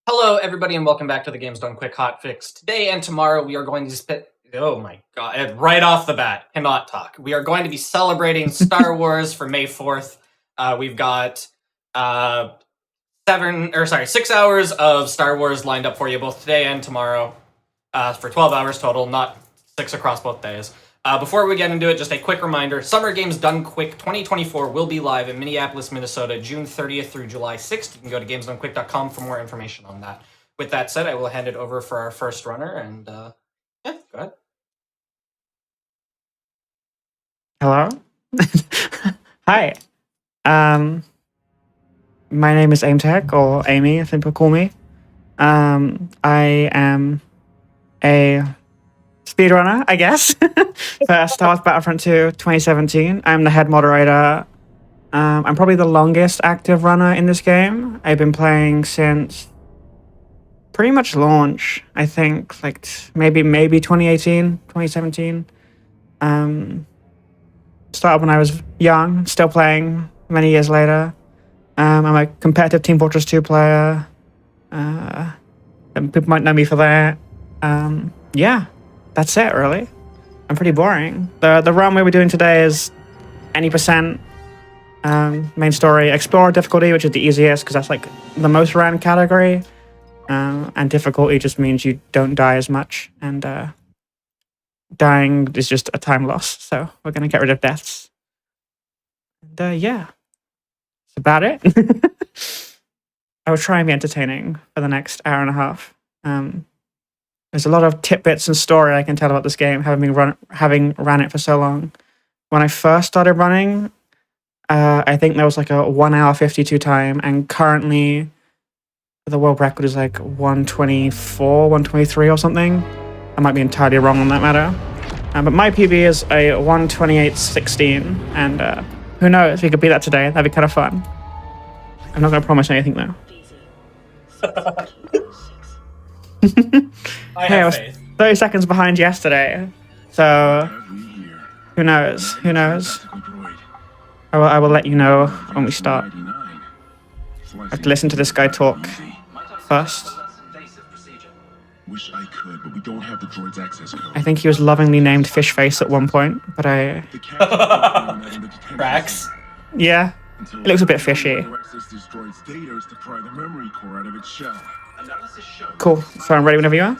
Hello, everybody, and welcome back to the Games Done Quick Hotfix. Today and tomorrow, we are going to spit. Oh my god! Right off the bat, cannot talk. We are going to be celebrating Star Wars for May 4th. We've got 6 hours of Star Wars lined up for you both today and tomorrow, for 12 hours total, not 6 across both days. Before we get into it, just a quick reminder, Summer Games Done Quick 2024 will be live in Minneapolis, Minnesota, June 30th through July 6th. You can go to gamesdonequick.com for more information on that. With that said, I will hand it over for our first runner, and yeah, go ahead. Hello? Hi. My name is AimTech, or Amy, if people call me. I am a speedrunner, I guess, for Star Wars Battlefront II 2017. I'm the head moderator. I'm probably the longest active runner in this game. I've been playing since pretty much launch, I think, like maybe 2018, 2017. Started when I was young, still playing many years later. I'm a competitive Team Fortress 2 player. And people might know me for that. Yeah, that's it, really. I'm pretty boring. The run we were doing today is any percent main story, Explorer difficulty, which is the easiest because that's like the most ran category. And difficulty just means you don't die as much, and dying is just a time loss. So we're gonna get rid of deaths. And yeah, that's about it. I will try and be entertaining for the next hour and a half. There's a lot of tidbits and story I can tell about this game, having ran it for so long. When I first started running, I think there was like a 1 hour 52 time, and currently the world record is like 124, 123 or something. I might be entirely wrong on that matter. But my PB is a 128.16, and who knows, we could beat that today. That'd be kind of fun. I'm not going to promise anything, though. I was faith. 30 seconds behind yesterday, so who knows? Who knows? I will let you know when we start. I have to listen to this guy talk first. Wish I could, but we don't have the droid's access code. I think he was lovingly named Fish Face at one point, but Rax. yeah, it looks a bit fishy. Cool. So I'm ready whenever you are.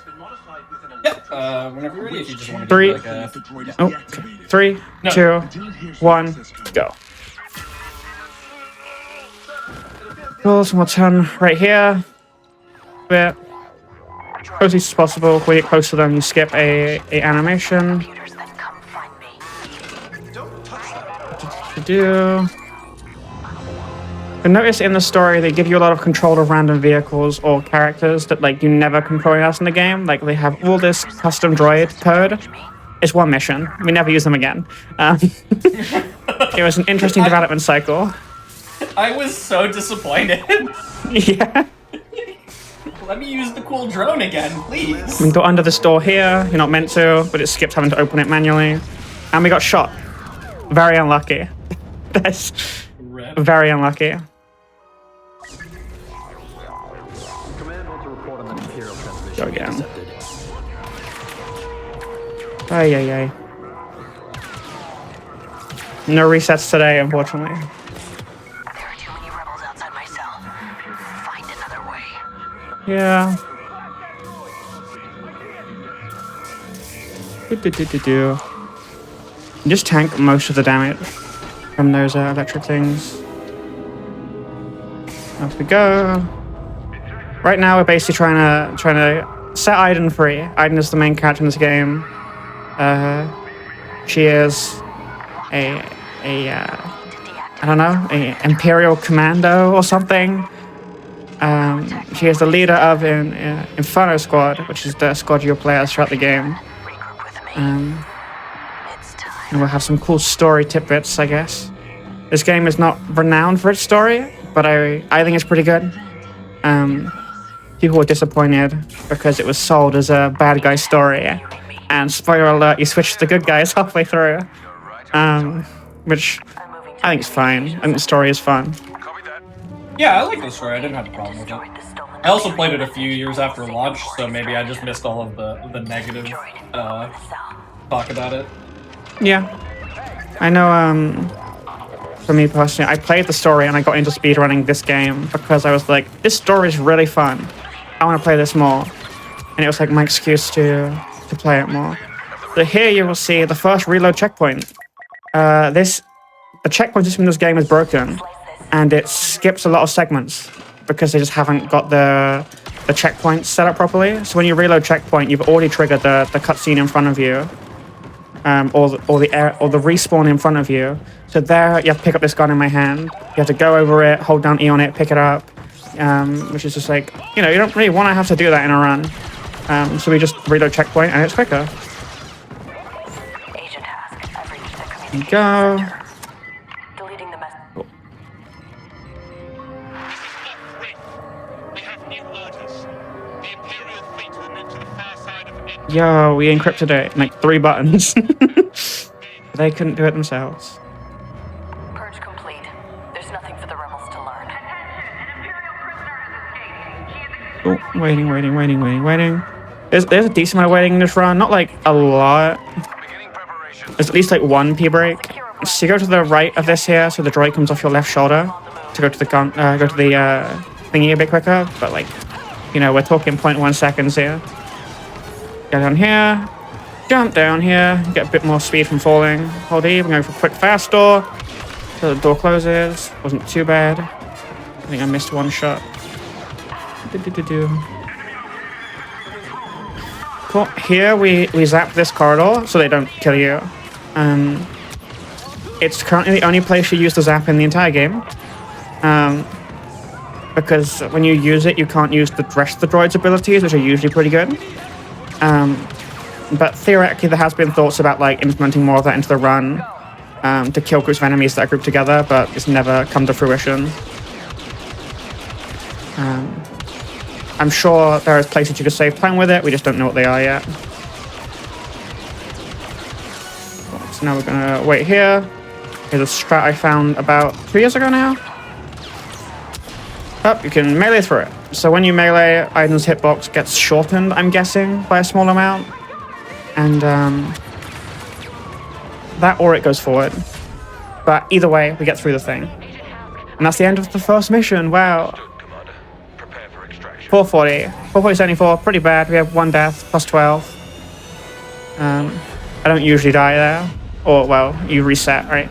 Yeah, whenever you're ready, if you just want to Three. do like a... Oh, okay. 3, 2, 1, go. Cool, so we'll turn right here. Bit closest as possible. When you get close to them, you skip a animation. You'll notice in the story they give you a lot of control of random vehicles or characters that like you never control else in the game. Like they have all this custom droid code. It's one mission. We never use them again. It was an interesting development cycle. I was so disappointed. Yeah. Let me use the cool drone again, please. We can go under this door here. You're not meant to, but it skips having to open it manually. And we got shot. Very unlucky. That's very unlucky. Go again. Ay, ay, ay. No resets today, unfortunately. There are too many rebels outside my cell. Find another way. Yeah. Just tank most of the damage from those electric things. Off we go. Right now, we're basically trying to set Aiden free. Aiden is the main character in this game. She is a Imperial Commando or something. She is the leader of an Inferno Squad, which is the squad you'll play as throughout the game. And we'll have some cool story tidbits, I guess. This game is not renowned for its story, but I think it's pretty good. People were disappointed because it was sold as a bad guy story. And spoiler alert, you switch to the good guys halfway through. Which I think is fine. I think the story is fun. Yeah, I like the story. I didn't have a problem with it. I also played it a few years after launch, so maybe I just missed all of the negative talk about it. Yeah. I know, for me personally, I played the story and I got into speedrunning this game because I was like, this story is really fun. I want to play this more. And it was like my excuse to play it more. So here you will see the first reload checkpoint. The checkpoint system in this game is broken, and it skips a lot of segments because they just haven't got the checkpoints set up properly. So when you reload checkpoint, you've already triggered the cutscene in front of you, or the respawn in front of you. So there, you have to pick up this gun in my hand. You have to go over it, hold down E on it, pick it up, which is just like, you don't really want to have to do that in a run. So we just reload checkpoint, and it's quicker. Agent task. I've reached the community. There you go. Deleting the message. Cool. We have new orders. The Imperial fleet will move to the far side of Avenger. Yo, we encrypted it in like 3 buttons. They couldn't do it themselves. Purge complete. There's nothing for the rebels to learn. Oh, waiting. There's a decent amount of waiting in this run, not like a lot. There's at least like 1 P break. So you go to the right of this here, so the droid comes off your left shoulder to go to the thingy a bit quicker. But like, we're talking 0.1 seconds here. Go down here, jump down here, get a bit more speed from falling. Hold E, we're going for a quick fast door. So the door closes. Wasn't too bad. I think I missed 1 shot. Cool. Here we zap this corridor so they don't kill you. It's currently the only place you use the zap in the entire game. Because when you use it, you can't use the rest of the droid's abilities, which are usually pretty good. But theoretically, there has been thoughts about like implementing more of that into the run to kill groups of enemies that are grouped together, but it's never come to fruition. I'm sure there is places you could save time with it, we just don't know what they are yet. So now we're gonna wait here. Here's a strat I found about 2 years ago now. Oh, you can melee through it. So when you melee, Aiden's hitbox gets shortened, I'm guessing, by a small amount. And that or it goes forward. But either way, we get through the thing. And that's the end of the first mission, wow. 440. 440-74, pretty bad. We have 1 death, plus 12. I don't usually die there. Or, well, you reset, right?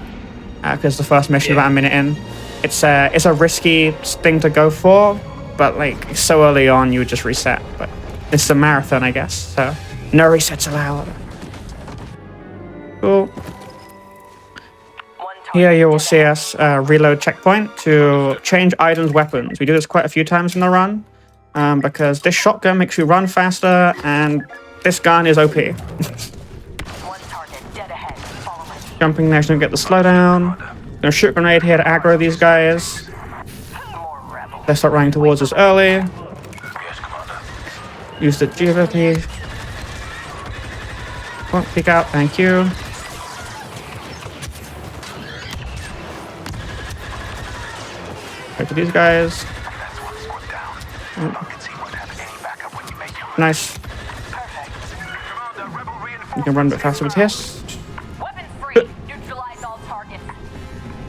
Because the first mission about a minute in. It's a risky thing to go for, but like, so early on, you would just reset. But it's a marathon, I guess, so no resets allowed. Cool. Here you will see us reload checkpoint to change Aiden's weapons. We do this quite a few times in the run. Because this shotgun makes you run faster, and this gun is OP. Jumping there so you don't get the slowdown. Gonna shoot a grenade here to aggro these guys. They start running towards us early. Use the GDQ. Won't peek out, thank you. Go to these guys. Nice. You can run a bit faster with his. Weapons free. Neutralize all targets.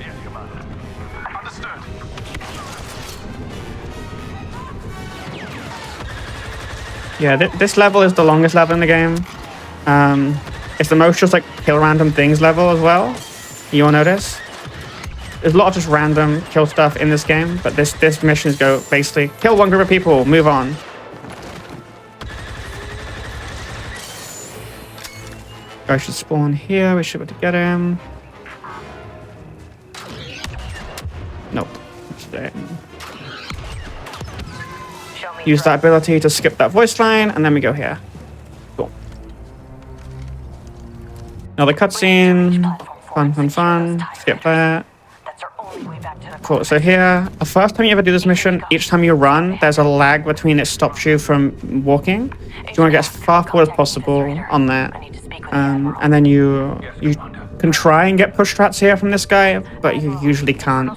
Yes, Commander. Understood. Yeah, this level is the longest level in the game. It's the most just like kill random things level as well. You'll notice. There's a lot of just random kill stuff in this game, but this missions go basically kill 1 group of people, move on. I should spawn here. We should be able to get him. Nope. Use that ability to skip that voice line, and then we go here. Cool. Another cutscene. Fun. Skip that. Cool, so here, the first time you ever do this mission, each time you run, there's a lag between it stops you from walking. So you want to get as far forward as possible on that. And then you can try and get push strats here from this guy, but you usually can't.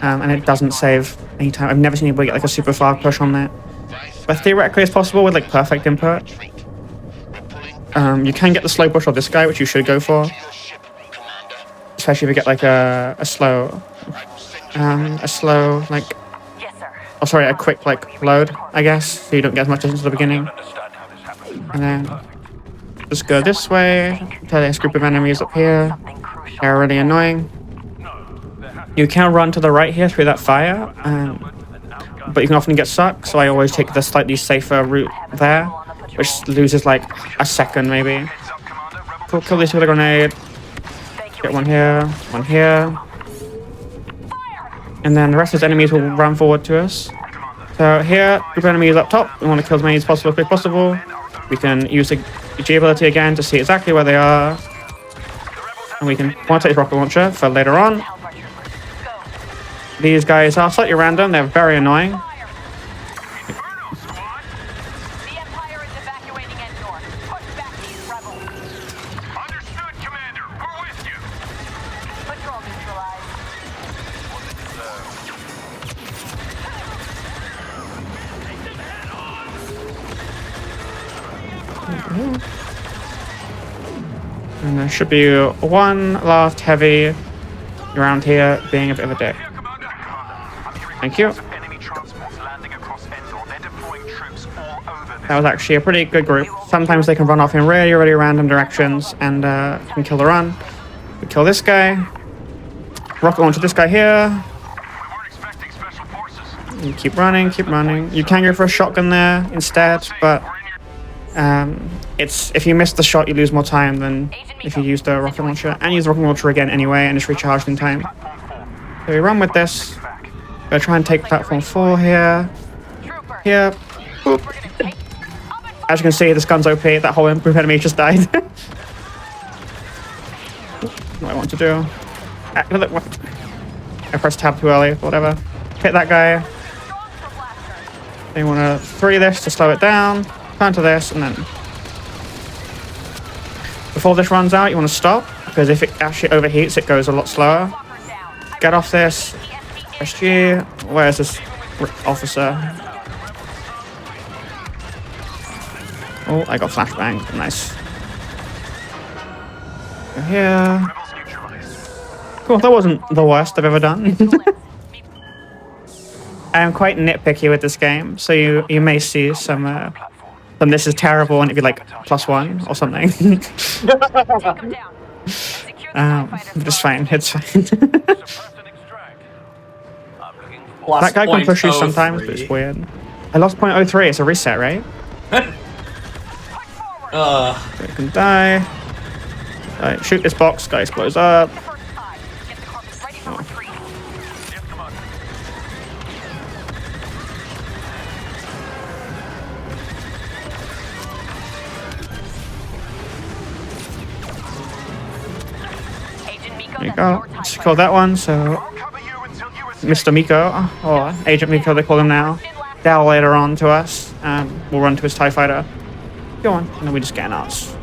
And it doesn't save any time. I've never seen anybody get like a super far push on that. but theoretically it's possible with like perfect input. You can get the slow push of this guy, which you should go for, especially if you get like a slow like, Yes, sir. oh sorry, a quick like load, I guess, so you don't get as much distance at the beginning. And then just go this way. There's a group of enemies up here. Something crucial. They're really annoying. You can run to the right here through that fire, but you can often get sucked, so I always take the slightly safer route there, which loses like a second maybe. Kill these with a grenade. Get one here, and then the rest of the enemies will run forward to us. So here, group of enemies up top. We want to kill as many as possible, quick possible. We can use the G ability again to see exactly where they are, and we can want to take rocket launcher for later on. These guys are slightly random. They're very annoying. The Empire is evacuating Endor. Push back these rebels. Understood, Commander. We're with you. Patrol neutralized. And there should be one last heavy around here, being a bit of a dick. Thank you. That was actually a pretty good group. Sometimes they can run off in really, really random directions and can kill the run. We kill this guy. Rocket launcher this guy here. You keep running, keep running. You can go for a shotgun there instead, but it's if you miss the shot, you lose more time than if you use the rocket launcher. And use the rocket launcher again anyway, and it's recharged in time. So we run with this. We're trying to take platform 4 here. Here. Boop. As you can see, this gun's OP. That whole group enemy just died. What I want to do. I pressed tab too early, whatever. Hit that guy. Then you want to 3 this to slow it down. Turn to this, and then before this runs out, you want to stop, because if it actually overheats, it goes a lot slower. Get off this. SG. Where's this officer? Oh, I got flashbang. Nice. Go here. Cool, that wasn't the worst I've ever done. I am quite nitpicky with this game, so you may see some this is terrible and it'd be like +1 or something. But it's fine, it's fine. That guy can push you sometimes, but it's weird. I lost .03, it's a reset, right? They can die. Alright, shoot this box, guy explodes up. Oh. There you go. Let's kill that one, so Mr. Miko, or Agent Miko they call him now, Dal later on to us, we'll run to his TIE fighter. Go on, and then we just get an ass.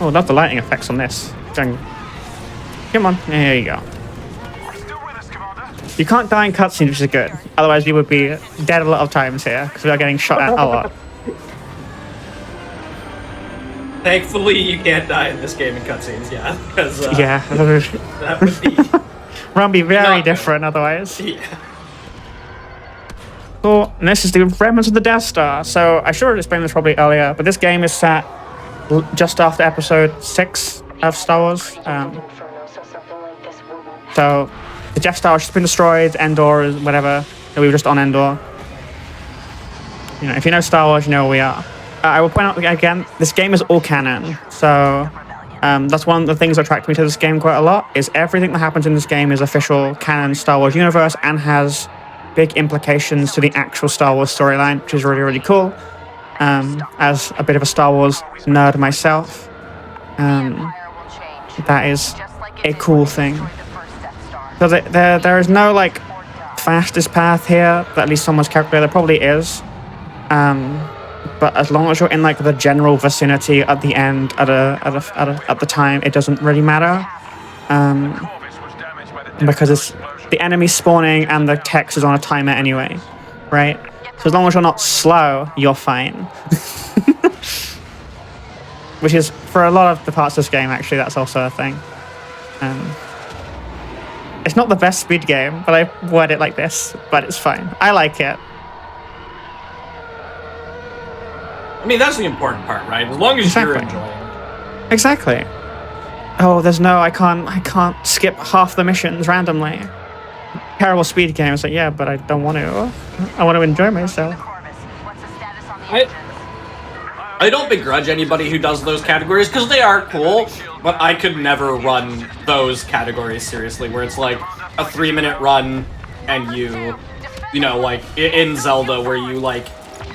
Oh, I love the lighting effects on this. Come on, there you go. You can't die in cutscenes, which is good. Otherwise, you would be dead a lot of times here, because we are getting shot at a lot. Thankfully, you can't die in this game in cutscenes, yeah. Because yeah, that would be run be very not different otherwise. Yeah. Cool. And this is the remnants of the Death Star. So I should have explained this probably earlier, but this game is set just after Episode 6 of Star Wars. So the Death Star has just been destroyed. Endor, whatever. And we were just on Endor. You know, if you know Star Wars, you know where we are. I will point out again, this game is all canon, so that's one of the things that attracted me to this game quite a lot, is everything that happens in this game is official canon Star Wars universe and has big implications to the actual Star Wars storyline, which is really, really cool. As a bit of a Star Wars nerd myself, that is a cool thing. Because there is no, like, fastest path here, that at least someone's calculated. There probably is. But as long as you're in like the general vicinity at the end at the time, it doesn't really matter, because the enemy spawning and the text is on a timer anyway, right? So as long as you're not slow, you're fine. Which is, for a lot of the parts of this game, actually, that's also a thing. It's not the best speed game, but I word it like this, but it's fine. I like it. I mean, that's the important part, right? As long as you're Exactly. enjoying it. Exactly. Oh, there's no, I can't skip half the missions randomly. Terrible speed game. It's like, yeah, but I don't want to. I want to enjoy myself. Corvus, what's the status on the engines? I don't begrudge anybody who does those categories because they are cool, but I could never run those categories seriously, where it's like a 3-minute run and you know, like in Zelda where you like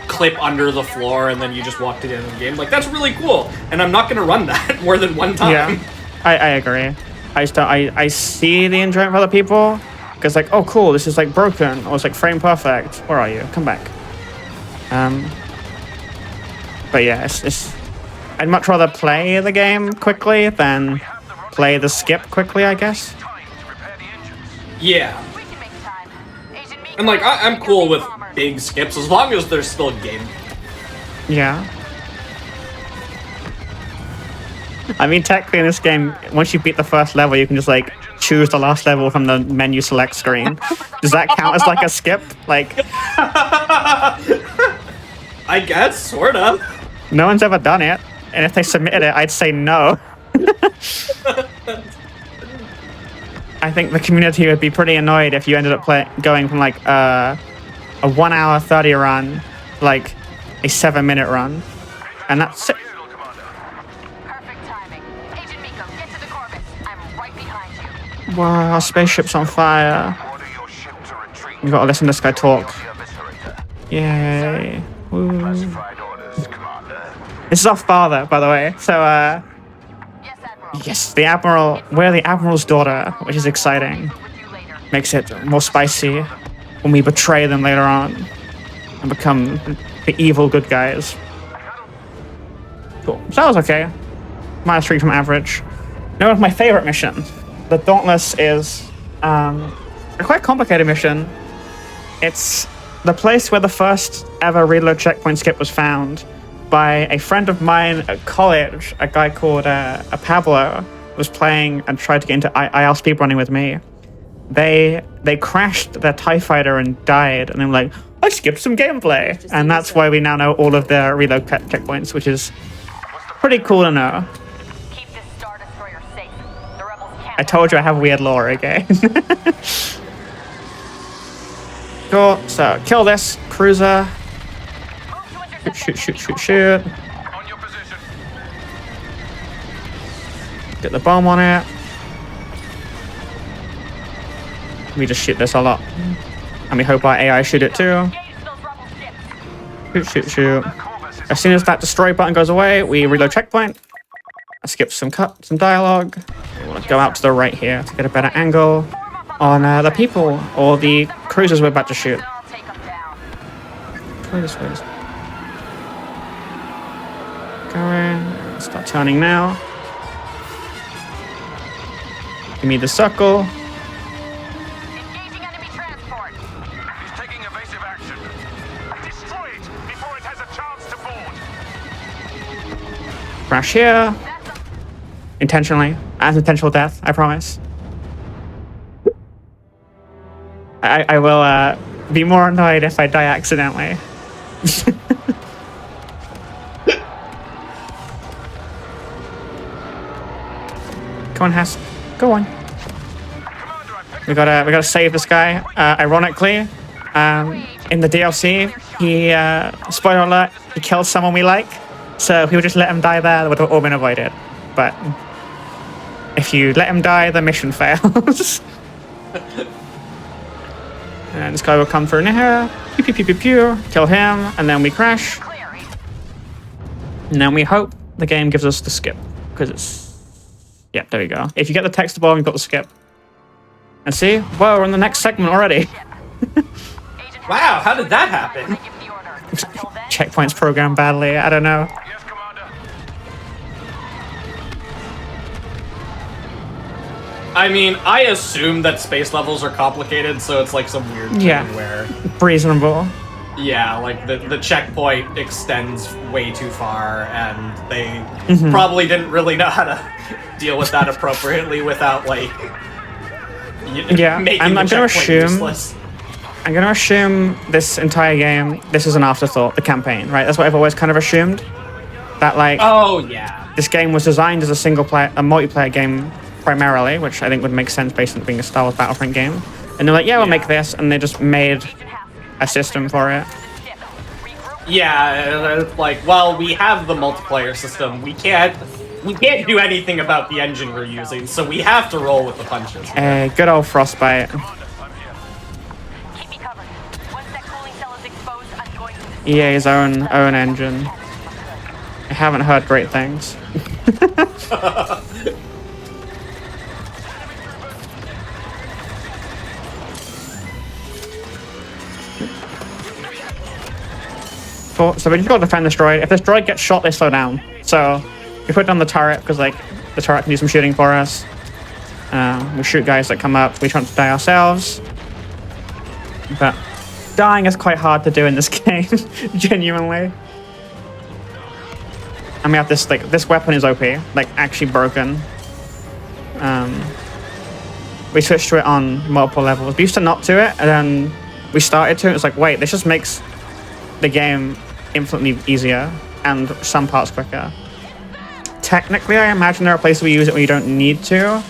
clip under the floor and then you just walk to the end of the game. Like, that's really cool, and I'm not gonna run that more than one time. Yeah, I agree. I see the enjoyment of other people because like, oh cool, this is like broken or it's like frame perfect. Where are you? Come back. But yeah, it's I'd much rather play the game quickly than play the skip quickly, I guess. Yeah. We can make time. Agent Miko, And like, I'm cool with bomber. big skips as long as there's still a game. Yeah. I mean, technically in this game, once you beat the first level, you can just like choose the last level from the menu select screen. Does that count as like a skip? Like, I guess, sorta. no one's ever done it, and if they submitted it, I'd say no. I think the community would be pretty annoyed if you ended up going from like a 1 hour 30 run, like a 7-minute run, and that's it. Perfect timing. Agent Miko, get to the Corvus. I'm right behind you. Wow, our spaceship's on fire. You gotta listen to this guy talk. Yay. Woo. This is our father, by the way. So, Yes, Admiral. yes, the Admiral, we're the Admiral's daughter, which is exciting. With you later. Makes it more spicy when we betray them later on and become the evil good guys. Cool. So that was okay. -3 from average. Now, my favorite mission. The Dauntless is a quite complicated mission. It's the place where the first ever reload checkpoint skip was found by a friend of mine at college, a guy called Pablo, was playing and tried to get into IL speedrunning with me. They crashed their TIE fighter and died, and I'm like, I skipped some gameplay. And that's why we now know all of their reload checkpoints, which is pretty cool to know. Keep this Star Destroyer safe. The rebels can't. I told you I have weird lore again. Cool, so kill this cruiser. Move to intercept Shoot. On your position. Get the bomb on it. We just shoot this a lot. And we hope our AI shoot it too. Engage those rebel ships. Shoot. As soon as that destroy button goes away, we reload checkpoint. I skip some dialogue. We want to go out to the right here to get a better angle on the people or the cruisers we're about to shoot. Then I'll take them down. Please. Going. Start turning now. Give me the circle. Engaging enemy transport. He's taking evasive action. Destroy it before it has a chance to board. Crash here. That's a Intentionally. As intentional death, I promise. I will be more annoyed if I die accidentally. Come on, Hass. Go on. We gotta save this guy. Ironically, in the DLC, he spoiler alert, he killed someone we like. So if we would just let him die there, that would have all been avoided. But if you let him die, the mission fails. And this guy will come through here. Pew. Kill him, and then we crash. clear. And then we hope the game gives us the skip. Because it's... Yeah, there we go. If you get the text bar, you've got the skip. And see? Whoa, we're in the next segment already. Agent Wow, how did that happen? I give the order. Until then, Checkpoints programmed badly, I don't know. Yes, Commander. I mean, I assume that space levels are complicated, so it's like some weird thing Yeah. where, Reasonable. yeah, like the checkpoint extends way too far, and they probably didn't really know how to deal with that appropriately without like Yeah, making I'm the gonna checkpoint assume- useless. I'm gonna assume this entire game, this is an afterthought, the campaign, right? That's what I've always kind of assumed. That like, Oh yeah. this game was designed as a multiplayer game primarily, which I think would make sense based on it being a Star Wars Battlefront game. And they're like, yeah, we'll make this, and they just made a system for it. Yeah, it's like, well, we have the multiplayer system. We can't do anything about the engine we're using, so we have to roll with the punches. Good old Frostbite. Keep me covered. Once that cooling cell is exposed, I'm going to EA's own engine. I haven't heard great things. Cool. So we just gotta defend this droid. If this droid gets shot, they slow down. So we put down the turret because like the turret can do some shooting for us. We shoot guys that come up. We try not to die ourselves. But dying is quite hard to do in this game, genuinely. And we have this like this weapon is OP, like actually broken. We switched to it on multiple levels. We used to not do it, and then we started to. And it's like, wait, this just makes the game infinitely easier and some parts quicker. Technically, I imagine there are places we use it when you don't need to.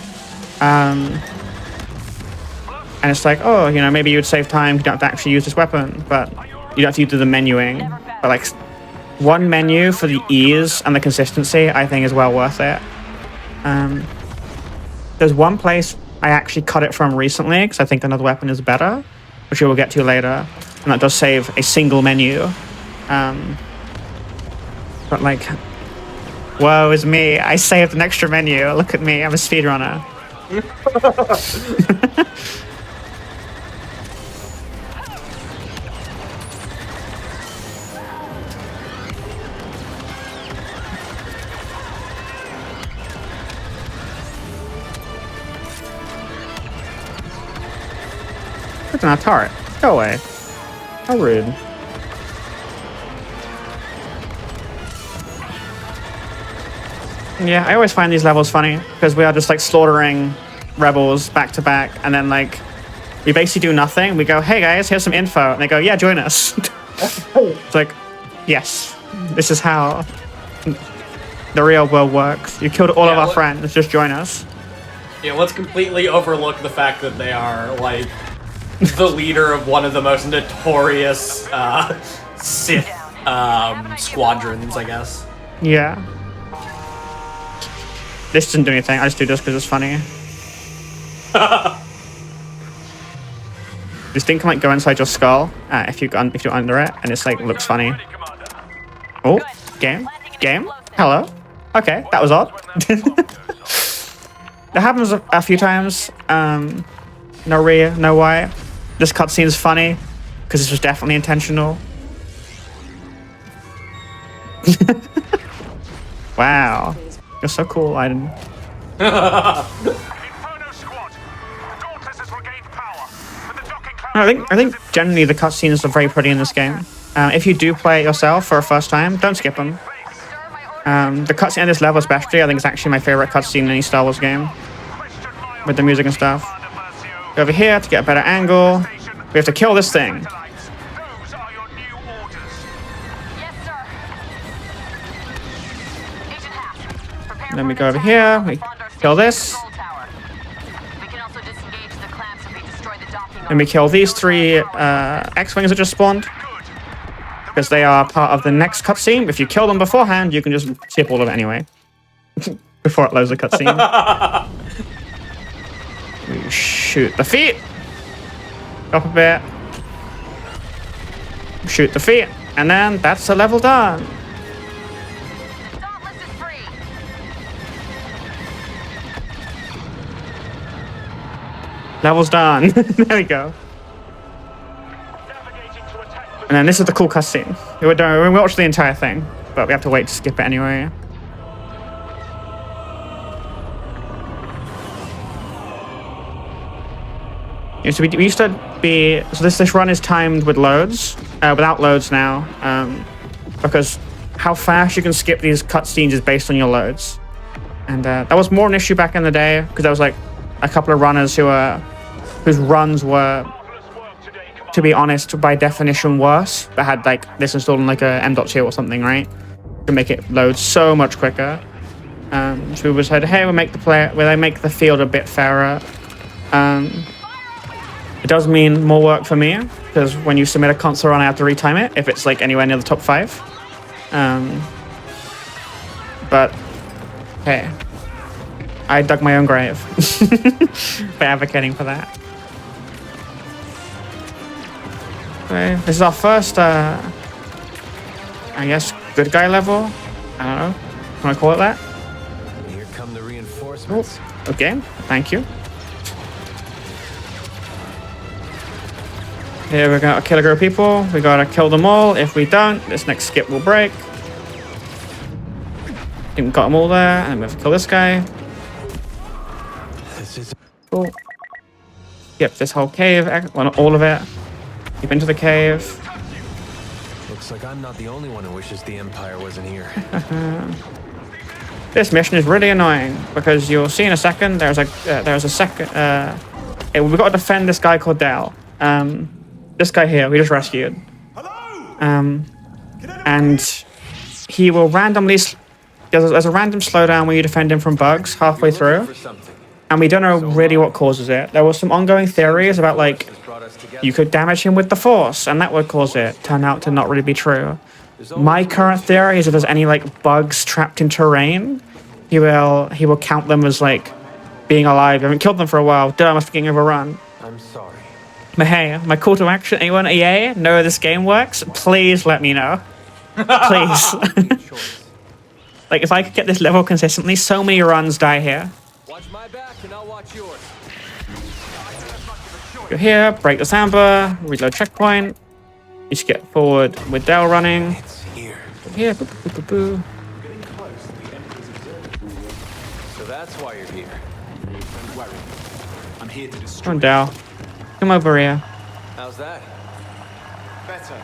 And it's like, oh, you know, maybe you would save time. You don't have to actually use this weapon, but you don't have to do the menuing. But like, one menu for the ease and the consistency, I think, is well worth it. There's one place I actually cut it from recently because I think another weapon is better, which we will get to later, and that does save a single menu. But like, woe is me! I saved an extra menu. Look at me, I'm a speedrunner. Look at that turret. Go away. How rude. Yeah, I always find these levels funny because we are just like slaughtering rebels back to back, and then like we basically do nothing. We go, hey guys, here's some info, and they go, yeah, join us. It's like, yes, this is how the real world works. You killed all of our friends, just join us. Yeah, let's completely overlook the fact that they are like the leader of one of the most notorious Sith squadrons, I guess. Yeah. This doesn't do anything. I just do this because it's funny. This thing can like go inside your skull if you're under it, and it's like looks funny. Oh, game, hello. Okay, that was odd. That happens a few times. No reason, no why. This cutscene is funny because this was definitely intentional. Wow, you're so cool, Aiden. Inferno squad. Dauntless has regained power. With the docking cloud I think generally the cutscenes are very pretty in this game. If you do play it yourself for a first time, don't skip them. The cutscene in this level especially, I think is actually my favorite cutscene in any Star Wars game. With the music and stuff. Go over here to get a better angle. We have to kill this thing. Those are your new orders. Yes, sir. Agent Hack, prepare Then we for go an over attack here, on we the Fondor kill Station this. control tower. We can also disengage the clamps if we destroy the docking And we kill arm. these three X-Wings that just spawned. Because they are part of the next cutscene. If you kill them beforehand, you can just skip all of it anyway. Before it loads the cutscene. We shoot the feet. Up a bit. Shoot the feet. And then that's the level done. The Dauntless is free. Level's done. There we go. Navigating to attack the And then this is the cool cutscene. We watched the entire thing, but we have to wait to skip it anyway. So we used to be. So this run is timed with loads, without loads now, because how fast you can skip these cutscenes is based on your loads, and that was more an issue back in the day because there was like a couple of runners whose runs were, to be honest, by definition worse, but had like this installed in like a M.2 or something, right, to make it load so much quicker. So we said, hey, we'll make the field a bit fairer. It does mean more work for me because when you submit a console run, I have to retime it if it's like anywhere near the top 5. But hey, I dug my own grave by advocating for that. Okay, this is our first, I guess, good guy level. I don't know. Can I call it that? Here come the reinforcements. Okay, thank you. Here we gotta kill a group of people. We gotta kill them all. If we don't, this next skip will break. I think we got them all there, and we have to kill this guy. This is Cool. Skip this whole cave. Well, not all of it. Keep into the cave. looks like I'm not the only one who wishes the Empire wasn't here. This mission is really annoying because you'll see in a second. There's a second. We've got to defend this guy called Dal. This guy here, we just rescued. And he will randomly. There's a random slowdown where you defend him from bugs halfway through, and we don't know really what causes it. There was some ongoing theories about like you could damage him with the Force, and that would cause it. Turned out to not really be true. My current theory is if there's any like bugs trapped in terrain, he will count them as like being alive. I haven't killed them for a while. Duh, I must be getting overrun. I'm sorry. But hey, my call to action, anyone at EA know this game works? Please let me know. Please. Like, if I could get this level consistently, so many runs die here. Watch my back and I'll watch yours. Go here, break the sandbar, reload checkpoint. You just get forward with Dell running. It's here. Go here, boo, boo, boo, boo. So that's why you're here. Don't worry. I'm here to destroy. Come on, Dell. Come over here. How's that? Better.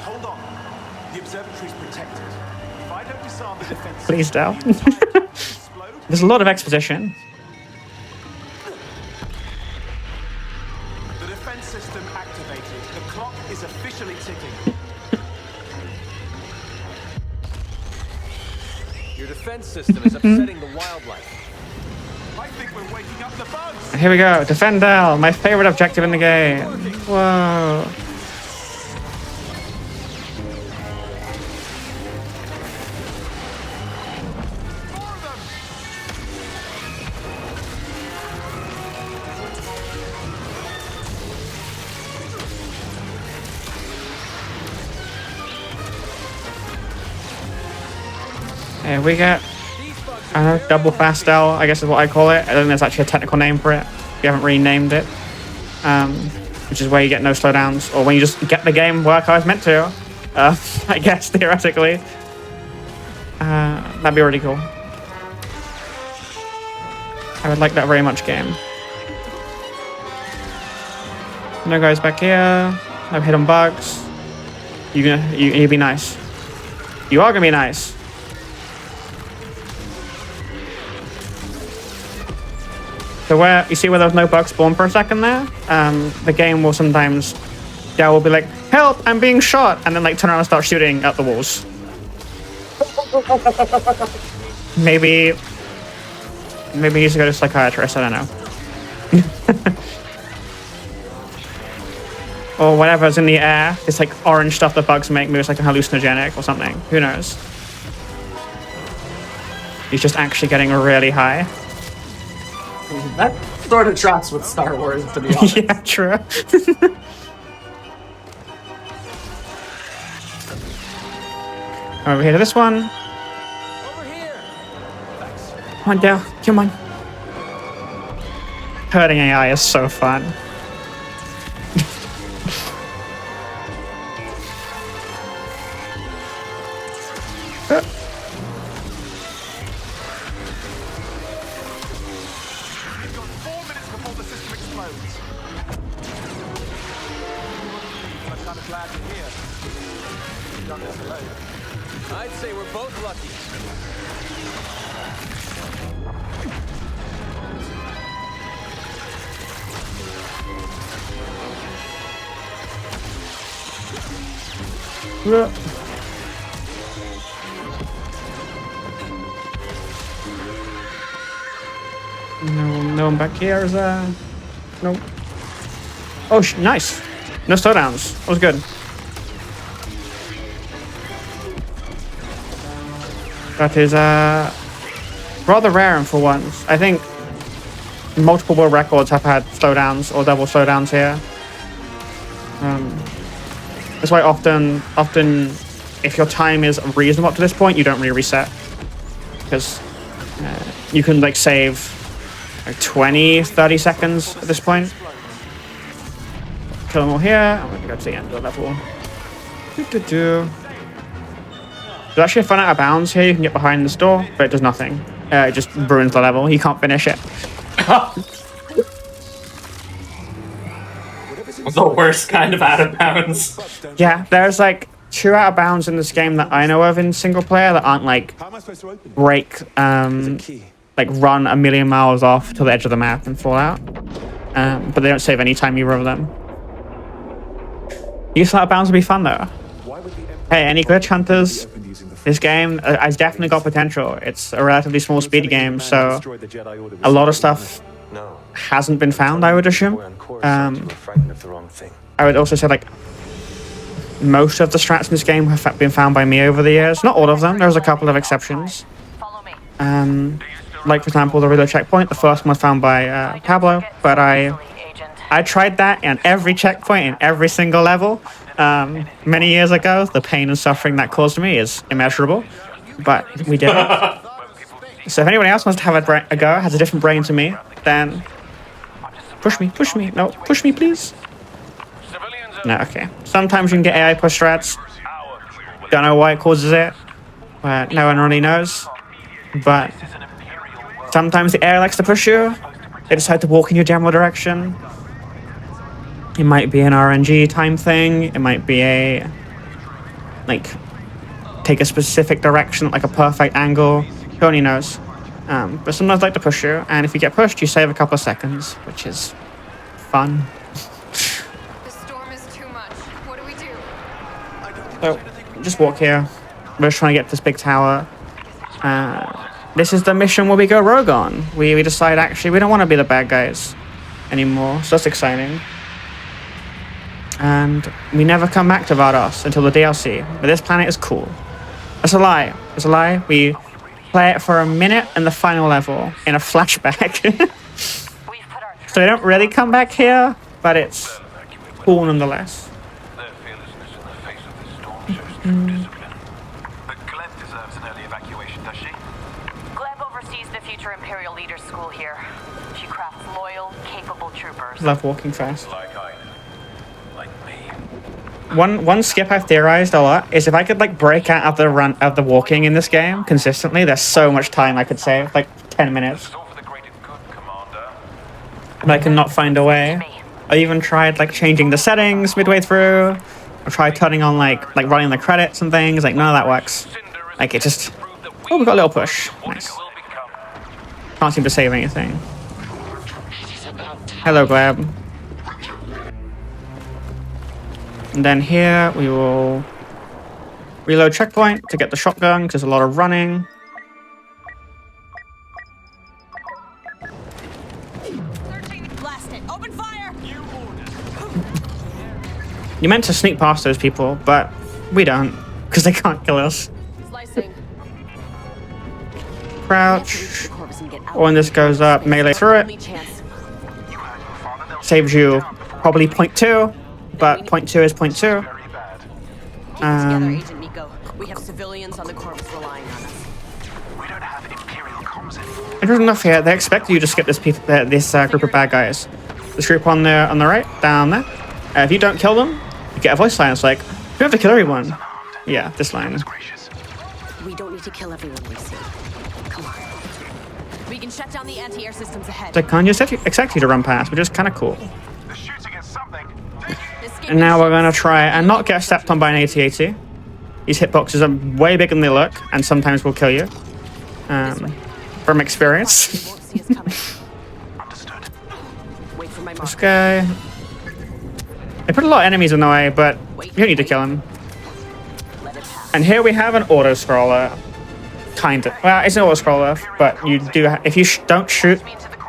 Hold on. The observatory's protected. If I don't disarm the defense, Please, Dell. the entire thing will explode. There's a lot of exposition. The defense system activated. The clock is officially ticking. Your defense system is upsetting the wildlife. I think we're waking up the bugs. Here we go. Defend Dell, my favorite objective in the game. Whoa. More of them. Here we get, I don't know, double fast Dell, I guess is what I call it. I don't think there's actually a technical name for it. You haven't renamed it. Which is where you get no slowdowns, or when you just get the game work how it's meant to. I guess, theoretically. That'd be really cool. I would like that very much, game. No guys back here. No hidden bugs. You be nice. You are gonna be nice. So where you see where there was no bug spawn for a second there, the game will sometimes, Dell will be like, "Help! I'm being shot," and then like turn around and start shooting at the walls. Maybe he needs to go to a psychiatrist. I don't know. Or whatever's in the air, it's like orange stuff that bugs make moves like a hallucinogenic or something. Who knows? He's just actually getting really high. That sort of tracks with Star Wars, to be honest. Yeah, true. Over here to this one. Over here. Come on, Dale. Come on. Hurting AI is so fun. We've got 4 minutes before the system explodes. I'd say we're both lucky. No one back here, is there? No. Oh, nice. No slowdowns. That was good. That is rather rare and for once. I think multiple world records have had slowdowns or double slowdowns here. That's why often if your time is reasonable up to this point, you don't reset. Because you can like save like 20, 30 seconds at this point. Kill them all here. I'm going to go to the end of the level. There's actually a fun out of bounds here. You can get behind this door, but it does nothing. It just ruins the level. You can't finish it. The worst kind of out of bounds. Yeah, there's like 2 out of bounds in this game that I know of in single player that aren't like How am I supposed to open? break, like run a million miles off to the edge of the map and fall out. But they don't save any time either of them. These out of bounds would be fun though. Why would the Empire Hey, any glitch hunters? open using the This game has definitely got potential. It's a relatively small speed game, man so destroyed the Jedi Order with a lot of something stuff No. hasn't been found, I would assume. We're on course until we're frightened of the wrong thing. I would also say like most of the strats in this game have been found by me over the years. Not all of them. There's a couple of exceptions. Follow me. Like for example, the reload checkpoint. The first one was found by Pablo, but I tried that in every checkpoint in every single level many years ago. The pain and suffering that caused me is immeasurable, but we did it. So if anyone else wants to have a go, has a different brain to me, then push me. No, push me, please. No, okay. Sometimes you can get AI push strats. Don't know why it causes it. No one really knows. But sometimes the AI likes to push you. They decide to walk in your general direction. It might be an RNG time thing. It might be a like take a specific direction, like a perfect angle. Who only knows? But sometimes they like to push you, and if you get pushed, you save a couple of seconds, which is fun. The storm is too much. What do we do? So just walk here. We're just trying to get to this big tower. This is the mission where we go rogue on. We decide actually we don't want to be the bad guys anymore, so that's exciting. And we never come back to Vardos until the DLC. But this planet is cool. That's a lie. It's a lie. We play it for a minute in the final level in a flashback. So we don't really come back here, but it's cool nonetheless. Their fearlessness in the face of this storm shows true discipline. But Gleb deserves an early evacuation, does she? Gleb oversees the future Imperial Leaders School here. She crafts loyal, capable troopers. Love walking fast. Like I do. Like me. One skip I've theorized a lot is if I could like break out of the walking in this game consistently, there's so much time I could save, like 10 minutes. It's all for the greater good, Commander. But I cannot find a way. I even tried like changing the settings midway through. I tried turning on like running the credits and things. Like none of that works. Like it just. Oh, we got a little push. Nice. Can't seem to save anything. Hello, Gleb. And then here we will reload checkpoint to get the shotgun because there's a lot of running. Blast it! Open fire! You meant to sneak past those people, but we don't because they can't kill us. Slicing. Crouch. When this goes up, melee through it. Saves you probably 0.2, but 0.2 is 0.2. Agent Miko. We have civilians on the Corvus relying on us. We don't have Imperial comms anymore. Interesting enough here, they expect you to skip this group of bad guys. This group on the right, down there. If you don't kill them, you get a voice line. It's like, you have to kill everyone. Yeah, this line. We don't need to kill everyone we see. Come on. We can shut down the anti-air systems ahead. They can't just expect you to run past, which is kind of cool. They're shooting at something. And now we're going to try and not get stepped on by an AT-AT. These hitboxes are way bigger than they look, and sometimes will kill you. From experience. They won't see us coming. Understood. Wait for my This mark. guy. They put a lot of enemies in the way, but you don't need to kill him. Let it pass. And here we have an auto scroller. Kind of. Well, it's an auto scroller, but you do. If you don't shoot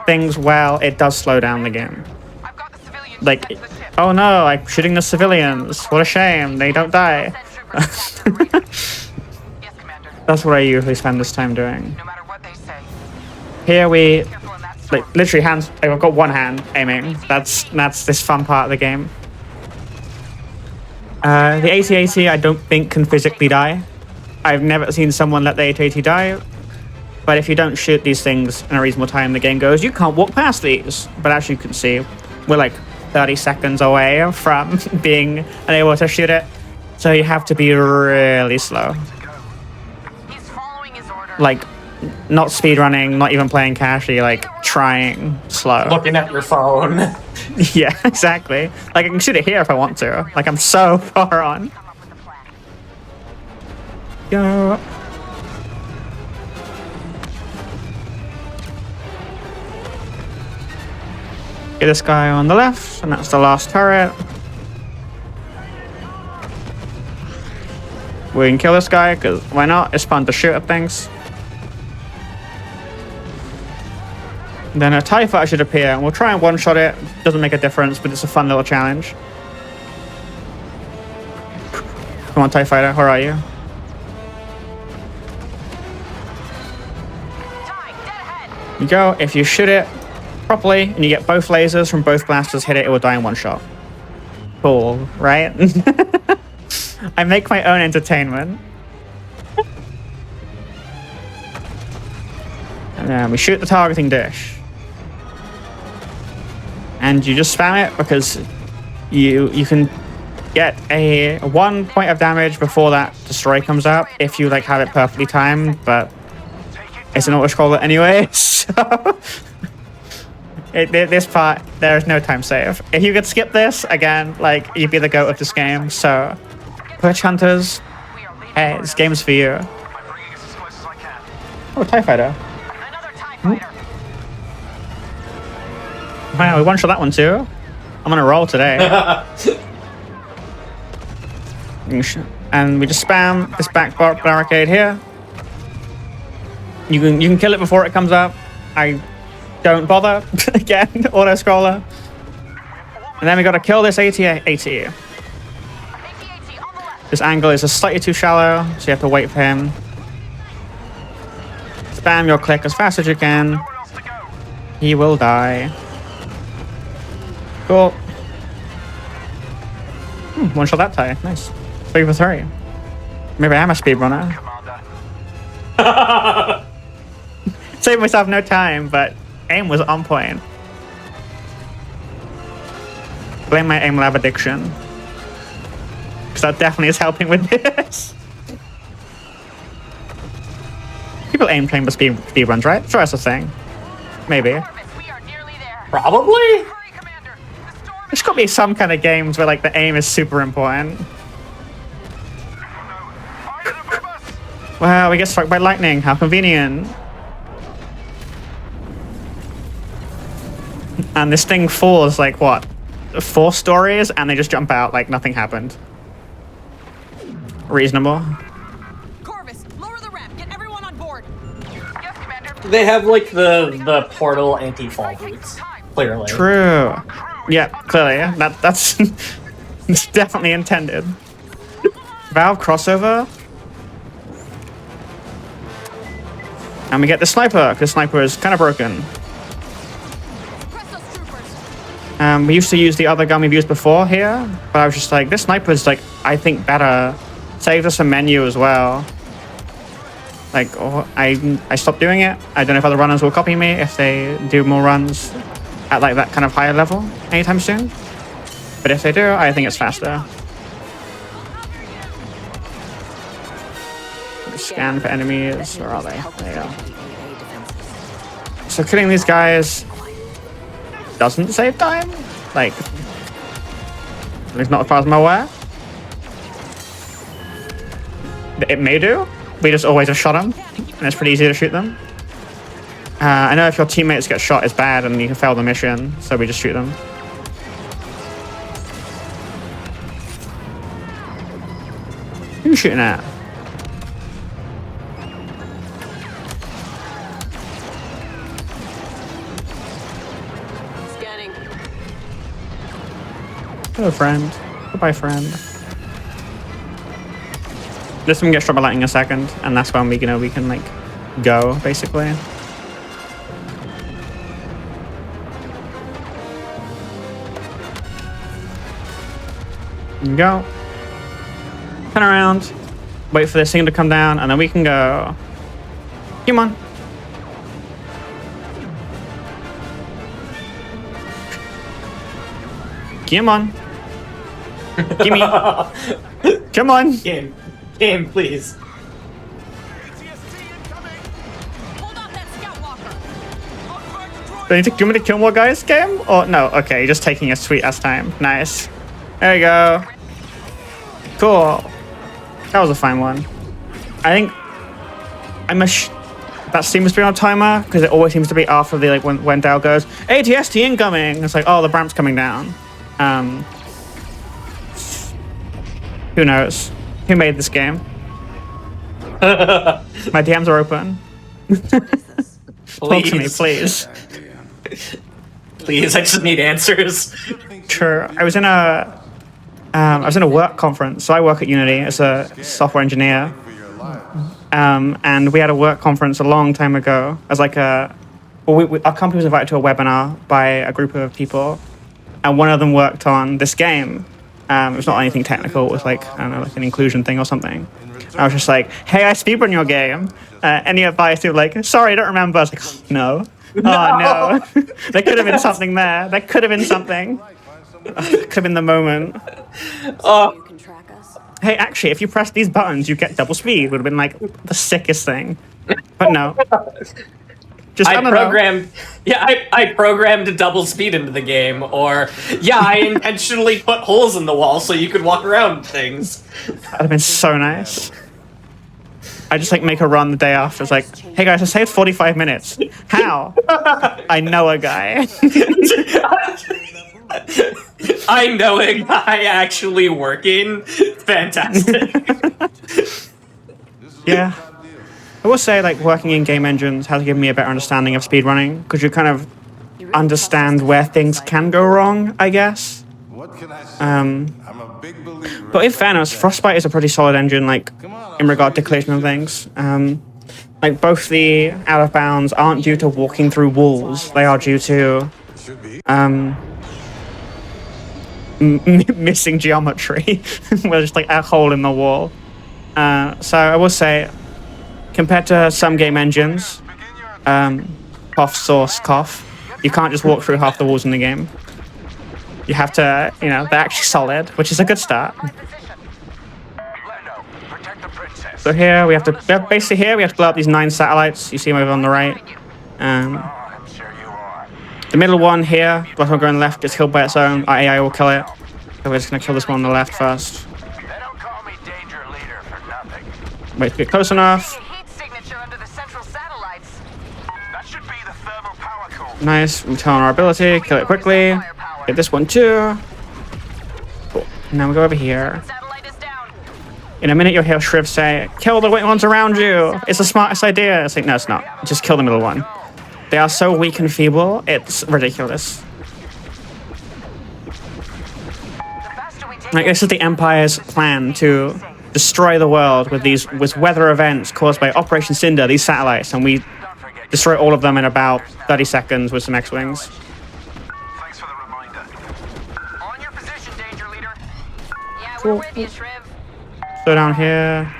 things well, it does slow down the game. I've got the civilians. Like, to the ship. oh no, I'm shooting the civilians. What a shame. They don't die. Send troopers back to the region. Yes, Commander. That's what I usually spend this time doing. No matter what they say. Here we, Careful in that storm. like, literally hands. I've got one hand aiming. That's this fun part of the game. The AT-AT I don't think can physically die. I've never seen someone let the AT-AT die. But if you don't shoot these things in a reasonable time, the game goes, you can't walk past these. But as you can see, we're like 30 seconds away from being unable to shoot it. So you have to be really slow. He's following his order. Like, not speedrunning, not even playing casually, like, trying slow. Looking at your phone. Yeah, exactly. Like, I can shoot it here if I want to. Like, I'm so far on. Come up with a plan. Go. Get this guy on the left, and that's the last turret. We can kill this guy, because why not? It's fun to shoot at things. Then a TIE fighter should appear, and we'll try and one-shot it. Doesn't make a difference, but it's a fun little challenge. Come on, TIE fighter, where are you? Die, dead ahead. You go, if you shoot it properly, and you get both lasers from both blasters hit it, it will die in one shot. Cool, right? I make my own entertainment. And then we shoot the targeting dish. And you just spam it because you can get a 1 point of damage before that destroy comes up if you like have it perfectly timed, but it's an auto-scroller anyway, so this part, there is no time save. If you could skip this, again, like, you'd be the goat of this game, so Twitch Hunters, hey, this game's for you. I'm bringing us as close as I can. Oh, TIE Fighter. Another TIE fighter. Wow, we one-shot that one too. I'm on a roll today. And we just spam this back barricade here. You can kill it before it comes up. I don't bother. Again, auto-scroller. And then we gotta kill this AT. AT-AT on the left. This angle is just slightly too shallow, so you have to wait for him. Spam your click as fast as you can. Nowhere else to go. He will die. Cool. One shot that tie. Nice. 3 for 3. Maybe I am a speedrunner. Commander. Saved myself no time, but aim was on point. Blame my aim lab addiction. Because that definitely is helping with this. People aim train for speedruns, right? Sure, that's a thing. Maybe. Corvus, we are nearly there. Probably? Hurry, Commander. The storm is There's got to be some kind of games where like the aim is super important. Fire above us. Wow, we get struck by lightning. How convenient. And this thing falls like what? 4 stories and they just jump out like nothing happened. Reasonable. Corvus, lower the ramp. Get everyone on board. Yes, Commander. They have like the portal anti-fall boots. Clearly. True. Yeah, clearly. That's it's definitely intended. Valve crossover. And we get the sniper, because sniper is kind of broken. Press those troopers. We used to use the other gun we've used before here, but I was just like, this sniper is like, I think better. Saves us a menu as well. Like, oh, I stopped doing it. I don't know if other runners will copy me if they do more runs at like that kind of higher level anytime soon. But if they do, I think it's faster. Scan for enemies. Where are they? There you go. So killing these guys doesn't save time? Like, at least not as far as I'm aware. it may do. We just always have shot them, and it's pretty easy to shoot them. I know if your teammates get shot, it's bad, and you can fail the mission, so we just shoot them. Who are you shooting at? Scanning. Hello, friend. Goodbye, friend. This one gets struck by lightning in a second, and that's when we can like go basically. Go. Turn around. Wait for this thing to come down, and then we can go. Come on. Come on. Gimme. Come on. Game, please. Hold off that scout walker. Do you want me to kill more guys, game? Or no? Okay, you're just taking a sweet ass time. Nice. There you go. Cool. That was a fine one. I think that seems to be on a timer because it always seems to be after the like when Dal goes ATST incoming. It's like, oh, the ramp's coming down. Who knows? Who made this game? My DMs are open. Talk to me, please. Please, I just need answers. Sure. I was in a work conference. So I work at Unity as a software engineer. And we had a work conference a long time ago. As like our company was invited to a webinar by a group of people, and one of them worked on this game. It was not anything technical. It was like, I don't know, like an inclusion thing or something. I was just like, hey, I speedrun your game. Any advice? They were like, sorry, I don't remember. I was like, oh, no. Oh, no. There could have been something there. There could have been something. Could have been the moment. So you can track us. Hey, actually, if you press these buttons, you get double speed. Would have been like the sickest thing. But no. Just I programmed double speed into the game, or I intentionally put holes in the wall so you could walk around things. That'd have been so nice. I just like make a run the day after. It's like, hey guys, I saved 45 minutes. How? I know a guy. I know a guy actually working. Fantastic. Yeah. I will say, like, working in game engines has given me a better understanding of speedrunning, because you kind of understand where things can go wrong, I guess. What can I say? I'm a big believer. But in fairness, Frostbite is a pretty solid engine, like, in regard to collision and things. Like, both the out of bounds aren't due to walking through walls, they are due to missing geometry. Where there's like a hole in the wall. So I will say, compared to some game engines, cough source cough, you can't just walk through half the walls in the game. You have to, they're actually solid, which is a good start. So here we have to blow up these 9 satellites. You see them over on the right. The middle one here, the one going left, gets killed by its own. Our AI will kill it. So we're just gonna kill this one on the left first. Wait to get close enough. Nice, we turn on our ability, kill it quickly. Get this one too. Cool. Now we go over here. In a minute you'll hear Shriv say, kill the weak ones around you. It's the smartest idea. It's like, no, it's not. Just kill the middle one. They are so weak and feeble, it's ridiculous. Like, this is the Empire's plan to destroy the world with weather events caused by Operation Cinder, these satellites, and we destroy all of them in about 30 seconds with some X-Wings. Thanks for the reminder. On your position, Danger Leader. Yeah, Cool. we're with you, Shriv. So down here,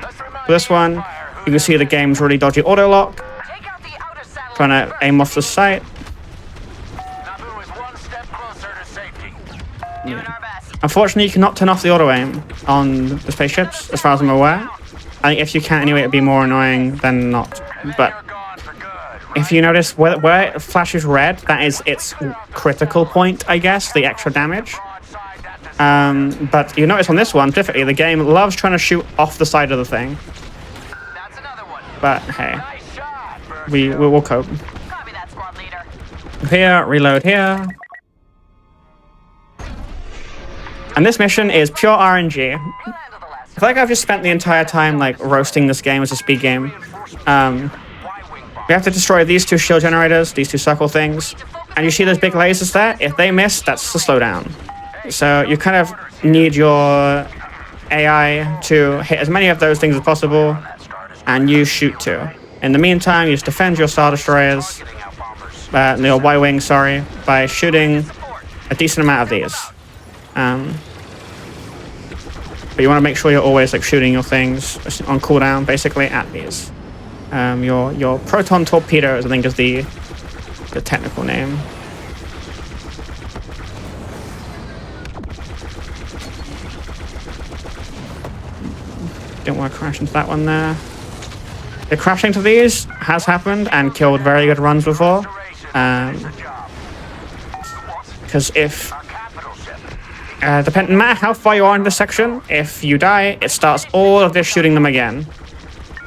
for this one, you can see the game's really dodgy auto lock. Take out the outer satellite. Trying to aim off the sight. Naboo is one step closer to safety. Doing our best. Unfortunately, you cannot turn off the auto aim on the spaceships, as far as I'm aware. I think if you can anyway, it'd be more annoying than not. But if you notice where it flashes red, that is its critical point, I guess, the extra damage. But you notice on this one, specifically, the game loves trying to shoot off the side of the thing. but hey, Nice shot. we will cope. Copy that, squad leader. Here, reload here. And this mission is pure RNG. We'll handle the last. I feel like I've just spent the entire time like roasting this game as a speed game. We have to destroy these 2 shield generators, these 2 circle things, and you see those big lasers there? If they miss, that's the slowdown. So you kind of need your AI to hit as many of those things as possible, and you shoot too. In the meantime, you just defend your Star Destroyers, your Y-Wing, sorry, by shooting a decent amount of these. But you want to make sure you're always like shooting your things on cooldown, basically at these. Your proton torpedoes, I think, is the technical name. Don't want to crash into that one there. The crashing to these has happened and killed very good runs before. Because if no matter how far you are in this section, if you die, it starts all of this shooting them again.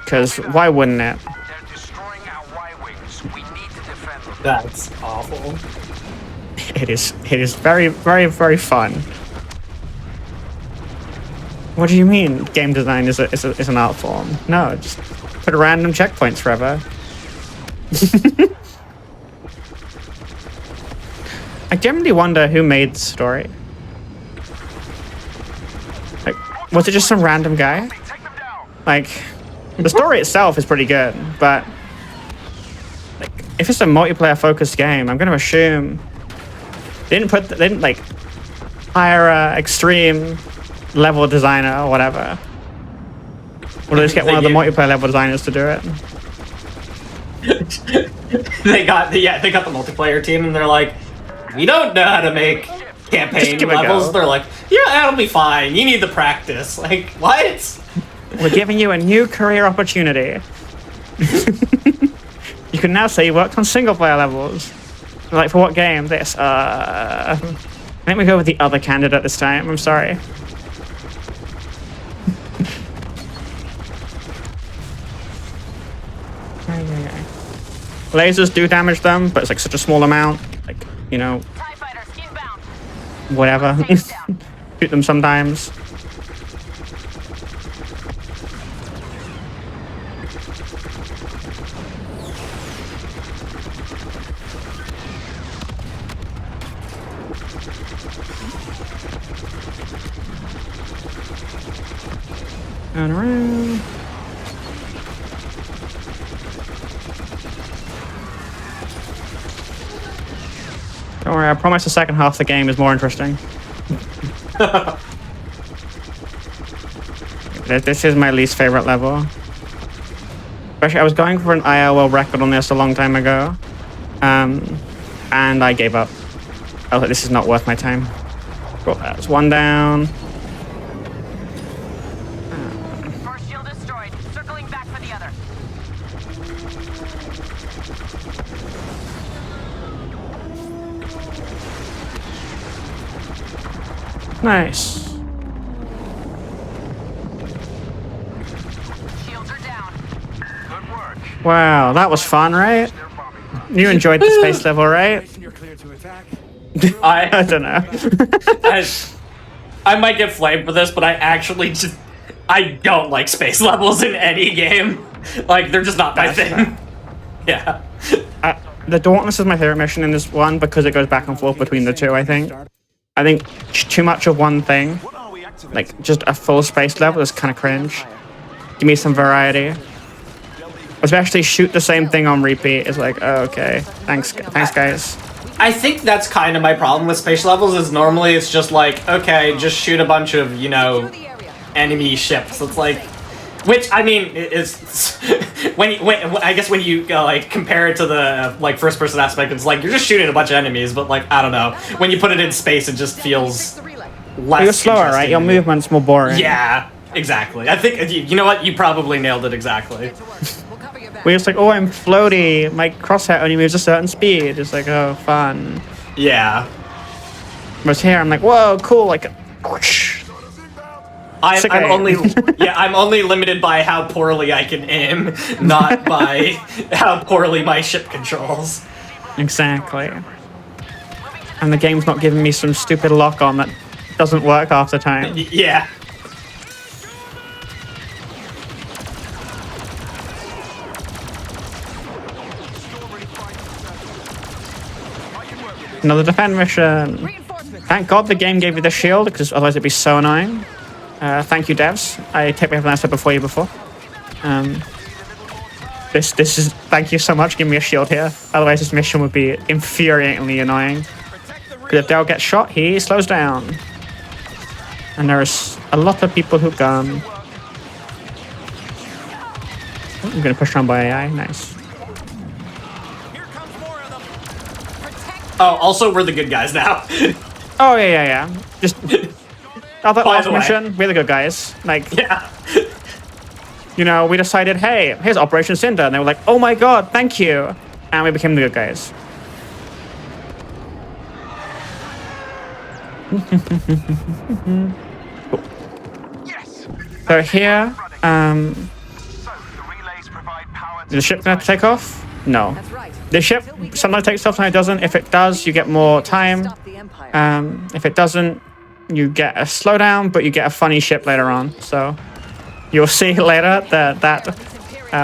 Because why wouldn't it? They're destroying our Y-wings. We need to defend them. That's awful. It is very, very, very fun. What do you mean game design is an art form? No, just put random checkpoints forever. I genuinely wonder who made the story. Like, was it just some random guy? Like, the story itself is pretty good, but like, if it's a multiplayer focused game, I'm gonna assume they didn't like hire a extreme level designer or whatever. Or they just get one of the multiplayer level designers to do it. They got the multiplayer team, and they're like, we don't know how to make campaign give it a levels. go. They're like, yeah, that'll be fine. You need the practice. Like, what? We're giving you a new career opportunity. You can now say you worked on single player levels. Like, for what game? This. Let me go with the other candidate this time. I'm sorry. Lasers do damage them, but it's like such a small amount. Like, you know, TIE fighters inbound. whatever. Safe down. Shoot them sometimes. And around. Don't worry, I promise the second half of the game is more interesting. This is my least favorite level. Especially, I was going for an IRL record on this a long time ago. And I gave up. I was like, this is not worth my time. Cool, that's one down. First shield destroyed. Circling back for the other. Nice. Shields are down. Good work. Wow, that was fun, right? You enjoyed the space level, right? You're clear to attack. I don't know. I might get flamed for this, but I don't like space levels in any game. Like, they're just not my That's thing. Yeah. The Dauntless is my favorite mission in this one because it goes back and forth between the two, I think. I think too much of one thing, What are we activating? like just a full space level, is kind of cringe. Give me some variety. Especially shoot the same thing on repeat is like, oh, okay. Thanks guys. I think that's kind of my problem with space levels, is normally it's just like, okay, just shoot a bunch of, you know, enemy ships. It's like, which, I mean, is when I guess when you like compare it to the like first person aspect, it's like you're just shooting a bunch of enemies, but like, I don't know, when you put it in space, it just feels less You're slower, right? interesting Your to me. movement's more boring. Yeah, exactly. I think, you know what, you probably nailed it exactly. We're just like, oh, I'm floaty. My crosshair only moves a certain speed. It's like, oh, fun. Yeah. Whereas here, I'm like, whoa, cool, like, whoosh. I'm only I'm only limited by how poorly I can aim, not by how poorly my ship controls. Exactly. And the game's not giving me some stupid lock-on that doesn't work half the time. Yeah. Another defend mission. Thank God the game gave you the shield, because otherwise it'd be so annoying. Thank you, devs. I take everything I said before you before. This is thank you so much. Give me a shield here. Otherwise, this mission would be infuriatingly annoying. Because if Dale gets shot, he slows down. And there's a lot of people who come. Oh, I'm gonna push around by AI. Nice. Oh, also we're the good guys now. Oh yeah. Just that last the way. mission, we're the good guys. Like, Yeah. you know, we decided, hey, here's Operation Cinder, and they were like, oh my god, thank you, and we became the good guys. Cool. Yes. So here, So the relays provide power is the ship gonna take off? No. That's right. The ship sometimes takes off, sometimes it doesn't. If it does, you get more time. Stop the Empire. If it doesn't, you get a slowdown, but you get a funny ship later on. So you'll see later that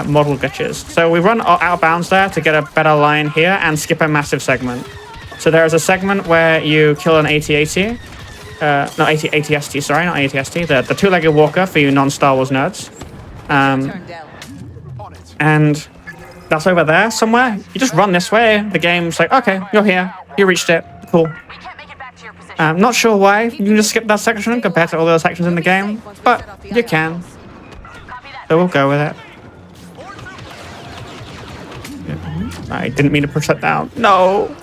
model glitches. So we run out of bounds there to get a better line here and skip a massive segment. So there is a segment where you kill an AT-AT. No, AT-ST, sorry, not AT-ST. The two-legged walker for you non-Star Wars nerds. Turn down. And that's over there somewhere. You just run this way. The game's like, okay, you're here. You reached it. Cool. We can't make it back to your position. I'm not sure why you can just skip that section compared to all the other sections in the game, but you can. Copy that. So we'll go with it. I didn't mean to push that down. No!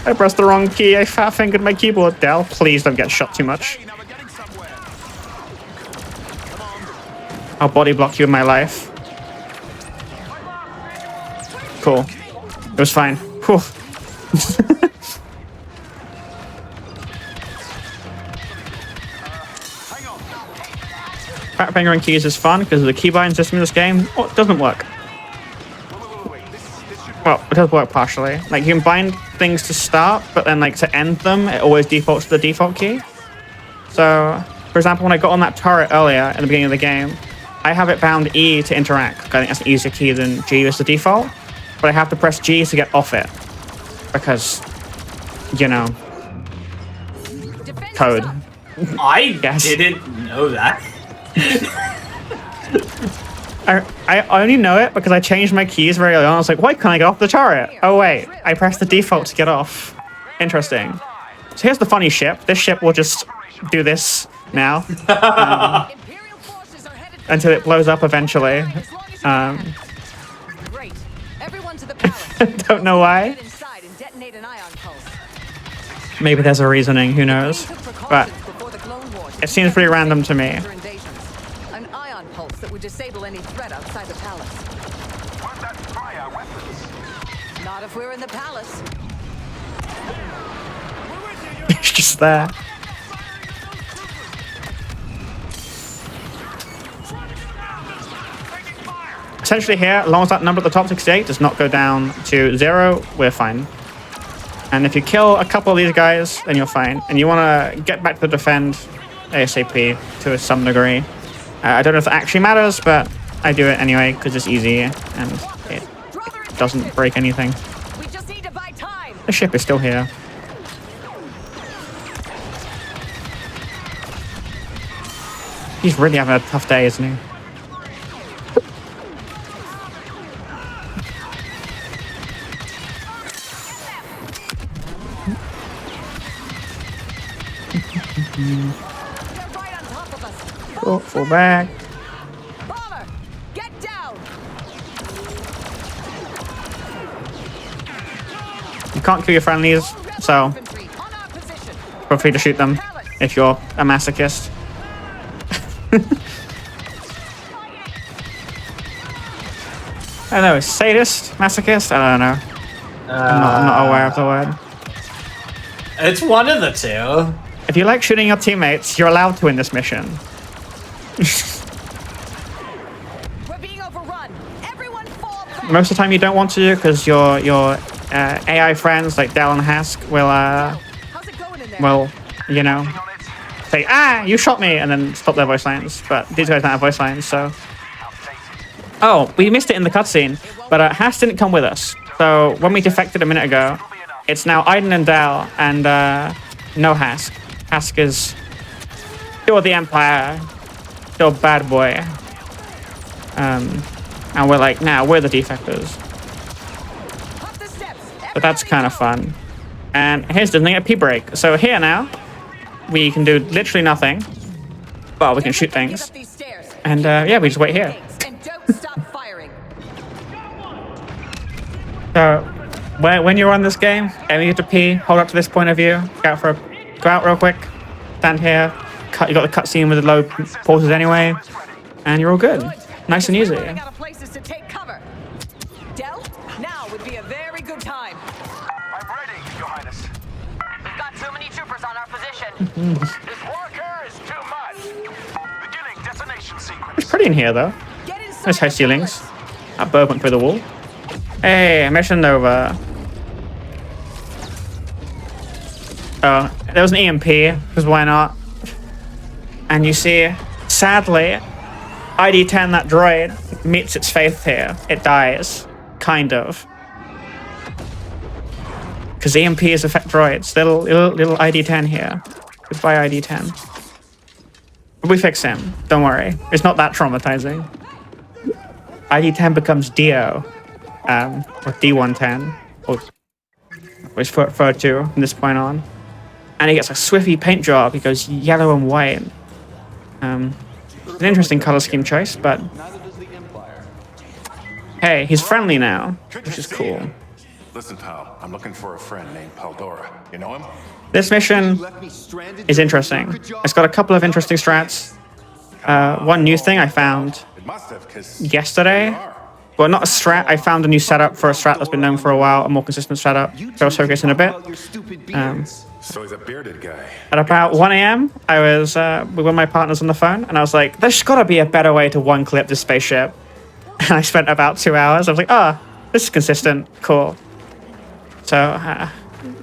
I pressed the wrong key. I fat-fingered my keyboard. Dell, please don't get shot too much. Now we're getting somewhere. I'll body block you in my life. Cool. It was fine. Whew. Hang on. Fat fingering keys is fun because of the keybind system in this game. Oh, it doesn't work. Wait. This should Well, it does work partially. Like, you can bind things to start, but then, like, to end them, it always defaults to the default key. So, for example, when I got on that turret earlier in the beginning of the game, I have it bound E to interact. I think that's an easier key than G as the default. But I have to press G to get off it. Because, you know, Defend code. yourself. I Yes. didn't know that. I only know it because I changed my keys very early on. I was like, why can't I get off the turret? Oh, wait. I pressed the default to get off. Interesting. So here's the funny ship. This ship will just do this now Imperial forces are headed for until it blows up eventually. as long as you Great. Everyone to the palace. Don't know why. Get inside and detonate an ion pulse. Maybe there's a reasoning. Who knows? Took But precautions before the Clone Wars. it seems pretty random to me. Invasions. An ion pulse that would disable any threat outside the palace. won't that fry our weapons? Not if we're in the palace. It's just there. Essentially here, as long as that number at the top 68 does not go down to 0, we're fine. And if you kill a couple of these guys, then you're fine. And you want to get back to the defend ASAP to some degree. I don't know if it actually matters, but I do it anyway because it's easy and it doesn't break anything. We just need to buy time. The ship is still here. He's really having a tough day, isn't he? They're right on top of us. Oh, fall back. Bomber, get down. You can't kill your friendlies, so Infantry on our position. feel free to shoot them if you're a masochist. I don't know, sadist? Masochist? I don't know. I'm not aware of the word. It's one of the two. If you like shooting your teammates, you're allowed to in this mission. We're being overrun. Everyone fall back. Most of the time you don't want to because your AI friends like Dell and Hask will How's it going in there? well, you know, say, ah, you shot me, and then stop their voice lines. But these guys don't have voice lines, so. Oh, we missed it in the cutscene, but Hask didn't come with us. So when we defected a minute ago, it's now Aiden and Dal and no Hask. Hask is still the Empire, still a bad boy. And we're like, nah, we're the defectors. Up the steps. But that's kind of fun. And here's the thing at P-break. So here now, we can do literally nothing. Well, we can shoot things. Up these stairs. And yeah, we just wait here. And don't stop firing. So when you're on this game, and you get to pee, hold up to this point of view, go out real quick, stand here, you got the cutscene with the low pauses anyway, and you're all good. Nice and easy. Running out of places to take cover. Del, now would be a very good time. I'm ready, Your Highness. We've got too many troopers on our position. This worker is too much. Beginning detonation sequence. It's pretty in here though. Get inside. There's high the ceilings. pillars. That bird went through the wall. Hey, mission over. Oh, there was an EMP, because why not? And you see, sadly, ID-10, that droid, meets its fate here. It dies. Kind of. Because EMPs affect droids. Little ID-10 here. Goodbye, ID-10. But we fix him. Don't worry. It's not that traumatizing. ID-10 becomes Dio. Or D-110. Or it's referred to from this point on. And he gets a swiffy paint job. He goes yellow and white. It's an interesting color scheme choice, but hey, he's friendly now, which is cool. Listen, pal, I'm looking for a friend named Paldora. You know him? This mission is interesting. It's got a couple of interesting strats. One new thing I found It must have, because yesterday. Well, not a strat. I found a new setup for a strat that's been known for a while, a more consistent setup. So I'll showcase in a bit. so he's a bearded guy. At about 1 a.m., I was with one of my partners on the phone, and I was like, there's got to be a better way to one-clip this spaceship. And I spent about 2 hours. I was like, this is consistent. Cool. So,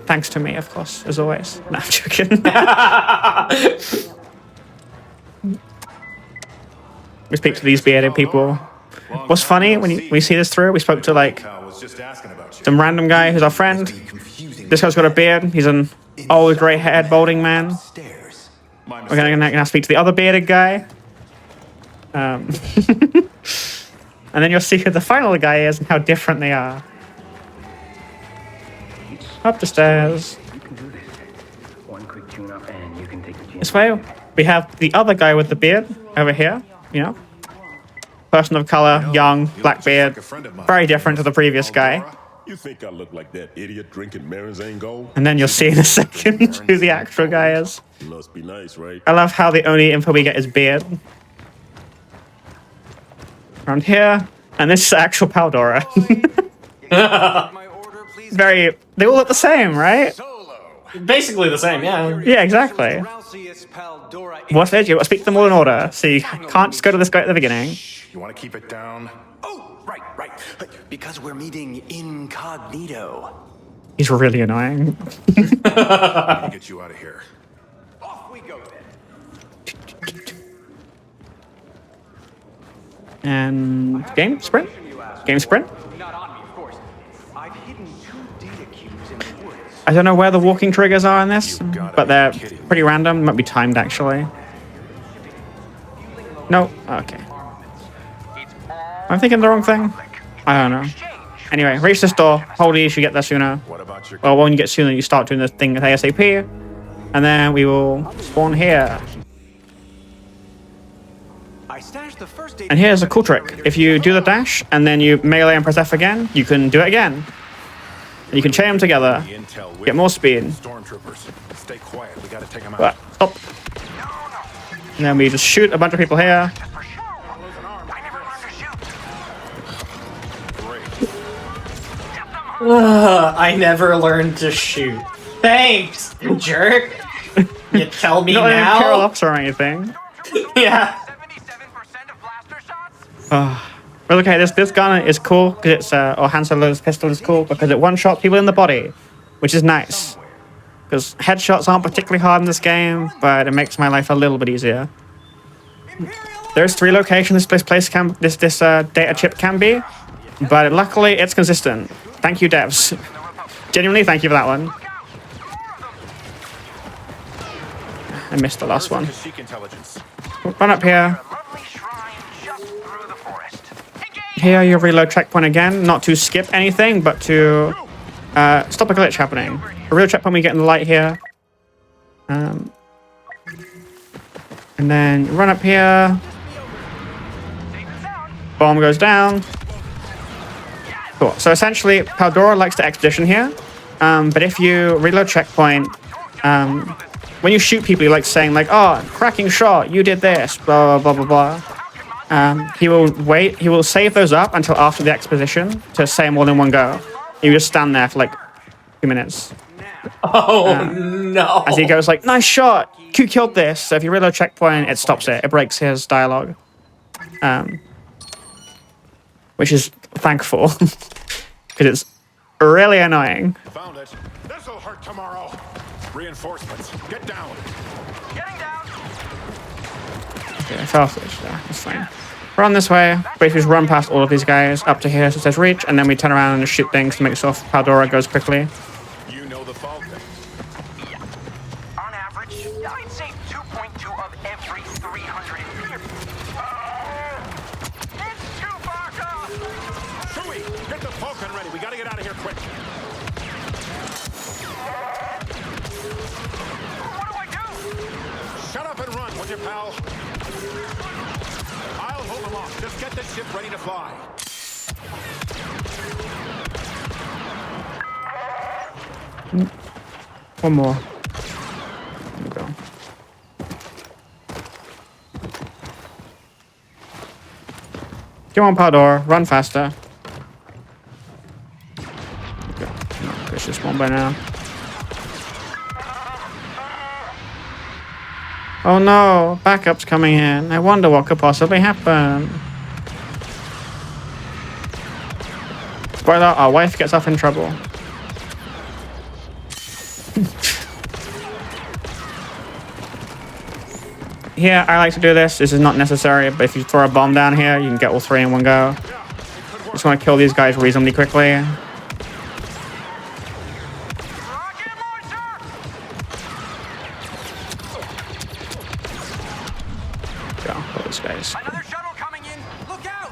thanks to me, of course, as always. No, I'm joking. We speak to these bearded people. What's funny, when you see this through, we spoke to, like, I was just asking about you. some random guy who's our friend. This guy's got a beard. He's an old, grey-haired, balding man. We're gonna speak to the other bearded guy. And then you'll see who the final guy is and how different they are. Up the stairs. This way, we have the other guy with the beard over here, you know. Person of color, young, black beard. Very different to the previous guy. You think I look like that idiot drinking Marinzane Gold? And then you'll see in a second who the actual guy is. Must be nice, right? I love how the only info we get is beard. Around here. And this is actual Paldora. Very... They all look the same, right? Basically the same, yeah. Yeah, exactly. What's it? You speak to them all in order, so you can't just go to this guy at the beginning. You want to keep it down? Oh, right. Because we're meeting incognito. He's really annoying. Get you out of here. Off we go then. And... Game sprint? Game sprint? Not on me, of course. I've hidden 2 data cubes in the woods. I don't know where the walking triggers are in this, but they're pretty random. Might be timed, actually. No? Okay. I'm thinking the wrong thing? I don't know. Anyway, reach this door. Hold E, you should get there sooner. What about your... Well, when you get sooner, you start doing the thing with ASAP. And then we will spawn here. I stashed the first data. And here's a cool trick. If you do the dash, and then you melee and press F again, you can do it again. And you can chain them together. Get more speed. Stormtroopers. Stay quiet. We gotta take them out. But, stop. And then we just shoot a bunch of people here. I never learned to shoot. Thanks, you jerk. You tell me Not an Imperial now? officer or anything. Yeah. But okay, this gun is cool because it's or Han Solo's pistol is cool because it one-shots people in the body, which is nice. Because headshots aren't particularly hard in this game, but it makes my life a little bit easier. There's 3 locations this place can this data chip can be, but luckily it's consistent. Thank you, devs. Genuinely, thank you for that one. I missed the last one. Run up here. Here you reload checkpoint again, not to skip anything, but to stop a glitch happening. A real checkpoint we get in the light here. And then run up here. Bomb goes down. Cool. So essentially, Paldora likes to expedition here. But if you reload checkpoint, when you shoot people, you like saying like, "Oh, cracking shot! You did this." Blah blah blah blah blah. He will wait. He will save those up until after the exposition to say them all in one go. You just stand there for like 2 minutes. Oh no! As he goes like, "Nice shot! You killed this." So if you reload checkpoint, it stops it. It breaks his dialogue. Which is thankful because it's really annoying. Found it. This'll hurt tomorrow. Reinforcements. Get down. Getting down. Okay, fast switch there. That's fine. Run this way. Basically, just run past all of these guys up to here, so it says reach, and then we turn around and shoot things to make sure Paldora goes quickly. You know the Falcon. Yeah. On average, I'd say 2.2 of every 300 imperial. It's too far off. Chewie, get the Falcon ready. We gotta get out of here quick. What do I do? Shut up and run, would you, pal? I'll hold them off. Just get the ship ready to fly. One more. There we go. Come on, Paldora. Run faster. Okay. There's just one by now. Oh no, backup's coming in. I wonder what could possibly happen. Spoiler, our wife gets us in trouble. Here, I like to do this. This is not necessary, but if you throw a bomb down here, you can get all 3 in one go. Just want to kill these guys reasonably quickly. Go, kill these guys. Another shuttle coming in. Look out!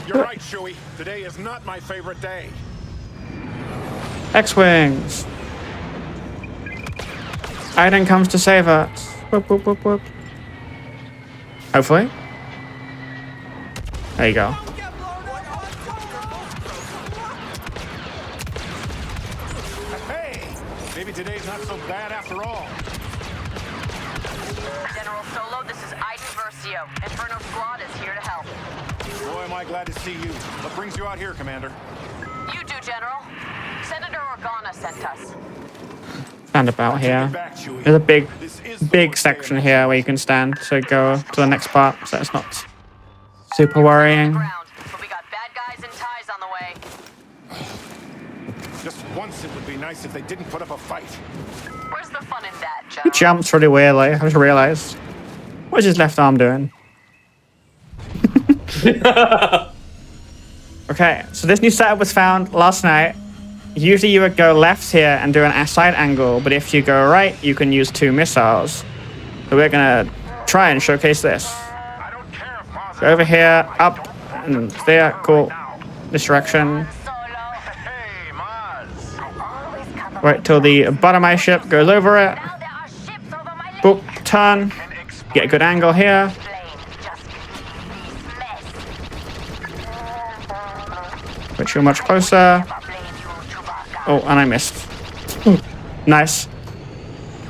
You're right, Chewie. Today is not my favorite day. X-Wings! Aiden comes to save us. Whoop, whoop, whoop, whoop. Hopefully. There you go. Hey, maybe today's not so bad after all. General Solo, this is Aiden Versio. Inferno Squad is here to help. Boy, am I glad to see you. What brings you out here, Commander? You do, General. Senator Organa sent us. Stand about here. There's a big section here where you can stand, so go to the next part, so it's not super worrying. But we got bad guys and ties on the way. Just once it would be nice if they didn't put up a fight. Where's the fun in that, He General? jumps really weirdly, I just realized. What is his left arm doing? Okay, so this new setup was found last night. Usually you would go left here and do an side angle, but if you go right, you can use 2 missiles. So we're gonna try and showcase this. Go over here, up, and there, cool. This direction. Wait till the bottom of my ship goes over it. Boop, turn. Get a good angle here. Put you much closer. Oh, and I missed. Nice.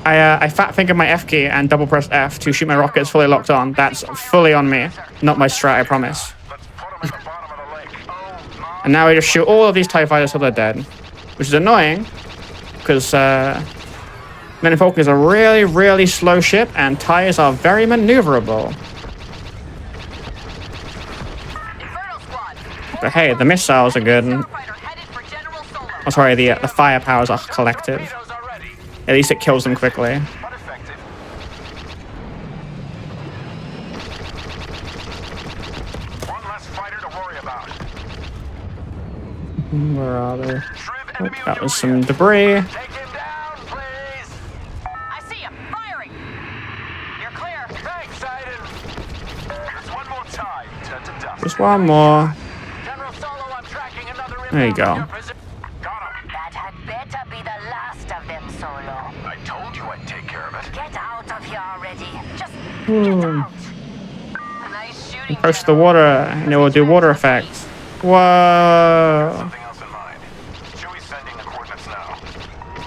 I fat fingered my F key and double pressed F to shoot my rockets fully locked on. That's fully on me. Not my strat, I promise. And now we just shoot all of these TIE fighters till they're dead. Which is annoying, because Millennium Falcon is a really, really slow ship, and TIEs are very maneuverable. But hey, the missiles are good. Starfighter headed for General Solo. Oh, sorry, the fire powers are collective. Torpedoes are ready, At least it kills them quickly. but effective. One less fighter to worry about. Where are they? Shriv enemy on That your was rear. some debris. Take him down, please. I see him firing. You're clear. Thanks, Aiden. There's one more time. Turn to dust. Just one more. General Solo, I'm tracking another There you inbound go. from your position. Got him. That had better be the last of them, Solo. I told you I'd take care of it. Get out of here already. Just Hmm. get out. Nice shooting. Approach the water, and it will do water effects. Whoa! Something else in mind. Chewie's sending the coordinates now.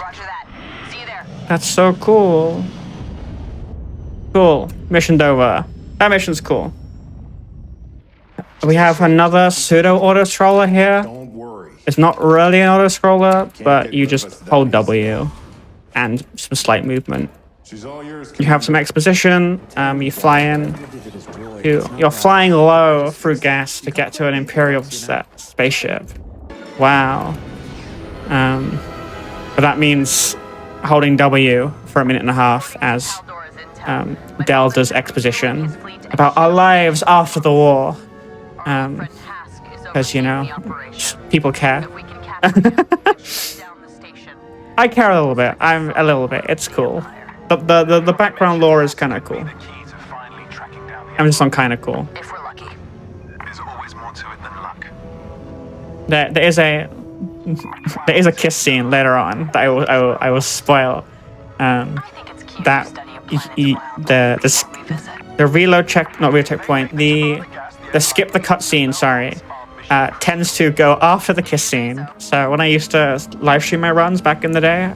Roger that. See you there. That's so cool. Cool. Mission over. That mission's cool. We have another pseudo auto scroller here. Don't worry. It's not really an auto scroller, but you just hold W and some slight movement. She's all yours. You have some exposition. You fly in. You're flying low through gas to get to an Imperial spaceship. Wow. But that means holding W for a minute and a half as Del does exposition about our lives after the war. Because, you know, people care. I care a little bit. I'm a little bit. It's cool. The background lore is kind of cool. The key to finally tracking down the I'm just on kind of cool. If we're lucky. There's always more to it than luck. There is a kiss scene later on that I will spoil. I think it's cute That to study a planet for a while before we visit. the reload check, not reload checkpoint, the skip the cutscene, sorry, tends to go after the kiss scene. So when I used to live stream my runs back in the day,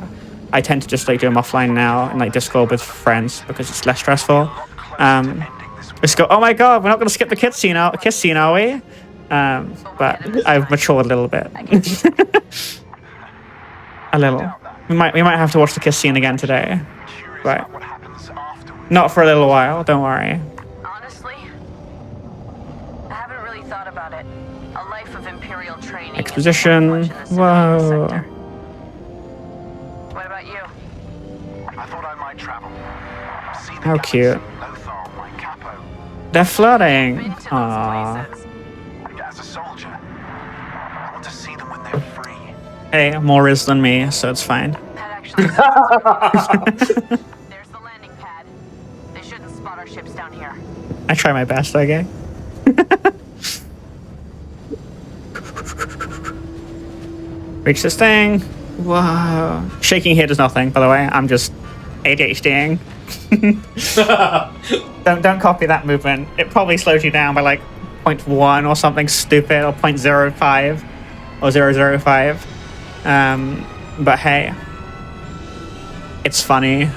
I tend to just like do them offline now and like Discord with friends because it's less stressful. Just go, oh my god, we're not gonna skip the kiss scene, are we? But I've matured a little bit. A little. We might have to watch the kiss scene again today. But What happens afterwards? not for a little while, don't worry. Honestly, I haven't really thought about it. A life of Imperial training. is Exposition. much in the civilian Whoa. sector. What about you? I thought I might travel. See the How galaxy, cute. Lothal, my capo. They're flirting. Been to those Aww. places. As a soldier, I want to see them when they're free. Hey, more is than me, so it's fine. That actually There's the landing pad. They shouldn't spot our ships down here. I try my best, okay? Reach this thing. Whoa. Shaking here does nothing, by the way. I'm just ADHDing. Don't copy that movement. It probably slows you down by like 0.1 or something stupid, or 0.05 or 0.005. But hey, it's funny.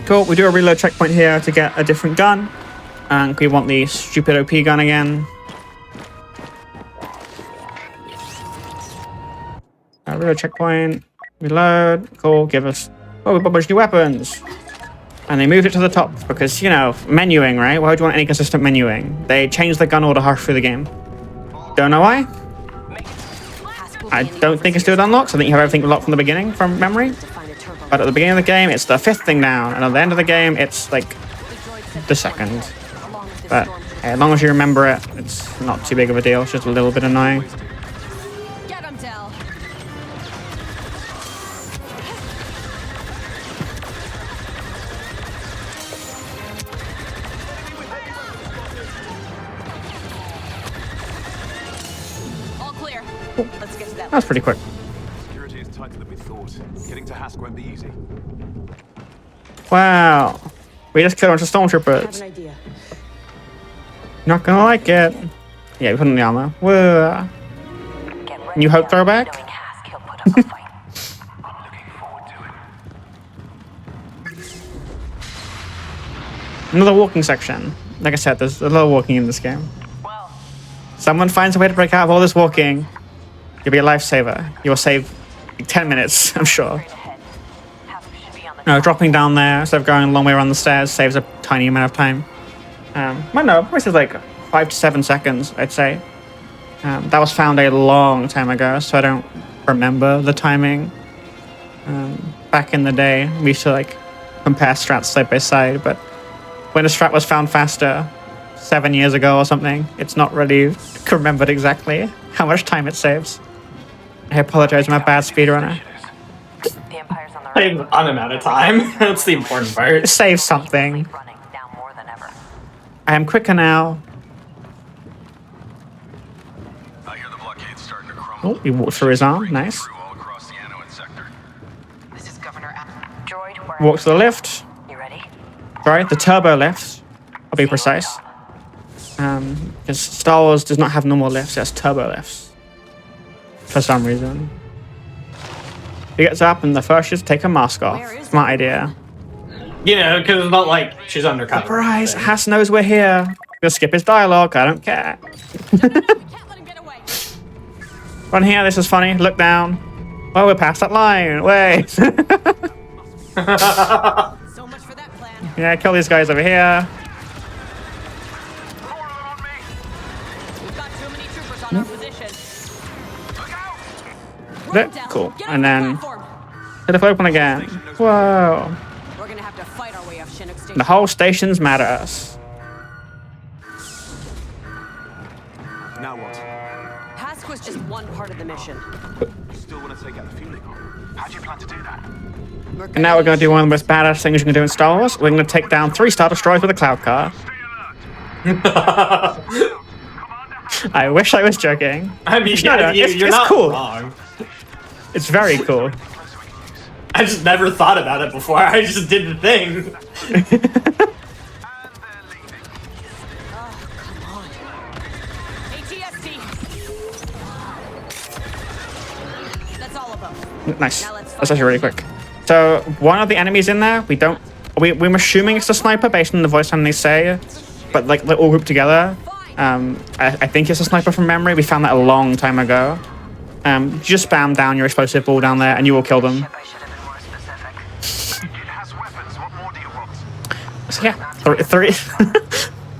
Cool, we do a reload checkpoint here to get a different gun. And we want the stupid OP gun again. Reload checkpoint. Reload. Cool, give us... Oh, we got a bunch of new weapons. And they moved it to the top because, you know, menuing, right? Why would you want any consistent menuing? They changed the gun order half through the game. Don't know why. I don't think it's still unlocked. I think you have everything locked from the beginning, from memory. But at the beginning of the game, it's the 5th thing down. And at the end of the game, it's like the 2nd. But hey, as long as you remember it, it's not too big of a deal. It's just a little bit annoying. Get him, Del. All clear. Let's get to that. That's pretty quick. Security is tighter than we thought. Getting to Hask won't be easy. Wow. We just killed a bunch of stormtroopers. idea. Not gonna like it. Yeah, we put on the armor. Whoa. New Hope throwback? Another walking section. Like I said, there's a lot of walking in this game. Someone finds a way to break out of all this walking. You'll be a lifesaver. You'll save like 10 minutes, I'm sure. Dropping down there instead of going a long way around the stairs saves a tiny amount of time. Well, no, this is like 5 to 7 seconds, I'd say. That was found a long time ago, so I don't remember the timing. Back in the day, we used to like compare strats side by side, but when a strat was found faster 7 years ago or something, it's not really remembered exactly how much time it saves. I apologize, I'm a bad speedrunner. The Empire's on the Save an amount of time. That's the important part. It saves something. running now more than ever. I am quicker now. I hear the blockade's starting to crumble. Oh, he walked through his arm, nice. All across the Anowin sector. This is Governor Droid, where Walk to the lift. you ready? Sorry, the turbo lift. I'll be precise. Because Star Wars does not have normal lifts, it has turbo lifts. For some reason. He gets up and the first is take her mask off. Smart idea. You know, because it's not like she's undercover. Surprise! Haas knows we're here. Gonna skip his dialogue, I don't care. We can't let him get away. Run here, this is funny. Look down. Oh, we're past that line. Wait. So much for that plan. Yeah, kill these guys over here. We've got too many troopers on our position. Cool. Get And on the then platform. hit the open again. Whoa. We're gonna have to fight our way off Chinook Station. The whole station's mad at us. Now what? Task was just one part of the mission. You still want to take out the fueling? How do you plan to do that? And now we're going to do one of the most badass things you can do in Star Wars. We're going to take down 3 Star Destroyers with a cloud car. I wish I was joking. I mean, No, no, you're it's not cool. wrong. It's very cool. I just never thought about it before. I just did the thing. ATST. That's all of them. Nice. Now let's That's actually really quick. So one of the enemies in there, we're assuming it's a sniper based on the voice line they say, but like they're all grouped together. I think it's a sniper from memory. We found that a long time ago. Just spam down your explosive ball down there and you will kill them. I should have been more specific. It has weapons. What more do you want? So yeah,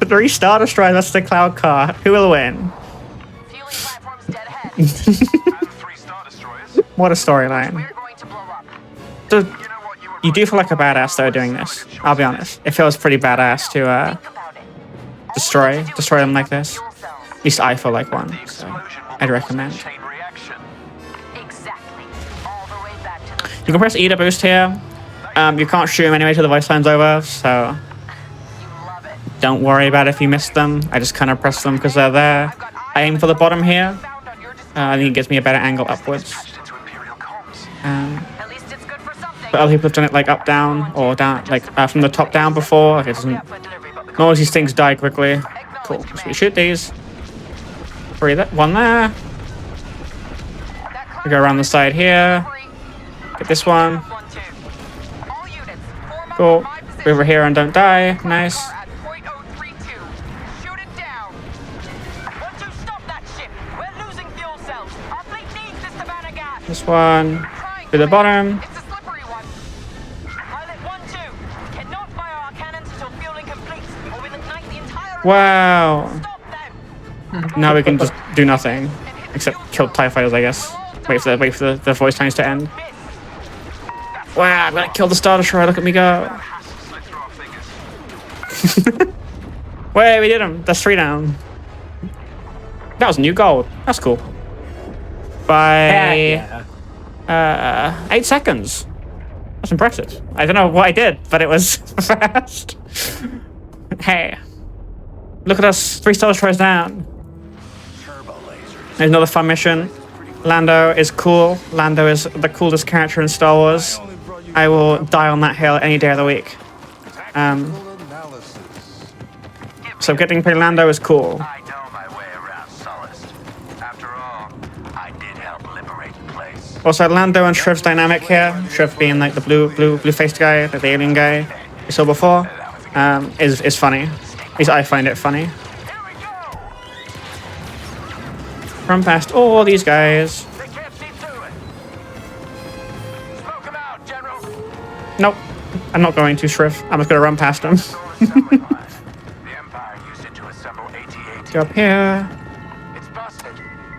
three Star Destroyers, that's the cloud car. Who will win? Fueling platform's dead ahead. And 3 Star Destroyers. What a storyline. We're going to blow up. So, You know what? You were you do feel like a badass though doing this. I'll be honest. It feels pretty badass to Think about it. destroy them like this. Fuel cells. At least I feel like one. So explosion will I'd cause a recommend. chain reaction. Exactly. All the way back to the You can press E to boost here. You can't shoot them anyway till the voice line's over, so You love it. don't worry about if you missed them. I just kind of press them because they're there. I aim for the bottom here. Found on your display. I think it gives me a better angle upwards. Into Imperial comms. At least it's good for something. But other people have done it like up down or down, like from the top down before. Like it doesn't. For delivery, but Nor these things die quickly. Cool. So we shoot these. Three that one there. We go around the side here. Get this one. All units, form up Cool. in my position. Over here and don't die. Nice. At .032. Shoot it down. Want to stop that ship. We're losing fuel cells. Our fleet needs this Savannah gas. This one. Trying To the bottom. It's a slippery one. Pilot 1-2. Cannot fire our cannons until fueling completes, or we'll ignite the entire Wow. Stop them. Now we can just do nothing. Except kill TIE fighters, I guess. Wait for the voice lines to end. Wow, I'm gonna kill the Star Destroyer. Look at me go. Slip through our fingers. Wait, we did them. That's 3 down. That was new gold. That's cool. By 8 seconds. That's impressive. I don't know what I did, but it was fast. Hey, look at us. 3 Star Destroyers down. There's another fun mission. Lando is cool. Lando is the coolest character in Star Wars. I will die on that hill any day of the week. So getting to play Lando is cool. I know my way around Sullust. After all, I did help liberate the place. Also, Lando and Shriv's dynamic here, Shriv being like the blue-faced guy, like the alien guy we saw before, is funny. At least I find it funny. Run past all these guys. They can't see through it. Smoke them out, General. Nope, I'm not going to, Shriv. I'm just gonna run past them. The Empire Go up here. It's busted.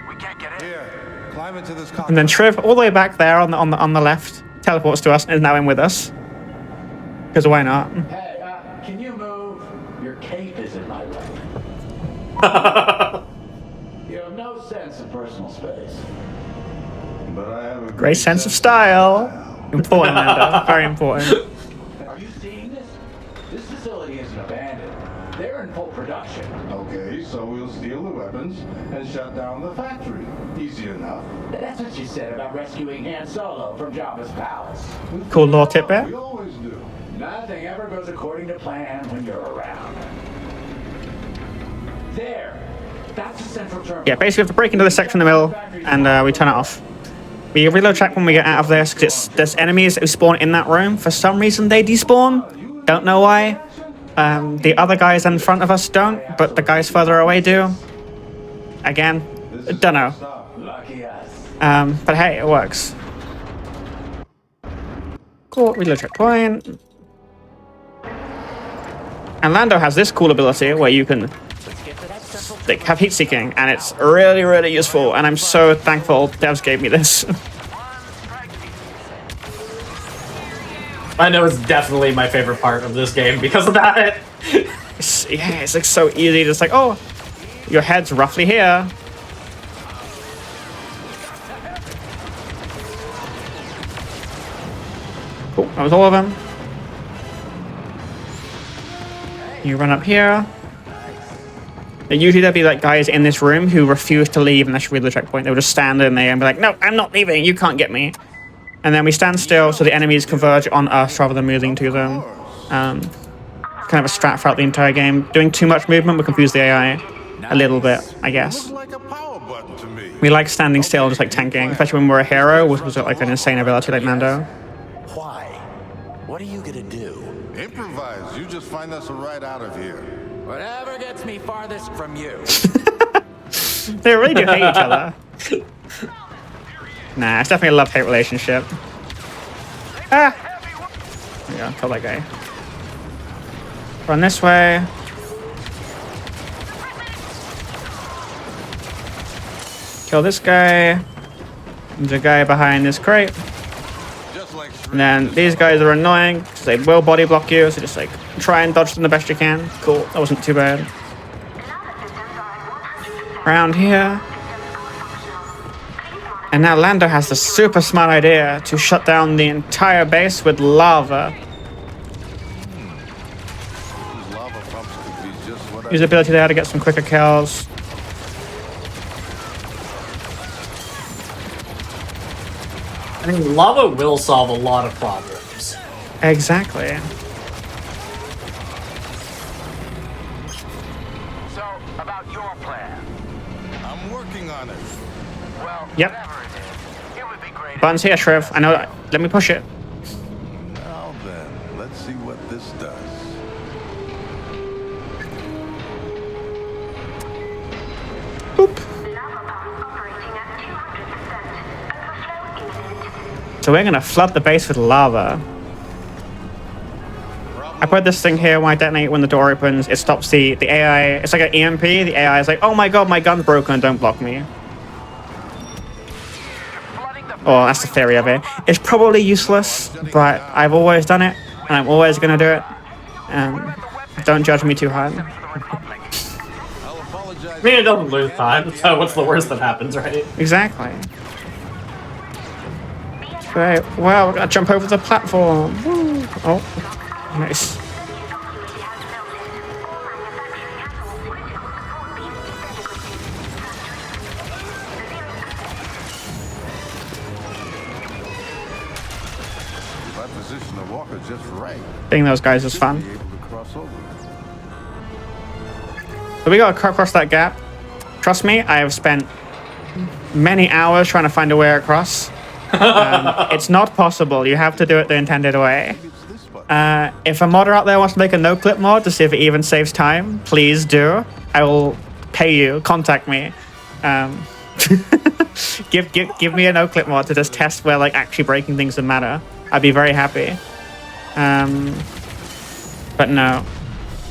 We can't get in. Here, climb into this cockpit. And then Triv, all the way back there on the left, teleports to us and is now in with us. Because why not? Hey, can you move? Your cape is in my way. You have no sense of personal space. But I have a Great sense of style. Important, Lando. Very important. Are you seeing this? This facility isn't abandoned. They're in full production. Okay, so we'll steal the weapons and shut down the factory. Easy enough. That's what you said about rescuing Han Solo from Jabba's palace. Cool little tidbit. We always do. Nothing ever goes according to plan when you're around. There. That's the central terminal. Yeah, basically we have to break into this section in the middle and we turn it off. We reload track when we get out of this because there's enemies who spawn in that room. For some reason they despawn. Don't know why. The other guys in front of us don't, but the guys further away do. Again, don't know. Lucky us. But hey, it works. Cool, reload checkpoint. And Lando has this cool ability where you can like have heat seeking, and it's really, really useful. And I'm so thankful devs gave me this. I know it's definitely my favorite part of this game because of that. It's like so easy. Just like, oh, your head's roughly here. Cool, that was all of them. You run up here. And usually there'll be like guys in this room who refuse to leave unless you read the checkpoint. They'll just stand in there and be like, no, I'm not leaving. You can't get me. And then we stand still so the enemies converge on us rather than moving to them. Kind of a strat throughout the entire game. Doing too much movement will confuse the AI a little bit, I guess. Like a power button to me. We like standing still, just like tanking, especially when we're a hero, which was like an insane ability like Mando. Why? What are you gonna do? Improvise. You just find us a ride out of here. Whatever gets me farthest from you. They really do hate each other. Nah, it's definitely a love-hate relationship. Ah! There we go, kill that guy. Run this way. Kill this guy. There's a guy behind this crate. And then these guys are annoying because they will body block you, so just like try and dodge them the best you can. Cool, that wasn't too bad. Around here. And now Lando has the super smart idea to shut down the entire base with lava. Use the ability there to get some quicker kills. I mean, lava will solve a lot of problems. Exactly. So, about your plan. I'm working on it. Well, Yep. whatever it is, it would be great. Buttons here, Trev. I know. Let me push it. Now then, let's see what this does. Boop. So we're gonna flood the base with lava. I put this thing here when I detonate when the door opens. It stops the AI. It's like an EMP. The AI is like, oh my god, my gun's broken. Don't block me. Oh, that's the theory of it. It's probably useless, but I've always done it, and I'm always gonna do it. Don't judge me too hard. I mean, it doesn't lose time, so what's the worst that happens, right? Exactly. Right, wow, we're gonna jump over the platform. Woo. Oh, nice. If I position the walker just right, Being those guys is fun. be able to cross over. So we gotta cut across that gap. Trust me, I have spent many hours trying to find a way across. It's not possible. You have to do it the intended way. If a modder out there wants to make a no-clip mod to see if it even saves time, please do. I will pay you. Contact me. Give me a no-clip mod to just test where like actually breaking things would matter. I'd be very happy. But no.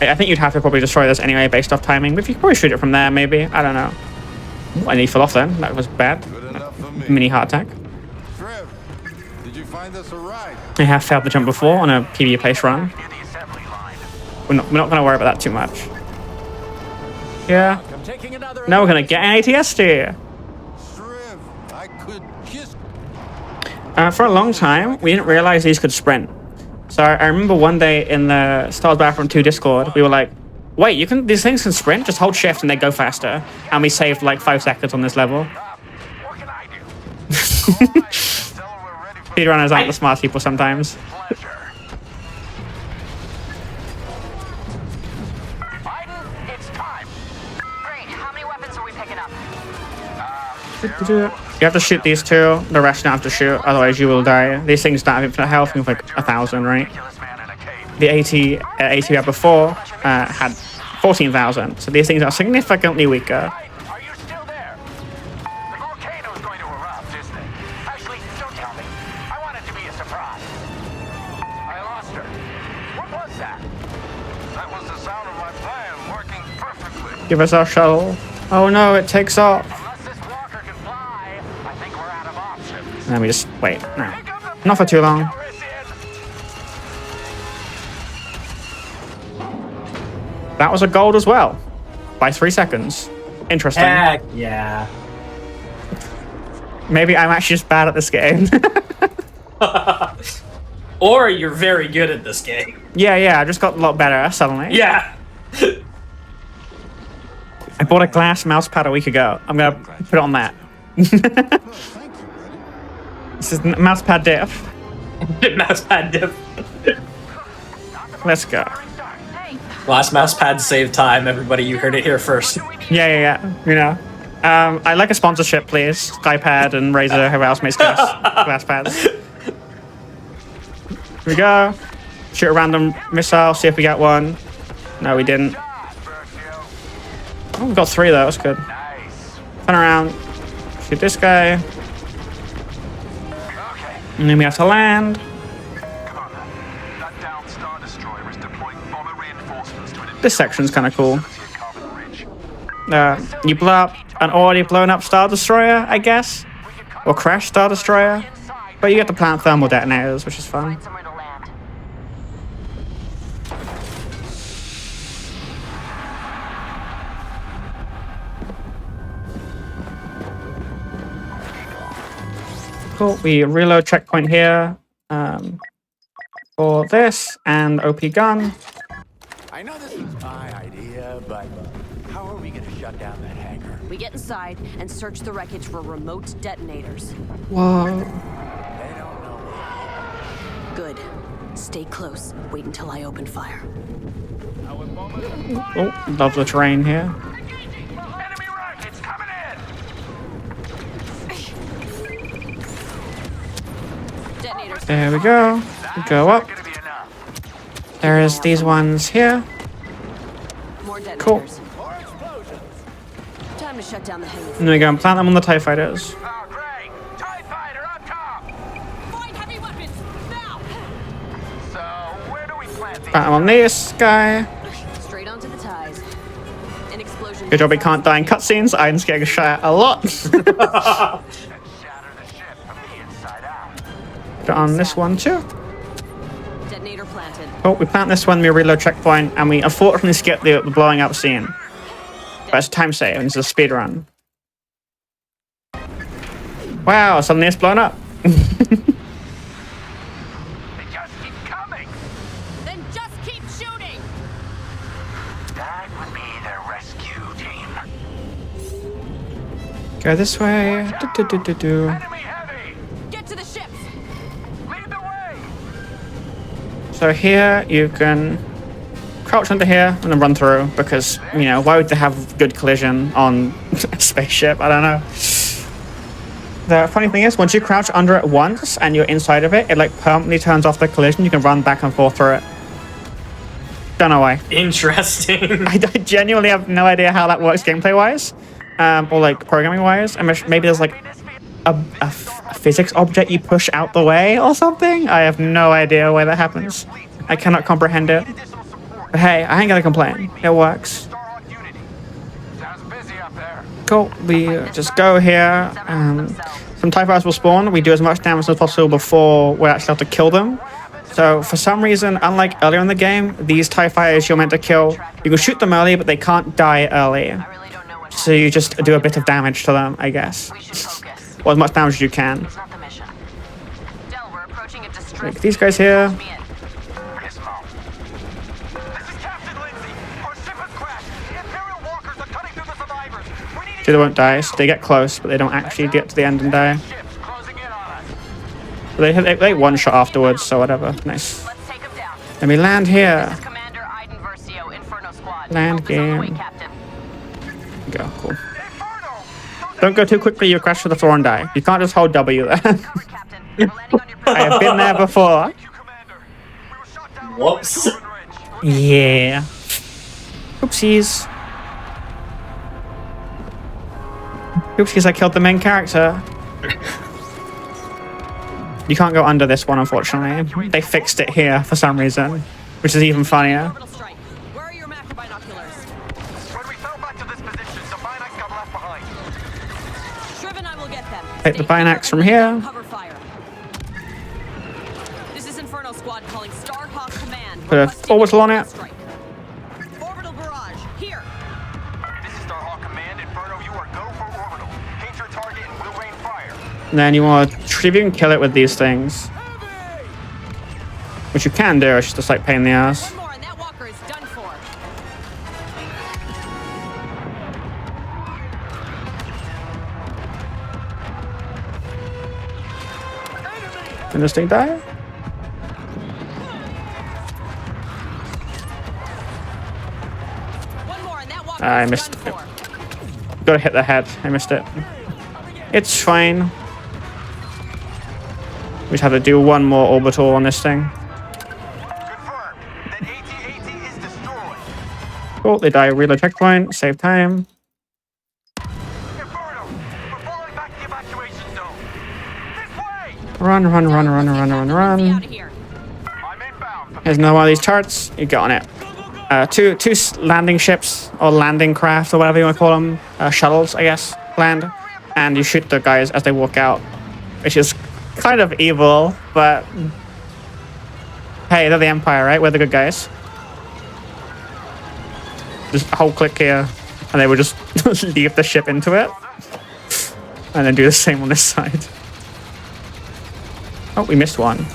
I think you'd have to probably destroy this anyway based off timing, but if you could probably shoot it from there, maybe. I don't know. Ooh, I nearly fell off then. That was bad. Mini heart attack. Trev, did you find us a ride? I have failed the jump before on a PvE pace run. We're not going to worry about that too much. Yeah. Now we're going to get an ATSD. Trev, I could kiss. For a long time, we didn't realize these could sprint. So I remember one day in the Star Wars Battlefront II Discord, we were like, wait, these things can sprint? Just hold shift and they go faster. And we saved like 5 seconds on this level. Speedrunners aren't the smart people sometimes. You have to shoot these two, the rest you don't have to shoot, otherwise you will die. These things don't have infinite health, you have like 1,000, right? The AT we had before had 14,000, so these things are significantly weaker. Are you still there? The volcano's going to erupt, isn't it? Actually, don't tell me. I want it to be a surprise. I lost her. What was that? That was the sound of my plan working perfectly. Give us our shuttle. Oh no, it takes off. And then we just wait. No. Not for too long. That was a gold as well. By 3 seconds. Interesting. Heck yeah. Maybe I'm actually just bad at this game. Or you're very good at this game. Yeah, I just got a lot better suddenly. Yeah. I bought a glass mouse pad a week ago. I'm gonna put it on that. This is mousepad diff. Mousepad diff. Let's go. Last mousepad save time, everybody. You heard it here first. Yeah. You know. I'd like a sponsorship, please. Skypad and Razer, whoever else makes glass pads. Here we go. Shoot a random missile, see if we get one. No, we didn't. Oh, we got 3 though, that's good. Turn around. Shoot this guy. And then we have to land. This section's kind of cool. You blow up an already blown up Star Destroyer, I guess. Or crash Star Destroyer. But you get to plant thermal detonators, which is fun. Cool. We reload checkpoint here for this and OP gun. I know this was my idea, but how are we going to shut down that hangar? We get inside and search the wreckage for remote detonators. Whoa. They don't know. Good. Stay close. Wait until I open fire. Oh, love the terrain here. Enemy rockets coming in! Detonators. There we go. Go up. There's these ones here. More detonators. Cool. Time to shut down the hangar. And then we go and plant them on the TIE fighters. Oh, great! TIE fighter up top! Find heavy weapons now. So, where do we plant these? Plant them on this guy. Straight onto the ties. An explosion. Good job we can't die in cutscenes. I'm just getting shot at a lot. Shatter the ship from the inside out. Put it on this one too. Detonator planted. Oh, we plant this one, we reload checkpoint, and we unfortunately skip the blowing up scene. But it's a time save, and it's a speed run. Wow, suddenly it's blown up. They just keep coming! Then just keep shooting. That would be the rescue team. Go this way. Do. Enemy heavy! Get to the ships. Lead the way! So here you can crouch under here and then run through because, you know, why would they have good collision on a spaceship? I don't know. The funny thing is, once you crouch under it once and you're inside of it, it like permanently turns off the collision. You can run back and forth through it. Don't know why. Interesting. I genuinely have no idea how that works gameplay-wise, or like programming-wise. I mean, maybe there's like a physics object you push out the way or something. I have no idea why that happens. I cannot comprehend it. But hey, I ain't gonna complain. It works. Starhawk Unity. Sounds busy up there. Cool. We just go here. Some TIE fighters will spawn. We do as much damage as possible before we actually have to kill them. So for some reason, unlike earlier in the game, these TIE fighters you're meant to kill, you can shoot them early, but they can't die early. So you just do a bit of damage to them, I guess. Or as much damage as you can. Like these guys here. See, they won't die, so they get close, but they don't actually get to the end and die. But they one shot afterwards, so whatever. Nice. Let me land here. Land game. Go, cool. Don't go too quickly, you'll crash to the floor and die. You can't just hold W there. I have been there before. Whoops. Yeah. Oopsies. Oopsies, I killed the main character. You can't go under this one, unfortunately. They fixed it here for some reason, which is even funnier. Where are your macro binoculars? When we fell back to this position, the binacs got left behind. Shriven, I will get them. Take the binacs from here. Cover fire. This is Inferno Squad calling Starhawk Command. Put a orbital on it. Orbital barrage, here. This is Starhawk Command. Inferno, you are go for orbital. Paint your target and we'll rain fire. And then you want to see if you can kill it with these things. Which you can do, it's just like pain in the ass. One more and that walker is done for. Can this thing die? One more and that walker I is missed done it. for. Gotta hit the head. I missed it. It's fine. We just have to do one more orbital on this thing. Confirmed. That AT-AT is destroyed. Cool, they die. Reload checkpoint. Save time. Inferno, we're falling back to the evacuation zone. This way. Run, run, run, run, run, run, Out run. of here. I'm inbound. Here's another one of these turrets. You got on it. Two landing ships or landing craft or whatever you want to call them. Shuttles, I guess. Land. And you shoot the guys as they walk out. Which is kind of evil, but hey, they're the Empire, right? We're the good guys. Just a whole click here, and they would just leave the ship into it, and then do the same on this side. Oh, we missed one.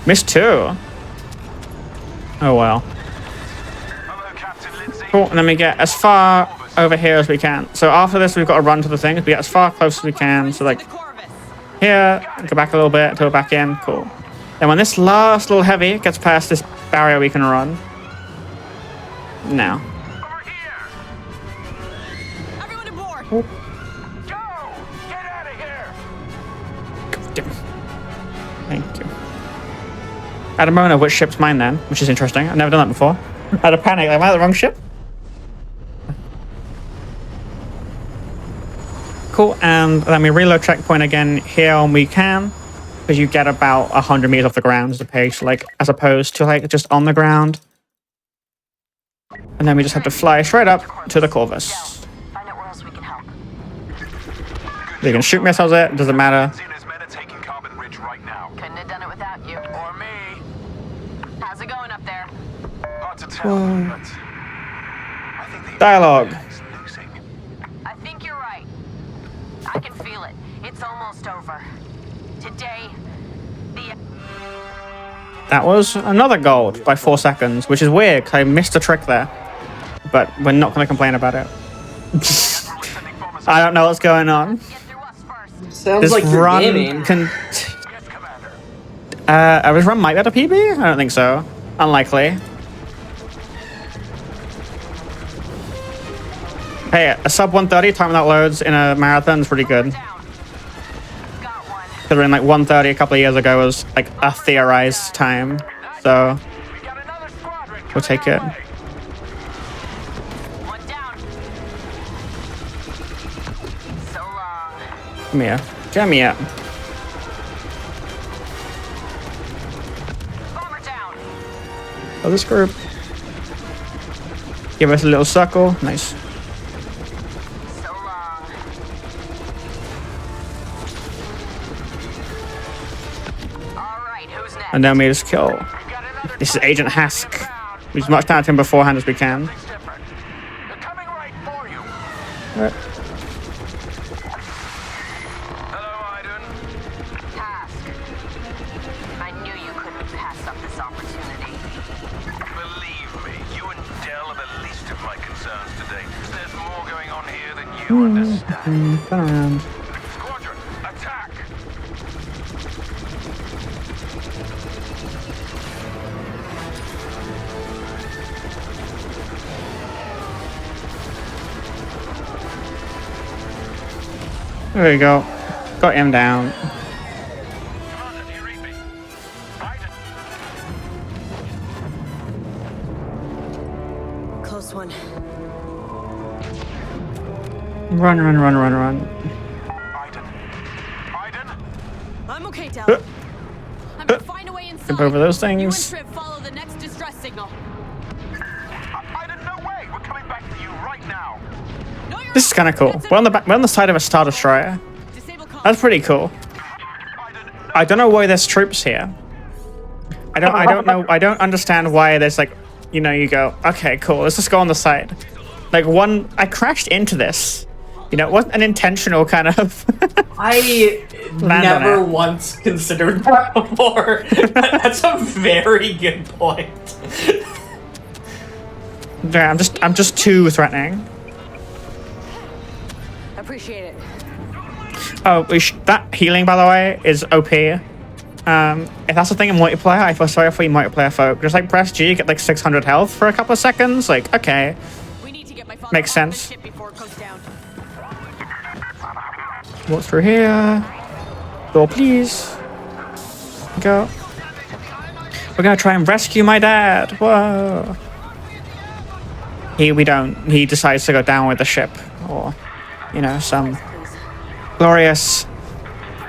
Missed two. Oh well. Cool, and then we get as far over here as we can. So after this, we've got to run to the thing. We get as far close as we can. So like here, go back a little bit until we're back in. Cool. And when this last little heavy gets past this barrier, we can run. Now. Everyone aboard. Oh. Go! Get out of here! Thank you. I don't know which ship's mine then, which is interesting. I've never done that before. I had a panic. Am I at the wrong ship? Cool, and then we reload checkpoint again here when we can, because you get about 100 meters off the ground as a pace, like as opposed to like just on the ground. And then we just have to fly straight up to the Corvus. Find out where else we can help. They can shoot missiles at it, doesn't matter. Couldn't have done it without you. Or me. How's it going up there? Hard to tell, but I think the Dialogue. is losing. I think you're right. I can feel it. It's almost over. Today, the... That was another gold by 4 seconds, which is weird because I missed a trick there. But we're not going to complain about it. I don't know what's going on. Sounds This like you're run gaming. This run might be at a PB? I don't think so. Unlikely. Hey, a sub 130 time without loads in a marathon is pretty good. Considering like 130 a couple of years ago was like a theorized time. So we'll take it. Come here. Come here. Oh, this group. Give us a little circle. Nice. So long. All right, who's next? And then we just kill. This is Agent Hask. We as much time to him beforehand as we can. They're coming right for you. Alright. Hello, Aiden. Task. I knew you couldn't pass up this opportunity. Believe me, you and Dell are the least of my concerns today. There's more going on here than you understand. Turn around. Squadron, attack! There we go. Got him down. Commander, do you read me? Aiden. Close one. Run. Aiden. Aiden? I'm okay, Del. I'm uh, fine away inside. Jump over those You and things. Trip follow the next distress signal. Aiden, no way! We're coming back for you right now. No, you're This is kind of cool. We're on the side of a Star Destroyer. Disable comms. That's pretty cool. I don't know why there's troops here. I don't know. I don't understand why there's like, you know, you go, okay, cool. Let's just go on the side. Like I crashed into this. You know, it wasn't an intentional kind of. I Land on never it. once considered that before. That's a very good point. Yeah, I'm just too threatening. Appreciate it. Oh, that healing, by the way, is OP. If that's the thing in multiplayer, I feel sorry for you multiplayer folk. Just like press G, get like 600 health for a couple of seconds. Like, okay, We need to get my father makes off this sense. ship before it goes down. Walk through here. Door, please. Go. We're gonna try and rescue my dad. Whoa. We don't. He decides to go down with the ship, or, you know, some glorious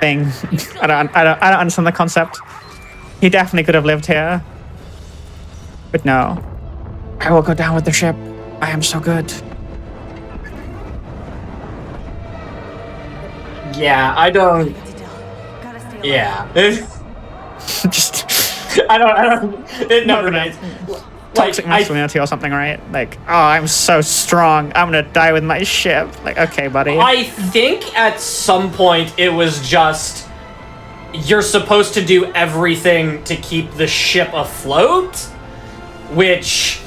thing. I don't understand the concept. He definitely could have lived here, but no. I will go down with the ship. I am so good. Yeah, I don't. Gotta stay alive. Yeah. Just I don't. It never makes. toxic masculinity or something, right? Like, oh, I'm so strong. I'm gonna die with my ship. Like, okay, buddy. I think at some point it was just you're supposed to do everything to keep the ship afloat, which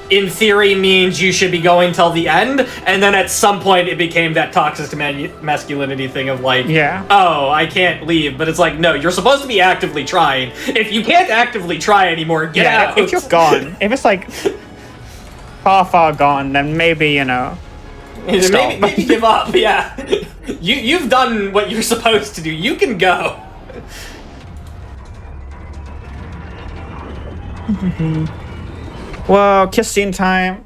in theory means you should be going till the end, and then at some point it became that toxic masculinity thing of like, Yeah. oh, I can't leave, but it's like, no, you're supposed to be actively trying. If you can't actively try anymore, get out. If you're gone, if it's like far gone, then maybe, you know, stop. maybe give up. Yeah, you've done what you're supposed to do. You can go. Whoa, kiss scene time.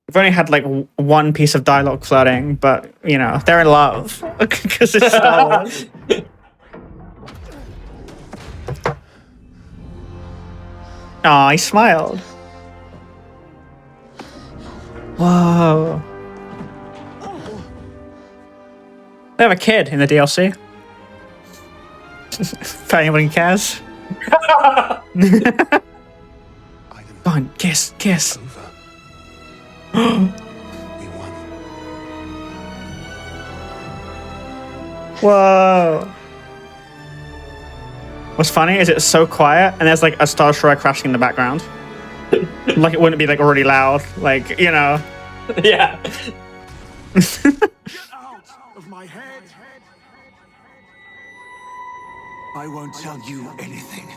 We've only had like one piece of dialogue floating, but you know, they're in love because it's Star Wars. Aw, he smiled. Whoa. They have a kid in the DLC. If anybody cares. Go on, kiss. We won. Whoa. What's funny is it's so quiet and there's like a Star Destroyer crashing in the background. Like it wouldn't be like already loud. Like, you know. Yeah. Get out of my head! I won't tell you anything.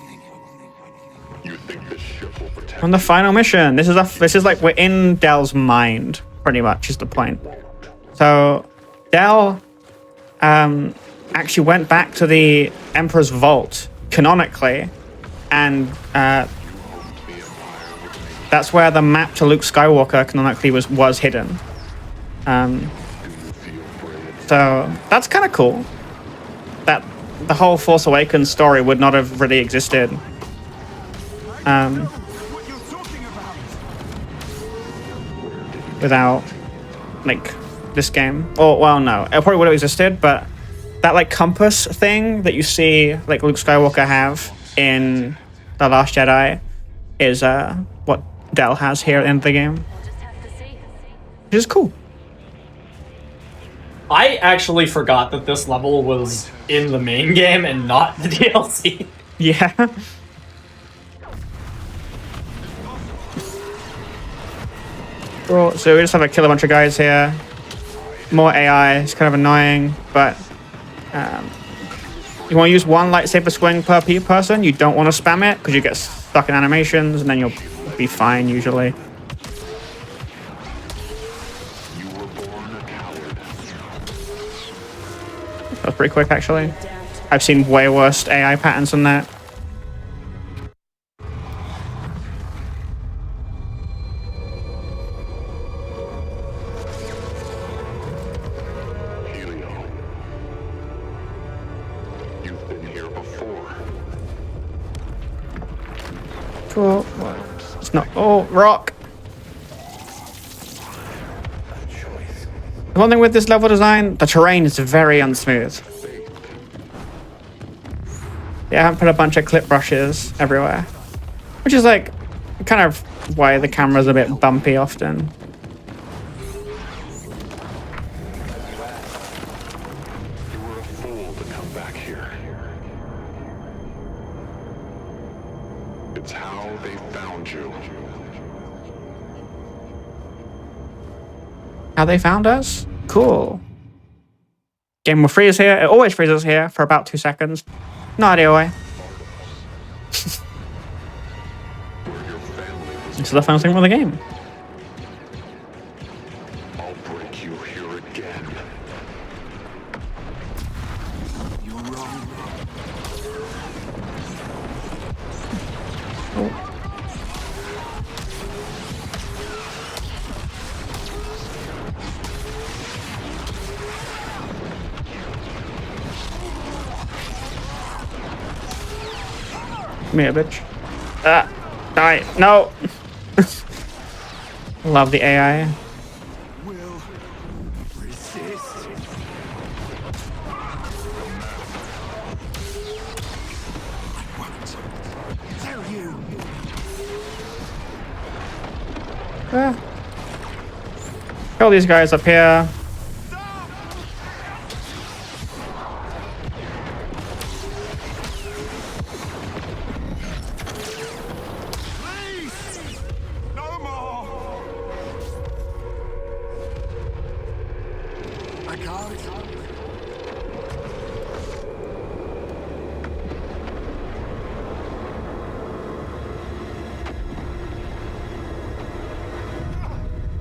You think this ship will protect On the final mission. This is like we're in Dell's mind, pretty much is the point. So Dell actually went back to the Emperor's vault canonically, and that's where the map to Luke Skywalker canonically was hidden. So that's kind of cool. That the whole Force Awakens story would not have really existed. What you're talking about? without like this game. Or well, no, it probably would have existed, but that like compass thing that you see like Luke Skywalker have in The Last Jedi is what Dell has here at the end of the game, which is cool. I actually forgot that this level was in the main game and not the DLC. Yeah. Cool. So we just have to kill a bunch of guys here. More AI. It's kind of annoying, but you want to use one lightsaber swing per person. You don't want to spam it because you get stuck in animations, and then you'll be fine usually. That was pretty quick, actually. I've seen way worse AI patterns than that. You've been here before. Cool. It's not. Oh, rock. The one thing with this level design, the terrain is very unsmooth. Yeah, I haven't put a bunch of clip brushes everywhere, which is like kind of why the camera's a bit bumpy often. You were a fool to come back here. It's how they found you. How they found us? Cool. Game will freeze here. It always freezes here for about 2 seconds. No idea why. This is the fun thing with the game. I'll break you here again. You're wrong. Come here, bitch. Die. No. Love the AI. Will resist. I won't tell you. Kill these guys up here. No more. I can't.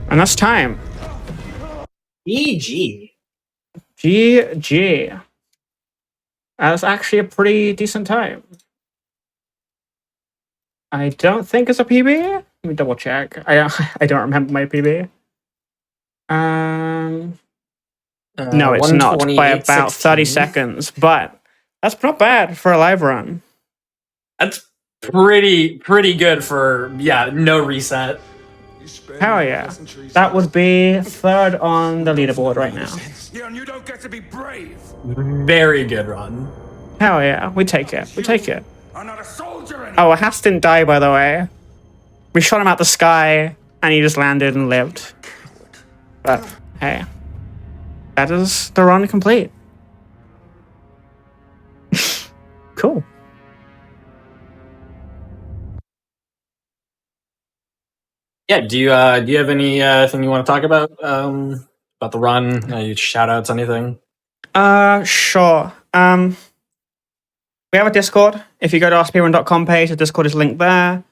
And that's time. EG. GG. That's actually a pretty decent time. I don't think it's a PB. Let me double check. I don't remember my PB. No, it's not by about 30 seconds, but that's not bad for a live run. That's pretty good for, no reset. Hell yeah. That would be third on the leaderboard right now. Yeah, and you don't get to be brave. Very good run. Hell yeah. We take it. We take it. I'm not a soldier anymore. Oh, Haas didn't die, by the way. We shot him out the sky, and he just landed and lived. But, hey. That is the run complete. Cool. Yeah, do you have anything you want to talk about the run? Any shout outs, anything? Sure. We have a Discord. If you go to our speedrun.com page, the Discord is linked there.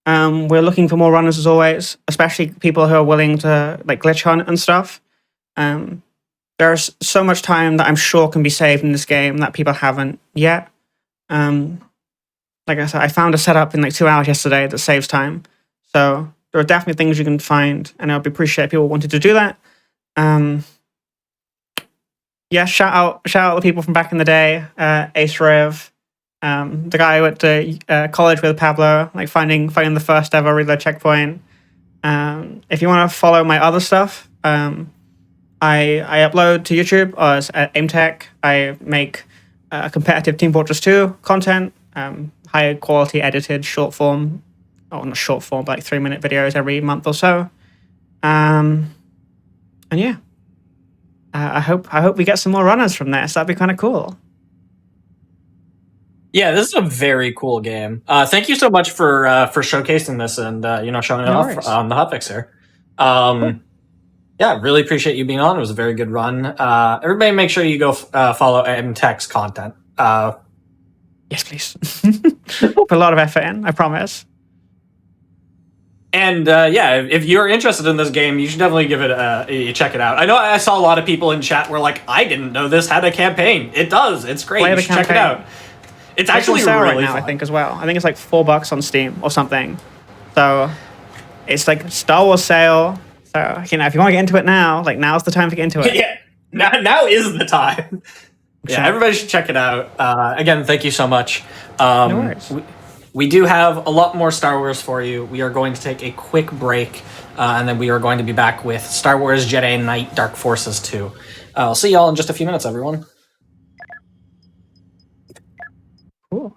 We're looking for more runners as always, especially people who are willing to like glitch hunt and stuff. There's so much time that I'm sure can be saved in this game that people haven't yet. Like I said, I found a setup in like 2 hours yesterday that saves time. So there are definitely things you can find, and I would appreciate if people wanted to do that. Yeah, shout out the people from back in the day, Ace Rev, the guy who went to college with Pablo, like finding the first ever reload checkpoint. If you want to follow my other stuff, I upload to YouTube as AimTech. I make competitive Team Fortress 2 content, high quality edited short form, not short form, but like 3-minute videos every month or so. And yeah, I hope we get some more runners from this. That'd be kind of cool. Yeah, this is a very cool game. Thank you so much for showcasing this and showing it off on the Hotfix here. Cool. Yeah, really appreciate you being on. It was a very good run. Everybody, make sure you go follow MTech's content. Yes, please. Put a lot of effort in, I promise. And if you're interested in this game, you should definitely give it check it out. I know I saw a lot of people in chat were like, I didn't know this had a campaign. It does. It's great. You should check it out. It's actually sale really right now, fun. I think, as well. I think it's like $4 on Steam or something. So it's like Star Wars sale. So, if you want to get into it now, like now's the time to get into it. Yeah, now is the time. Yeah, everybody should check it out. Again, thank you so much. No worries. We do have a lot more Star Wars for you. We are going to take a quick break, and then we are going to be back with Star Wars Jedi Knight Dark Forces 2. I'll see y'all in just a few minutes, everyone. Cool.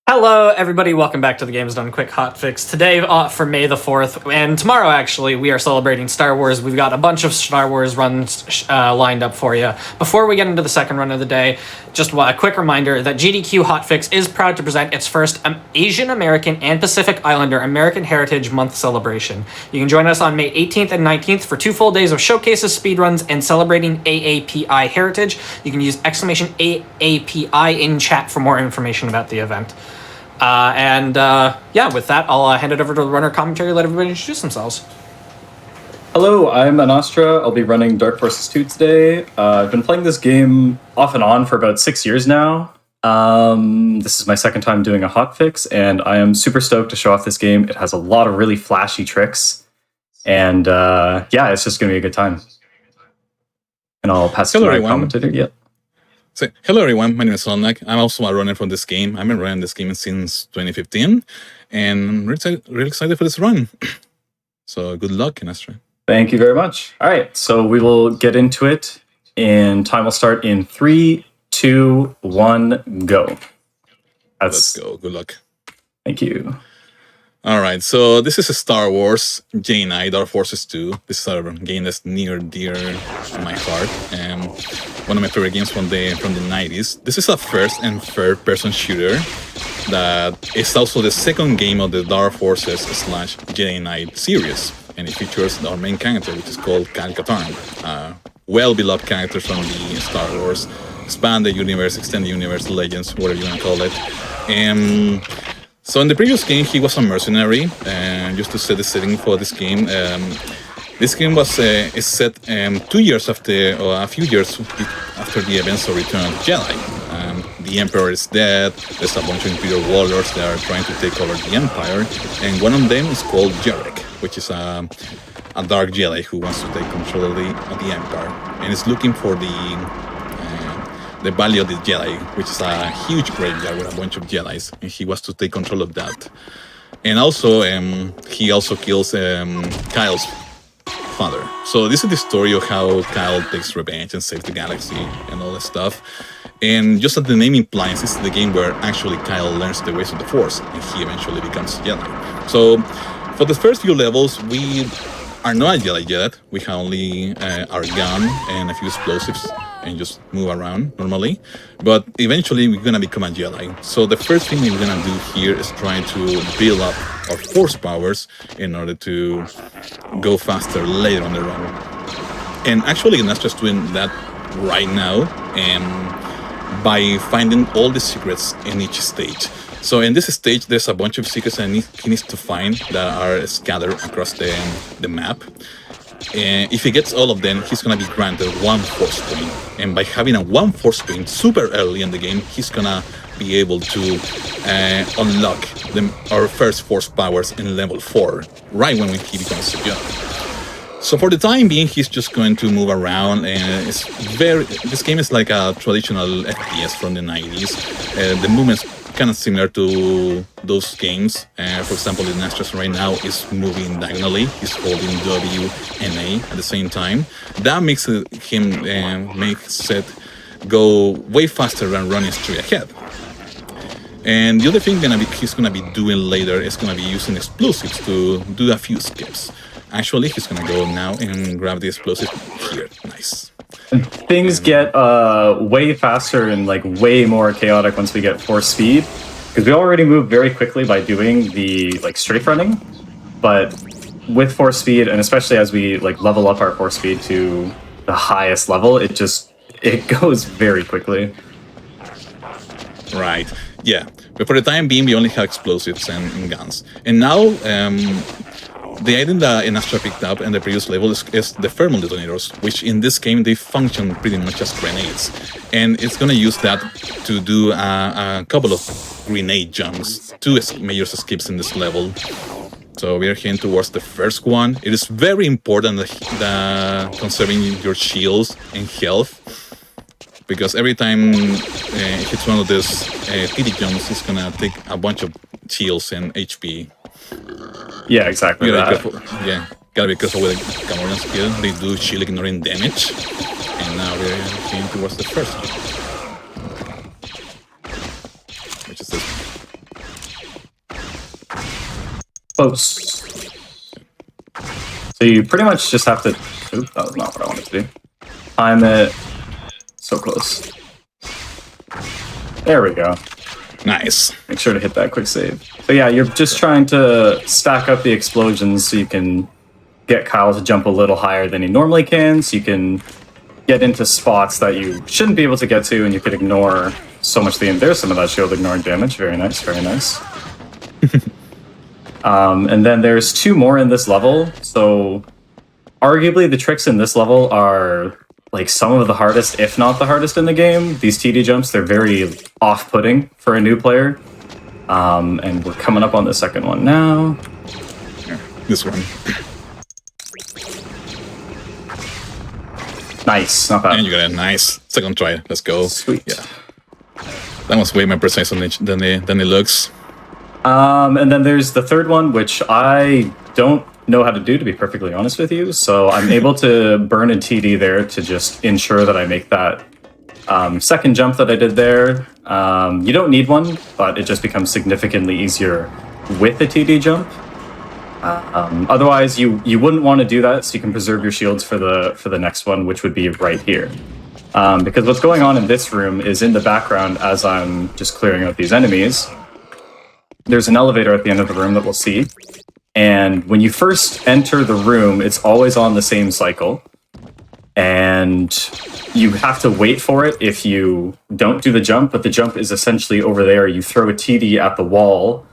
Hello, everybody. Welcome back to the Games Done Quick Hotfix. Today, for May the 4th, and tomorrow, actually, we are celebrating Star Wars. We've got a bunch of Star Wars runs lined up for you. Before we get into the second run of the day, just a quick reminder that GDQ Hotfix is proud to present its first Asian American and Pacific Islander American Heritage Month celebration. You can join us on May 18th and 19th for 2 full days of showcases, speedruns, and celebrating AAPI heritage. You can use exclamation AAPI in chat for more information about the event. With that, I'll hand it over to the runner commentary, let everybody introduce themselves. Hello, I'm Anastra. I'll be running Dark Forces 2 today. I've been playing this game off and on for about 6 years now. This is my second time doing a hotfix, and I am super stoked to show off this game. It has a lot of really flashy tricks, and it's just going to be a good time. And I'll pass it to my commentator. Yeah. So, hello everyone, my name is Solnak. I'm also a runner for this game. I've been running this game since 2015, and I'm really excited for this run. So good luck, Astra. Thank you very much. All right, so we will get into it, and time will start in 3, 2, 1, go. Let's go. Good luck. Thank you. All right, so this is a Star Wars Jedi Knight Dark Forces 2. This is a game that's near dear to my heart, and one of my favorite games from the 90s. This is a first and third-person shooter that is also the second game of the Dark Forces / Jedi Knight series, and it features our main character, which is called Kyle Katarn, a well-beloved character from the Star Wars expanded universe, extended universe, legends, whatever you want to call it. So in the previous game, he was a mercenary, and just to set the setting for this game, this game was is set 2 years after, or a few years after the events of Return of the Jedi. The Emperor is dead, there's a bunch of Imperial warlords that are trying to take over the Empire, and one of them is called Jarek, which is a dark Jedi who wants to take control of the Empire, and is looking for the Valley of the Jedi, which is a huge graveyard with a bunch of Jedis, and he wants to take control of that. And also, he also kills Kyle's father. So this is the story of how Kyle takes revenge and saves the galaxy and all that stuff. And just as the name implies, this is the game where actually Kyle learns the ways of the Force, and he eventually becomes Jedi. So for the first few levels, we are not a Jedi yet. We have only our gun and a few explosives, and just move around normally, but eventually we're gonna become a Jedi. So the first thing we're gonna do here is try to build up our force powers in order to go faster later on the run. And actually, that's just doing that right now, and by finding all the secrets in each stage. So in this stage, there's a bunch of secrets that he needs to find that are scattered across the map. And if he gets all of them, he's gonna be granted 1 force point. And by having a 1 force point super early in the game, he's gonna be able to unlock our first force powers in level 4, right when he becomes a Jedi. So for the time being, he's just going to move around, and this game is like a traditional FPS from the 90s. The movements kind of similar to those games. For example, the Nastras right now is moving diagonally. He's holding W and A at the same time. That makes him makes it go way faster than running straight ahead. And the other thing he's gonna be doing later is gonna be using explosives to do a few skips. Actually, he's gonna go now and grab the explosive here. Nice. And things get way faster and like way more chaotic once we get force speed, because we already move very quickly by doing the like strafe running, but with force speed, and especially as we like level up our force speed to the highest level, it goes very quickly. Right. Yeah. But for the time being, we only have explosives and guns. And now, the item that Astra picked up in the previous level is the thermal detonators, which in this game they function pretty much as grenades. And it's gonna use that to do a couple of grenade jumps, 2 major skips in this level. So we are heading towards the first one. It is very important that conserving your shields and health, because every time it hits one of these TD jumps, it's gonna take a bunch of shields and HP. Yeah, exactly. Gotta be careful with the Cameron skill. They do shield ignoring damage. And now we're heading towards the first one. Which is this. Close. So you pretty much just have to... Oop, that was not what I wanted to do. Time it. So close. There we go. Nice. Make sure to hit that quick save. So yeah, you're just trying to stack up the explosions so you can get Kyle to jump a little higher than he normally can, so you can get into spots that you shouldn't be able to get to, and you could ignore so much there's some of that shield ignoring damage. Very nice, very nice. And then there's 2 more in this level, so arguably the tricks in this level are like some of the hardest, if not the hardest in the game. These TD jumps, they're very off-putting for a new player. And we're coming up on the second one now. Yeah, this one. Nice, not bad. And you got a nice second try. Let's go. Sweet. Yeah. That was way more precise than it looks. And then there's the third one, which I don't know how to do, to be perfectly honest with you. So I'm able to burn a TD there to just ensure that I make that second jump that I did there. You don't need one, but it just becomes significantly easier with a TD jump. Otherwise, you wouldn't want to do that, so you can preserve your shields for the next one, which would be right here. Because what's going on in this room is in the background as I'm just clearing out these enemies. There's an elevator at the end of the room that we'll see. And when you first enter the room, it's always on the same cycle. And you have to wait for it if you don't do the jump, but the jump is essentially over there. You throw a TD at the wall,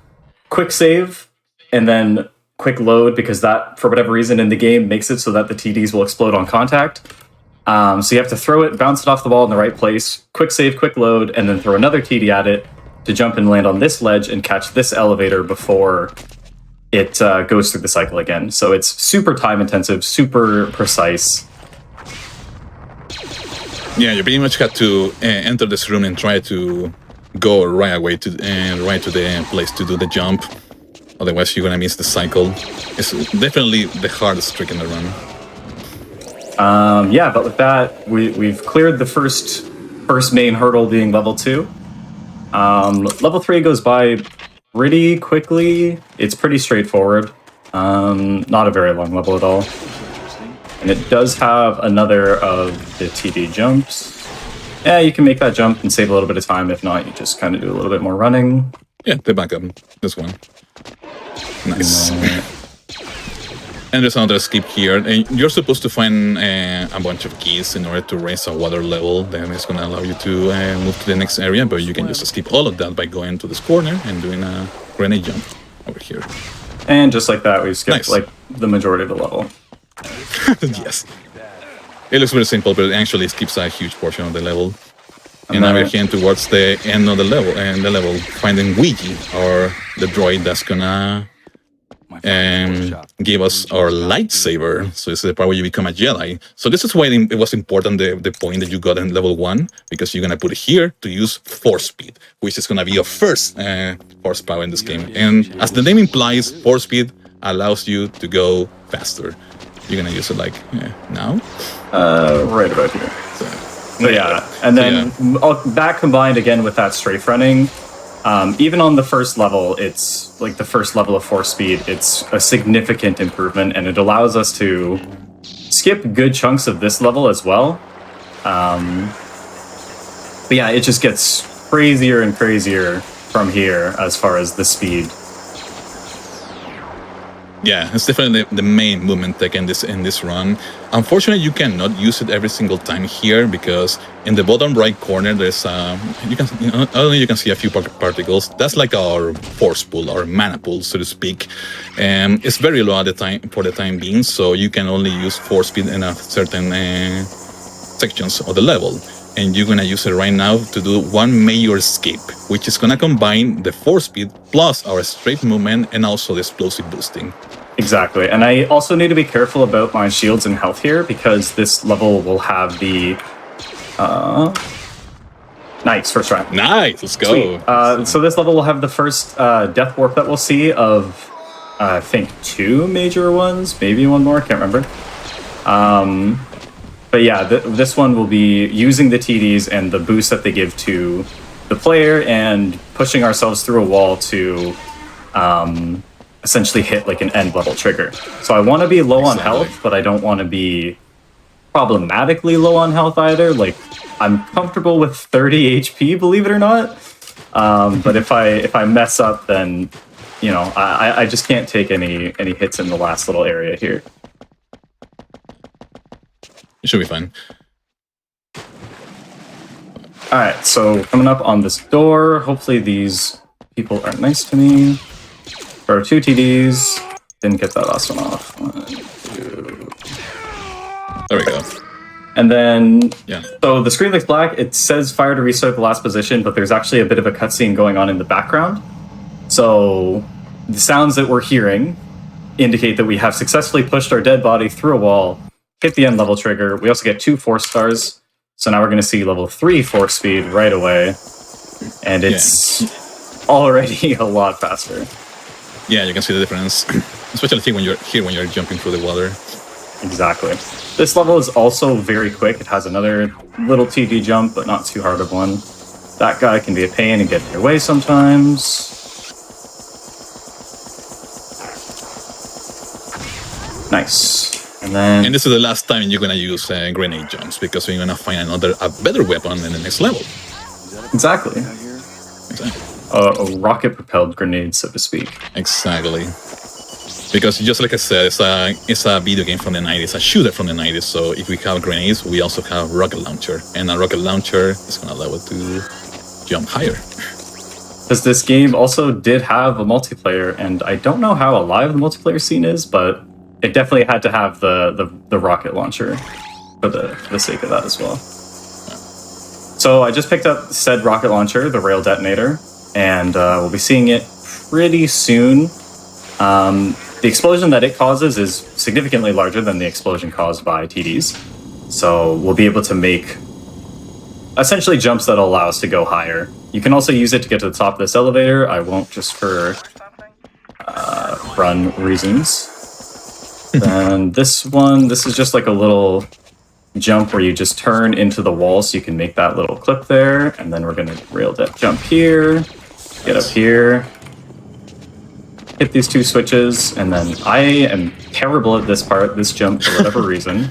quick save, and then quick load, because that, for whatever reason in the game, makes it so that the TDs will explode on contact. So you have to throw it, bounce it off the wall in the right place, quick save, quick load, and then throw another TD at it to jump and land on this ledge and catch this elevator before it goes through the cycle again. So it's super time intensive, super precise. Yeah, you pretty much have to enter this room and try to go right away to the place to do the jump. Otherwise, you're gonna miss the cycle. It's definitely the hardest trick in the run. Yeah, but with that, we've cleared the first main hurdle, being level 2. Level 3 goes by pretty quickly. It's pretty straightforward. Not a very long level at all. And it does have another of the TD jumps. Yeah, you can make that jump and save a little bit of time. If not, you just kind of do a little bit more running. Yeah, the backup. This one. Nice. And there's another skip here. And you're supposed to find a bunch of keys in order to raise a water level. Then it's going to allow you to move to the next area, but you can just skip all of that by going to this corner and doing a grenade jump over here. And just like that, we've skipped like the majority of the level. Yes. It looks very simple, but it actually skips a huge portion of the level. And now we're heading towards the end of the level, finding Ouija, or the droid that's gonna gave us our lightsaber. So this is the part where you become a Jedi. So this is why it was important, the point that you got in level 1, because you're going to put it here to use force speed, which is going to be your first horsepower in this game. And as the name implies, force speed allows you to go faster. You're going to use it like now? Right about here. So yeah, and then that combined again with that strafe running, even on the first level, it's like the first level of force speed, it's a significant improvement, and it allows us to skip good chunks of this level as well. But yeah, it just gets crazier and crazier from here as far as the speed. Yeah, it's definitely the main movement tech in this run. Unfortunately, you cannot use it every single time here because in the bottom right corner there's you can see a few particles. That's like our force pool, our mana pool, so to speak. It's very low at the time being, so you can only use force speed in a certain sections of the level. And you're gonna use it right now to do one major escape, which is gonna combine the force speed plus our straight movement and also the explosive boosting. Exactly, and I also need to be careful about my shields and health here because this level will have the nice first try. Nice, let's go. So this level will have the first death warp that we'll see of I think 2 major ones, maybe one more, I can't remember. But yeah, this one will be using the TDs and the boost that they give to the player and pushing ourselves through a wall to essentially hit like an end level trigger. So I want to be low on health, but I don't want to be problematically low on health either. Like I'm comfortable with 30 HP, believe it or not. But if I mess up, then you know I just can't take any hits in the last little area here. It should be fine. Alright, so coming up on this door, hopefully these people are nice to me. Throw 2 TDs. Didn't get that last one off. 1, 2. There we go. And then, yeah. So the screen looks black. It says fire to restart the last position, but there's actually a bit of a cutscene going on in the background. So the sounds that we're hearing indicate that we have successfully pushed our dead body through a wall, hit the end level trigger. We also get 2 force stars. So now we're going to see level 3 force speed right away. And it's already a lot faster. Yeah, you can see the difference. Especially when you're jumping through the water. Exactly. This level is also very quick. It has another little TD jump, but not too hard of one. That guy can be a pain and get in your way sometimes. Nice. And this is the last time you're gonna use grenade jumps because you're gonna find a better weapon in the next level. Exactly. A rocket-propelled grenade, so to speak. Exactly. Because just like I said, it's a video game from the 90s, a shooter from the 90s. So if we have grenades, we also have rocket launcher, and a rocket launcher is gonna allow it to jump higher. Because this game also did have a multiplayer, and I don't know how alive the multiplayer scene is, but it definitely had to have the rocket launcher for the sake of that as well. So I just picked up said rocket launcher, the rail detonator, and we'll be seeing it pretty soon. The explosion that it causes is significantly larger than the explosion caused by TDs. So we'll be able to make essentially jumps that allow us to go higher. You can also use it to get to the top of this elevator. I won't just for run reasons. And this is just like a little jump where you just turn into the wall so you can make that little clip there. And then we're going to rail depth jump here, get up here, hit these 2 switches, and then I am terrible at this jump for whatever reason.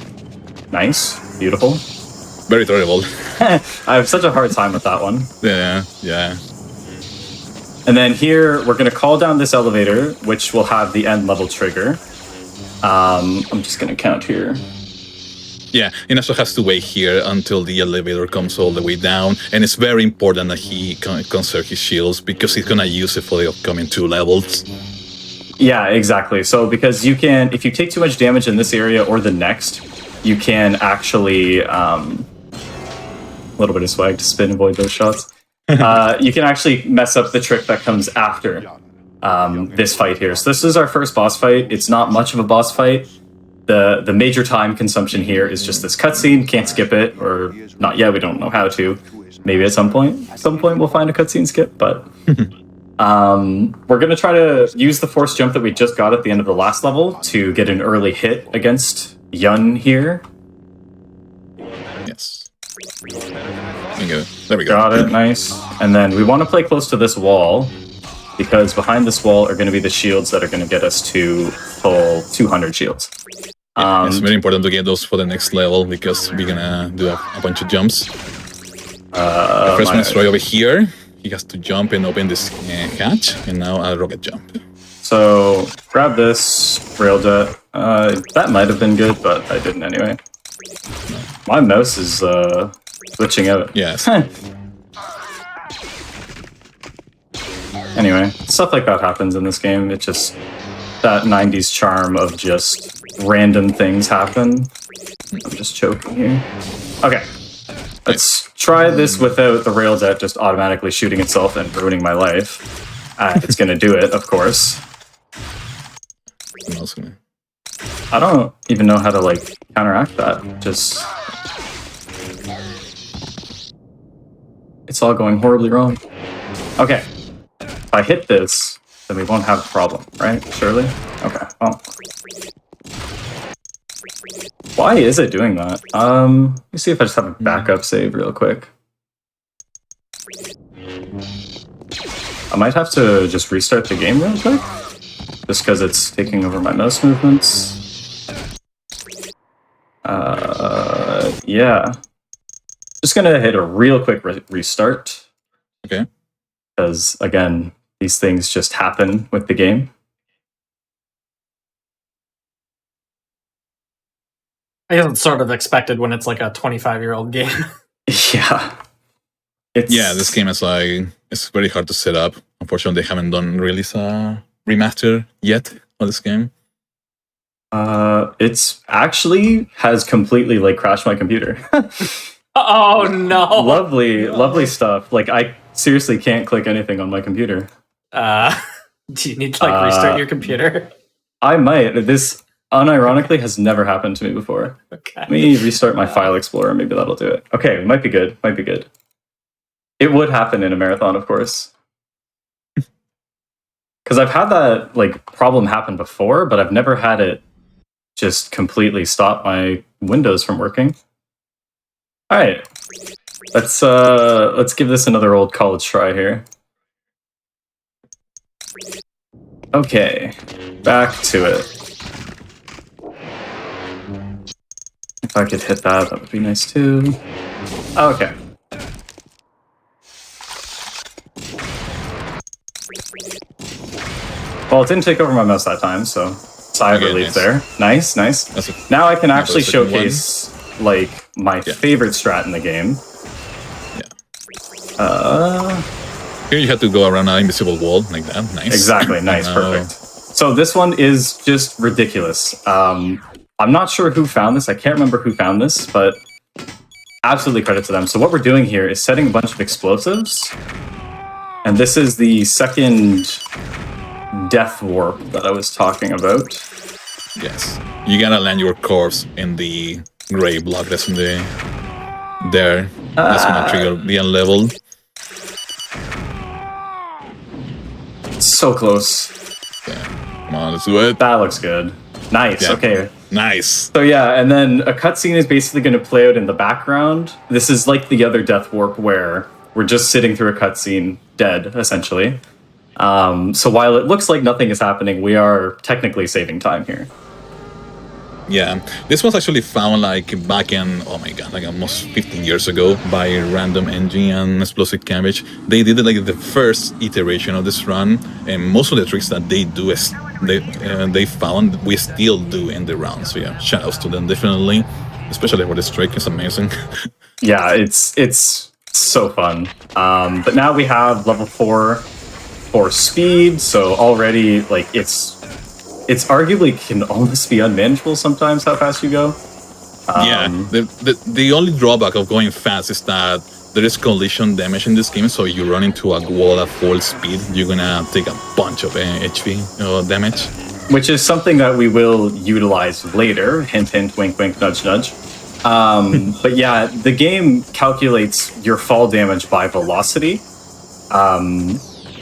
Nice, beautiful. Very terrible. I have such a hard time with that one. Yeah. And then here, we're going to call down this elevator, which will have the end level trigger. I'm just going to count here. Yeah, he also has to wait here until the elevator comes all the way down, and it's very important that he conserve his shields because he's gonna use it for the upcoming 2 levels. Yeah, exactly. So because you can, if you take too much damage in this area or the next, you can actually, a little bit of swag to spin, avoid those shots. You can actually mess up the trick that comes after. this fight here. So this is our first boss fight. It's not much of a boss fight. The major time consumption here is just this cutscene. Can't skip it, or not yet. We don't know how to. Maybe at some point we'll find a cutscene skip. But we're gonna try to use the force jump that we just got at the end of the last level to get an early hit against Yun here. Yes. There we go. Got it. Nice. And then we want to play close to this wall, because behind this wall are going to be the shields that are going to get us to full 200 shields. It's very important to get those for the next level, because we're gonna do a bunch of jumps. The first one is right over here. He has to jump and open this hatch, and now a rocket jump. So grab this railjet. That might have been good, but I didn't anyway. My mouse is glitching out. Yes. Anyway, stuff like that happens in this game. It's just that 90s charm of just random things happen. I'm just choking here. Okay. Let's try this without the railjet just automatically shooting itself and ruining my life. It's gonna do it, of course. I don't even know how to, like, counteract that. Just... It's all going horribly wrong. Okay. If I hit this, then we won't have a problem, right? Surely? Okay, well... Why is it doing that? Let me see if I just have a backup save real quick. I might have to just restart the game real quick, just because it's taking over my mouse movements. Yeah. Just gonna hit a real quick restart. Okay. Because, again, these things just happen with the game. I guess it's sort of expected when it's like a 25-year-old game. Yeah. Yeah, this game is like, it's very hard to set up. Unfortunately, they haven't done release a remaster yet of this game. It's actually has completely like crashed my computer. Oh no! Lovely stuff. Like, I seriously can't click anything on my computer. Do you need to like restart your computer? I might. This unironically has never happened to me before. Okay. Let me restart my file explorer. Maybe that'll do it. Okay, might be good. Might be good. It would happen in a marathon, of course. Because I've had that like problem happen before, but I've never had it just completely stop my Windows from working. All right, let's give this another old college try here. Okay, back to it. If I could hit that, that would be nice too. Okay. Well, it didn't take over my mouse that time, so sigh of relief there. Nice, nice. Now I can actually showcase like my favorite strat in the game. Yeah. Here you have to go around an invisible wall like that. Nice. Exactly. Nice. Perfect. So this one is just ridiculous. I'm not sure who found this. I can't remember who found this, but absolutely credit to them. So what we're doing here is setting a bunch of explosives, and this is the second death warp that I was talking about. Yes. You gotta land your corpse in the gray block that's in the there. That's gonna trigger the unleveled. So close. Yeah. Come on, let's do it. That looks good. Nice. Yeah. Okay. Nice. So yeah, and then a cutscene is basically going to play out in the background. This is like the other death warp where we're just sitting through a cutscene dead, essentially. So while it looks like nothing is happening, we are technically saving time here. Yeah, this was actually found like back in, oh my god, like almost 15 years ago by Random Engine and Explosive Cabbage. They did it like the first iteration of this run, and most of the tricks that they do is they found we still do in the round. So yeah, shout outs to them definitely, especially for this trick. It's amazing. Yeah, it's so fun. But now we have level 4 for speed, so already like it's arguably can almost be unmanageable sometimes how fast you go. The only drawback of going fast is that there is collision damage in this game, so you run into a wall at full speed, you're gonna take a bunch of HP damage. Which is something that we will utilize later. Hint, hint, wink, wink, nudge, nudge. But yeah, the game calculates your fall damage by velocity.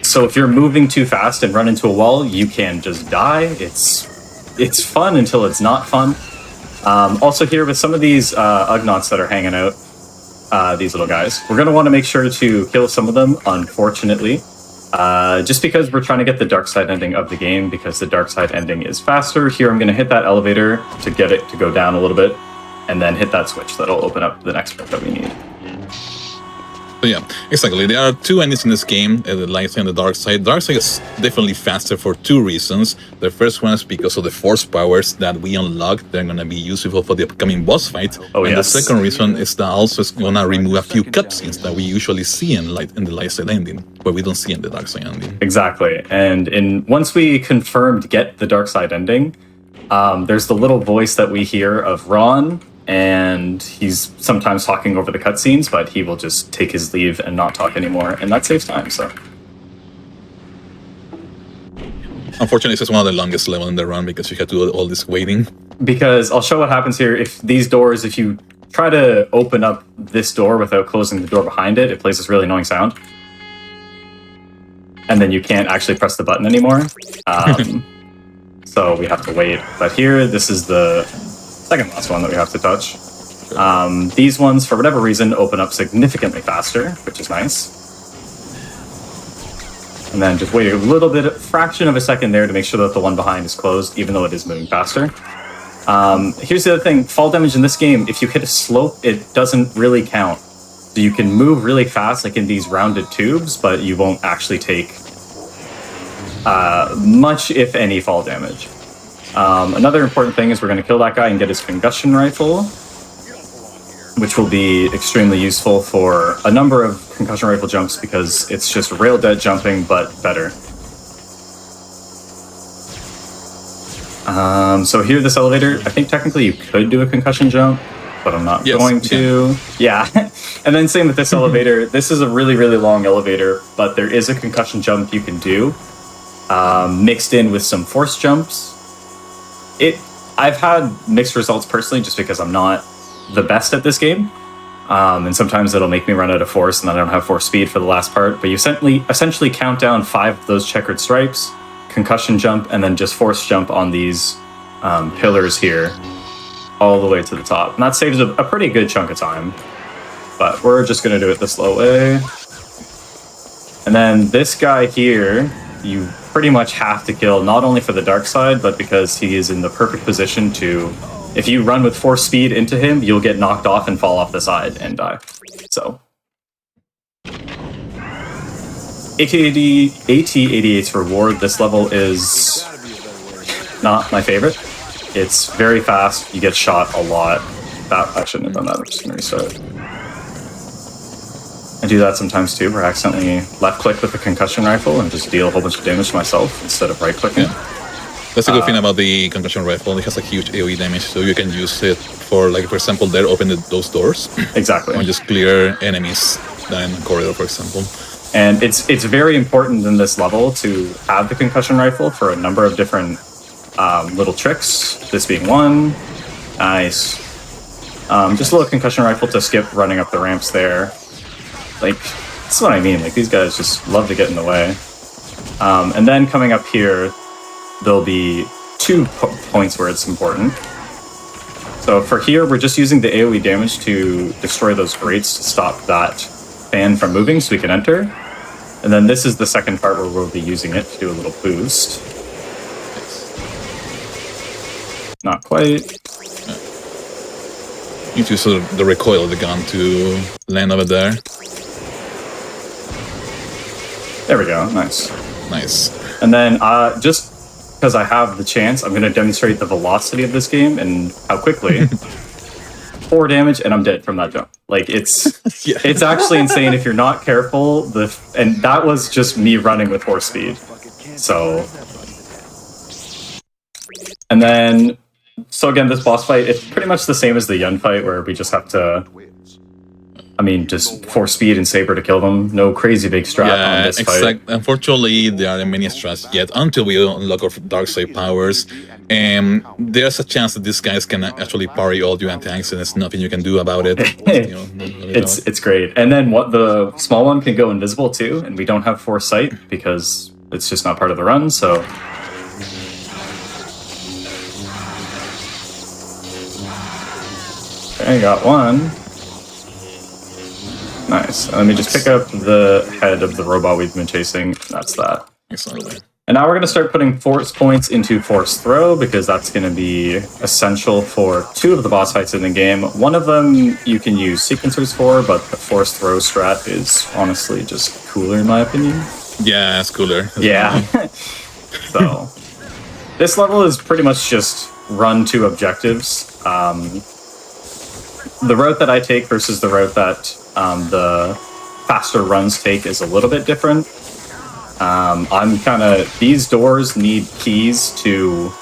So if you're moving too fast and run into a wall, you can just die. It's fun until it's not fun. Also here with some of these Ugnaughts that are hanging out, these little guys, we're going to want to make sure to kill some of them, unfortunately. Just because we're trying to get the dark side ending of the game, because the dark side ending is faster. Here I'm going to hit that elevator to get it to go down a little bit, and then hit that switch. That'll open up the next bit that we need. So yeah, exactly. There are two endings in this game, the light side and the dark side. Dark side is definitely faster for two reasons. The first one is because of the force powers that we unlock. They're going to be useful for the upcoming boss fight. Oh, and yes. The second reason is that also it's going to remove a few cutscenes that we usually see in the light side ending, but we don't see in the dark side ending. Exactly. And once we confirmed get the dark side ending, there's the little voice that we hear of Ron, and he's sometimes talking over the cutscenes, but he will just take his leave and not talk anymore, and that saves time, so. Unfortunately, this is one of the longest levels in the run because you have to do all this waiting. Because I'll show what happens here. If these doors, if you try to open up this door without closing the door behind it, it plays this really annoying sound. And then you can't actually press the button anymore. So we have to wait. But here, this is the second last one that we have to touch. These ones, for whatever reason, open up significantly faster, which is nice. And then just wait a little bit, a fraction of a second there to make sure that the one behind is closed, even though it is moving faster. Here's the other thing, fall damage in this game, if you hit a slope, it doesn't really count. So you can move really fast, like in these rounded tubes, but you won't actually take much, if any, fall damage. Another important thing is we're going to kill that guy and get his concussion rifle, which will be extremely useful for a number of concussion rifle jumps because it's just rail dead jumping, but better. So here, this elevator, I think technically you could do a concussion jump, but I'm not going to. Yeah. And then same with this elevator. This is a really, really long elevator, but there is a concussion jump you can do, mixed in with some force jumps. I've had mixed results personally just because I'm not the best at this game. And sometimes it'll make me run out of force and then I don't have force speed for the last part. But you essentially count down 5 of those checkered stripes, concussion jump, and then just force jump on these pillars here all the way to the top. And that saves a pretty good chunk of time. But we're just going to do it the slow way. And then this guy here, you pretty much have to kill, not only for the dark side, but because he is in the perfect position to, if you run with force speed into him, you'll get knocked off and fall off the side and die. So. AT-88's reward, this level is not my favorite. It's very fast, you get shot a lot. I shouldn't have done that, I'm just going to restart. I do that sometimes too, where I accidentally left-click with the concussion rifle and just deal a whole bunch of damage to myself instead of right-clicking. Yeah. That's a good thing about the concussion rifle. It has a huge AoE damage, so you can use it for, like, for example, there, open those doors. Exactly. Or just clear enemies down in the corridor, for example. And it's very important in this level to have the concussion rifle for a number of different little tricks. This being one. Nice. Just a little concussion rifle to skip running up the ramps there. Like, that's what I mean. Like, these guys just love to get in the way. And then coming up here, there'll be 2 points where it's important. So for here, we're just using the AoE damage to destroy those grates to stop that fan from moving so we can enter. And then this is the second part where we'll be using it to do a little boost. Not quite. You need to use the recoil of the gun to land over there. There we go, nice. Nice. And then just because I have the chance, I'm going to demonstrate the velocity of this game and how quickly. 4 damage and I'm dead from that jump. Like, it's it's actually insane if you're not careful. And that was just me running with horse speed. So, and then So again, this boss fight, it's pretty much the same as the Yun fight, where we just have to, just force speed and saber to kill them. No crazy big strat on this fight. Unfortunately, there aren't many strats yet until we unlock our dark side powers. And there's a chance that these guys can actually parry all your attacks, and there's nothing you can do about it. It's great. And then the small one can go invisible too, and we don't have force sight because it's just not part of the run. So. Okay, got one. Nice. Let me just pick up the head of the robot we've been chasing. That's that. Excellent. And now we're going to start putting force points into force throw, because that's going to be essential for 2 of the boss fights in the game. One of them you can use sequencers for, but the force throw strat is honestly just cooler in my opinion. Yeah, it's cooler. Yeah. So, this level is pretty much just run 2 objectives. The route that I take versus the route that the faster runs take is a little bit different. These doors need keys to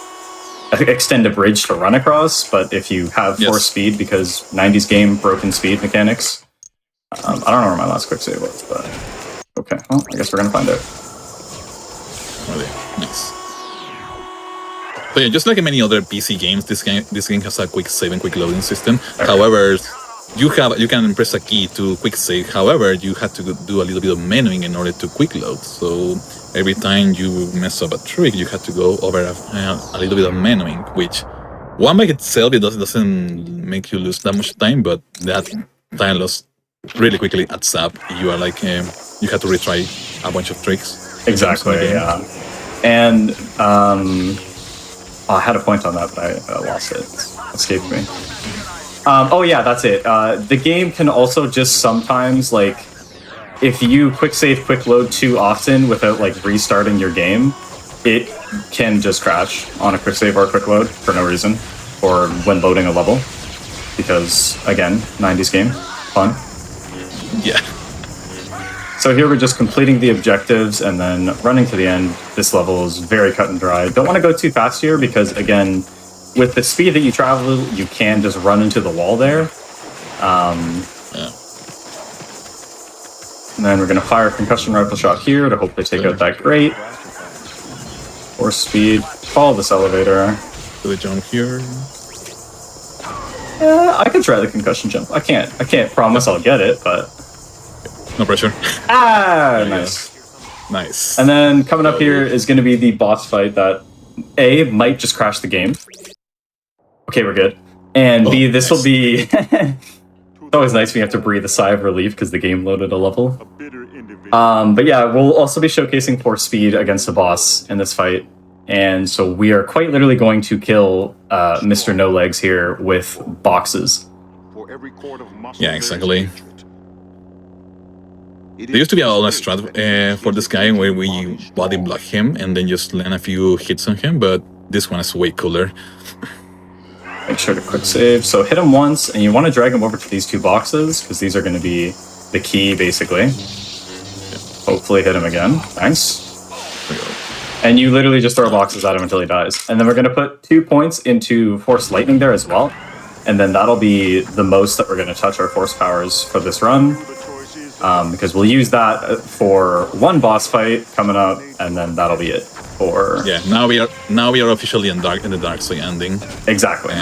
extend a bridge to run across, but if you have force speed, because 90s game, broken speed mechanics, I don't know where my last quick save was, but okay, well, I guess we're gonna find out. Okay, nice. So yeah, just like in many other PC games, this game has a quick save and quick loading system. However, you can press a key to quick save. However, you have to do a little bit of menuing in order to quick load. So every time you mess up a trick, you have to go over a little bit of menuing, which one by itself it doesn't make you lose that much time, but that time loss really quickly adds up. You are like you have to retry a bunch of tricks. Exactly. Yeah. And I had a point on that, but I lost it. It escaped me. Oh yeah, that's it. The game can also just sometimes, like, if you quick save, quick load too often without like restarting your game, it can just crash on a quick save or a quick load for no reason, or when loading a level. Because again, 90s game, fun. Yeah. So here we're just completing the objectives and then running to the end. This level is very cut and dry. Don't want to go too fast here because, again, with the speed that you travel, you can just run into the wall there. And then we're going to fire a concussion rifle shot here to hopefully take out that grate. Force speed. Follow this elevator. Do the jump here. Yeah, I could try the concussion jump. I can't promise I'll get it, but... No pressure. Nice. Nice. And then coming up here is going to be the boss fight that A, might just crash the game. Okay, we're good. And B, this will be... It's always nice when you have to breathe a sigh of relief because the game loaded a level. But yeah, we'll also be showcasing force speed against the boss in this fight. And so we are quite literally going to kill Mr. No Legs here with boxes. Yeah, exactly. There used to be a lot of strat for this guy where we body block him and then just land a few hits on him, but this one is way cooler. Make sure to quick save. So hit him once, and you want to drag him over to these 2 boxes, because these are going to be the key, basically. Hopefully hit him again. Nice. And you literally just throw boxes at him until he dies. And then we're going to put 2 points into Force Lightning there as well. And then that'll be the most that we're going to touch our force powers for this run. Because we'll use that for 1 boss fight coming up, and then that'll be it. Yeah, now we are officially in the dark side ending. Exactly.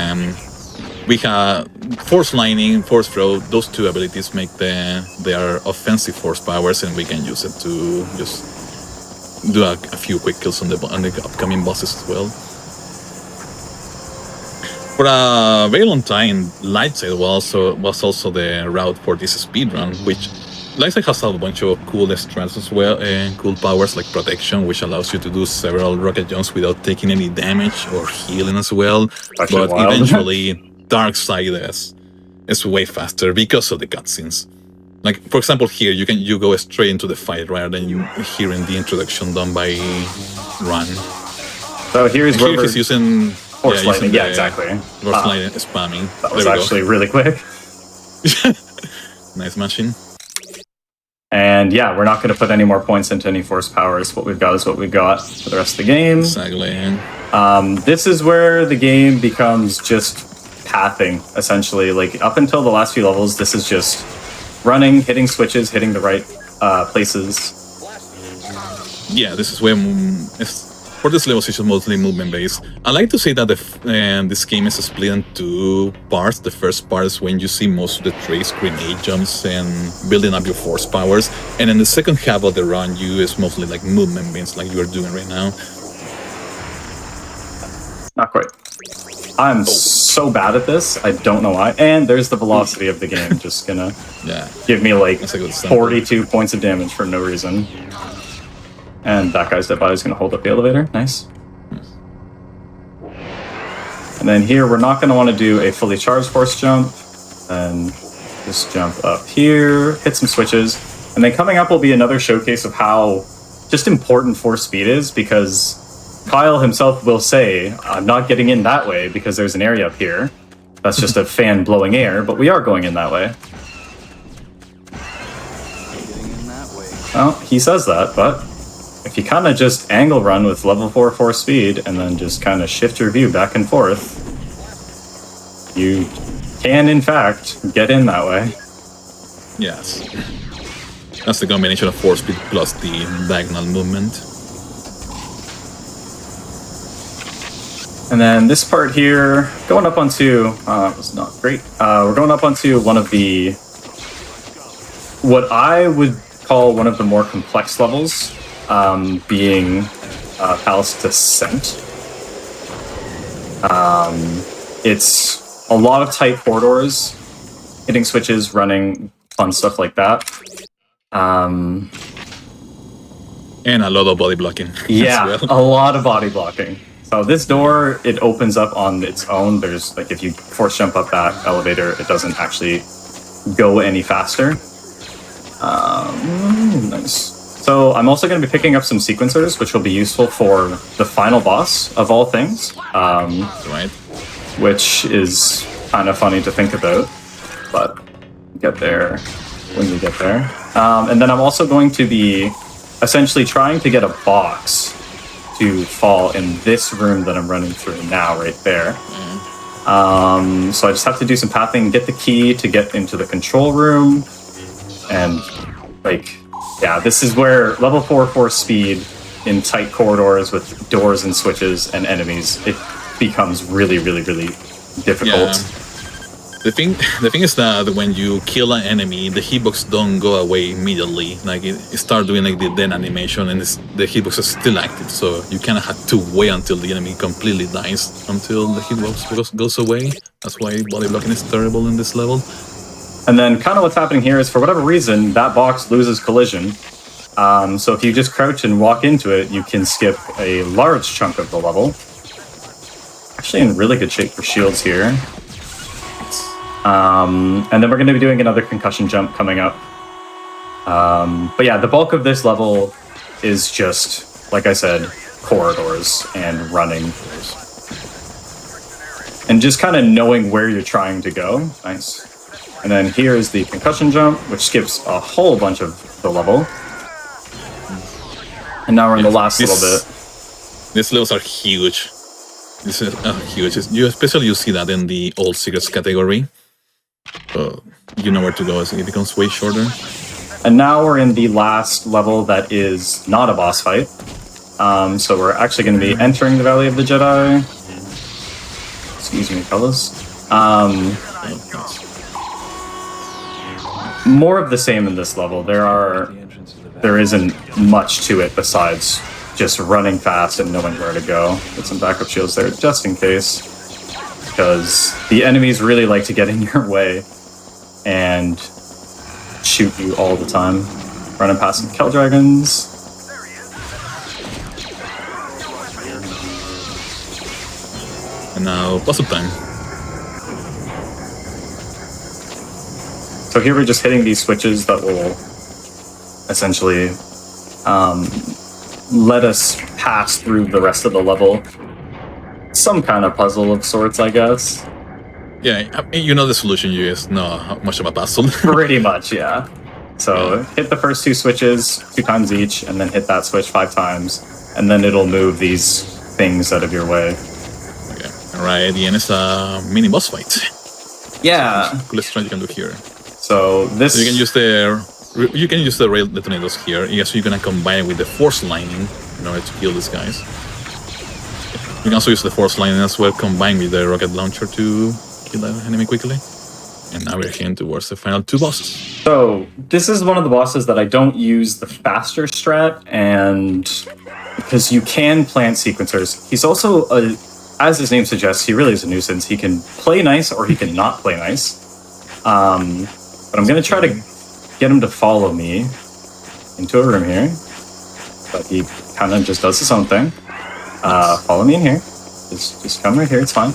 We have force lightning, force throw. Those 2 abilities make their offensive force powers, and we can use it to just do a few quick kills on the upcoming bosses as well. For a very long time, light side was also the route for this speedrun, which light side has a bunch of cool strats as well, and cool powers like protection, which allows you to do several rocket jumps without taking any damage, or healing as well. But eventually, dark side is way faster because of the cutscenes. Like, for example, here you go straight into the fight rather than you hearing the introduction done by Run. So here's where he's using force lightning. Yeah, exactly. Force lightning spamming. That was actually really quick. Nice machine. And yeah, we're not going to put any more points into any force powers. What we've got is what we've got for the rest of the game. Exactly. This is where the game becomes just pathing, essentially. Like, up until the last few levels, this is just running, hitting switches, hitting the right places. Yeah, this is where for this level, it's just mostly movement based. I like to say that this game is split into parts. The first part is when you see most of the tricks, grenade jumps, and building up your force powers. And then the second half of the run, is mostly like movement based, like you are doing right now. Not quite. I'm so bad at this. I don't know why. And there's the velocity of the game, just gonna give me like 42 points of damage for no reason. And that guy's dead body is going to hold up the elevator. Nice. And then here, we're not going to want to do a fully charged force jump. And just jump up here, hit some switches. And then coming up will be another showcase of how just important force speed is, because Kyle himself will say, I'm not getting in that way because there's an area up here. That's just a fan blowing air, but we are going in that way. Well, he says that, but if you kind of just angle run with level 4 force speed and then just kind of shift your view back and forth, you can, in fact, get in that way. Yes. That's the combination of force speed plus the diagonal movement. And then this part here, going up onto, was not great. We're going up onto one of the, what I would call one of the more complex levels. Being Palace Descent. It's a lot of tight corridors, hitting switches, running, fun stuff like that. And a lot of body blocking. Yeah, a lot of body blocking. So this door, it opens up on its own. There's, like, if you force jump up that elevator, it doesn't actually go any faster. Nice. So I'm also going to be picking up some sequencers, which will be useful for the final boss of all things. Right. Which is kind of funny to think about, but get there when we get there. And then I'm also going to be essentially trying to get a box to fall in this room that I'm running through now, right there. So I just have to do some pathing, get the key to get into the control room, and like, yeah, this is where level 4 force speed in tight corridors with doors and switches and enemies, it becomes really, really, really difficult. Yeah. The thing is that when you kill an enemy, the hitbox don't go away immediately. Like it starts doing like the dead animation, and the hitbox is still active. So you kind of have to wait until the enemy completely dies until the hitbox goes away. That's why body blocking is terrible in this level. And then kind of what's happening here is, for whatever reason, that box loses collision. So if you just crouch and walk into it, you can skip a large chunk of the level. Actually in really good shape for shields here. And then we're going to be doing another concussion jump coming up. But yeah, the bulk of this level is just, like I said, corridors and running. And just kind of knowing where you're trying to go. Nice. And then here is the concussion jump, which skips a whole bunch of the level. And now we're in the last little bit. These levels are huge. This is huge. Especially you see that in the old secrets category. You know where to go as it becomes way shorter. And now we're in the last level that is not a boss fight. So we're actually going to be entering the Valley of the Jedi. Excuse me, fellas. More of the same in this level. There isn't much to it besides just running fast and knowing where to go. Put some backup shields there just in case, because the enemies really like to get in your way and shoot you all the time. Running past some Kell Dragons. And now puzzle time. So here we're just hitting these switches that will essentially let us pass through the rest of the level. Some kind of puzzle of sorts, I guess. Yeah, you know the solution. You just know how much of a puzzle. Pretty much, yeah. So hit the first two switches 2 times each, and then hit that switch 5 times, and then it'll move these things out of your way. Okay. Alright, at the end is a mini boss fight. Yeah. Coolest strat you can do here. So this. So you can use the rail detonators here. Yes, you're gonna combine it with the force lightning in order to kill these guys. You can also use the force lightning as well, combined with the rocket launcher to kill the enemy quickly. And now we're heading towards the final 2 bosses. So this is one of the bosses that I don't use the faster strat, and because you can plant sequencers. He's also as his name suggests, he really is a nuisance. He can play nice or he can not play nice. But I'm gonna try to get him to follow me into a room here. But he kind of just does his own thing. Follow me in here. Just come right here. It's fine.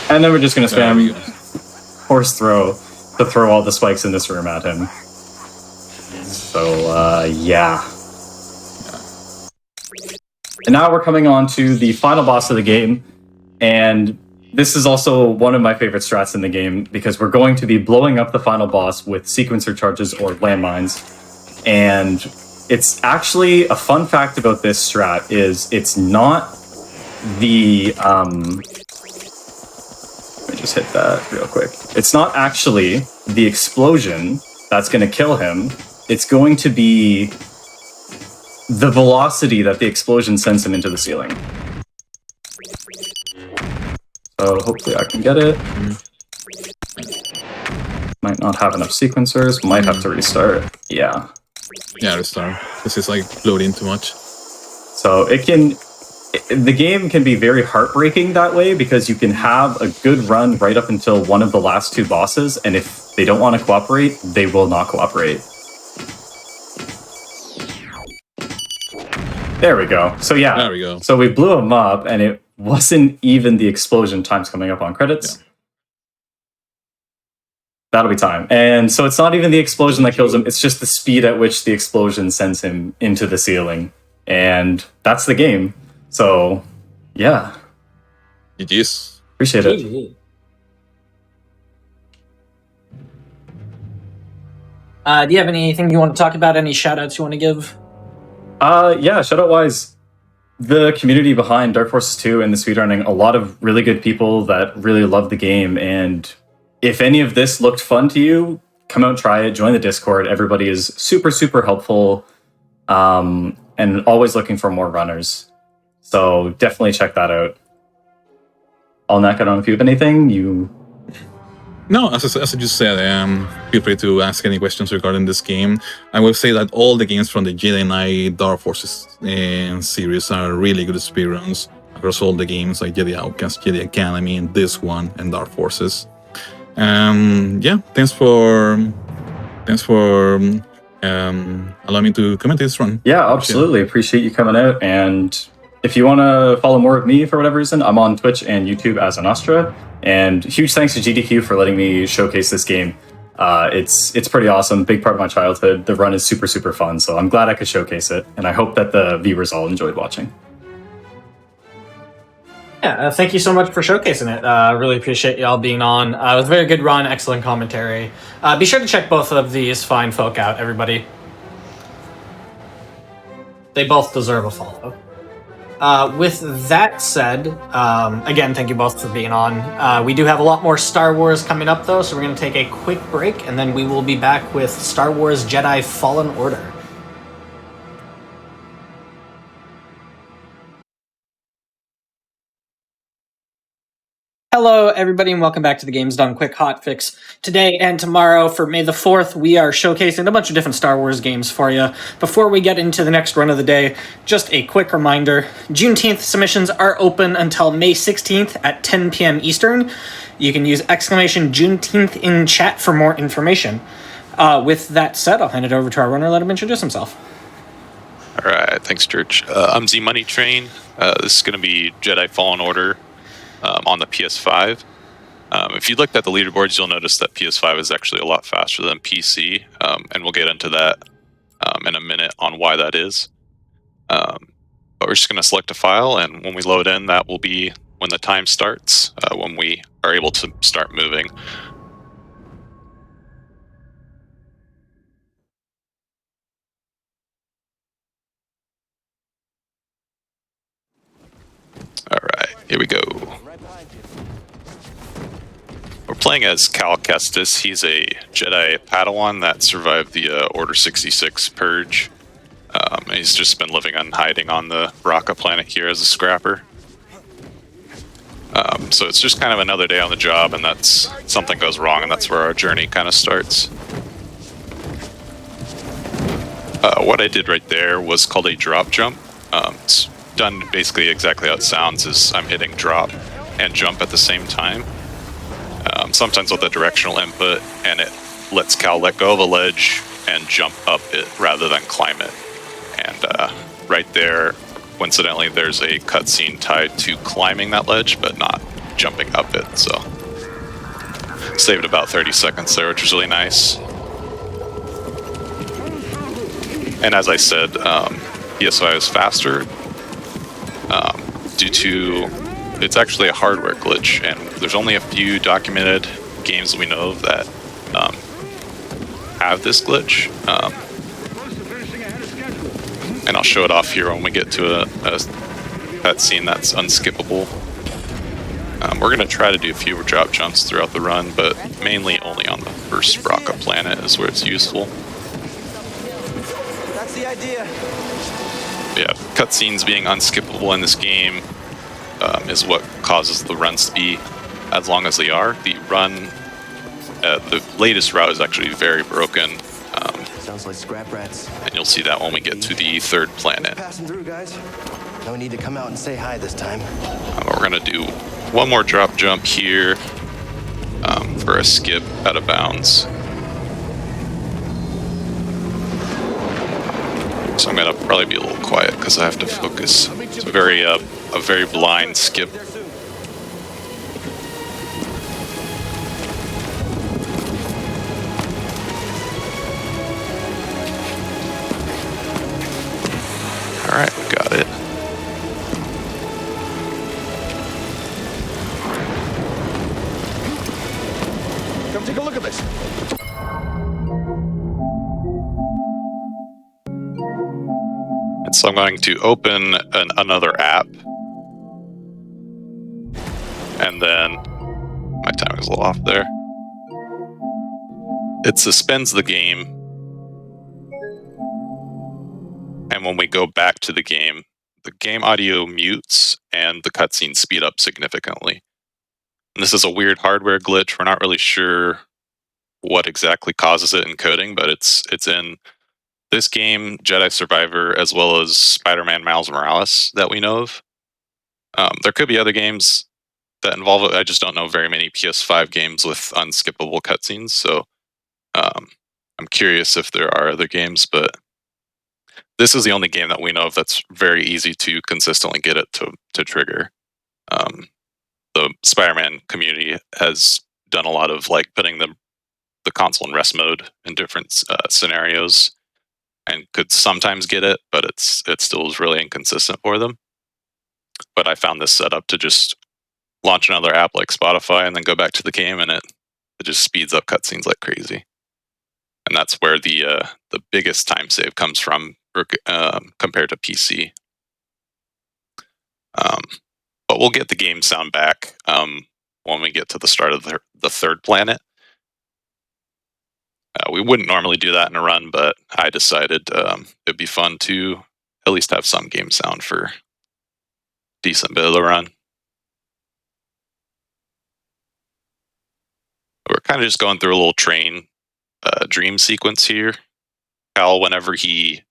And then we're just gonna spam horse throw to throw all the spikes in this room at him. So yeah. And now we're coming on to the final boss of the game, and this is also one of my favorite strats in the game because we're going to be blowing up the final boss with sequencer charges or landmines. And it's actually a fun fact about this strat is it's not the let me just hit that real quick. It's not actually the explosion that's going to kill him. It's going to be the velocity that the explosion sends him into the ceiling. So hopefully I can get it. Might not have enough sequencers. Might have to restart. Yeah. Yeah, restart. This is like loading too much. So the game can be very heartbreaking that way because you can have a good run right up until one of the last 2 bosses, and if they don't want to cooperate, they will not cooperate. There we go. So yeah. There we go. So we blew him up, and it wasn't even the explosion times coming up on credits. Yeah. That'll be time. And so it's not even the explosion that kills him, it's just the speed at which the explosion sends him into the ceiling. And that's the game. So, yeah. GG's. Appreciate it. Do you have anything you want to talk about? Any shout-outs you want to give? Yeah, shout-out-wise, the community behind Dark Forces 2 and the speedrunning, a lot of really good people that really love the game, and if any of this looked fun to you, come out and try it, join the Discord. Everybody is super, super helpful, and always looking for more runners. So definitely check that out. Alnak, I don't know if you have anything, No, as I just said, feel free to ask any questions regarding this game. I will say that all the games from the Jedi Dark Forces series are really good speedruns across all the games, like Jedi Outcast, Jedi Academy, and this one, and Dark Forces. Yeah, thanks for allowing me to comment this run. Yeah, absolutely. Appreciate you coming out. And if you want to follow more of me for whatever reason, I'm on Twitch and YouTube as Anostra. And huge thanks to GDQ for letting me showcase this game. It's pretty awesome. Big part of my childhood. The run is super, super fun. So I'm glad I could showcase it. And I hope that the viewers all enjoyed watching. Yeah, thank you so much for showcasing it. Really appreciate y'all being on. It was a very good run, excellent commentary. Be sure to check both of these fine folk out, everybody. They both deserve a follow. With that said, again, thank you both for being on. We do have a lot more Star Wars coming up, though, so we're going to take a quick break, and then we will be back with Star Wars Jedi Fallen Order. Hello, everybody, and welcome back to the Games Done Quick Hotfix. Today and tomorrow, for May the 4th, we are showcasing a bunch of different Star Wars games for you. Before we get into the next run of the day, just a quick reminder, Juneteenth submissions are open until May 16th at 10 p.m. Eastern. You can use !Juneteenth in chat for more information. With that said, I'll hand it over to our runner, let him introduce himself. All right, thanks, Church. I'm Z Money Train. This is going to be Jedi Fallen Order. On the PS5. If you looked at the leaderboards, you'll notice that PS5 is actually a lot faster than PC, and we'll get into that in a minute on why that is. But we're just going to select a file, and when we load in, that will be when the time starts, when we are able to start moving. Here we go. We're playing as Cal Kestis. He's a Jedi Padawan that survived the Order 66 purge. And he's just been living and hiding on the Raqqa planet here as a scrapper. So it's just kind of another day on the job, and that's something goes wrong, and that's where our journey kind of starts. What I did right there was called a drop jump. It's done basically exactly how it sounds, is I'm hitting drop and jump at the same time. Sometimes with a directional input, and it lets Cal let go of a ledge and jump up it rather than climb it. And right there, coincidentally, there's a cutscene tied to climbing that ledge, but not jumping up it, so saved about 30 seconds there, which was really nice. And as I said, PS5 is faster due to, it's actually a hardware glitch, and there's only a few documented games we know of that have this glitch. And I'll show it off here when we get to a cutscene that's unskippable. We're going to try to do a few drop jumps throughout the run, but mainly only on the first Raqqa planet is where it's useful. That's the idea. Yeah, cutscenes being unskippable in this game is what causes the runs to be as long as they are. The run, the latest route is actually very broken. Sounds like scrap rats. And you'll see that when we get to the third planet. Passing through, guys. No need to come out and say hi this time. We're going to do one more drop jump here for a skip out of bounds. So I'm going to probably be a little quiet because I have to focus. It's a very blind skip. Alright, we got it. Come take a look at this. And so I'm going to open another app. And then, my timing is a little off there. It suspends the game. And when we go back to the game audio mutes and the cutscenes speed up significantly. And this is a weird hardware glitch. We're not really sure what exactly causes it in coding, but it's in this game, Jedi Survivor, as well as Spider-Man Miles Morales that we know of. There could be other games that involve it. I just don't know very many PS5 games with unskippable cutscenes, so I'm curious if there are other games, but this is the only game that we know of that's very easy to consistently get it to trigger. The Spider-Man community has done a lot of like putting the console in rest mode in different scenarios, and could sometimes get it, but it still is really inconsistent for them. But I found this setup to just launch another app like Spotify and then go back to the game, and it just speeds up cutscenes like crazy. And that's where the biggest time save comes from compared to PC. But we'll get the game sound back when we get to the start of the third planet. We wouldn't normally do that in a run, but I decided it'd be fun to at least have some game sound for a decent bit of the run. We're kind of just going through a little train dream sequence here. Cal, whenever he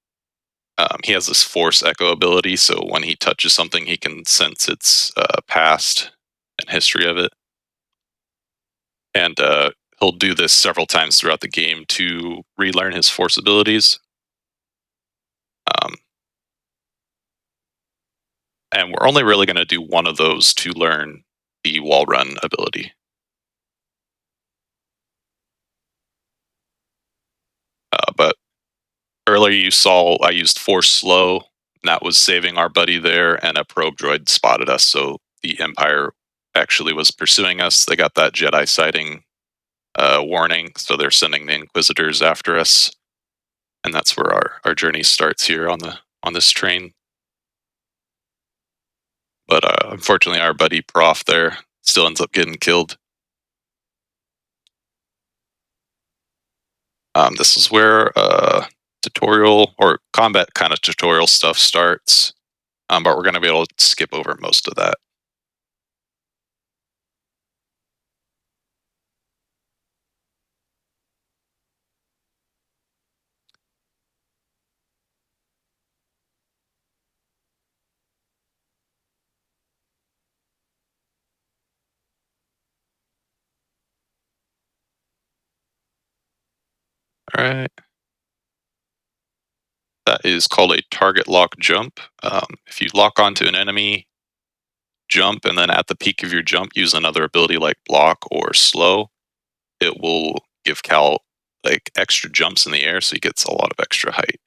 has this force echo ability, so when he touches something, he can sense its past and history of it. And he'll do this several times throughout the game to relearn his force abilities. And we're only really going to do one of those to learn the wall run ability. But earlier you saw I used force slow, and that was saving our buddy there, and a probe droid spotted us, so the Empire actually was pursuing us. They got that Jedi sighting warning, so they're sending the Inquisitors after us, and that's where our journey starts here on this train. But unfortunately, our buddy Prof there still ends up getting killed. This is where tutorial or combat kind of tutorial stuff starts, but we're going to be able to skip over most of that. All right. That is called a target lock jump. If you lock onto an enemy, jump, and then at the peak of your jump, use another ability like block or slow, it will give Cal like extra jumps in the air, so he gets a lot of extra height.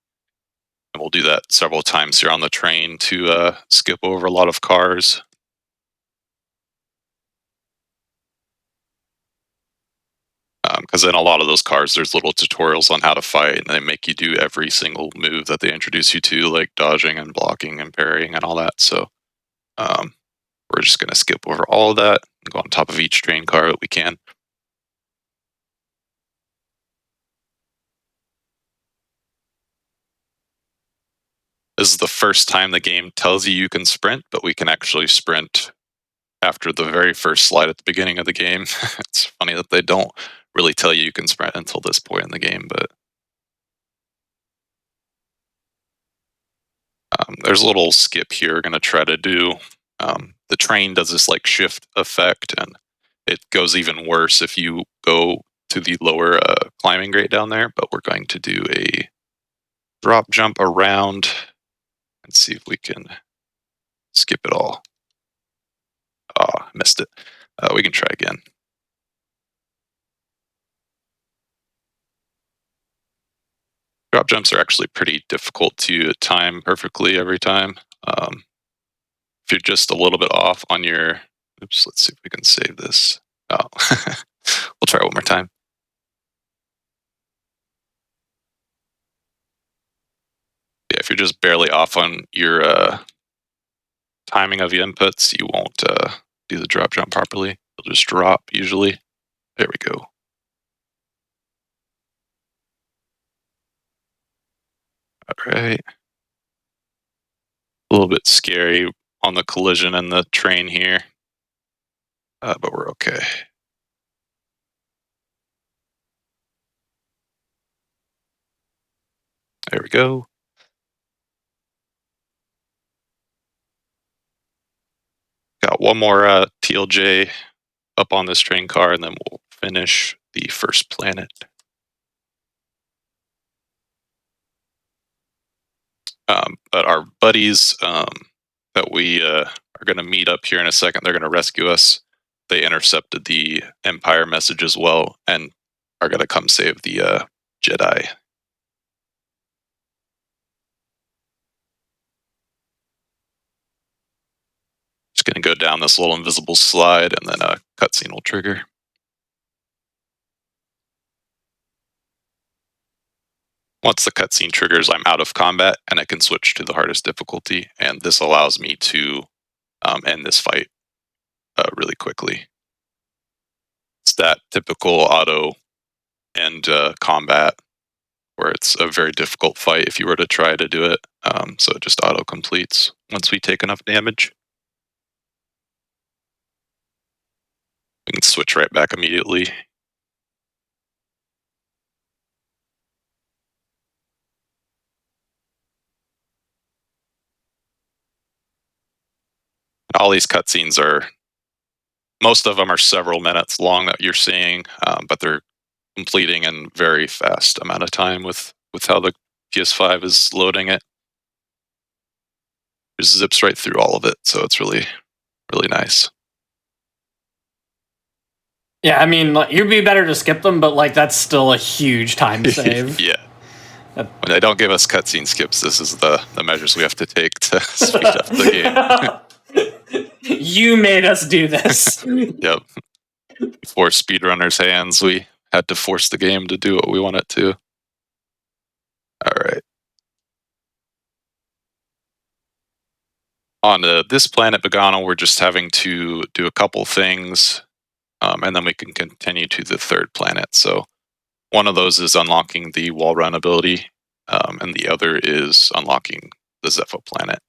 And we'll do that several times here on the train to skip over a lot of cars. Because in a lot of those cars, there's little tutorials on how to fight, and they make you do every single move that they introduce you to, like dodging and blocking and parrying and all that. So we're just going to skip over all of that and go on top of each train car that we can. This is the first time the game tells you you can sprint, but we can actually sprint after the very first slide at the beginning of the game. It's funny that they don't really tell you can sprint until this point in the game, but there's a little skip here we're going to try to do. The train does this like shift effect, and it goes even worse if you go to the lower climbing grade down there, but we're going to do a drop jump around and see if we can skip it all. Oh, I missed it. We can try again. Drop jumps are actually pretty difficult to time perfectly every time. If you're just a little bit off on your... Oops, let's see if we can save this. Oh, we'll try one more time. Yeah, if you're just barely off on your timing of your inputs, you won't do the drop jump properly. It'll just drop usually. There we go. All right. A little bit scary on the collision and the train here, but we're okay. There we go. Got one more TLJ up on this train car, and then we'll finish the first planet. But our buddies that we are going to meet up here in a second, they're going to rescue us. They intercepted the Empire message as well, and are going to come save the Jedi. Just going to go down this little invisible slide, and then a cutscene will trigger. Once the cutscene triggers, I'm out of combat, and I can switch to the hardest difficulty, and this allows me to end this fight really quickly. It's that typical auto end combat where it's a very difficult fight if you were to try to do it, so it just auto completes once we take enough damage. We can switch right back immediately. All these cutscenes most of them are several minutes long that you're seeing, but they're completing in very fast amount of time with how the PS5 is loading it. It zips right through all of it, so it's really, really nice. Yeah, I mean, like, it'd be better to skip them, but like that's still a huge time save. Yeah. When they don't give us cutscene skips, this is the measures we have to take to speed up the game. You made us do this. Yep. Before speedrunners' hands, we had to force the game to do what we want it to. All right. On this planet, Begano, we're just having to do a couple things, and then we can continue to the third planet. So one of those is unlocking the wall run ability, and the other is unlocking the Zepho planet.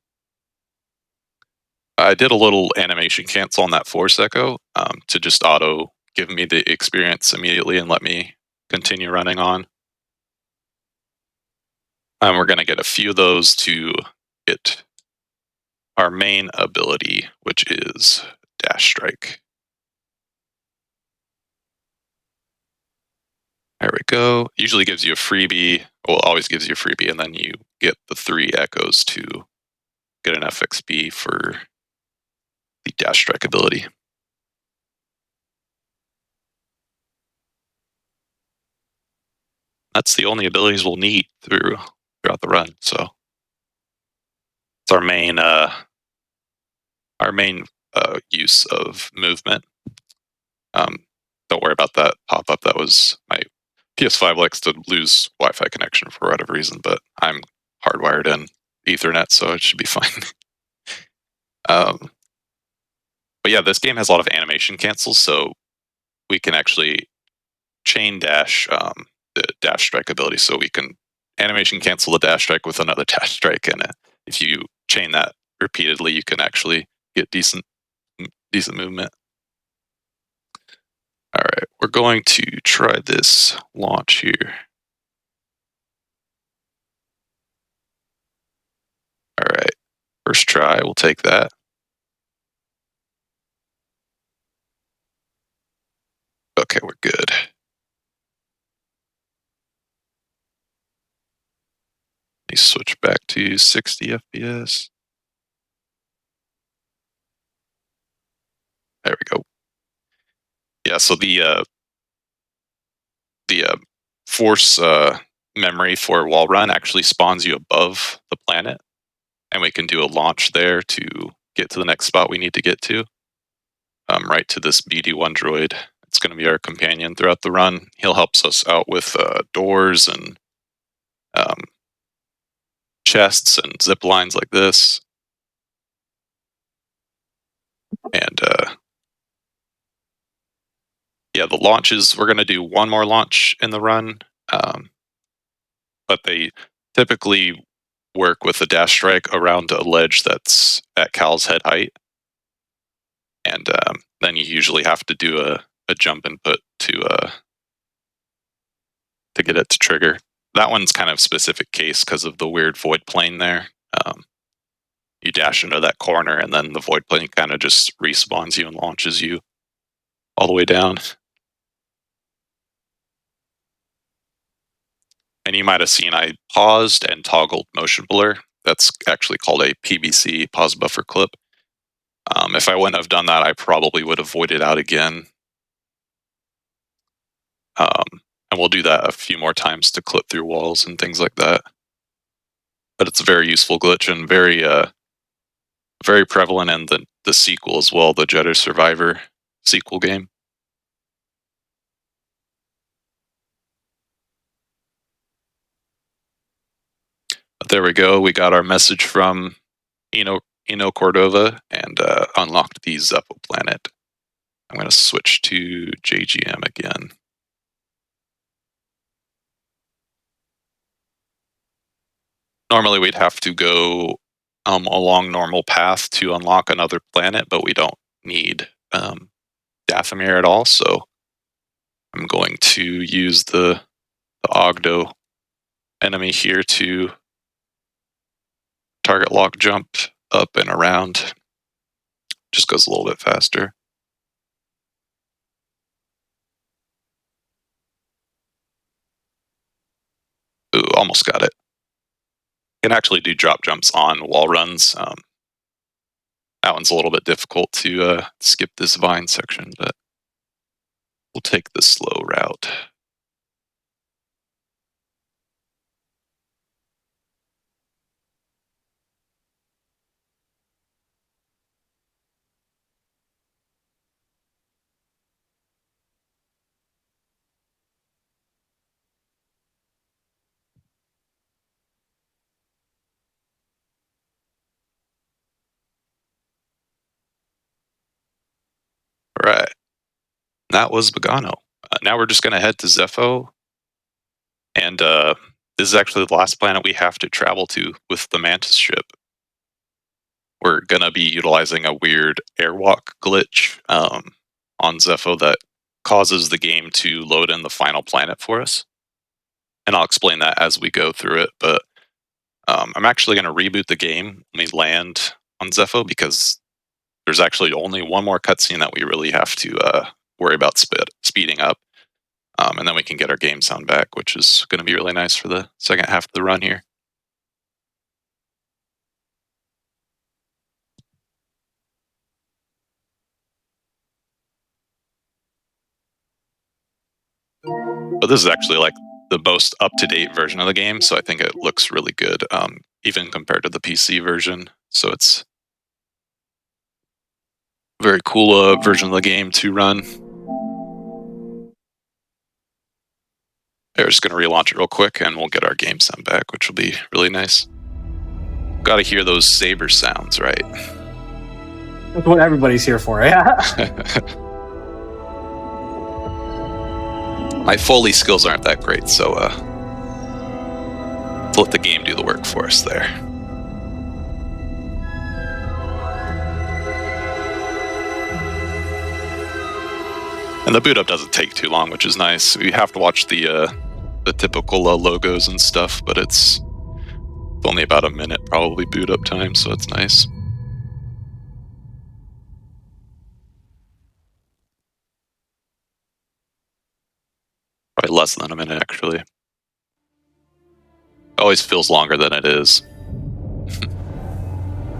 I did a little animation cancel on that Force Echo to just auto give me the experience immediately and let me continue running on. And we're going to get a few of those to get our main ability, which is Dash Strike. There we go. Usually gives you a freebie. Well, always gives you a freebie, and then you get the 3 echoes to get an FXP for the Dash Strike ability. That's the only abilities we'll need throughout the run. So it's our main use of movement. Don't worry about that pop-up. That was my PS5 likes to lose Wi-Fi connection for whatever reason, but I'm hardwired in Ethernet, so it should be fine. But yeah, this game has a lot of animation cancels, so we can actually chain dash the dash strike ability. So we can animation cancel the dash strike with another dash strike, and if you chain that repeatedly, you can actually get decent movement. All right, we're going to try this launch here. All right, first try, we'll take that. Okay, we're good. Let me switch back to 60 FPS. There we go. Yeah, so the force memory for wall run actually spawns you above the planet, and we can do a launch there to get to the next spot we need to get to. Right to this BD1 droid. It's going to be our companion throughout the run. He'll help us out with doors and chests and zip lines like this. And yeah, the launches, we're going to do one more launch in the run, but they typically work with a dash strike around a ledge that's at Cal's head height. And then you usually have to do a jump input to get it to trigger. That one's kind of specific case because of the weird void plane there. You dash into that corner, and then the void plane kind of just respawns you and launches you all the way down. And you might have seen I paused and toggled motion blur. That's actually called a PBC, pause buffer clip. If I wouldn't have done that, I probably would have voided out again. And we'll do that a few more times to clip through walls and things like that. But it's a very useful glitch and very prevalent in the sequel as well, the Jedi Survivor sequel game. But there we go. We got our message from Eno Cordova and unlocked the Zepho planet. I'm going to switch to JGM again. Normally we'd have to go along normal path to unlock another planet, but we don't need Dathomir at all, so I'm going to use the Ogdo enemy here to target lock jump up and around. Just goes a little bit faster. Ooh, almost got it. Can actually do drop jumps on wall runs. That one's a little bit difficult to skip this vine section, but we'll take the slow route. That was Bogano. Now we're just going to head to Zepho. And this is actually the last planet we have to travel to with the Mantis ship. We're going to be utilizing a weird airwalk glitch on Zepho that causes the game to load in the final planet for us. And I'll explain that as we go through it. But I'm actually going to reboot the game when we land on Zepho because there's actually only one more cutscene that we really have to worry about speeding up. And then we can get our game sound back, which is going to be really nice for the second half of the run here. But this is actually like the most up-to-date version of the game, so I think it looks really good, even compared to the PC version. So it's a very cool version of the game to run. We're just going to relaunch it real quick, and we'll get our game sound back, which will be really nice. Got to hear those saber sounds, right? That's what everybody's here for, yeah. My Foley skills aren't that great, so let the game do the work for us there. And the boot up doesn't take too long, which is nice. You have to watch the typical logos and stuff, but it's only about a minute probably boot up time, so it's nice. Probably less than a minute, actually. Always feels longer than it is.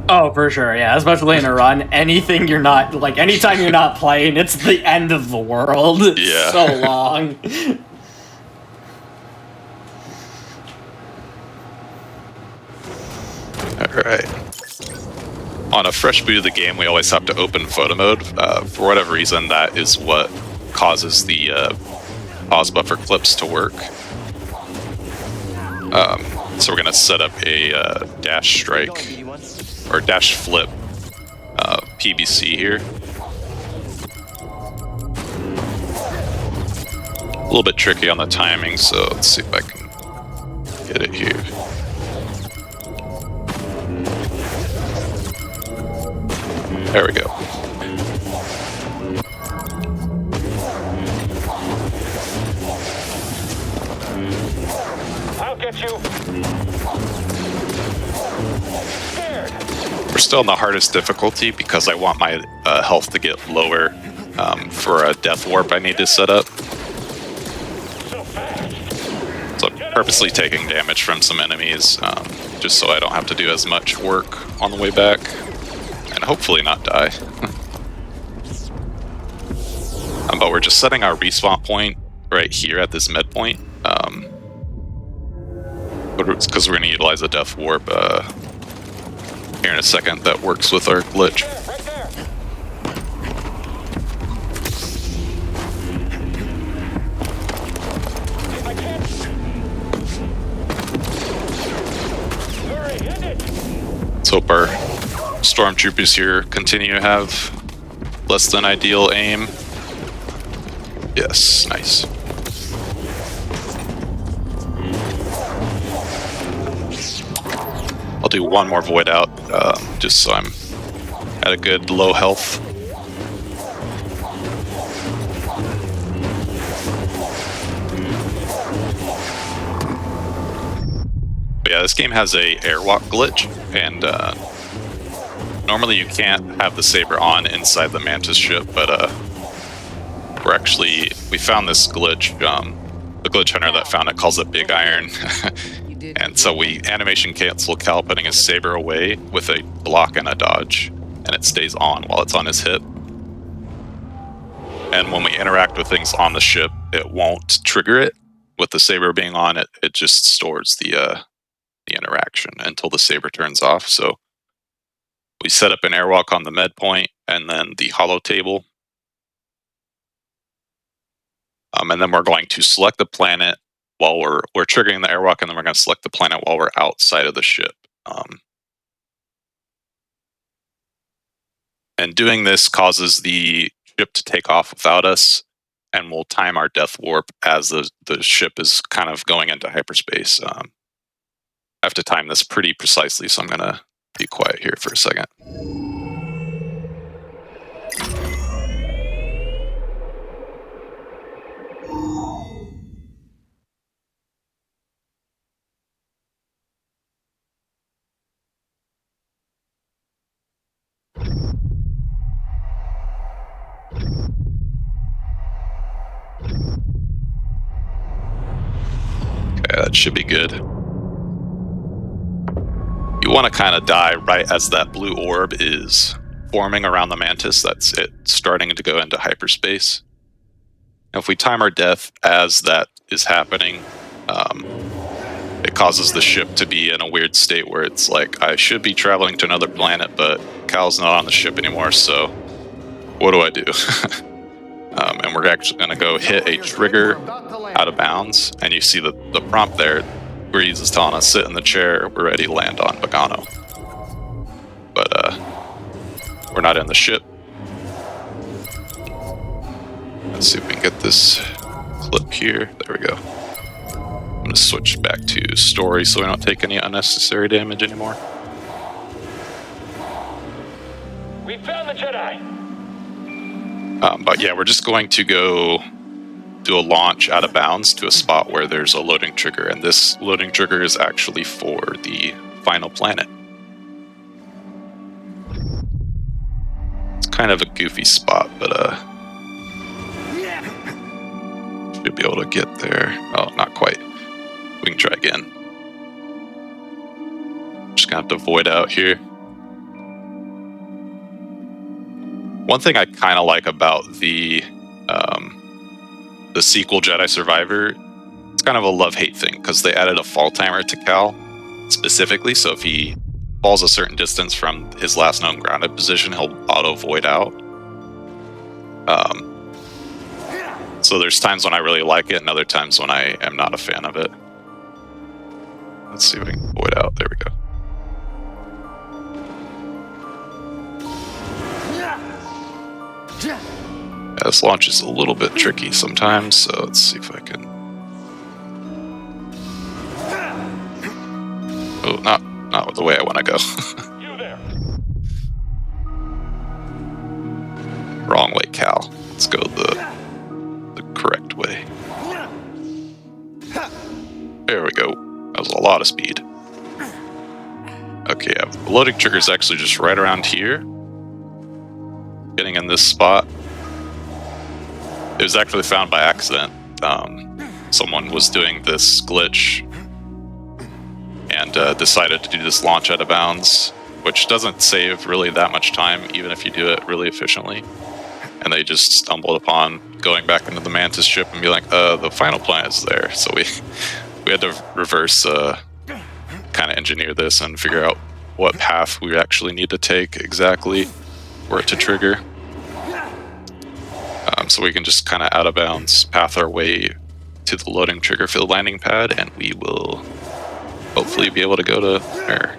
Oh, for sure, yeah. Especially in a run, anything you're not like, anytime you're not playing, it's the end of the world. It's Yeah. so long. All right. On a fresh boot of the game, we always have to open photo mode. For whatever reason, that is what causes the pause buffer clips to work. So we're going to set up a dash strike or dash flip PBC here. A little bit tricky on the timing, so let's see if I can get it here. There we go. I'll get you. Scared. We're still in the hardest difficulty because I want my health to get lower for a death warp I need to set up. So I'm purposely taking damage from some enemies just so I don't have to do as much work on the way back. And hopefully not die. But we're just setting our respawn point right here at this med point. Because we're going to utilize a death warp here in a second that works with our glitch. Let's hope our stormtroopers here continue to have less than ideal aim. Yes, nice. I'll do one more void out, just so I'm at a good low health. But yeah, this game has a airwalk glitch, and normally you can't have the saber on inside the Mantis ship, but we found this glitch. The glitch hunter that found it calls it Big Iron. And so we animation cancel Cal putting his saber away with a block and a dodge, and it stays on while it's on his hip. And when we interact with things on the ship, it won't trigger it. With the saber being on, it just stores the interaction until the saber turns off. So we set up an airwalk on the med point and then the holo table. And then we're going to select the planet while we're triggering the airwalk, and then we're going to select the planet while we're outside of the ship. And doing this causes the ship to take off without us, and we'll time our death warp as the ship is kind of going into hyperspace. I have to time this pretty precisely, so I'm going to be quiet here for a second. Okay, that should be good. You want to kind of die right as that blue orb is forming around the mantis. That's it starting to go into hyperspace. Now, if we time our death as that is happening, it causes the ship to be in a weird state where it's like, I should be traveling to another planet, but Cal's not on the ship anymore, so what do I do? And we're actually going to go hit a trigger out of bounds, and you see the prompt there. Breeze is telling us, sit in the chair, we're ready to land on Bogano. But we're not in the ship. Let's see if we can get this clip here. There we go. I'm going to switch back to story so we don't take any unnecessary damage anymore. We found the Jedi! But yeah, we're just going to go do a launch out of bounds to a spot where there's a loading trigger, and this loading trigger is actually for the final planet. It's kind of a goofy spot, but should be able to get there. Oh, not quite. We can try again. Just gonna have to void out here. One thing I kind of like about the sequel Jedi Survivor, it's kind of a love-hate thing, because they added a fall timer to Cal specifically, so if he falls a certain distance from his last known grounded position, he'll auto-void out. So there's times when I really like it, and other times when I am not a fan of it. Let's see if we can void out. There we go. Yeah, this launch is a little bit tricky sometimes, so let's see if I can... Oh, not the way I want to go. You there. Wrong way, Cal. Let's go the correct way. There we go. That was a lot of speed. Okay, yeah, the loading trigger is actually just right around here. Getting in this spot. It was actually found by accident. Someone was doing this glitch and decided to do this launch out of bounds, which doesn't save really that much time, even if you do it really efficiently. And they just stumbled upon going back into the Mantis ship and be like, the final planet is there. So we had to reverse kind of engineer this and figure out what path we actually need to take exactly for it to trigger. So we can just kind of out of bounds path our way to the loading trigger for the landing pad, and we will hopefully be able to go to there.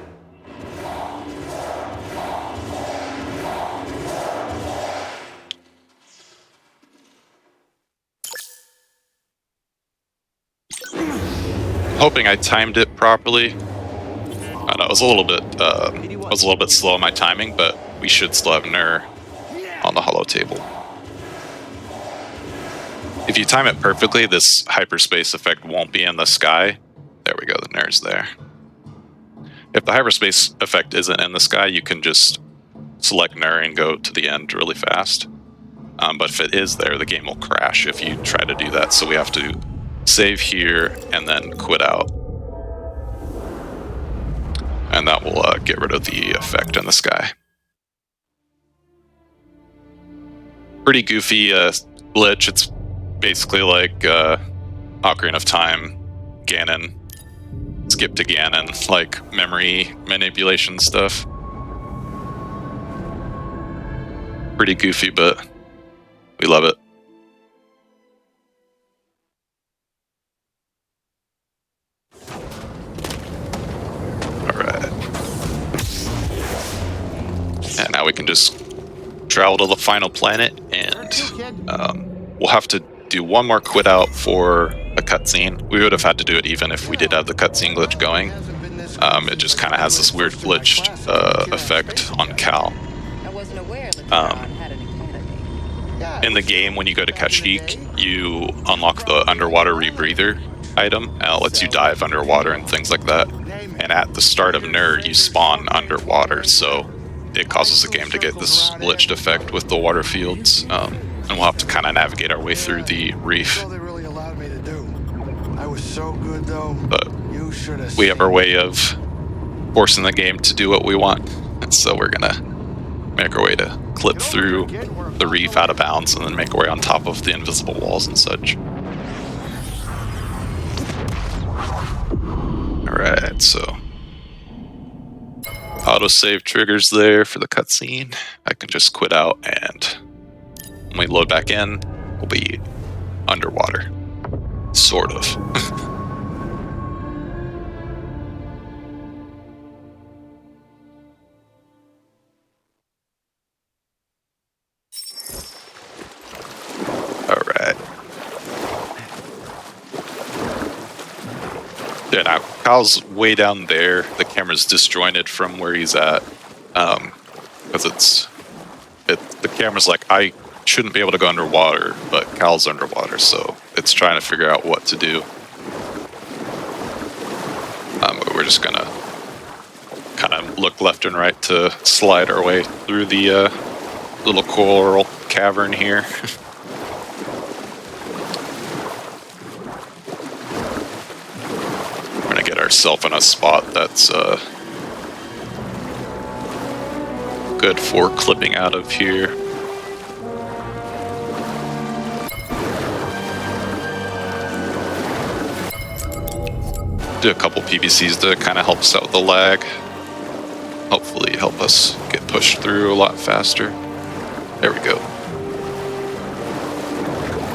Hoping I timed it properly. I know, it was a little bit slow on my timing, but we should still have NER on the holo table. If you time it perfectly, this hyperspace effect won't be in the sky. There we go, the NER's there. If the hyperspace effect isn't in the sky, you can just select NER and go to the end really fast. But if it is there, the game will crash if you try to do that, so we have to save here and then quit out. And that will get rid of the effect in the sky. Pretty goofy glitch. It's basically like Ocarina of Time, Ganon, skip to Ganon, like memory manipulation stuff. Pretty goofy, but we love it. Alright. And now we can just travel to the final planet, and we'll have to do one more quit out for a cutscene. We would have had to do it even if we did have the cutscene glitch going. It just kind of has this weird glitched effect on Cal. In the game, when you go to Kashyyyk, you unlock the underwater rebreather item, and it lets you dive underwater and things like that. And at the start of Nur, you spawn underwater, so it causes the game to get this glitched effect with the water fields. And we'll have to kind of navigate our way through the reef. I was so good though. But we have our way of forcing the game to do what we want, and so we're gonna make our way to clip through the reef out of bounds and then make our way on top of the invisible walls and such. Alright, so autosave triggers there for the cutscene. I can just quit out, and when we load back in, we'll be underwater. Sort of. Alright. Yeah, now Kyle's way down there. The camera's disjointed from where he's at. Because the camera's like, I shouldn't be able to go underwater, but Cal's underwater, so it's trying to figure out what to do. But we're just gonna kind of look left and right to slide our way through the little coral cavern here. We're gonna get ourselves in a spot that's good for clipping out of here. Do a couple PVCs to kind of help us out with the lag. Hopefully help us get pushed through a lot faster. There we go.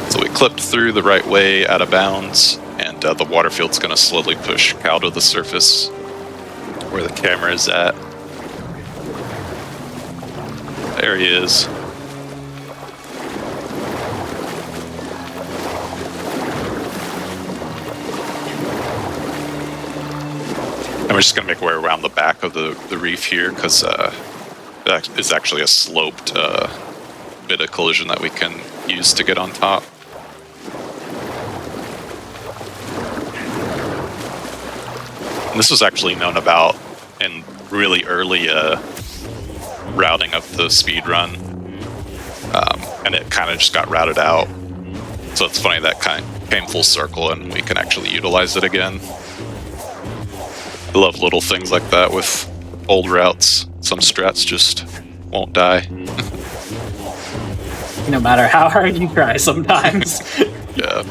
So we clipped through the right way out of bounds, and the water field's going to slowly push Cal to the surface where the camera is at. There he is. And we're just going to make our way around the back of the reef here, because that is actually a sloped bit of collision that we can use to get on top. And this was actually known about in really early routing of the speedrun, and it kind of just got routed out. So it's funny that kind of came full circle and we can actually utilize it again. I love little things like that with old routes. Some strats just won't die. No matter how hard you try sometimes. Yeah.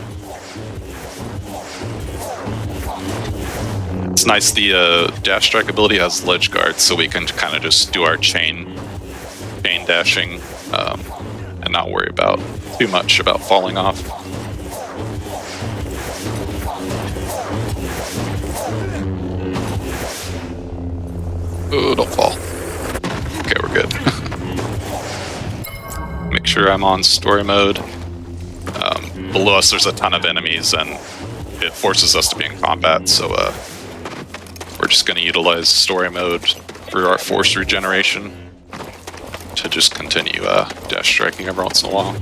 It's nice the dash strike ability has ledge guards, so we can kind of just do our chain dashing and not worry about too much about falling off. Oh, don't fall. Okay, we're good. Make sure I'm on story mode. Below us there's a ton of enemies and it forces us to be in combat, so we're just going to utilize story mode for our force regeneration to just continue dash striking every once in a while.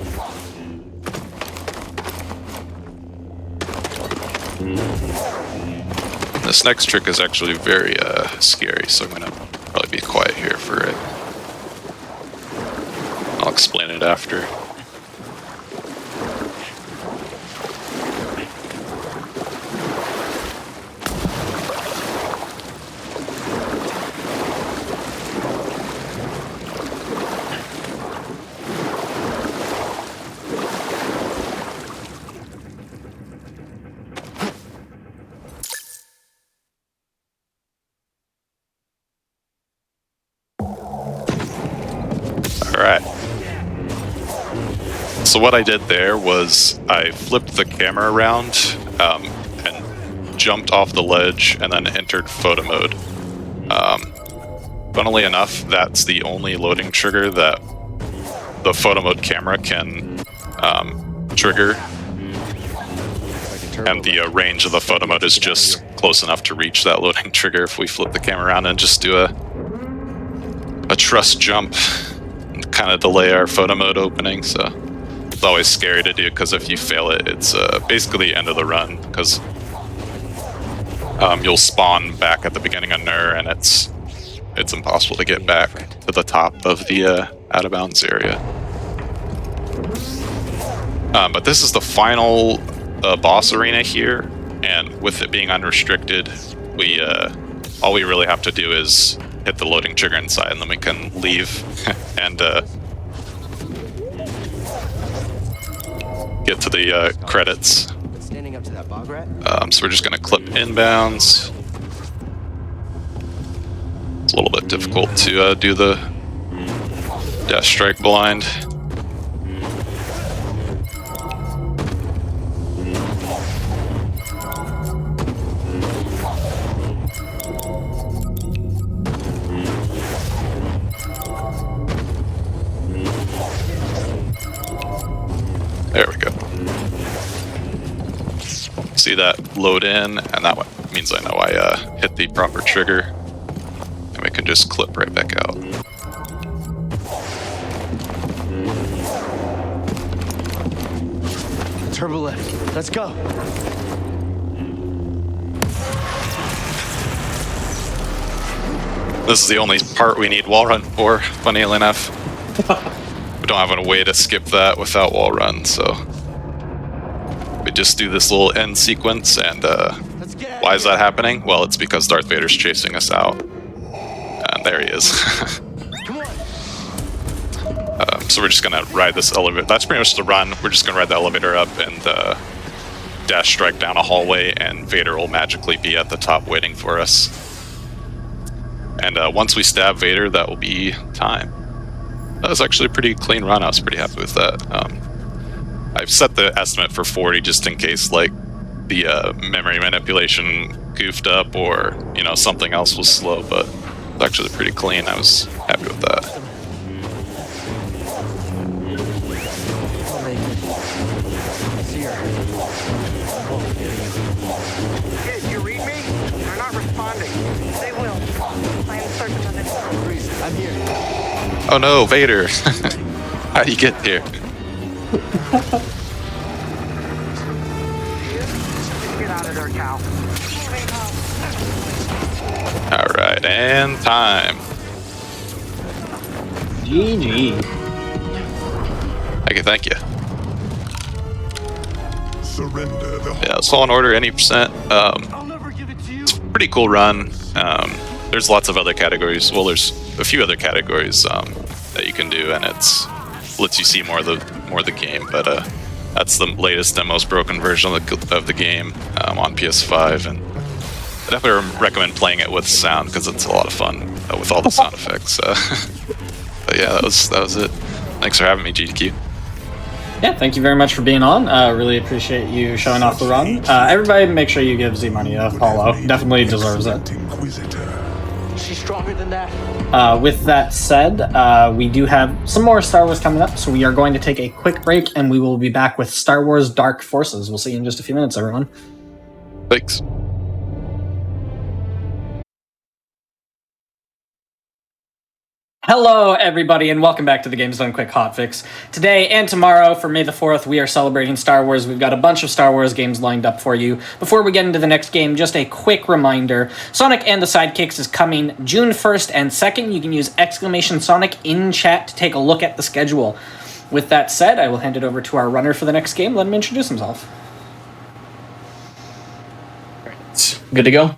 This next trick is actually very scary, so I'm going to probably be quiet here for it. I'll explain it after. Alright. So what I did there was I flipped the camera around and jumped off the ledge and then entered photo mode. Funnily enough, that's the only loading trigger that the photo mode camera can trigger and the range of the photo mode is just close enough to reach that loading trigger if we flip the camera around and just do a truss jump and kind of delay our photo mode opening. So it's always scary to do, because if you fail it, it's basically the end of the run, because you'll spawn back at the beginning of Nur, and it's impossible to get back to the top of the out of bounds area. But this is the final boss arena here, and with it being unrestricted, we all we really have to do is hit the loading trigger inside, and then we can leave and get to the credits. Standing up to that bog rat? So we're just going to clip inbounds. It's a little bit difficult to do the dash strike blind. There we go. See that load in, and that means I know I hit the proper trigger, and we can just clip right back out. Turbo lift. Let's go. This is the only part we need wall run for, funnily enough. We don't have a way to skip that without wall run, so we just do this little end sequence, and why is that happening? Well, it's because Darth Vader's chasing us out. And there he is. So we're just gonna ride this elevator. That's pretty much the run. We're just gonna ride the elevator up and dash strike down a hallway, and Vader will magically be at the top waiting for us. And once we stab Vader, that will be time. That was actually a pretty clean run. I was pretty happy with that. I've set the estimate for 40 just in case, like, the memory manipulation goofed up, or, you know, something else was slow, but it's actually pretty clean. I was happy with that. Kid, you read me? They're not responding. They will. I am certain of it. I'm here. Oh no, Vader! How'd you get here? Get out of there, Cal. Alright, and time. GG. Okay, thank you. Surrender the Yeah, Fallen Order, any percent. It's a pretty cool run. There's lots of other categories. Well, there's a few other categories that you can do, and it's lets you see more of the game. But that's the latest and most broken version of the game on PS5, and I definitely recommend playing it with sound, because it's a lot of fun with all the sound effects. But yeah, that was it. Thanks for having me, GDQ. Yeah, thank you very much for being on. Really appreciate you showing off the run. Everybody make sure you give Z-Money a follow. Definitely deserves it. She's stronger than that. With that said, we do have some more Star Wars coming up, so we are going to take a quick break, and we will be back with Star Wars Dark Forces. We'll see you in just a few minutes, everyone. Thanks. Hello, everybody, and welcome back to the Games Done Quick Hotfix. Today and tomorrow, for May the 4th, we are celebrating Star Wars. We've got a bunch of Star Wars games lined up for you. Before we get into the next game, just a quick reminder. Sonic and the Sidekicks is coming June 1st and 2nd. You can use !Sonic in chat to take a look at the schedule. With that said, I will hand it over to our runner for the next game. Let him introduce himself. Good to go?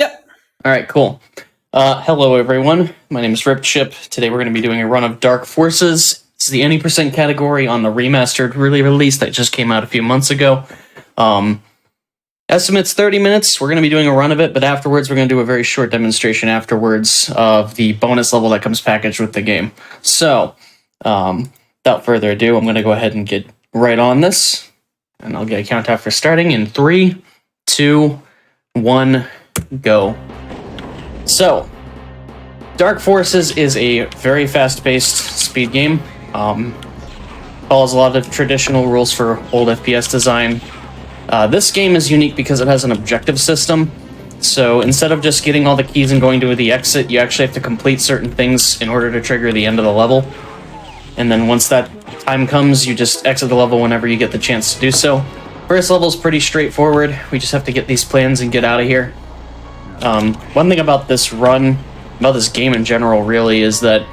Yep. All right, cool. Hello, everyone. My name is Ripchip. Today we're going to be doing a run of Dark Forces. It's the any percent category on the remastered release that just came out a few months ago. Estimate's 30 minutes. We're going to be doing a run of it, but afterwards we're going to do a very short demonstration afterwards of the bonus level that comes packaged with the game. So, without further ado, I'm going to go ahead and get right on this. And I'll get a count out for starting in 3, 2, 1, go. So, Dark Forces is a very fast-paced speed game. Follows a lot of traditional rules for old FPS design. This game is unique because it has an objective system. So instead of just getting all the keys and going to the exit, you actually have to complete certain things in order to trigger the end of the level. And then once that time comes, you just exit the level whenever you get the chance to do so. First level is pretty straightforward. We just have to get these plans and get out of here. One thing about this run, about this game in general, really, is that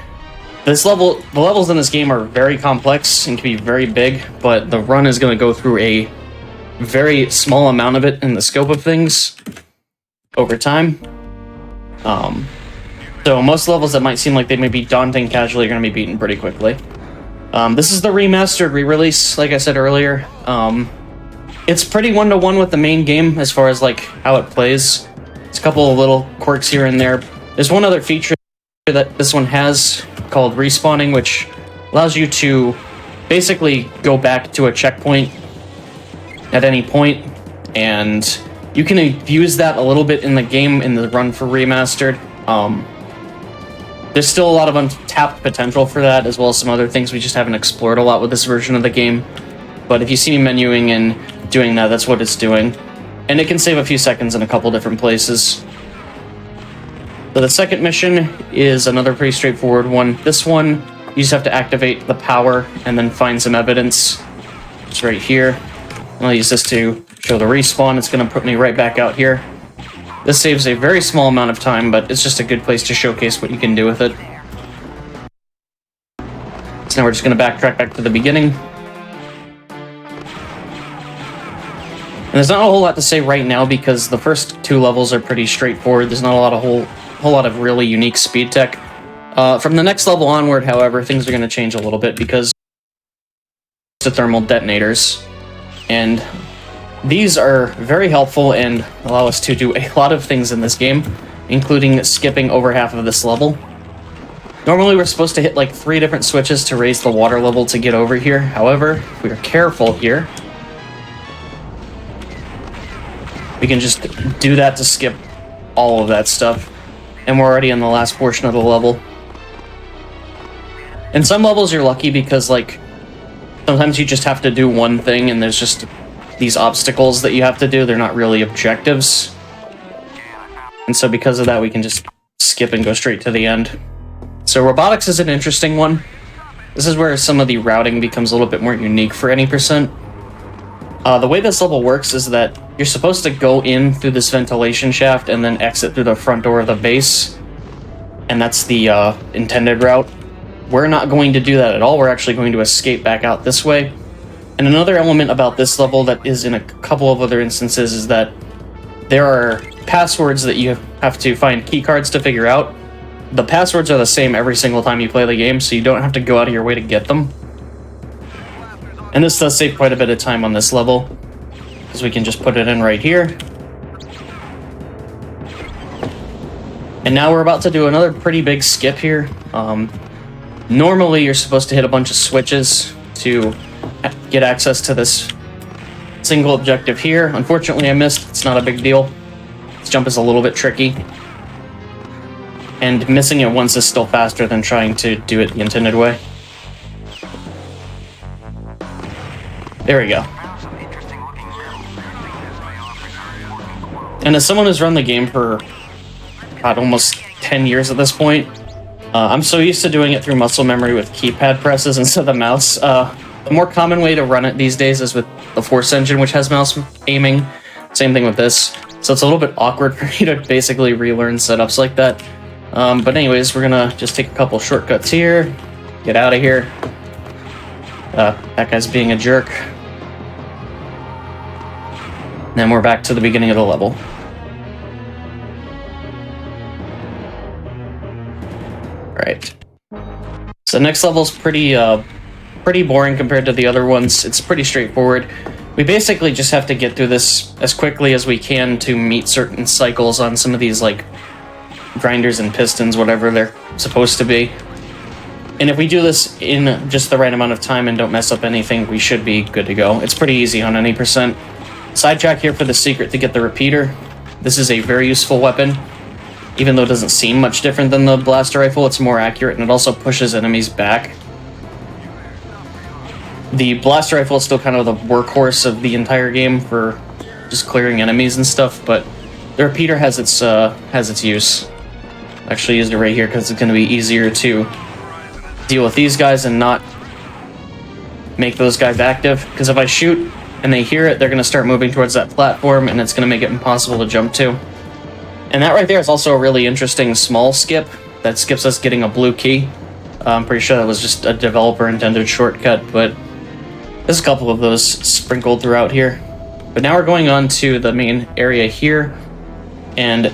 the levels in this game are very complex and can be very big, but the run is going to go through a very small amount of it in the scope of things over time. So most levels that might seem like they may be daunting casually are going to be beaten pretty quickly. This is the remastered re-release, like I said earlier. It's pretty one-to-one with the main game as far as like how it plays. It's a couple of little quirks here and there. There's one other feature that this one has called respawning, which allows you to basically go back to a checkpoint at any point, and you can use that a little bit in the game in the run for remastered. There's still a lot of untapped potential for that, as well as some other things we just haven't explored a lot with this version of the game. But if you see me menuing and doing that, that's what it's doing. And it can save a few seconds in a couple different places. So the second mission is another pretty straightforward one. This one, you just have to activate the power and then find some evidence. It's right here. I'll use this to show the respawn. It's going to put me right back out here. This saves a very small amount of time, but it's just a good place to showcase what you can do with it. So now we're just going to backtrack back to the beginning. And there's not a whole lot to say right now because the first two levels are pretty straightforward. There's not a whole lot of really unique speed tech. From the next level onward, however, things are going to change a little bit because the thermal detonators. And these are very helpful and allow us to do a lot of things in this game, including skipping over half of this level. Normally we're supposed to hit like 3 different switches to raise the water level to get over here. However, if we are careful here, we can just do that to skip all of that stuff. And we're already in the last portion of the level. In some levels you're lucky because like sometimes you just have to do one thing and there's just these obstacles that you have to do. They're not really objectives. And so because of that, we can just skip and go straight to the end. So robotics is an interesting one. This is where some of the routing becomes a little bit more unique for any percent. The way this level works is that you're supposed to go in through this ventilation shaft and then exit through the front door of the base. And that's the intended route. We're not going to do that at all. We're actually going to escape back out this way. And another element about this level that is in a couple of other instances is that there are passwords that you have to find key cards to figure out. The passwords are the same every single time you play the game, so you don't have to go out of your way to get them. And this does save quite a bit of time on this level, because we can just put it in right here. And now we're about to do another pretty big skip here. Normally you're supposed to hit a bunch of switches to get access to this single objective here. Unfortunately, I missed. It's not a big deal. This jump is a little bit tricky. And missing it once is still faster than trying to do it the intended way. There we go. And as someone who's run the game for almost 10 years at this point, I'm so used to doing it through muscle memory with keypad presses instead of the mouse. The more common way to run it these days is with the Force engine, which has mouse aiming. Same thing with this. So it's a little bit awkward for me to basically relearn setups like that. But anyways, we're gonna just take a couple shortcuts here, get out of here. That guy's being a jerk. Then we're back to the beginning of the level. Right. So next level's pretty boring compared to the other ones. It's pretty straightforward. We basically just have to get through this as quickly as we can to meet certain cycles on some of these like grinders and pistons, whatever they're supposed to be. And if we do this in just the right amount of time and don't mess up anything, we should be good to go. It's pretty easy on any percent. Sidetrack here for the secret to get the repeater. This is a very useful weapon. Even though it doesn't seem much different than the blaster rifle, it's more accurate and it also pushes enemies back. The blaster rifle is still kind of the workhorse of the entire game for just clearing enemies and stuff, but the repeater has its use. I actually used it right here because it's going to be easier to deal with these guys and not make those guys active, because if I shoot and they hear it, they're going to start moving towards that platform, and it's going to make it impossible to jump to. And that right there is also a really interesting small skip that skips us getting a blue key. I'm pretty sure that was just a developer-intended shortcut, but there's a couple of those sprinkled throughout here. But now we're going on to the main area here, and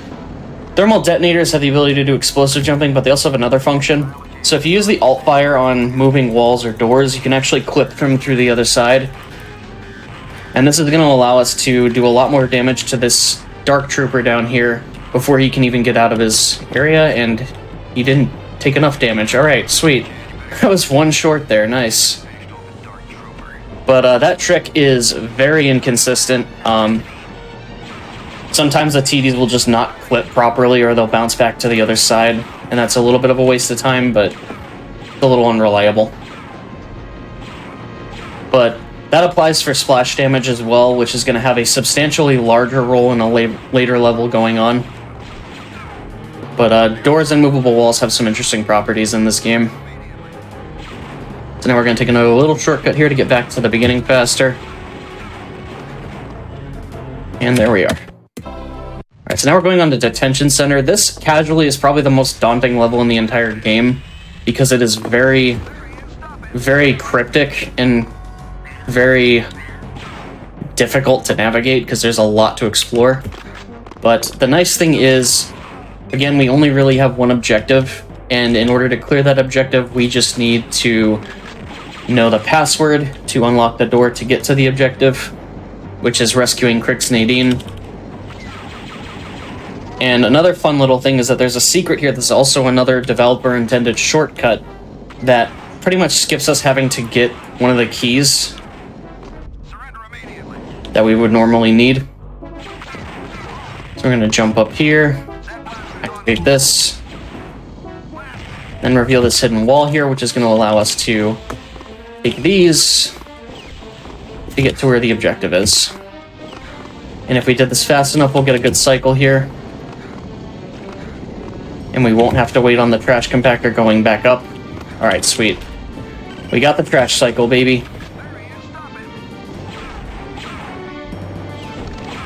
thermal detonators have the ability to do explosive jumping, but they also have another function. So if you use the alt fire on moving walls or doors, you can actually clip them through the other side. And this is going to allow us to do a lot more damage to this dark trooper down here before he can even get out of his area, and he didn't take enough damage. Alright, sweet. That was one short there, nice. But that trick is very inconsistent. Sometimes the TDs will just not clip properly, or they'll bounce back to the other side, and that's a little bit of a waste of time, but it's a little unreliable. But that applies for splash damage as well, which is going to have a substantially larger role in a later level going on. But doors and movable walls have some interesting properties in this game. So now we're going to take another little shortcut here to get back to the beginning faster. And there we are. Alright, so now we're going on to Detention Center. This, casually, is probably the most daunting level in the entire game, because it is very, very cryptic and very difficult to navigate, because there's a lot to explore. But the nice thing is, again, we only really have one objective, and in order to clear that objective, we just need to know the password to unlock the door to get to the objective, which is rescuing Crix Nadine. And another fun little thing is that there's a secret here that's also another developer-intended shortcut that pretty much skips us having to get one of the keys that we would normally need. So we're going to jump up here, activate this, then reveal this hidden wall here, which is going to allow us to take these to get to where the objective is. And if we did this fast enough, we'll get a good cycle here. And we won't have to wait on the trash compactor going back up. Alright, sweet. We got the trash cycle, baby.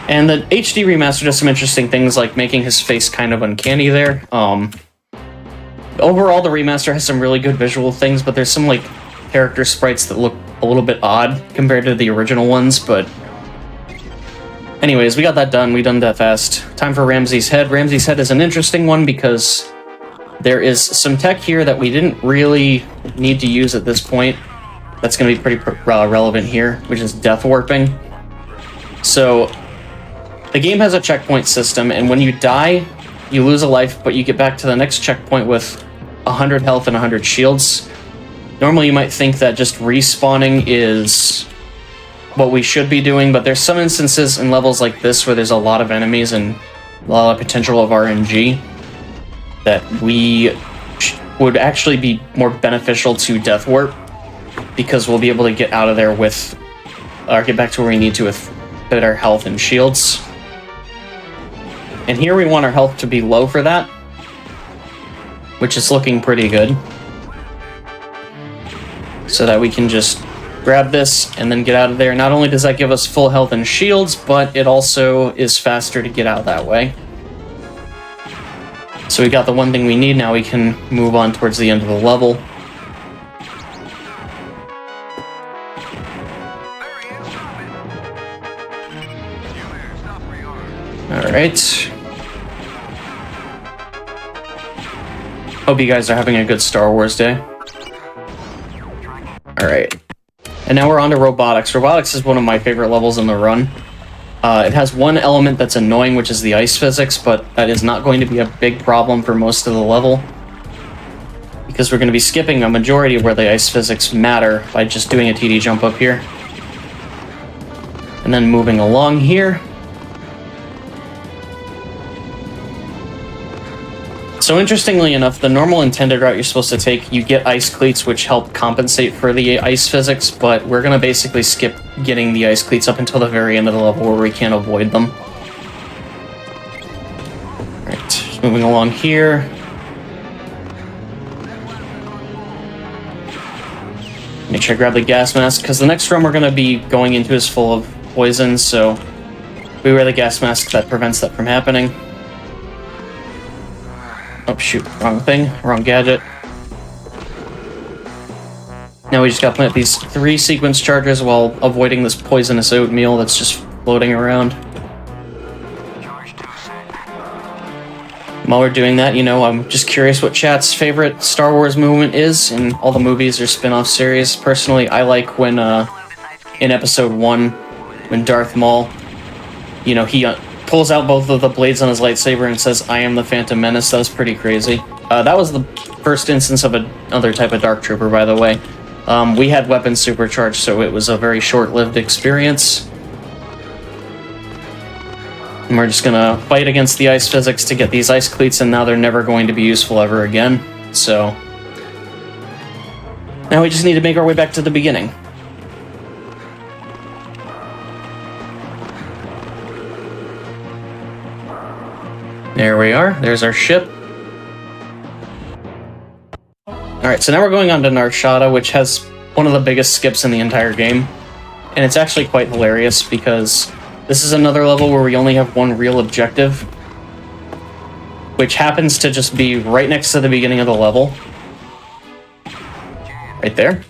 And the HD remaster does some interesting things, like making his face kind of uncanny there. Overall, the remaster has some really good visual things, but there's some, like, character sprites that look a little bit odd compared to the original ones, but anyways, we got that done. We done that fast. Time for Ramsey's Head. Ramsey's Head is an interesting one because there is some tech here that we didn't really need to use at this point. That's going to be pretty relevant here, which is death warping. So the game has a checkpoint system, and when you die, you lose a life, but you get back to the next checkpoint with 100 health and 100 shields. Normally you might think that just respawning is what we should be doing, but there's some instances in levels like this where there's a lot of enemies and a lot of potential of RNG that we would actually be more beneficial to death warp, because we'll be able to get out of there with, or get back to where we need to with better health and shields. And here we want our health to be low for that, which is looking pretty good. So that we can just grab this and then get out of there. Not only does that give us full health and shields, but it also is faster to get out that way. So we got the one thing we need. Now we can move on towards the end of the level. Alright. Hope you guys are having a good Star Wars day. Alright. And now we're on to robotics. Robotics is one of my favorite levels in the run. It has one element that's annoying, which is the ice physics, but that is not going to be a big problem for most of the level, because we're going to be skipping a majority of where the ice physics matter by just doing a TD jump up here. And then moving along here. So interestingly enough, the normal intended route you're supposed to take, you get ice cleats which help compensate for the ice physics, but we're going to basically skip getting the ice cleats up until the very end of the level where we can't avoid them. Alright, moving along here. Make sure I grab the gas mask, because the next room we're going to be going into is full of poison, so we wear the gas mask that prevents that from happening. Oh shoot, wrong thing, wrong gadget. Now we just gotta plant these 3 sequence charges while avoiding this poisonous oatmeal that's just floating around. While we're doing that, you know, I'm just curious what chat's favorite Star Wars moment is in all the movies or spin-off series. Personally, I like when, in Episode 1, when Darth Maul, you know, he pulls out both of the blades on his lightsaber and says, "I am the Phantom Menace." That was pretty crazy. That was the first instance of another type of Dark Trooper, by the way. We had weapons supercharged, so it was a very short-lived experience. And we're just gonna fight against the ice physics to get these ice cleats, and now they're never going to be useful ever again. So now we just need to make our way back to the beginning. There we are. There's our ship. Alright, so now we're going on to Narshada, which has one of the biggest skips in the entire game. And it's actually quite hilarious because this is another level where we only have one real objective, which happens to just be right next to the beginning of the level. Right there.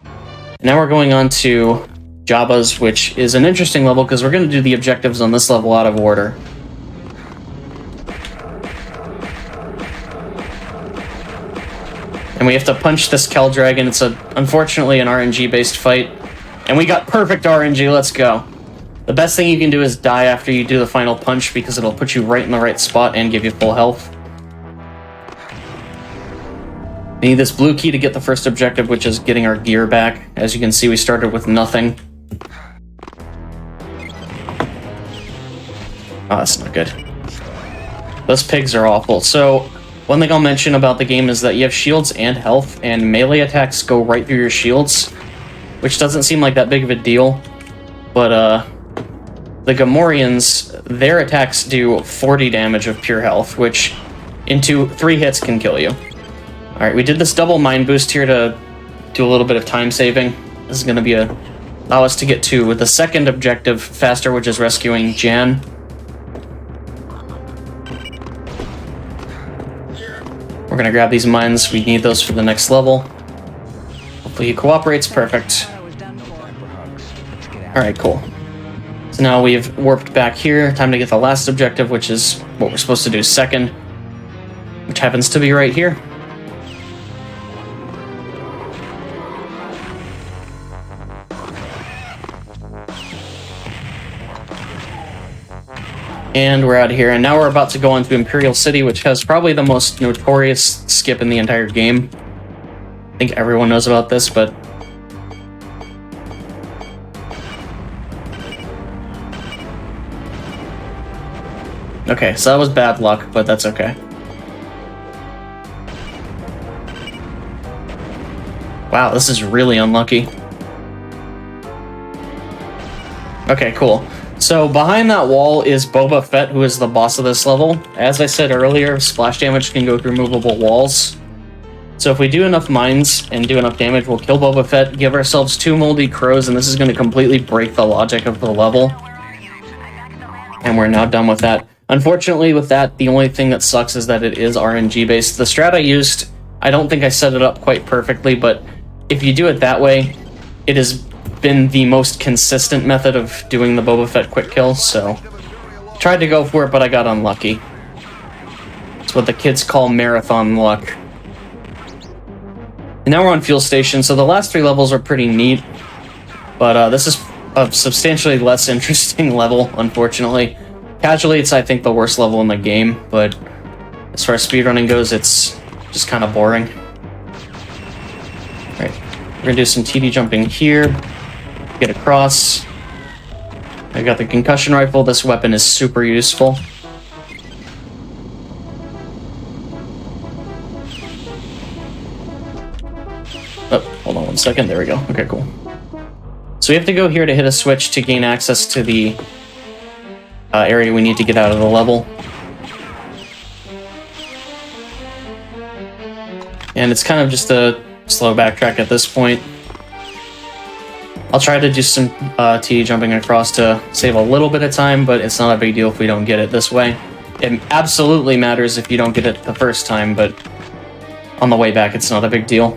And now we're going on to Jabba's, which is an interesting level because we're going to do the objectives on this level out of order. And we have to punch this Kel Dragon. It's unfortunately an RNG-based fight. And we got perfect RNG, let's go. The best thing you can do is die after you do the final punch because it'll put you right in the right spot and give you full health. We need this blue key to get the first objective, which is getting our gear back. As you can see, we started with nothing. Oh, that's not good. Those pigs are awful. So, one thing I'll mention about the game is that you have shields and health, and melee attacks go right through your shields, which doesn't seem like that big of a deal. But, the Gamorreans, their attacks do 40 damage of pure health, which into 3 hits can kill you. Alright, we did this double mind boost here to do a little bit of time saving. This is going to allow us to get to the second objective faster, which is rescuing Jan. We're going to grab these mines. We need those for the next level. Hopefully he cooperates. Perfect. Alright, cool. So now we've warped back here. Time to get the last objective, which is what we're supposed to do second, which happens to be right here. And we're out of here, and now we're about to go into Imperial City, which has probably the most notorious skip in the entire game. I think everyone knows about this, but... Okay, so that was bad luck, but that's okay. Wow, this is really unlucky. Okay, cool. So behind that wall is Boba Fett, who is the boss of this level. As I said earlier, splash damage can go through movable walls. So if we do enough mines and do enough damage, we'll kill Boba Fett, give ourselves 2 moldy crows, and this is going to completely break the logic of the level. And we're now done with that. Unfortunately, with that, the only thing that sucks is that it is RNG based. The strat I used, I don't think I set it up quite perfectly, but if you do it that way, it has been the most consistent method of doing the Boba Fett quick kill, so tried to go for it, but I got unlucky. It's what the kids call marathon luck. And now we're on Fuel Station, so the last 3 levels are pretty neat, but this is a substantially less interesting level, unfortunately. Casually, it's, I think, the worst level in the game, but as far as speedrunning goes, it's just kind of boring. Alright, we're gonna do some TD jumping here, get across. I got the concussion rifle. This weapon is super useful. Oh, hold on one second. There we go. Okay, cool. So we have to go here to hit a switch to gain access to the area we need to get out of the level. And it's kind of just a slow backtrack at this point. I'll try to do some TD jumping across to save a little bit of time, but it's not a big deal if we don't get it this way. It absolutely matters if you don't get it the first time, but on the way back it's not a big deal.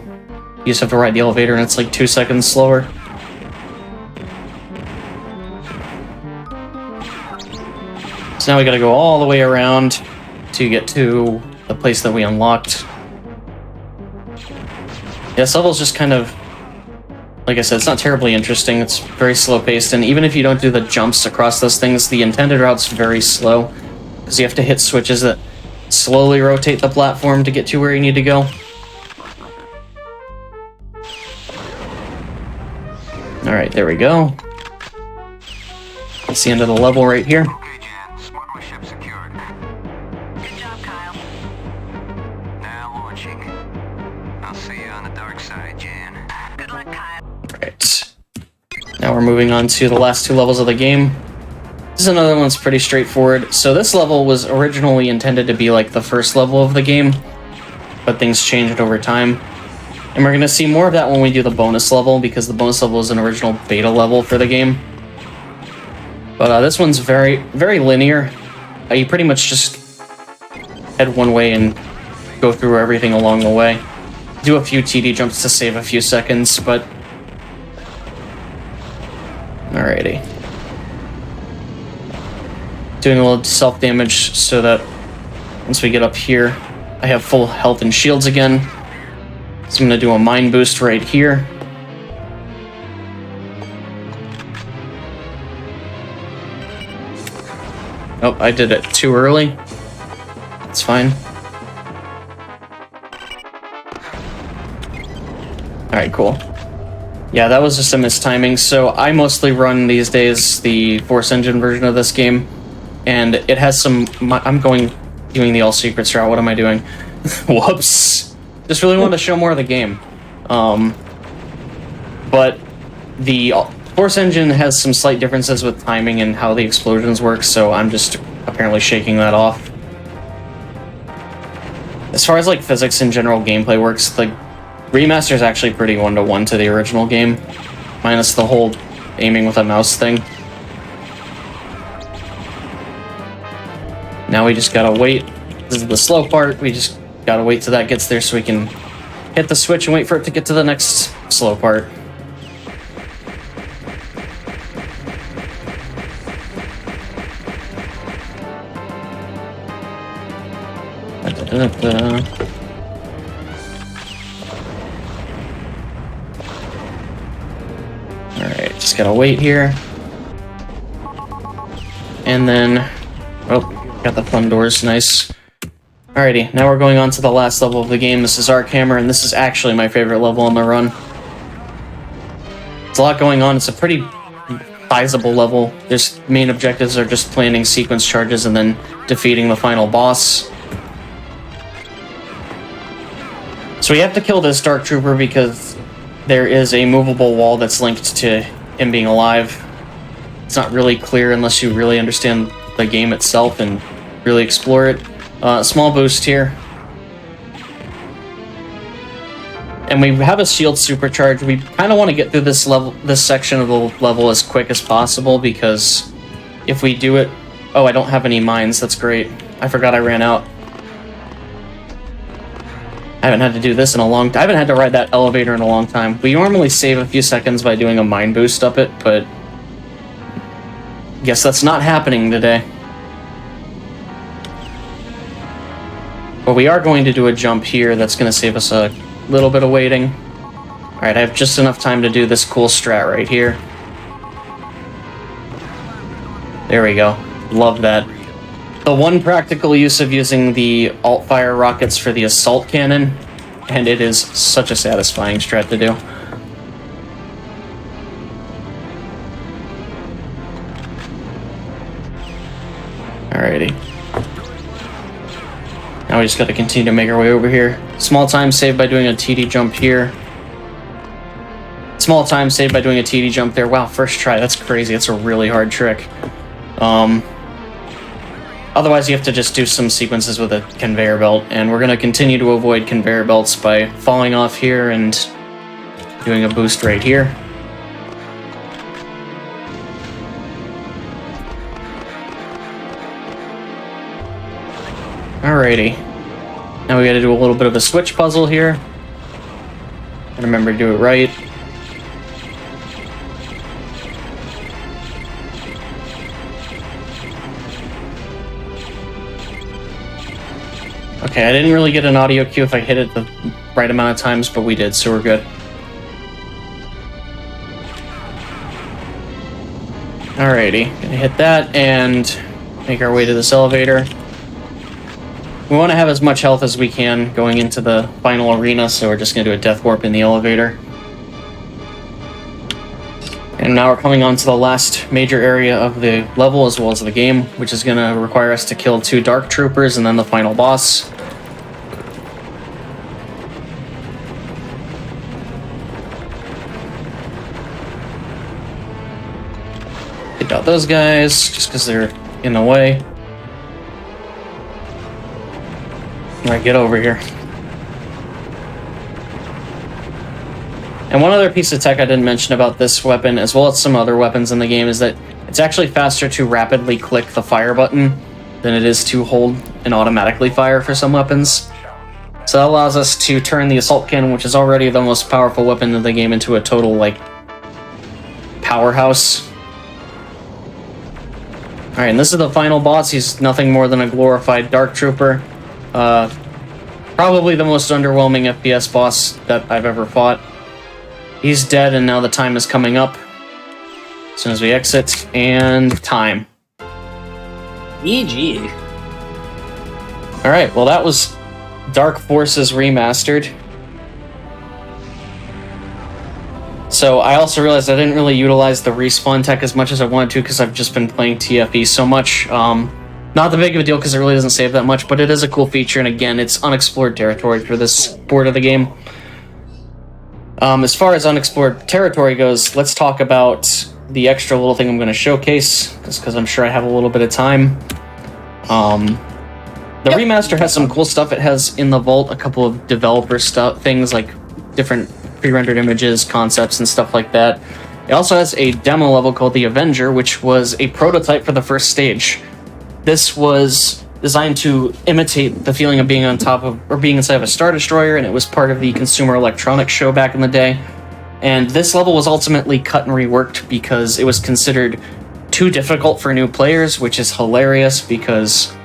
You just have to ride the elevator and it's like 2 seconds slower. So now we gotta go all the way around to get to the place that we unlocked. Yeah, this level's just kind of, like I said, it's not terribly interesting. It's very slow-paced, and even if you don't do the jumps across those things, the intended route's very slow, because you have to hit switches that slowly rotate the platform to get to where you need to go. Alright, there we go. That's the end of the level right here. Now we're moving on to the last 2 levels of the game. This is another one that's pretty straightforward. So this level was originally intended to be like the first level of the game, but things changed over time. And we're going to see more of that when we do the bonus level, because the bonus level is an original beta level for the game. But this one's very, very linear. You pretty much just head one way and go through everything along the way. Do a few TD jumps to save a few seconds, but alrighty. Doing a little self-damage so that once we get up here, I have full health and shields again. So I'm going to do a mind boost right here. Oh, I did it too early. It's fine. Alright, cool. Yeah, that was just a mistiming. So I mostly run these days the Force Engine version of this game, and it has some... I'm doing the all secrets route. What am I doing? Whoops. Just really wanted to show more of the game. But the Force Engine has some slight differences with timing and how the explosions work, so I'm just apparently shaking that off. As far as like physics and general gameplay works, the remaster is actually pretty one-to-one to the original game, minus the whole aiming with a mouse thing. Now we just gotta wait. This is the slow part. We just gotta wait till that gets there so we can hit the switch and wait for it to get to the next slow part. Alright, just gotta wait here. And then... oh, got the fun doors, nice. Alrighty, now we're going on to the last level of the game. This is Archammer, and this is actually my favorite level on the run. There's a lot going on. It's a pretty sizable level. There's main objectives are just planning sequence charges and then defeating the final boss. So we have to kill this Dark Trooper because there is a movable wall that's linked to him being alive. It's not really clear unless you really understand the game itself and really explore it. Small boost here. And we have a shield supercharge. We kind of want to get through this section of the level as quick as possible, because if we do it... oh, I don't have any mines. That's great. I forgot I ran out. I haven't had to do this in a long time. I haven't had to ride that elevator in a long time. We normally save a few seconds by doing a mine boost up it, but guess that's not happening today. But we are going to do a jump here that's going to save us a little bit of waiting. Alright, I have just enough time to do this cool strat right here. There we go. Love that. The one practical use of using the alt-fire rockets for the assault cannon, and it is such a satisfying strat to do. Alrighty. Now we just gotta continue to make our way over here. Small time saved by doing a TD jump here. It's small time saved by doing a TD jump there. Wow, first try. That's crazy. That's a really hard trick. Otherwise, you have to just do some sequences with a conveyor belt, and we're going to continue to avoid conveyor belts by falling off here and doing a boost right here. Alrighty. Now we gotta do a little bit of a switch puzzle here. And remember to do it right. Okay, I didn't really get an audio cue if I hit it the right amount of times, but we did, so we're good. Alrighty, gonna hit that and make our way to this elevator. We want to have as much health as we can going into the final arena, so we're just going to do a death warp in the elevator. And now we're coming on to the last major area of the level as well as the game, which is going to require us to kill 2 Dark Troopers and then the final boss. Take out those guys, just because they're in the way. Alright, get over here. And one other piece of tech I didn't mention about this weapon, as well as some other weapons in the game, is that it's actually faster to rapidly click the fire button than it is to hold and automatically fire for some weapons. So that allows us to turn the assault cannon, which is already the most powerful weapon in the game, into a total, like, powerhouse. Alright, and this is the final boss. He's nothing more than a glorified Dark Trooper. Probably the most underwhelming FPS boss that I've ever fought. He's dead, and now the time is coming up. As soon as we exit, and time. GG. Alright, well that was Dark Forces Remastered. So I also realized I didn't really utilize the respawn tech as much as I wanted to because I've just been playing TFE so much. Not the big of a deal because it really doesn't save that much, but it is a cool feature, and again, it's unexplored territory for this port of the game. As far as unexplored territory goes, let's talk about the extra little thing I'm going to showcase, because I'm sure I have a little bit of time. The remaster has some cool stuff. It has in the vault a couple of developer stuff, things like different pre-rendered images, concepts, and stuff like that. It also has a demo level called the Avenger, which was a prototype for the first stage. This was designed to imitate the feeling of being on top of, or being inside of a Star Destroyer, and it was part of the Consumer Electronics show back in the day. And this level was ultimately cut and reworked because it was considered too difficult for new players, which is hilarious because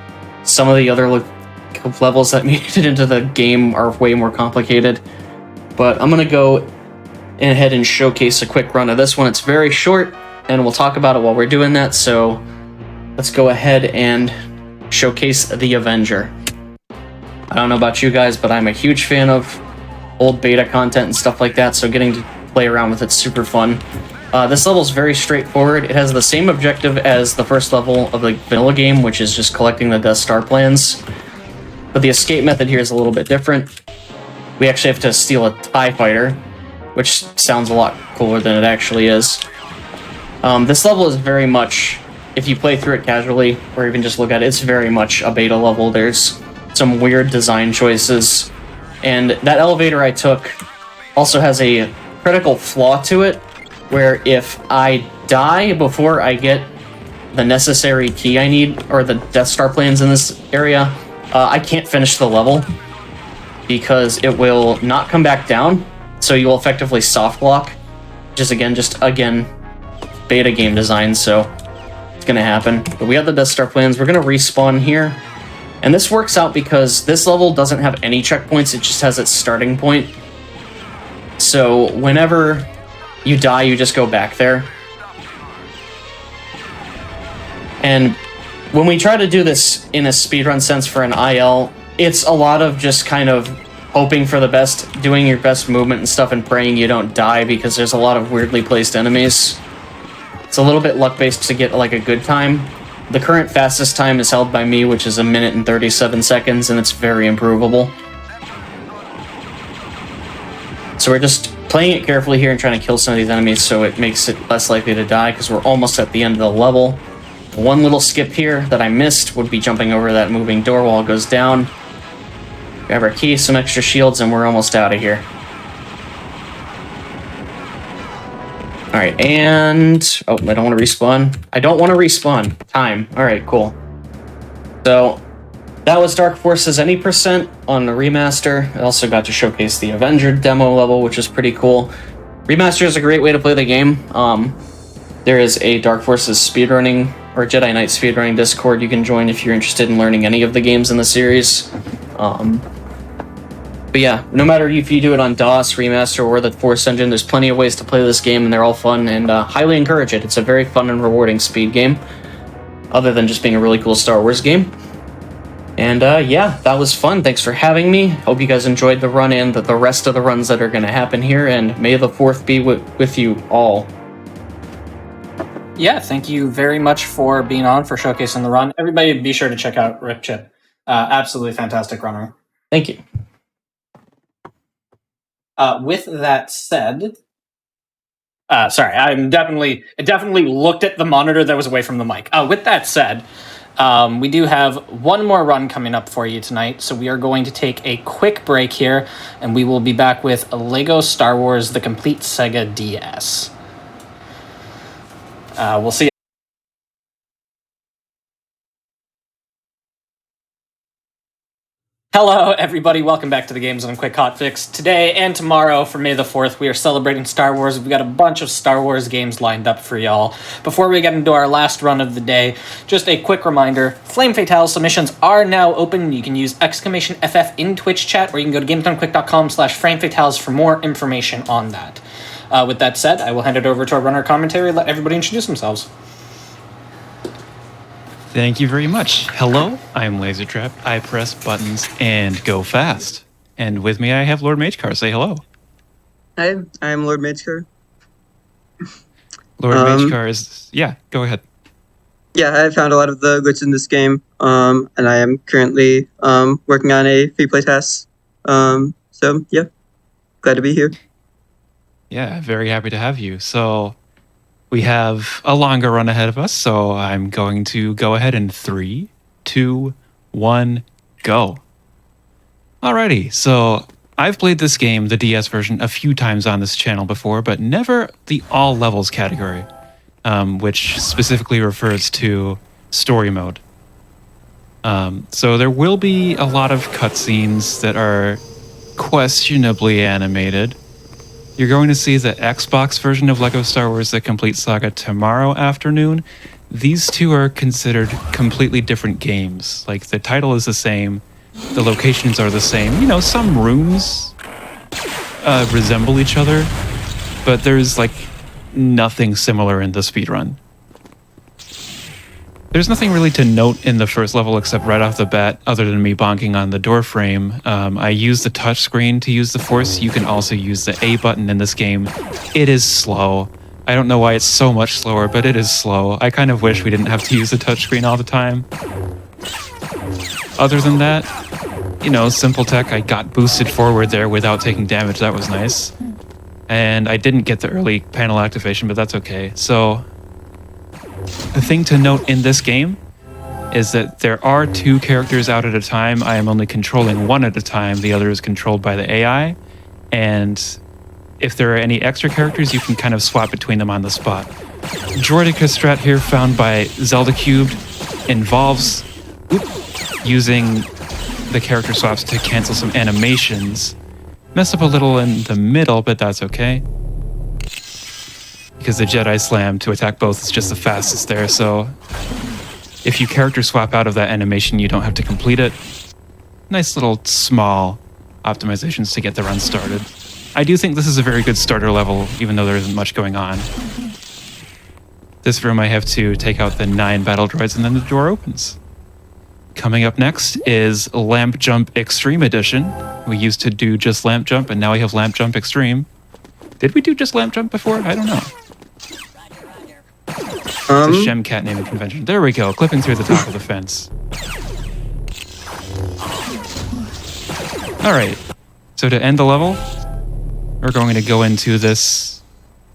some of the other levels that made it into the game are way more complicated. But I'm going to go ahead and showcase a quick run of this one. It's very short, and we'll talk about it while we're doing that, so let's go ahead and showcase the Avenger. I don't know about you guys, but I'm a huge fan of old beta content and stuff like that, so getting to play around with it's super fun. This level is very straightforward. It has the same objective as the first level of the vanilla game, which is just collecting the Death Star plans. But the escape method here is a little bit different. We actually have to steal a TIE fighter, which sounds a lot cooler than it actually is. This level is very much, if you play through it casually, or even just look at it, it's very much a beta level. There's some weird design choices. And that elevator I took also has a critical flaw to it, where if I die before I get the necessary key I need, or the Death Star plans in this area, I can't finish the level, because it will not come back down, so you'll effectively soft lock, which is again, beta game design, so it's gonna happen. But we have the Death Star plans, we're gonna respawn here, and this works out because this level doesn't have any checkpoints, it just has its starting point. So whenever you die, you just go back there. And when we try to do this in a speedrun sense for an IL, it's a lot of just kind of hoping for the best, doing your best movement and stuff, and praying you don't die, because there's a lot of weirdly placed enemies. It's a little bit luck-based to get like a good time. The current fastest time is held by me, which is 1 minute and 37 seconds, and it's very improvable. So we're just playing it carefully here and trying to kill some of these enemies so it makes it less likely to die because we're almost at the end of the level. One little skip here that I missed would be jumping over that moving door while it goes down. Grab our key, some extra shields, and we're almost out of here. Alright, and... oh, I don't want to respawn. I don't want to respawn. Time. Alright, cool. So, that was Dark Forces any percent on the remaster. I also got to showcase the Avenger demo level, which is pretty cool. Remaster is a great way to play the game. There is a Dark Forces speedrunning or Jedi Knight speedrunning Discord you can join if you're interested in learning any of the games in the series. But yeah, no matter if you do it on DOS, Remaster, or the Force Engine, there's plenty of ways to play this game, and they're all fun, and highly encourage it. It's a very fun and rewarding speed game, other than just being a really cool Star Wars game. And yeah, that was fun. Thanks for having me. Hope you guys enjoyed the run and the rest of the runs that are going to happen here, and may the 4th be with you all. Yeah, thank you very much for being on, for showcasing the run. Everybody be sure to check out Rip Chip. Absolutely fantastic runner. Thank you. With that said, sorry, I definitely looked at the monitor that was away from the mic. With that said, we do have one more run coming up for you tonight, so we are going to take a quick break here, and we will be back with Lego Star Wars: The Complete Saga DS. We'll see. Hello, everybody. Welcome back to the Games on Quick Hotfix. Today and tomorrow for May the 4th, we are celebrating Star Wars. We've got a bunch of Star Wars games lined up for y'all. Before we get into our last run of the day, just a quick reminder, Flame Fatale submissions are now open. You can use !FF in Twitch chat, or you can go to gamesdonequick.com/flamefatales for more information on that. With that said, I will hand it over to our runner commentary and let everybody introduce themselves. Thank you very much. Hello, I'm Lasertrap. I press buttons and go fast. And with me I have Lord Magecar. Say hello. Hi, I'm Lord Magecar. Lord Magecar is... yeah, go ahead. Yeah, I found a lot of the glitches in this game, and I am currently working on a free play test. So, yeah, glad to be here. Yeah, very happy to have you. So... we have a longer run ahead of us, so I'm going to go ahead in 3, 2, 1, go. Alrighty, so I've played this game, the DS version, a few times on this channel before, but never the all levels category, which specifically refers to story mode. So there will be a lot of cutscenes that are questionably animated. You're going to see the Xbox version of LEGO Star Wars: The Complete Saga tomorrow afternoon. These two are considered completely different games. Like, the title is the same, the locations are the same. You know, some rooms resemble each other, but there's, like, nothing similar in the speedrun. There's nothing really to note in the first level except right off the bat, other than me bonking on the door frame. I use the touchscreen to use the Force. You can also use the A button in this game. It is slow. I don't know why it's so much slower, but it is slow. I kind of wish we didn't have to use the touchscreen all the time. Other than that, you know, simple tech. I got boosted forward there without taking damage. That was nice. And I didn't get the early panel activation, but that's okay. So... the thing to note in this game is that there are 2 characters out at a time. I am only controlling one at a time. The other is controlled by the AI. And if there are any extra characters, you can kind of swap between them on the spot. Droideka strat here found by Zelda Cubed involves using the character swaps to cancel some animations. Mess up a little in the middle, but that's okay. Because the Jedi Slam to attack both is just the fastest there, so if you character swap out of that animation, you don't have to complete it. Nice little small optimizations to get the run started. I do think this is a very good starter level, even though there isn't much going on. This room I have to take out the 9 battle droids and then the door opens. Coming up next is Lamp Jump Extreme Edition. We used to do just Lamp Jump, and now we have Lamp Jump Extreme. Did we do just Lamp Jump before? I don't know. It's a Shemcat naming convention. There we go, clipping through the top of the fence. Alright, so to end the level, we're going to go into this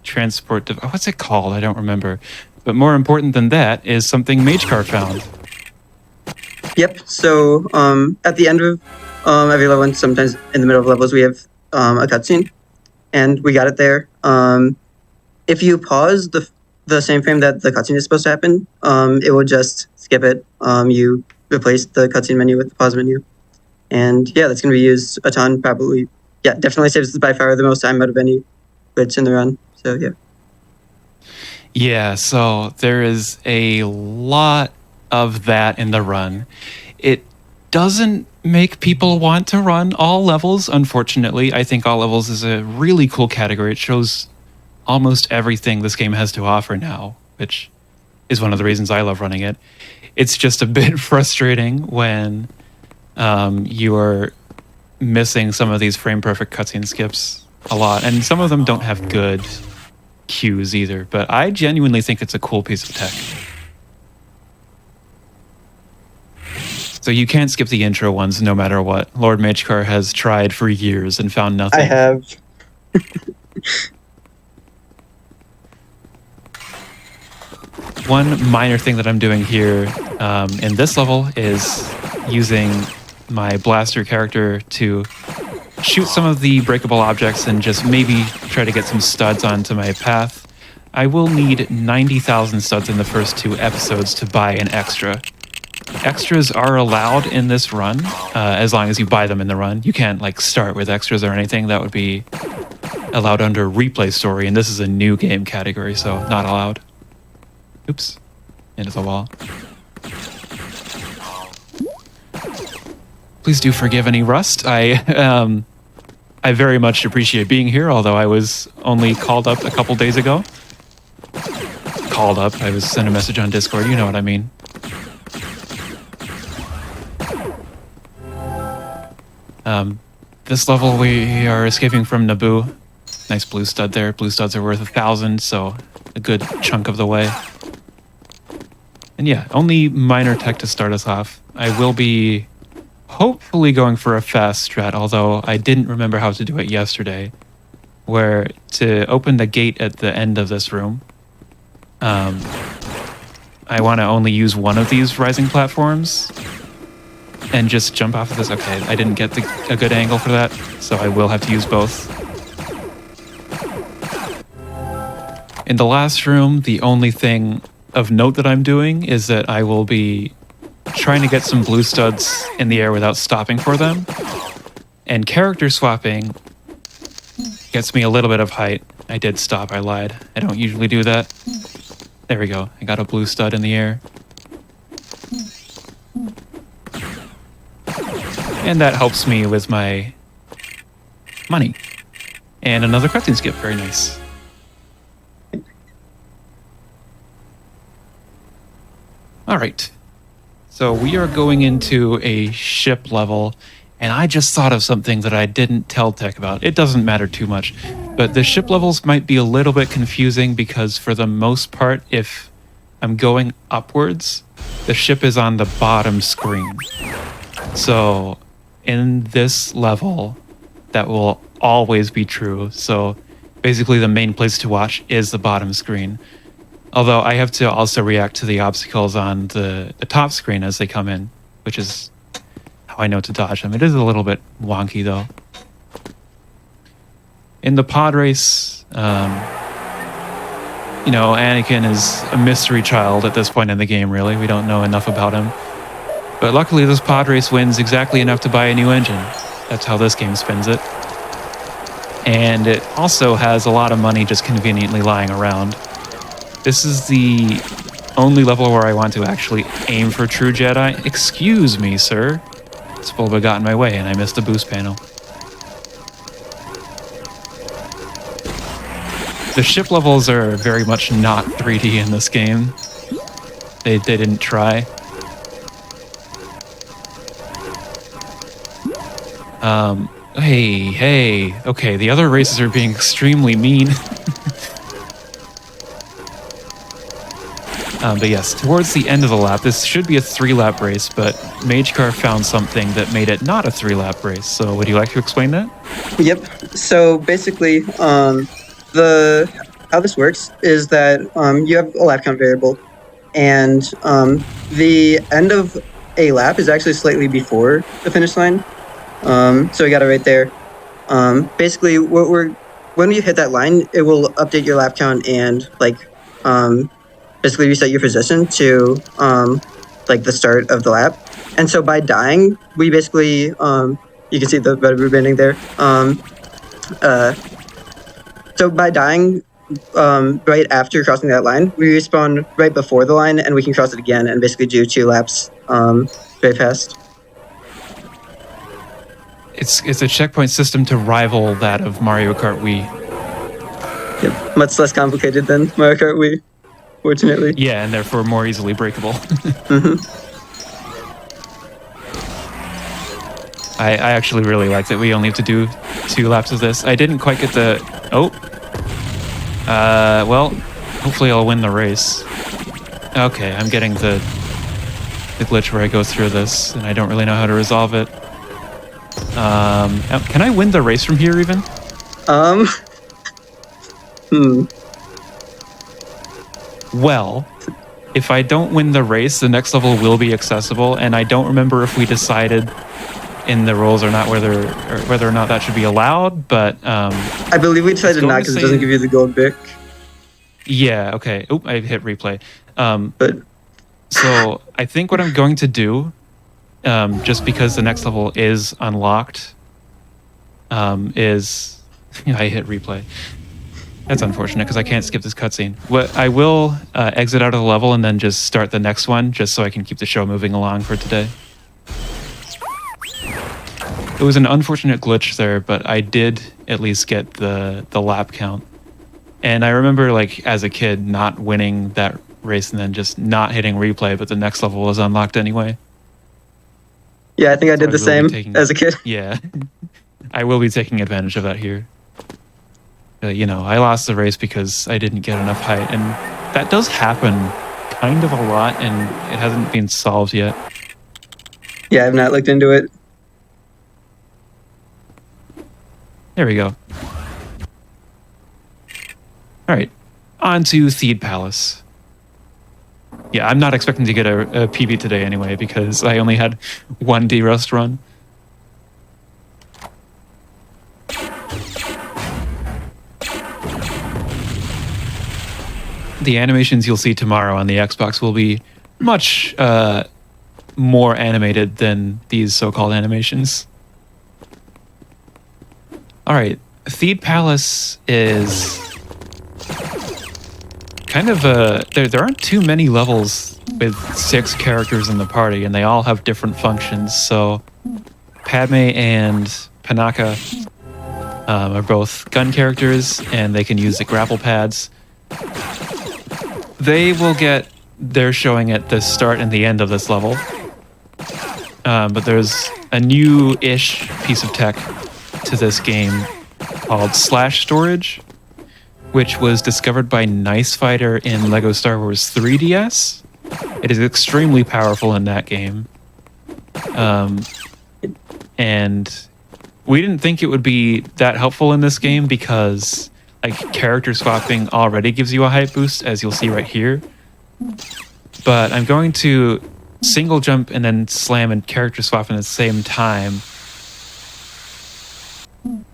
transport. What's it called? I don't remember. But more important than that is something Magecar found. Yep. So at the end of every level, and sometimes in the middle of levels, we have a cutscene, and we got it there. If you pause the same frame that the cutscene is supposed to happen, it will just skip it. You replace the cutscene menu with the pause menu, and yeah, that's going to be used a ton. Probably, yeah, definitely saves by far the most time out of any glitch in the run. So yeah. Yeah, so there is a lot of that in the run. It doesn't make people want to run all levels, unfortunately. I think all levels is a really cool category. It shows almost everything this game has to offer now, which is one of the reasons I love running it. It's just a bit frustrating when you are missing some of these frame-perfect cutscene skips a lot, and some of them don't have good cues either, but I genuinely think it's a cool piece of tech. So you can't skip the intro ones no matter what. Lord Magecar has tried for years and found nothing. I have. One minor thing that I'm doing here in this level is using my blaster character to shoot some of the breakable objects and just maybe try to get some studs onto my path. I will need 90,000 studs in the first 2 episodes to buy an extra. Extras are allowed in this run, as long as you buy them in the run. You can't like start with extras or anything. That would be allowed under replay story, and this is a new game category, so not allowed. Oops, into the wall. Please do forgive any rust. I very much appreciate being here, although I was only called up a couple days ago. Called up, I was sent a message on Discord, you know what I mean. This level we are escaping from Naboo. Nice blue stud there. Blue studs are worth 1,000, so a good chunk of the way. And yeah, only minor tech to start us off. I will be hopefully going for a fast strat, although I didn't remember how to do it yesterday, where to open the gate at the end of this room, I want to only use one of these rising platforms and just jump off of this. Okay, I didn't get a good angle for that, so I will have to use both. In the last room, the only thing of note that I'm doing is that I will be trying to get some blue studs in the air without stopping for them. And character swapping gets me a little bit of height. I did stop, I lied. I don't usually do that. There we go. I got a blue stud in the air. And that helps me with my money. And another cutscene skip, very nice. All right. So we are going into a ship level, and I just thought of something that I didn't tell Tech about. It doesn't matter too much, but the ship levels might be a little bit confusing because for the most part, if I'm going upwards, the ship is on the bottom screen. So in this level, that will always be true. So basically the main place to watch is the bottom screen. Although I have to also react to the obstacles on the top screen as they come in, which is how I know to dodge them. It is a little bit wonky, though. In the pod race, you know, Anakin is a mystery child at this point in the game, really. We don't know enough about him. But luckily, this pod race wins exactly enough to buy a new engine. That's how this game spins it. And it also has a lot of money just conveniently lying around. This is the only level where I want to actually aim for true Jedi. Excuse me, sir. This bulba got in my way and I missed the boost panel. The ship levels are very much not 3D in this game. They didn't try. Hey. Okay, the other races are being extremely mean. But yes, towards the end of the lap, this should be a 3-lap race, but MageCar found something that made it not a 3-lap race. So would you like to explain that? Yep. So basically, how this works is that you have a lap count variable, and the end of a lap is actually slightly before the finish line. So we got it right there. Basically, when you hit that line, it will update your lap count and basically reset your position to the start of the lap. And so by dying, we basically you can see the red ribbon there. So by dying right after crossing that line, we respawn right before the line, and we can cross it again and basically do 2 laps very fast. It's a checkpoint system to rival that of Mario Kart Wii. Yep, much less complicated than Mario Kart Wii, fortunately. Yeah, and therefore more easily breakable. I actually really like that we only have to do 2 laps of this. I didn't quite get the... well, hopefully I'll win the race. Okay, I'm getting the glitch where I go through this, and I don't really know how to resolve it. Can I win the race from here, even? Well, if I don't win the race, the next level will be accessible, and I don't remember if we decided in the rules or not whether or not that should be allowed, but I believe we decided not because it doesn't give you the gold brick. Yeah, okay. Oh, I hit replay. So I think what I'm going to do, just because the next level is unlocked, is... I hit replay. That's unfortunate because I can't skip this cutscene. I will exit out of the level and then just start the next one, just so I can keep the show moving along for today. It was an unfortunate glitch there, but I did at least get the lap count. And I remember, like, as a kid, not winning that race and then just not hitting replay, but the next level was unlocked anyway. Yeah, I think I did the same as a kid. Yeah. I will be taking advantage of that here. You know, I lost the race because I didn't get enough height, and that does happen kind of a lot, and it hasn't been solved yet. Yeah, I've not looked into it. There we go. All right, on to Theed Palace. Yeah, I'm not expecting to get a PB today anyway, because I only had 1 D-Rust run. The animations you'll see tomorrow on the Xbox will be much more animated than these so-called animations. All right, Theed Palace is kind of a... There aren't too many levels with 6 characters in the party, and they all have different functions. So Padme and Panaka are both gun characters, and they can use the grapple pads. They will get their showing at the start and the end of this level. But there's a new-ish piece of tech to this game called Slash Storage, which was discovered by Nice Fighter in LEGO Star Wars 3DS. It is extremely powerful in that game. And we didn't think it would be that helpful in this game because character swapping already gives you a height boost, as you'll see right here. But I'm going to single jump and then slam and character swap at the same time.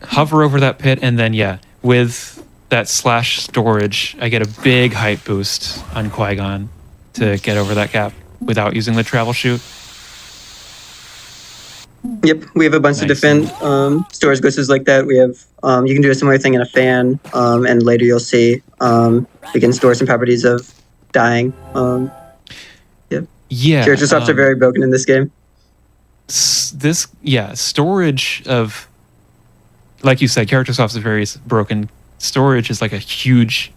Hover over that pit, and then, yeah, with that Slash Storage, I get a big height boost on Qui-Gon to get over that gap without using the travel chute. Yep, we have a bunch of different storage glitches like that. We have you can do a similar thing in a fan, and later you'll see we can store some properties of dying. Yeah, character swaps are very broken in this game. Storage of, like you said, character swaps are very broken. Storage is like a huge,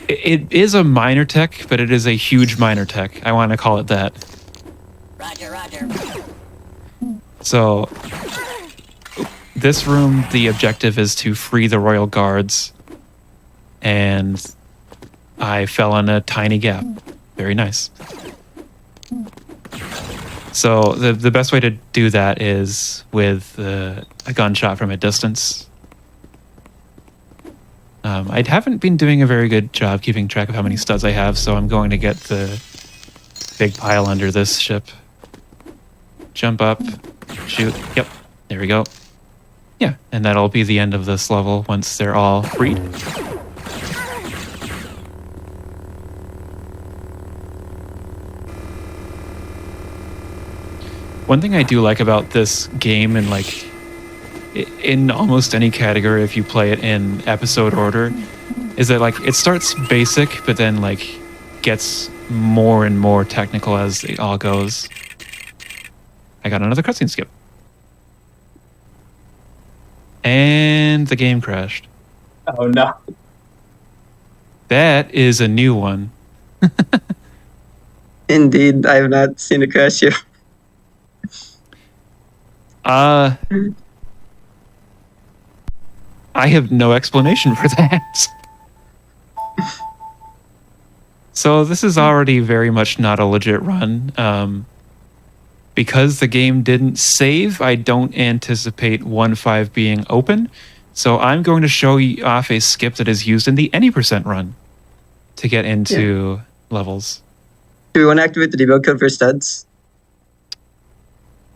it is a minor tech, but it is a huge minor tech. I want to call it that. Roger, roger. So, this room, the objective is to free the royal guards, and I fell in a tiny gap. Very nice. So the best way to do that is with a gunshot from a distance. I haven't been doing a very good job keeping track of how many studs I have, so I'm going to get the big pile under this ship. Jump up, shoot. Yep, there we go. Yeah, and that'll be the end of this level once they're all freed. One thing I do like about this game, and like in almost any category if you play it in episode order, is that like it starts basic but then like gets more and more technical as it all goes. I got another cutscene skip. And the game crashed. Oh no. That is a new one. Indeed, I have not seen it crash here. I have no explanation for that. So this is already very much not a legit run. Because the game didn't save, I don't anticipate 1.5 being open. So I'm going to show you off a skip that is used in the any % run to get into levels. Do we want to activate the debug code for studs?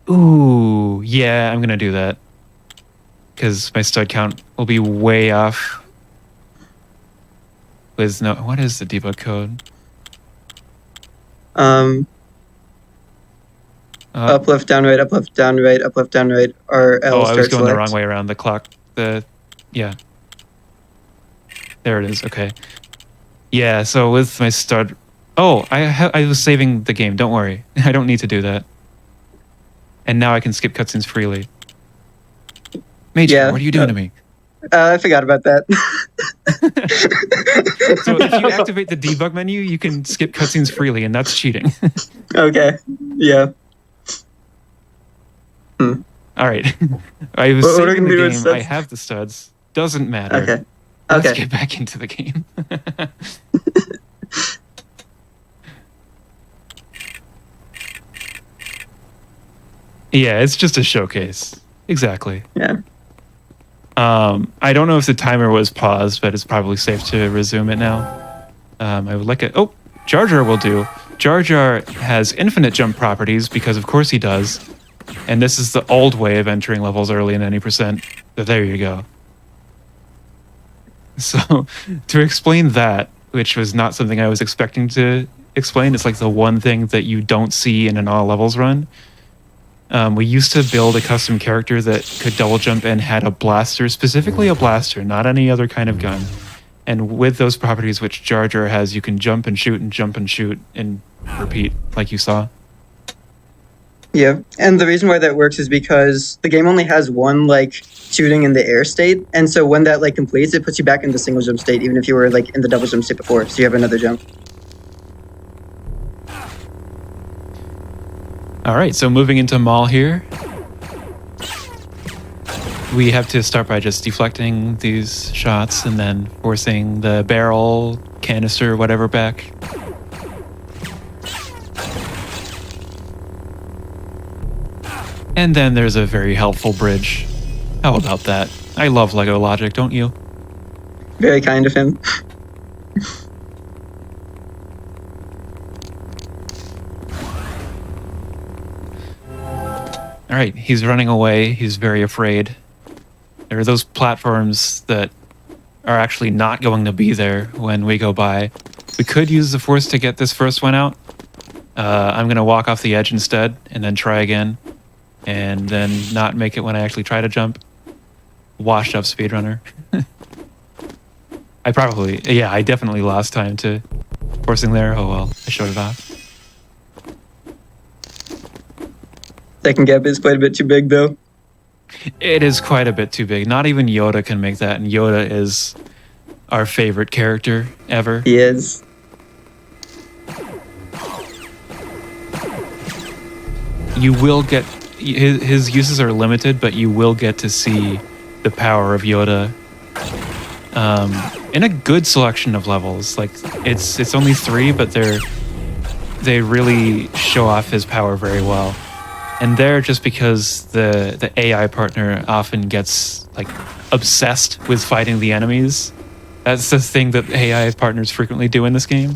Ooh, yeah, I'm going to do that. Because my stud count will be way off. With no, what is the debug code? Up, left, down, right, up, left, down, right, up, left, down, right, or L. Oh, I was going the select. wrong way around the clock. Yeah. There it is. Okay. Yeah. So with my stud, I was saving the game. Don't worry. I don't need to do that. And now I can skip cutscenes freely. Major, what are you doing to me? I forgot about that. So if you activate the debug menu, you can skip cutscenes freely, and that's cheating. Okay. Yeah. All right. I was What are we saving gonna the do with game. studs? I have the studs. Doesn't matter. Okay. Let's Okay. get back into the game. Yeah, it's just a showcase. Exactly. Yeah. I don't know if the timer was paused, but it's probably safe to resume it now. I would like it. Oh, Jar Jar will do. Jar Jar has infinite jump properties because of course he does. And this is the old way of entering levels early in any %. So there you go. So to explain that, which was not something I was expecting to explain, it's like the one thing that you don't see in an all levels run. We used to build a custom character that could double jump and had a blaster, specifically a blaster, not any other kind of gun. And with those properties which Jar Jar has, you can jump and shoot and jump and shoot and repeat like you saw. Yeah, and the reason why that works is because the game only has one like shooting in the air state, and so when that like completes, it puts you back in the single jump state, even if you were like in the double jump state before. So you have another jump. All right, so moving into Maul here. We have to start by just deflecting these shots and then forcing the barrel, canister, whatever back. And then there's a very helpful bridge. How about that? I love Lego logic, don't you? Very kind of him. All right, he's running away. He's very afraid. There are those platforms that are actually not going to be there when we go by. We could use the force to get this first one out. I'm going to walk off the edge instead and then try again. And then not make it when I actually try to jump. Washed up speedrunner. I definitely lost time to forcing there. Oh well, I showed it off. Second gap is quite a bit too big though. It is quite a bit too big. Not even Yoda can make that, and Yoda is our favorite character ever. He is. You will get his uses are limited, but you will get to see the power of Yoda. in a good selection of levels. Like it's only 3, but they really show off his power very well. And there, just because the AI partner often gets like obsessed with fighting the enemies, that's the thing that AI partners frequently do in this game.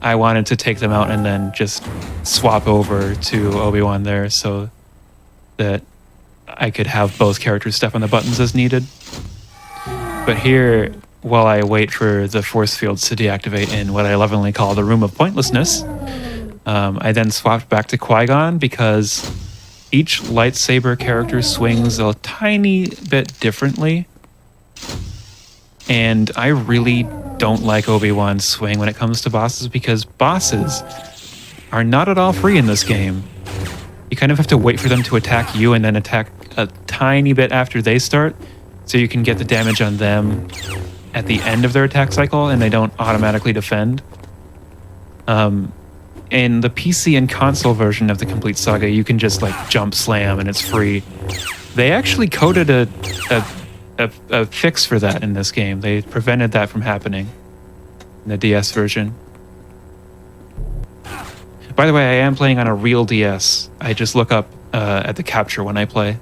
I wanted to take them out and then just swap over to Obi-Wan there so that I could have both characters step on the buttons as needed. But here, while I wait for the force fields to deactivate in what I lovingly call the Room of Pointlessness, I then swapped back to Qui-Gon because each lightsaber character swings a tiny bit differently. And I really don't like Obi-Wan's swing when it comes to bosses because bosses are not at all free in this game. You kind of have to wait for them to attack you and then attack a tiny bit after they start so you can get the damage on them at the end of their attack cycle and they don't automatically defend. In the PC and console version of the complete saga, you can just like jump slam and it's free. They actually coded a fix for that in this game. They prevented that from happening in the DS version. By the way, I am playing on a real DS. I just look up at the capture when I play.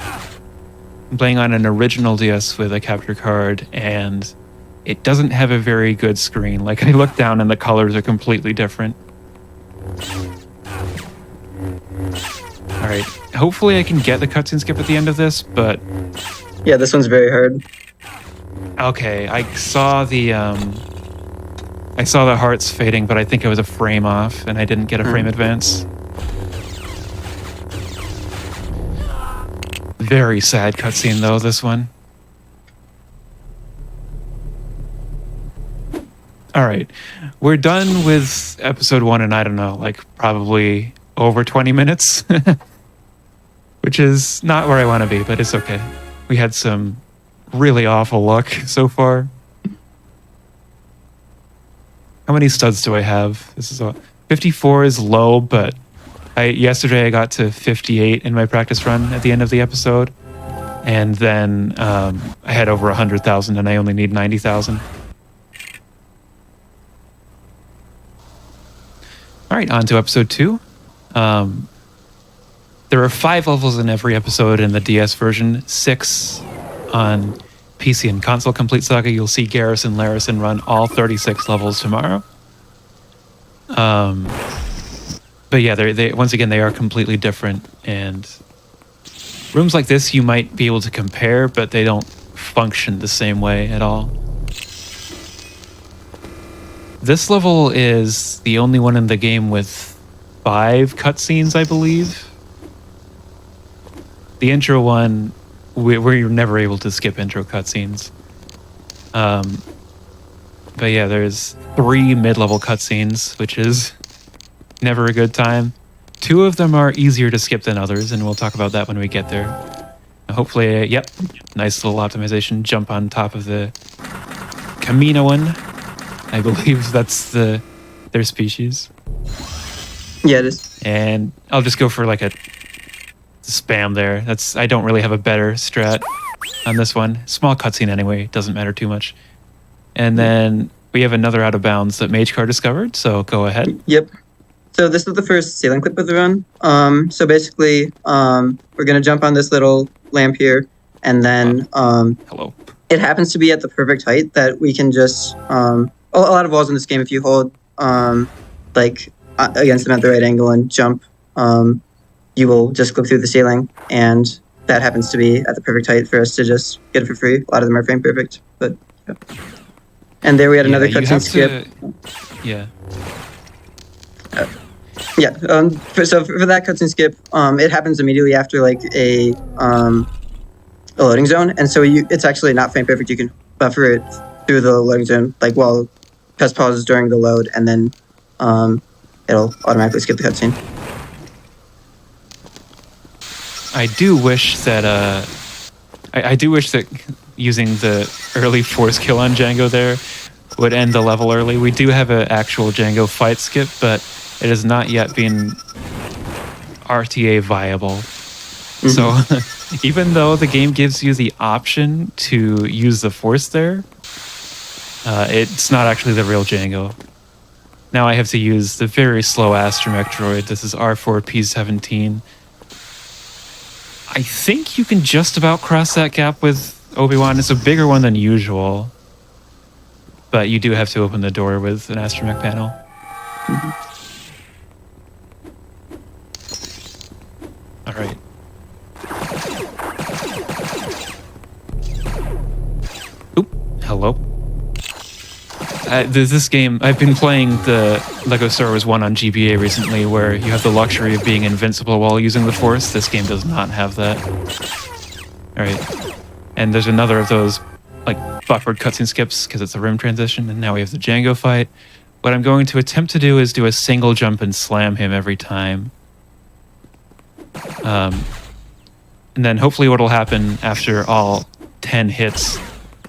I'm playing on an original DS with a capture card, and it doesn't have a very good screen. Like, I look down and the colors are completely different. Alright, hopefully I can get the cutscene skip at the end of this, but... Yeah, this one's very hard. Okay, I saw the hearts fading, but I think it was a frame off, and I didn't get a frame advance. Very sad cutscene, though, this one. Alright, we're done with episode 1 in, I don't know, like probably over 20 minutes. Which is not where I want to be, but it's okay. We had some really awful luck so far. How many studs do I have? This is 54 is low, but yesterday I got to 58 in my practice run at the end of the episode. And then I had over 100,000 and I only need 90,000. All right, on to episode 2. There are 5 levels in every episode in the DS version, 6 on PC and console complete saga. You'll see Garrison Larison run all 36 levels tomorrow. But yeah, they once again, they are completely different. And rooms like this, you might be able to compare, but they don't function the same way at all. This level is the only one in the game with 5 cutscenes, I believe. The intro one, we're never able to skip intro cutscenes. But yeah, there's 3 mid-level cutscenes, which is never a good time. 2 of them are easier to skip than others, and we'll talk about that when we get there. Hopefully, yep, nice little optimization. Jump on top of the Kaminoan. I believe that's their species. Yeah, it is. And I'll just go for like a spam there. I don't really have a better strat on this one. Small cutscene anyway, doesn't matter too much. And then we have another out of bounds that Magecar discovered, so go ahead. Yep. So this is the first ceiling clip of the run. So basically, we're gonna jump on this little lamp here, and then hello. It happens to be at the perfect height that we can just a lot of walls in this game. If you hold like against them at the right angle and jump, you will just go through the ceiling, and that happens to be at the perfect height for us to just get it for free. A lot of them are frame perfect, but yeah. And there we had another cutscene skip. Yeah. So for that cutscene skip, it happens immediately after like a loading zone, and so it's actually not frame perfect. You can buffer it through the loading zone, like while press pauses during the load, and then it'll automatically skip the cutscene. I do wish that I do wish that using the early force kill on Django there would end the level early. We do have an actual Django fight skip, but it has not yet been RTA viable. So Even though the game gives you the option to use the Force there, it's not actually the real Django. Now I have to use the very slow astromech droid. This is R4P17. I think you can just about cross that gap with Obi-Wan. It's a bigger one than usual. But you do have to open the door with an astromech panel. All right. Oop, hello. This game, I've been playing the LEGO Star Wars 1 on GBA recently, where you have the luxury of being invincible while using the Force. This game does not have that. Alright. And there's another of those like buffered cutscene skips because it's a room transition, and now we have the Django fight. What I'm going to attempt to do is do a single jump and slam him every time. And then hopefully what'll happen after all 10 hits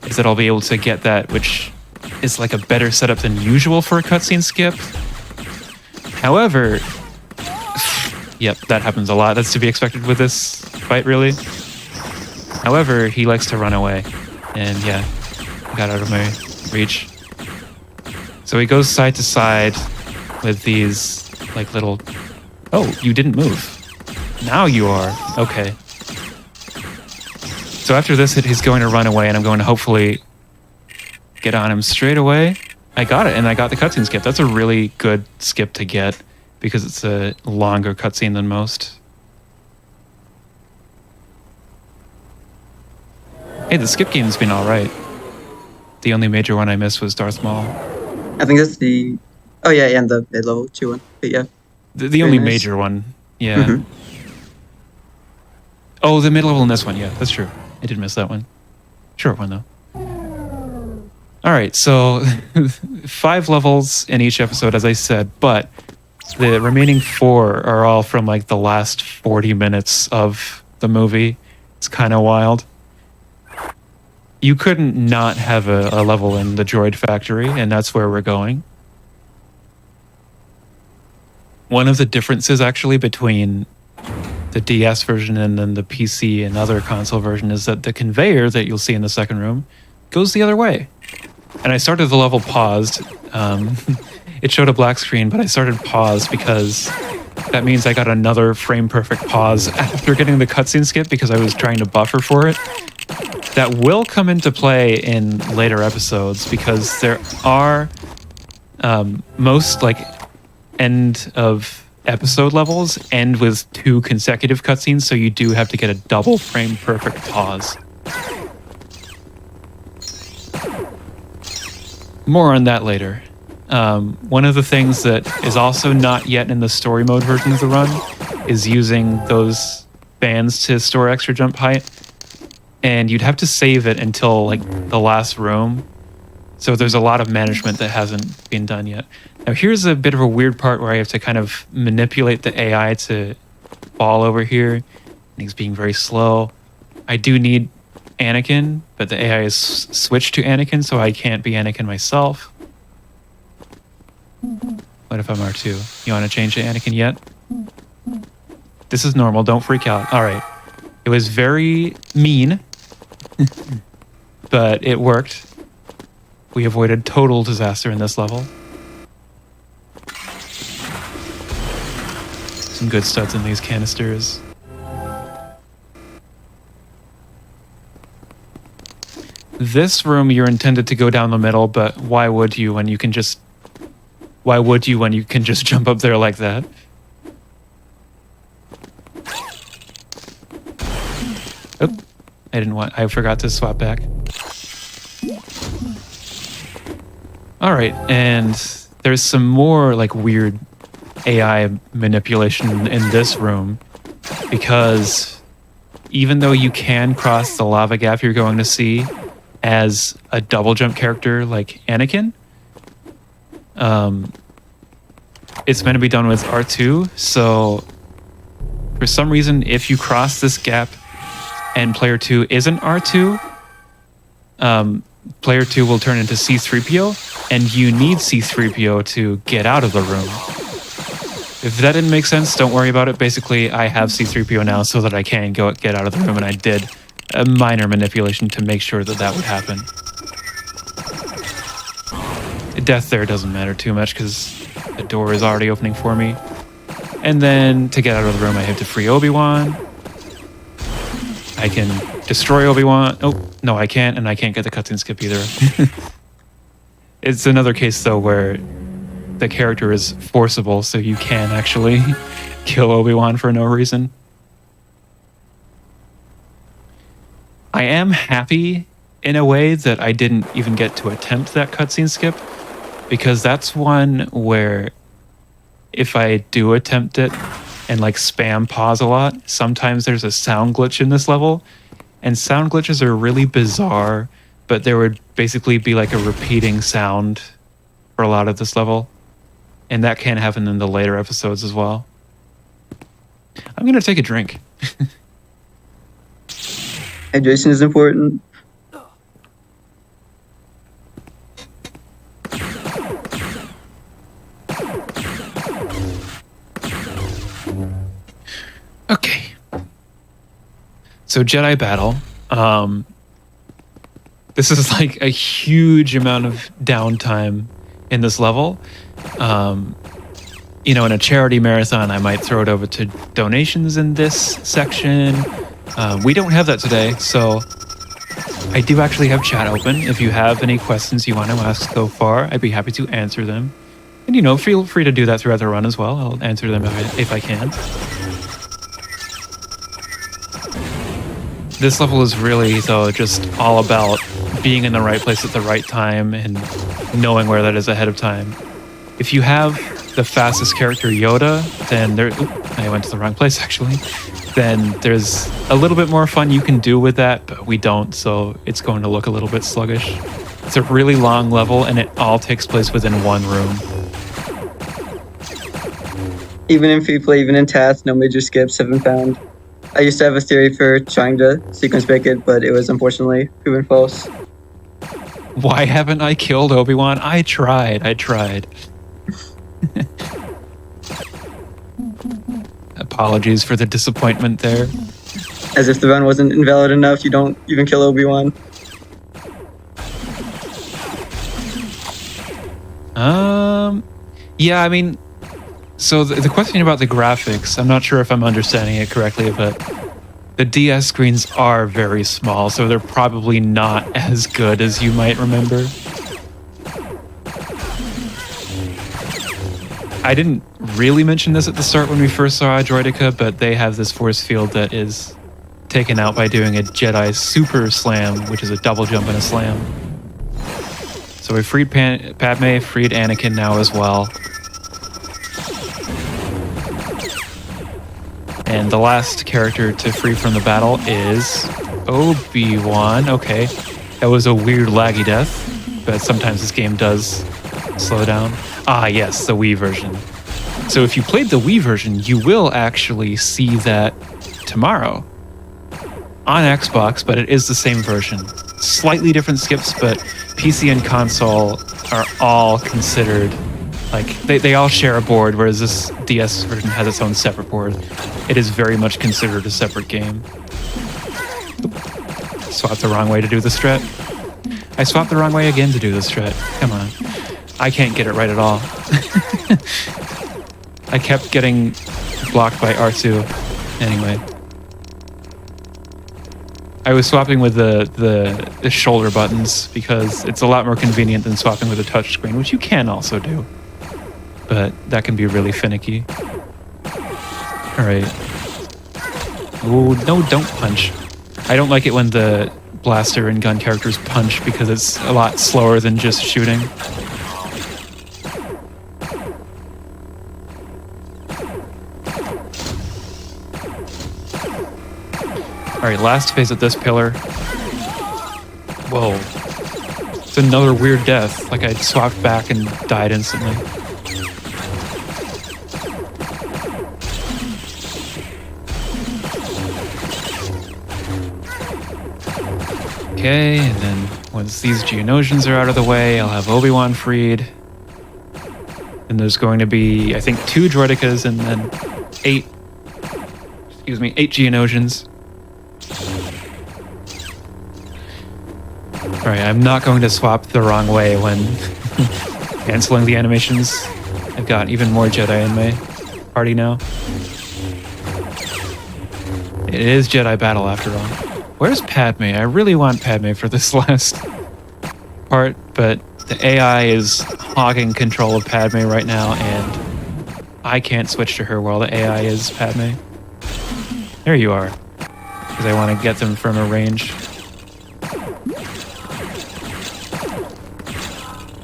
is that I'll be able to get that, which is like a better setup than usual for a cutscene skip. However, yep, that happens a lot. That's to be expected with this fight, really. However, he likes to run away. And yeah, got out of my reach. So he goes side to side with these like little... Oh, you didn't move. Now you are. Okay. So after this hit, he's going to run away, and I'm going to hopefully get on him straight away. I got it, and I got the cutscene skip. That's a really good skip to get because it's a longer cutscene than most. Hey, the skip game's been alright. The only major one I missed was Darth Maul. I think that's the... Oh yeah, and the mid-level 2 one. But yeah. The only major one. Yeah. Mhm. Oh, the mid-level in this one. Yeah, that's true. I did miss that one. Short one, though. Alright, so 5 levels in each episode, as I said, but the remaining 4 are all from like the last 40 minutes of the movie. It's kind of wild. You couldn't not have a level in the droid factory, and that's where we're going. One of the differences actually between the DS version and then the PC and other console version is that the conveyor that you'll see in the second room goes the other way. And I started the level paused. It showed a black screen, but I started paused because that means I got another frame perfect pause after getting the cutscene skip because I was trying to buffer for it. That will come into play in later episodes because there are most like end of episode levels end with 2 consecutive cutscenes, so you do have to get a double frame perfect pause. More on that later. One of the things that is also not yet in the story mode version of the run is using those bands to store extra jump height. And you'd have to save it until like the last room. So there's a lot of management that hasn't been done yet. Now here's a bit of a weird part where I have to kind of manipulate the AI to fall over here. And he's being very slow. I do need Anakin, but the AI is switched to Anakin, so I can't be Anakin myself. What if I'm R2? You want to change to Anakin yet? This is normal, don't freak out. All right. It was very mean, but it worked. We avoided total disaster in this level. Some good studs in these canisters. This room, you're intended to go down the middle, but why would you when you can just... Why would you when you can just jump up there like that? Oop. I forgot to swap back. Alright, and there's some more like weird AI manipulation in this room because even though you can cross the lava gap you're going to see as a double jump character like Anakin, it's meant to be done with R2, so for some reason if you cross this gap and player 2 isn't R2, player 2 will turn into C-3PO, and you need C-3PO to get out of the room. If that didn't make sense, don't worry about it. Basically, I have C-3PO now so that I can get out of the room, and I did a minor manipulation to make sure that that would happen. Death there doesn't matter too much because the door is already opening for me. And then to get out of the room, I have to free Obi-Wan. I can destroy Obi-Wan. Oh, no, I can't, and I can't get the cutscene skip either. It's another case, though, where the character is forcible, so you can actually kill Obi-Wan for no reason. I am happy, in a way, that I didn't even get to attempt that cutscene skip, because that's one where if I do attempt it and like spam pause a lot, sometimes there's a sound glitch in this level, and sound glitches are really bizarre, but there would basically be like a repeating sound for a lot of this level, and that can happen in the later episodes as well. I'm gonna take a drink. Hydration is important. Okay. So Jedi battle. This is like a huge amount of downtime in this level. You know, in a charity marathon, I might throw it over to donations in this section. We don't have that today, so I do actually have chat open. If you have any questions you want to ask so far, I'd be happy to answer them. And, you know, feel free to do that throughout the run as well. I'll answer them if I can. This level is really, though, just all about being in the right place at the right time and knowing where that is ahead of time. If you have the fastest character, Yoda, then there... Oop, I went to the wrong place, actually. Then there's a little bit more fun you can do with that, but we don't, so it's going to look a little bit sluggish. It's a really long level, and it all takes place within one room. Even in free play, even in tasks, no major skips have been found. I used to have a theory for trying to sequence break it, but it was unfortunately proven false. Why haven't I killed Obi-Wan? I tried. Apologies for the disappointment there. As if the run wasn't invalid enough, you don't even kill Obi-Wan. Yeah, I mean, so the question about the graphics, I'm not sure if I'm understanding it correctly, but the DS screens are very small, so they're probably not as good as you might remember. I didn't really mention this at the start when we first saw Droideka, but they have this force field that is taken out by doing a Jedi super slam, which is a double jump and a slam. So we freed Padme, freed Anakin now as well. And the last character to free from the battle is Obi-Wan. Okay, that was a weird laggy death, but sometimes this game does slow down. Ah, yes, the Wii version. So if you played the Wii version, you will actually see that tomorrow on Xbox, but it is the same version. Slightly different skips, but PC and console are all considered, like, they all share a board, whereas this DS version has its own separate board. It is very much considered a separate game. Swapped the wrong way to do the strat. I swapped the wrong way again to do the strat. Come on. I can't get it right at all. I kept getting blocked by R2. Anyway. I was swapping with the shoulder buttons because it's a lot more convenient than swapping with a touch screen, which you can also do. But that can be really finicky. Alright. Ooh, no, don't punch. I don't like it when the blaster and gun characters punch because it's a lot slower than just shooting. Alright, last phase of this pillar. Whoa. It's another weird death. Like I swapped back and died instantly. Okay, and then once these Geonosians are out of the way, I'll have Obi-Wan freed. And there's going to be, I think, 2 Droidicas and then 8 Geonosians. Alright, I'm not going to swap the wrong way when canceling the animations. I've got even more Jedi in my party now. It is Jedi battle after all. Where's Padme? I really want Padme for this last part, but the AI is hogging control of Padme right now, and I can't switch to her while the AI is Padme. There you are. Because I want to get them from a range.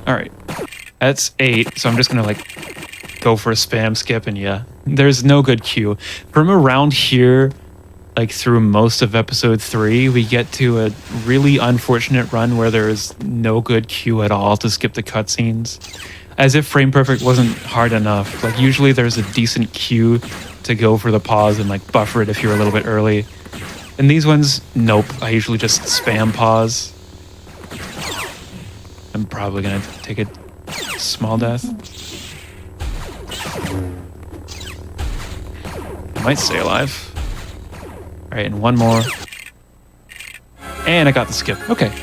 Alright. That's 8, so I'm just gonna like go for a spam skip, and yeah. There's no good queue. From around here, like through most of episode 3, we get to a really unfortunate run where there is no good queue at all to skip the cutscenes. As if frame perfect wasn't hard enough. Like usually there's a decent queue to go for the pause and like buffer it if you're a little bit early. And these ones, nope. I usually just spam pause. I'm probably gonna take a small death. I might stay alive. Alright, and one more. And I got the skip. Okay.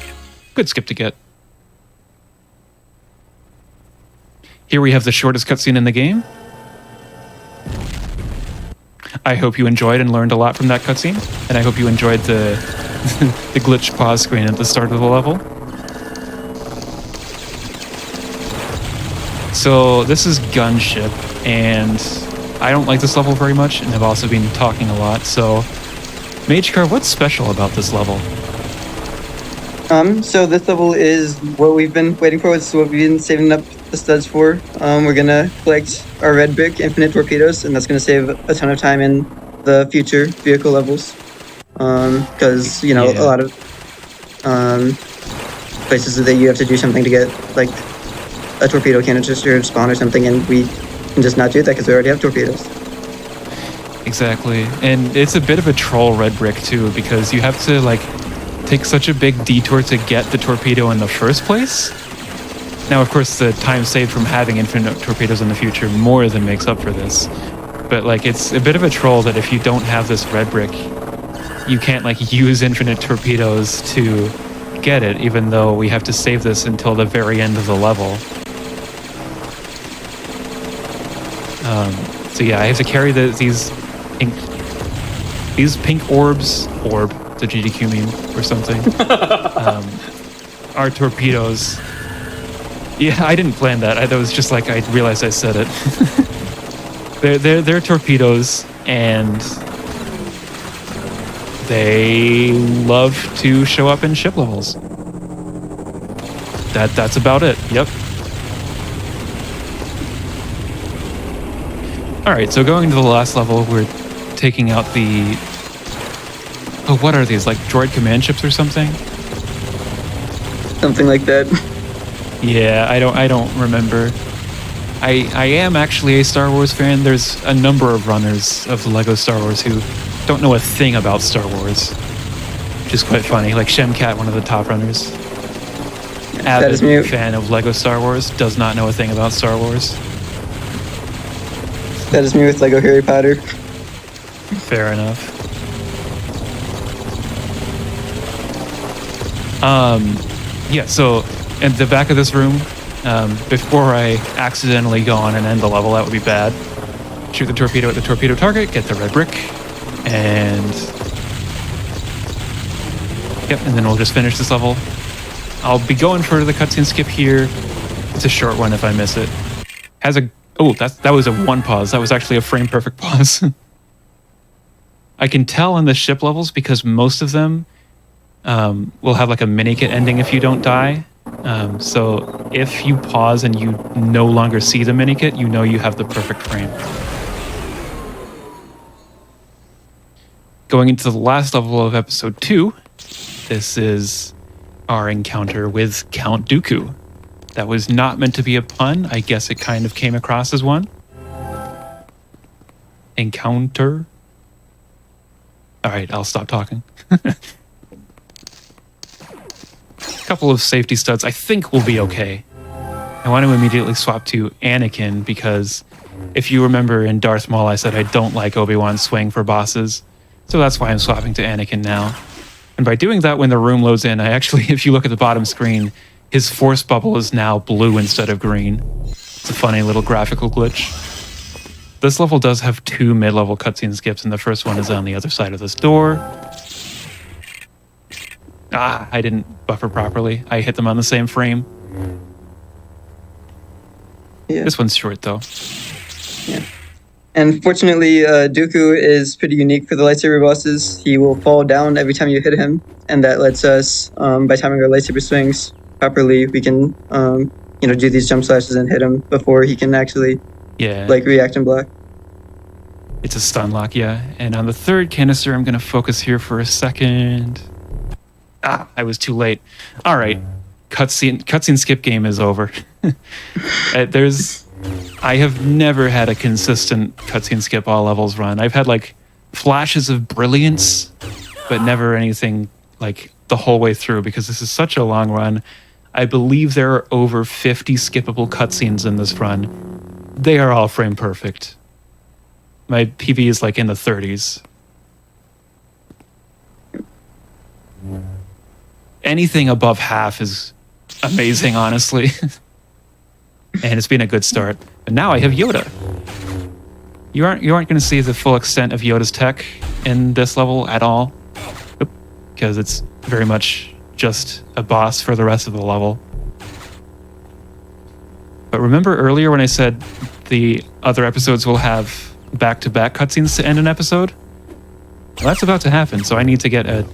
Good skip to get. Here we have the shortest cutscene in the game. I hope you enjoyed and learned a lot from that cutscene. And I hope you enjoyed the the glitch pause screen at the start of the level. So this is Gunship, and I don't like this level very much, and have also been talking a lot, so Magecar, what's special about this level? So this level is what we've been waiting for. It's what we've been saving up the studs for. We're gonna collect our red brick infinite torpedoes, and that's gonna save a ton of time in the future vehicle levels. Because, you know, a lot of places that you have to do something to get, like, a torpedo canister spawn or something, and we can just not do that because we already have torpedoes. Exactly. And it's a bit of a troll red brick too, because you have to like take such a big detour to get the torpedo in the first place. Now, of course, the time saved from having infinite torpedoes in the future more than makes up for this. But like, it's a bit of a troll that if you don't have this red brick, you can't like use infinite torpedoes to get it, even though we have to save this until the very end of the level. So yeah, I have to carry these pink orbs, the GDQ meme or something, are torpedoes. Yeah, I didn't plan that. That was just like I realized I said it. they're torpedoes, and they love to show up in ship levels. That's about it. Yep. Alright, so going to the last level, we're taking out the... Oh, what are these? Like droid command ships or something? Something like that. Yeah, I don't remember. I am actually a Star Wars fan. There's a number of runners of LEGO Star Wars who don't know a thing about Star Wars. Which is quite funny. Like Shemcat, one of the top runners. Avid fan of LEGO Star Wars, does not know a thing about Star Wars. That is me with Lego Harry Potter. Fair enough. Yeah, so at the back of this room, before I accidentally go on and end the level, that would be bad. Shoot the torpedo at the torpedo target, get the red brick, and... Yep, and then we'll just finish this level. I'll be going for the cutscene skip here. It's a short one if I miss it. Has a... Oh, that was a one pause. That was actually a frame perfect pause. I can tell in the ship levels because most of them will have like a mini kit ending if you don't die. So if you pause and you no longer see the mini kit, you know you have the perfect frame. Going into the last level of episode 2, this is our encounter with Count Dooku. That was not meant to be a pun. I guess it kind of came across as one. Encounter. All right, I'll stop talking. Couple of safety studs I think will be okay. I want to immediately swap to Anakin because if you remember in Darth Maul, I said I don't like Obi-Wan's swing for bosses. So that's why I'm swapping to Anakin now. And by doing that, when the room loads in, I actually, if you look at the bottom screen, his force bubble is now blue instead of green. It's a funny little graphical glitch. This level does have 2 mid-level cutscene skips, and the first one is on the other side of this door. Ah, I didn't buffer properly. I hit them on the same frame. Yeah. This one's short, though. Yeah. And fortunately, Dooku is pretty unique for the lightsaber bosses. He will fall down every time you hit him, and that lets us, by timing our lightsaber swings properly, we can, do these jump slashes and hit him before he can actually, react and block. It's a stun lock, yeah. And on the third canister, I'm going to focus here for a second. Ah, I was too late. All right, cutscene skip game is over. I have never had a consistent cutscene skip all levels run. I've had like flashes of brilliance, but never anything like the whole way through because this is such a long run. I believe there are over 50 skippable cutscenes in this run. They are all frame perfect. My PV is like in the 30s. Anything above half is amazing, honestly. And it's been a good start. But now I have Yoda. You aren't going to see the full extent of Yoda's tech in this level at all, because it's very much just a boss for the rest of the level. But remember earlier when I said the other episodes will have back-to-back cutscenes to end an episode? Well, that's about to happen, so I need to get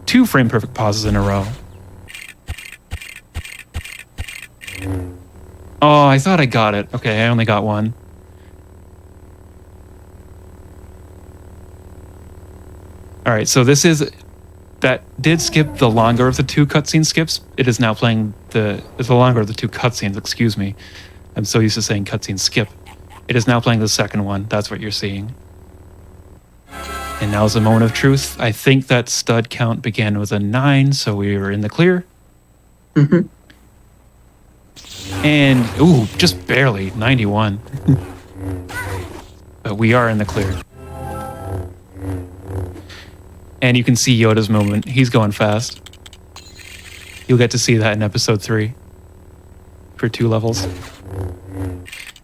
2 frame perfect pauses in a row. Oh, I thought I got it. Okay, I only got 1. All right, so that did skip the longer of the 2 cutscene skips. It is now playing the longer of the 2 cutscenes, excuse me. I'm so used to saying cutscene skip. It is now playing the second one. That's what you're seeing. And now's the moment of truth. I think that stud count began with a 9, so we were in the clear. Mm-hmm. And, ooh, just barely, 91. But we are in the clear. And you can see Yoda's movement. He's going fast. You'll get to see that in episode 3 for 2 levels.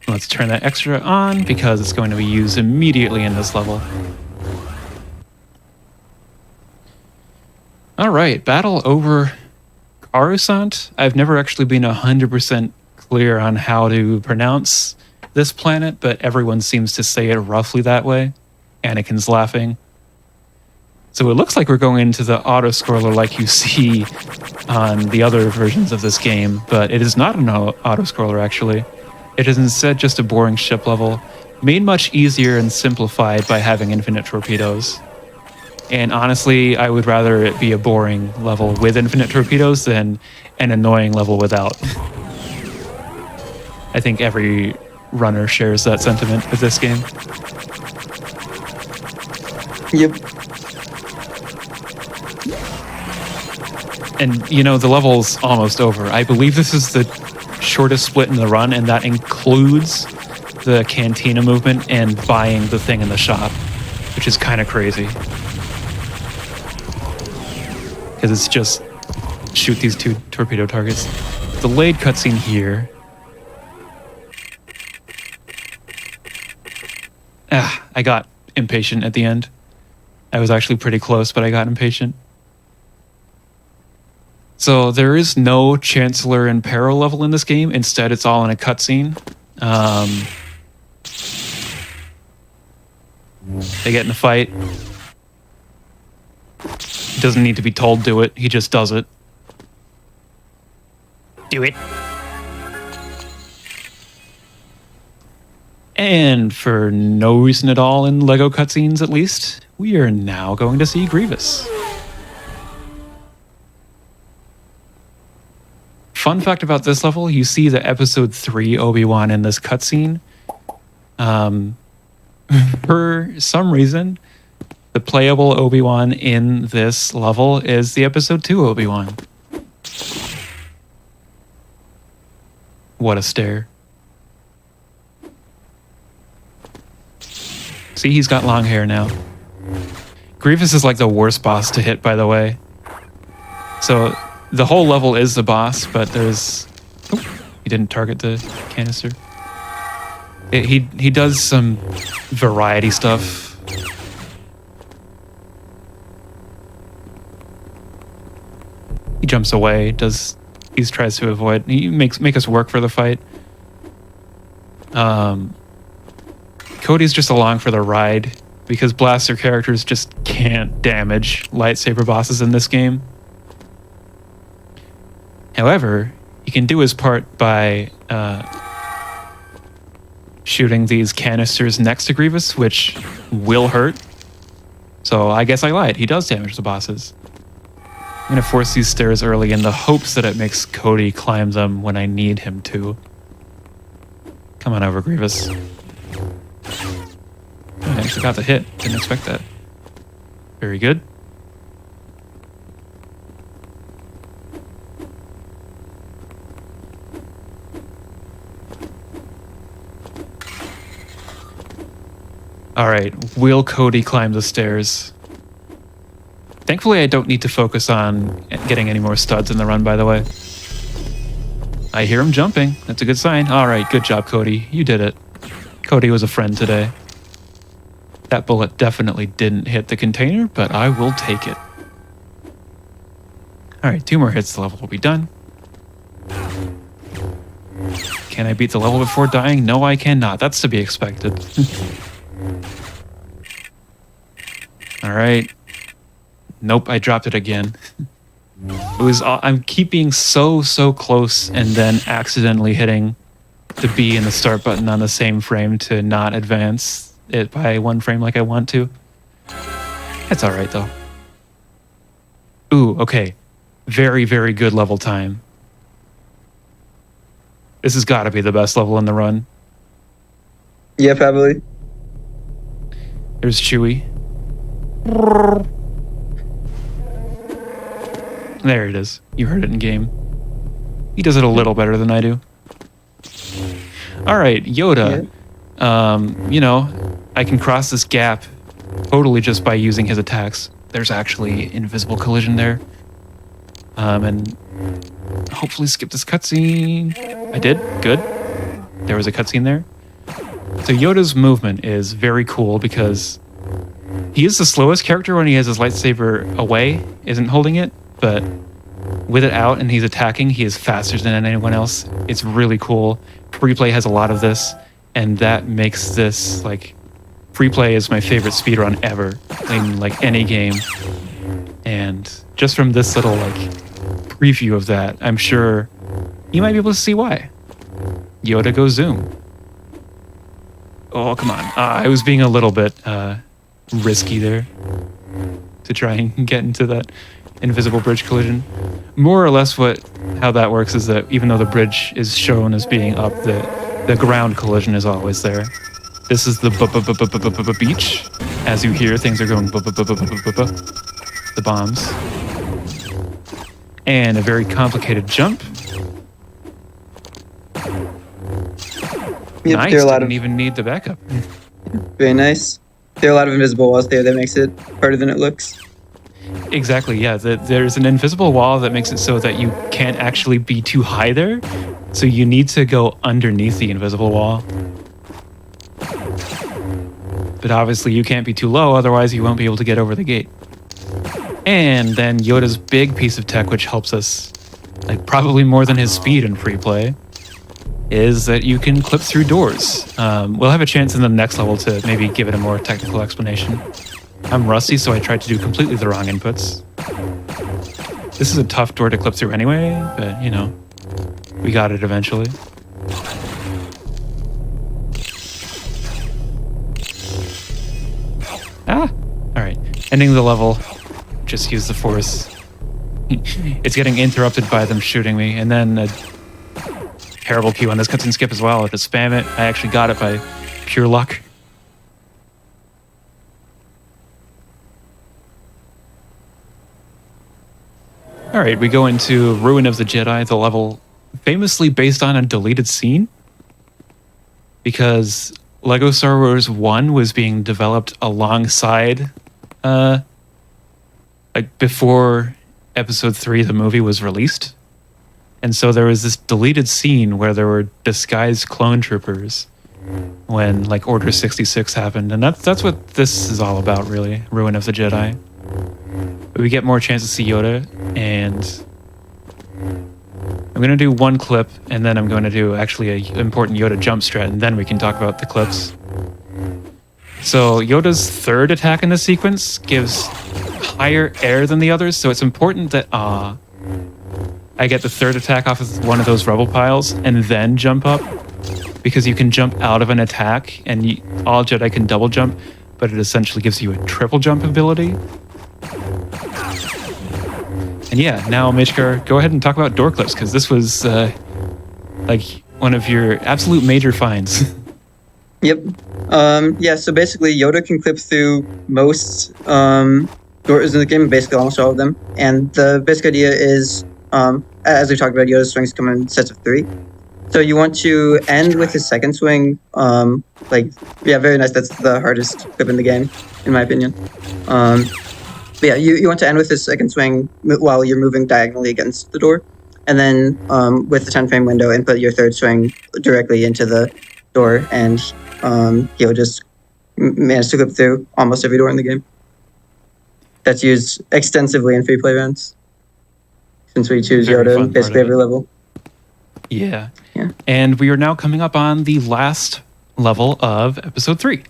Let's turn that extra on because it's going to be used immediately in this level. All right, battle over Coruscant. I've never actually been 100% clear on how to pronounce this planet, but everyone seems to say it roughly that way. Anakin's laughing. So it looks like we're going into the auto-scroller like you see on the other versions of this game, but it is not an auto-scroller actually. It is instead just a boring ship level, made much easier and simplified by having infinite torpedoes. And honestly, I would rather it be a boring level with infinite torpedoes than an annoying level without. I think every runner shares that sentiment with this game. Yep. And, the level's almost over. I believe this is the shortest split in the run, and that includes the cantina movement and buying the thing in the shop, which is kind of crazy. Because it's just shoot these 2 torpedo targets. Delayed cutscene here. I got impatient at the end. I was actually pretty close, but I got impatient. So there is no Chancellor and Peril level in this game. Instead, it's all in a cutscene. They get in a fight. He doesn't need to be told do it. He just does it. Do it. And for no reason at all in LEGO cutscenes, at least, we are now going to see Grievous. Fun fact about this level, you see the episode 3 Obi-Wan in this cutscene. For some reason, the playable Obi-Wan in this level is the episode 2 Obi-Wan. What a stare. See, he's got long hair now. Grievous is like the worst boss to hit, by the way. So the whole level is the boss, but there's... Oh, he didn't target the canister. He does some variety stuff. He jumps away, he tries to avoid. He make us work for the fight. Cody's just along for the ride because blaster characters just can't damage lightsaber bosses in this game. However, he can do his part by shooting these canisters next to Grievous, which will hurt. So I guess I lied. He does damage the bosses. I'm going to force these stairs early in the hopes that it makes Cody climb them when I need him to. Come on over, Grievous. I actually got the hit. Didn't expect that. Very good. All right, will Cody climb the stairs? Thankfully, I don't need to focus on getting any more studs in the run, by the way. I hear him jumping. That's a good sign. All right, good job, Cody. You did it. Cody was a friend today. That bullet definitely didn't hit the container, but I will take it. All right, 2 more hits, the level will be done. Can I beat the level before dying? No, I cannot. That's to be expected. All right. Nope, I dropped it again. I'm keeping so close and then accidentally hitting the B and the start button on the same frame to not advance it by 1 frame like I want to. That's all right though. Ooh, okay. Very good level time. This has got to be the best level in the run. Yeah, probably. There's Chewie. There it is. You heard it in game. He does it a little better than I do. All right, Yoda. Yeah. You know, I can cross this gap totally just by using his attacks. There's actually invisible collision there. And hopefully skip this cutscene. I did. Good. There was a cutscene there. So Yoda's movement is very cool because he is the slowest character when he has his lightsaber away, isn't holding it, but with it out and he's attacking, he is faster than anyone else. It's really cool. Free play has a lot of this, and that makes this, like, free play is my favorite speedrun ever in, like, any game. And just from this little, like, preview of that, I'm sure you might be able to see why. Yoda goes zoom. Oh, come on. I was being a little bit risky there to try and get into that invisible bridge collision. More or less how that works is that even though the bridge is shown as being up, the ground collision is always there. This is the beach. As you hear, things are going the bombs. And a very complicated jump. Yep, Nice, didn't even need the backup. Very nice. There are a lot of invisible walls there that makes it harder than it looks. Exactly, yeah. There's an invisible wall that makes it so that you can't actually be too high there. So you need to go underneath the invisible wall. But obviously you can't be too low, otherwise you won't be able to get over the gate. And then Yoda's big piece of tech, which helps us, like probably more than his speed in free play, is that you can clip through doors. We'll have a chance in the next level to maybe give it a more technical explanation. I'm rusty, so I tried to do completely the wrong inputs. This is a tough door to clip through anyway, but you know, we got it eventually. Ah! Alright, ending the level. Just use the force. It's getting interrupted by them shooting me, and then a terrible cue on this cutscene skip as well. To spam it, I actually got it by pure luck. Alright, we go into Ruin of the Jedi, the level famously based on a deleted scene, because Lego Star Wars 1 was being developed alongside, like before Episode 3, the movie, was released. And so there was this deleted scene where there were disguised clone troopers when like Order 66 happened. And that's what this is all about, really. Ruin of the Jedi. But we get more chance to see Yoda, and I'm going to do one clip, and then I'm going to do actually an important Yoda jump strat, and then we can talk about the clips. So Yoda's third attack in this sequence gives higher air than the others, so it's important that I get the third attack off of one of those rubble piles and then jump up, because you can jump out of an attack, and all Jedi can double jump, but it essentially gives you a triple jump ability. And yeah, now Michkar, go ahead and talk about door clips, because this was like one of your absolute major finds. Yep. Yeah, so basically Yoda can clip through most doors in the game, basically almost all of them. And the basic idea is, as we talked about, Yoda's swings come in sets of 3. So you want to end with his second swing. Yeah, very nice. That's the hardest clip in the game, in my opinion. But yeah, you want to end with his second swing while you're moving diagonally against the door. And then with the 10 frame window, input your third swing directly into the door, and he'll just manage to clip through almost every door in the game. That's used extensively in free play rounds, since we choose Yoda in basically every level. Yeah. And we are now coming up on the last level of Episode 3.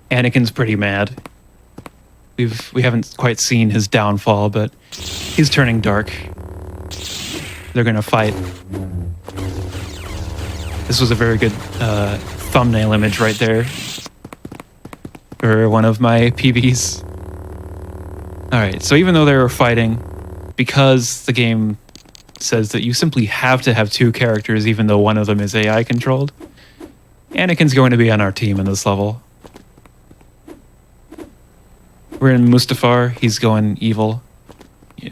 Anakin's pretty mad. We haven't quite seen his downfall, but he's turning dark. They're gonna fight. This was a very good thumbnail image right there for one of my PBs. Alright, so even though they were fighting, because the game says that you simply have to have 2 characters even though one of them is AI controlled, Anakin's going to be on our team in this level. We're in Mustafar, he's going evil.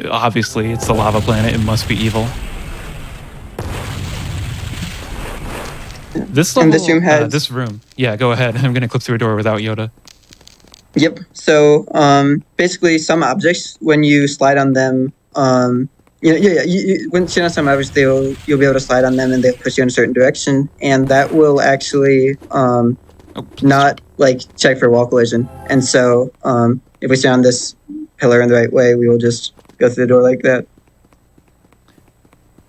Obviously, it's the lava planet, it must be evil. This level, and this room has... this room. Yeah, go ahead. I'm going to clip through a door without Yoda. Yep. So basically, some objects, when you slide on them, when you see on some objects, you'll be able to slide on them, and they'll push you in a certain direction, and that will actually not check for wall collision. And so if we stay on this pillar in the right way, we will just go through the door like that.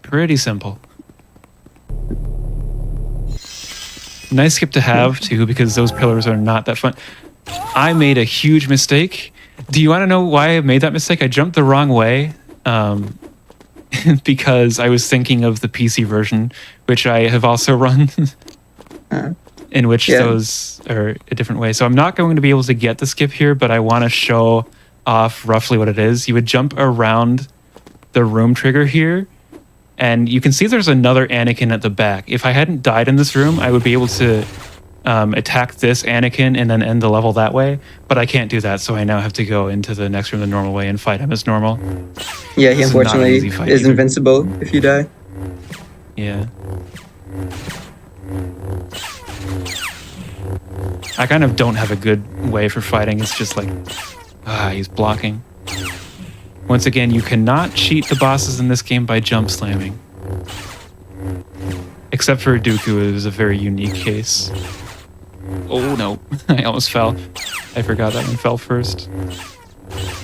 Pretty simple. Nice skip to have, too, because those pillars are not that fun. I made a huge mistake. Do you want to know why I made that mistake? I jumped the wrong way because I was thinking of the PC version, which I have also run, in which those are a different way. So I'm not going to be able to get the skip here, but I want to show off roughly what it is. You would jump around the room trigger here, and you can see there's another Anakin at the back. If I hadn't died in this room, I would be able to attack this Anakin and then end the level that way, but I can't do that, so I now have to go into the next room the normal way and fight him as normal. Yeah, he unfortunately is invincible if you die. Yeah. I kind of don't have a good way for fighting. It's just like, he's blocking. Once again, you cannot cheat the bosses in this game by jump slamming. Except for Dooku, it was a very unique case. Oh no, I almost fell. I forgot that one fell first.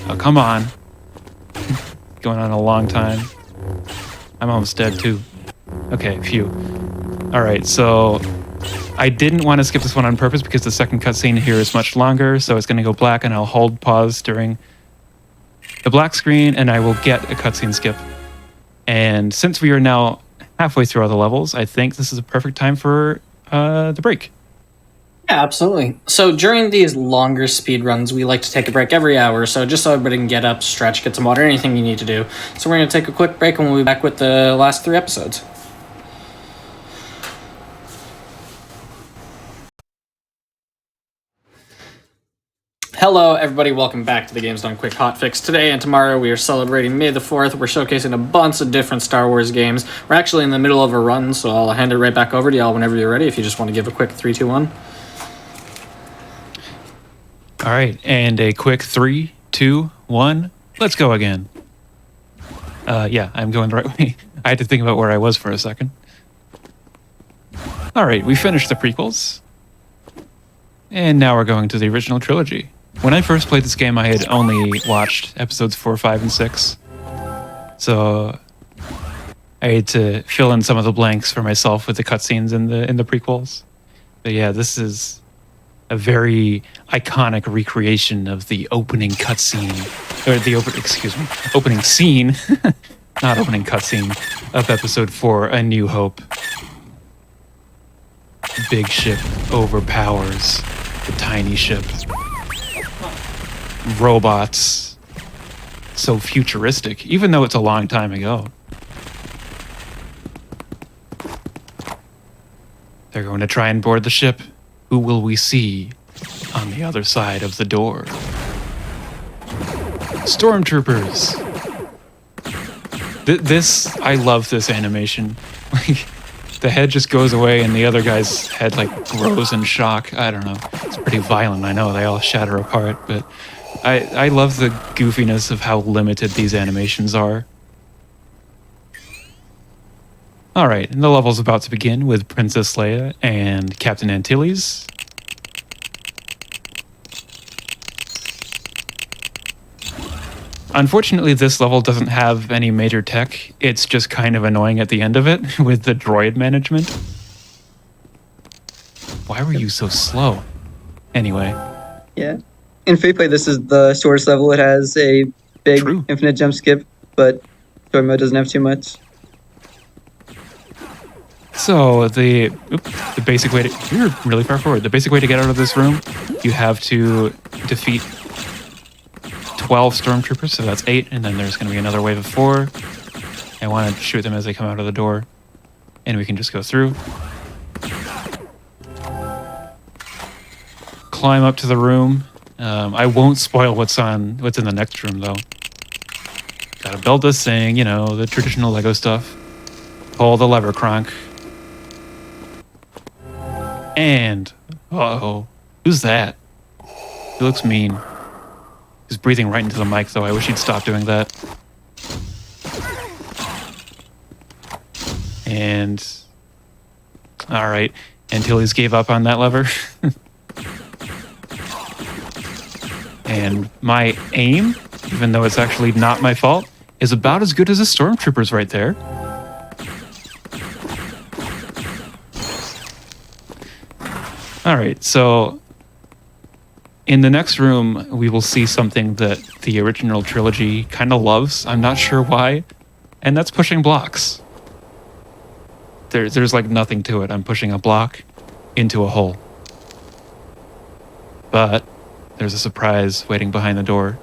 Oh, come on. Going on a long time. I'm almost dead too. Okay, phew. Alright, so I didn't want to skip this one on purpose because the second cutscene here is much longer, so it's going to go black and I'll hold pause during the black screen and I will get a cutscene skip. And since we are now halfway through all the levels, I think this is a perfect time for the break. Yeah, absolutely. So during these longer speed runs, we like to take a break every hour, so just so everybody can get up, stretch, get some water, anything you need to do. So we're going to take a quick break and we'll be back with the last 3 episodes. Hello, everybody. Welcome back to the Games Done Quick Hotfix. Today and tomorrow, we are celebrating May the 4th. We're showcasing a bunch of different Star Wars games. We're actually in the middle of a run, so I'll hand it right back over to y'all whenever you're ready, if you just want to give a quick 3, 2, 1. All right, and a quick 3, 2, 1. Let's go again. Yeah, I'm going the right way. I had to think about where I was for a second. All right, we finished the prequels. And now we're going to the original trilogy. When I first played this game, I had only watched episodes 4, 5, and 6. So I had to fill in some of the blanks for myself with the cutscenes in the prequels. But yeah, this is a very iconic recreation of the opening cutscene, or the opening scene, not opening cutscene, of episode 4, A New Hope. Big ship overpowers the tiny ship. Robots. So futuristic, even though it's a long time ago. They're going to try and board the ship. Who will we see on the other side of the door? Stormtroopers. I love this animation. Like, the head just goes away and the other guy's head like grows in shock. I don't know. It's pretty violent. I know they all shatter apart, but I love the goofiness of how limited these animations are. All right, and the level's about to begin with Princess Leia and Captain Antilles. Unfortunately, this level doesn't have any major tech. It's just kind of annoying at the end of it with the droid management. Why were you so slow? Anyway. Yeah. In free play, this is the shortest level. It has a big infinite jump skip, but story mode doesn't have too much. So the basic way to... You're really far forward. The basic way to get out of this room, you have to defeat 12 stormtroopers, so that's 8, and then there's going to be another wave of 4. I want to shoot them as they come out of the door, and we can just go through. Climb up to the room. I won't spoil what's in the next room, though. Gotta build this thing, you know, the traditional Lego stuff. Pull the lever, Kronk. And, uh-oh, who's that? He looks mean. He's breathing right into the mic, though. I wish he'd stop doing that. And, all right, Antilles gave up on that lever. And my aim, even though it's actually not my fault, is about as good as a stormtrooper's right there. All right, so in the next room, we will see something that the original trilogy kind of loves. I'm not sure why, and that's pushing blocks. There's like nothing to it. I'm pushing a block into a hole. But there's a surprise waiting behind the door.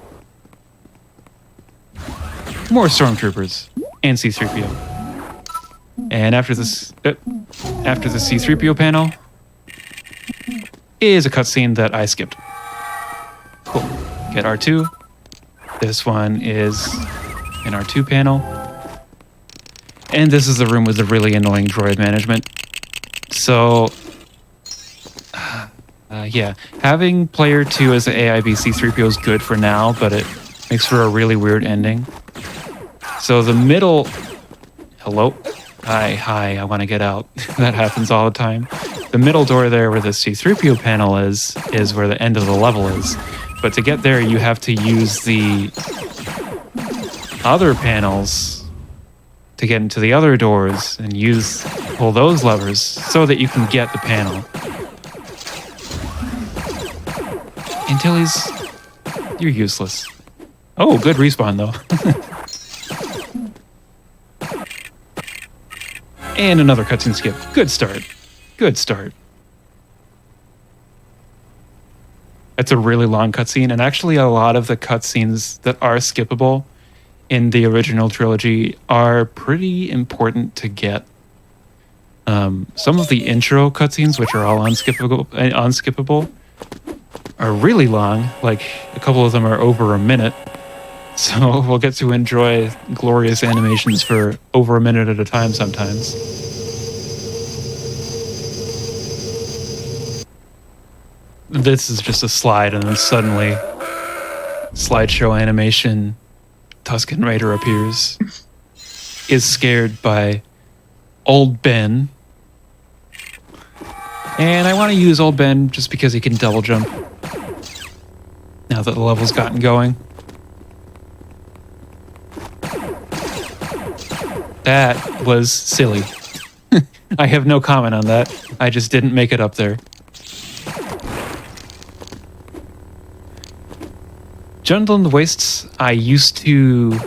More stormtroopers and C-3PO. And after the C-3PO panel is a cutscene that I skipped. Cool. Get R2. This one is an R2 panel. And this is the room with the really annoying droid management. So, yeah, having player 2 as the AIB C-3PO is good for now, but it makes for a really weird ending. So the middle... Hello? Hi, I want to get out. That happens all the time. The middle door there where the C-3PO panel is where the end of the level is. But to get there, you have to use the other panels to get into the other doors and pull those levers so that you can get the panel. Antilles, you're useless. Oh, good respawn though. And another cutscene skip. Good start. Good start. It's a really long cutscene, and actually a lot of the cutscenes that are skippable in the original trilogy are pretty important to get. Some of the intro cutscenes, which are all unskippable, are really long. Like, a couple of them are over a minute. So we'll get to enjoy glorious animations for over a minute at a time sometimes. This is just a slide, and then suddenly, slideshow animation, Tusken Raider appears, is scared by Old Ben. And I want to use Old Ben just because he can double jump. Now that the level's gotten going. That was silly. I have no comment on that. I just didn't make it up there. Jundland Wastes, I used to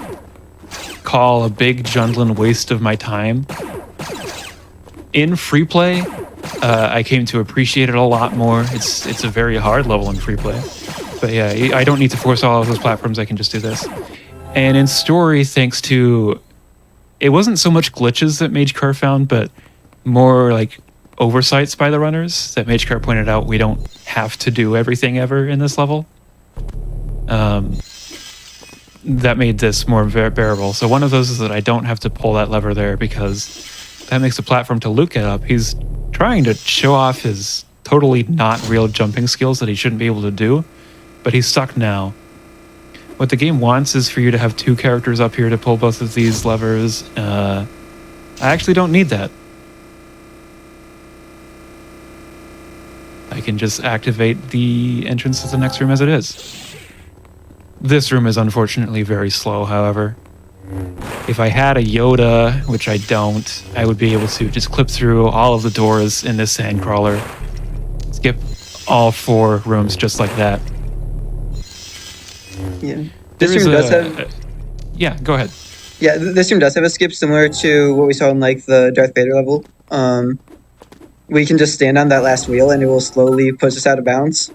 call a big Jundland waste of my time. In free play, I came to appreciate it a lot more. It's a very hard level in free play. But yeah, I don't need to force all of those platforms, I can just do this. And in story, thanks to... It wasn't so much glitches that MageCar found, but more like oversights by the runners that MageCar pointed out. We don't have to do everything ever in this level. That made this more bearable. So one of those is that I don't have to pull that lever there because that makes the platform to Luke get up. He's trying to show off his totally not real jumping skills that he shouldn't be able to do, but he's stuck now. What the game wants is for you to have two characters up here to pull both of these levers. I actually don't need that. I can just activate the entrance to the next room as it is. This room is unfortunately very slow, however. If I had a Yoda, which I don't, I would be able to just clip through all of the doors in this sandcrawler. Skip all 4 rooms just like that. Yeah. This room does have... Yeah, go ahead. Yeah, this room does have a skip similar to what we saw in like the Darth Vader level. We can just stand on that last wheel and it will slowly push us out of bounds.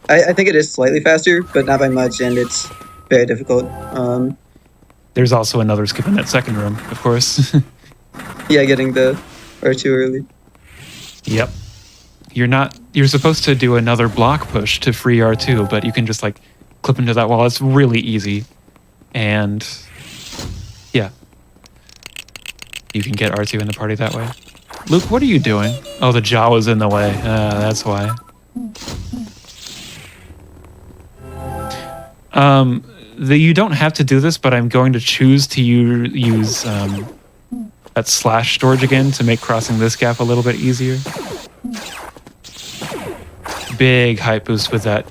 I think it is slightly faster, but not by much, and it's very difficult. There's also another skip in that second room, of course. Yeah, getting the R2 early. Yep. You're supposed to do another block push to free R2, but you can just like clip into that wall. It's really easy. And yeah. You can get R2 in the party that way. Luke, what are you doing? Oh, the Jawa's in the way. That's why. You don't have to do this, but I'm going to choose to use that slash storage again to make crossing this gap a little bit easier. Big height boost with that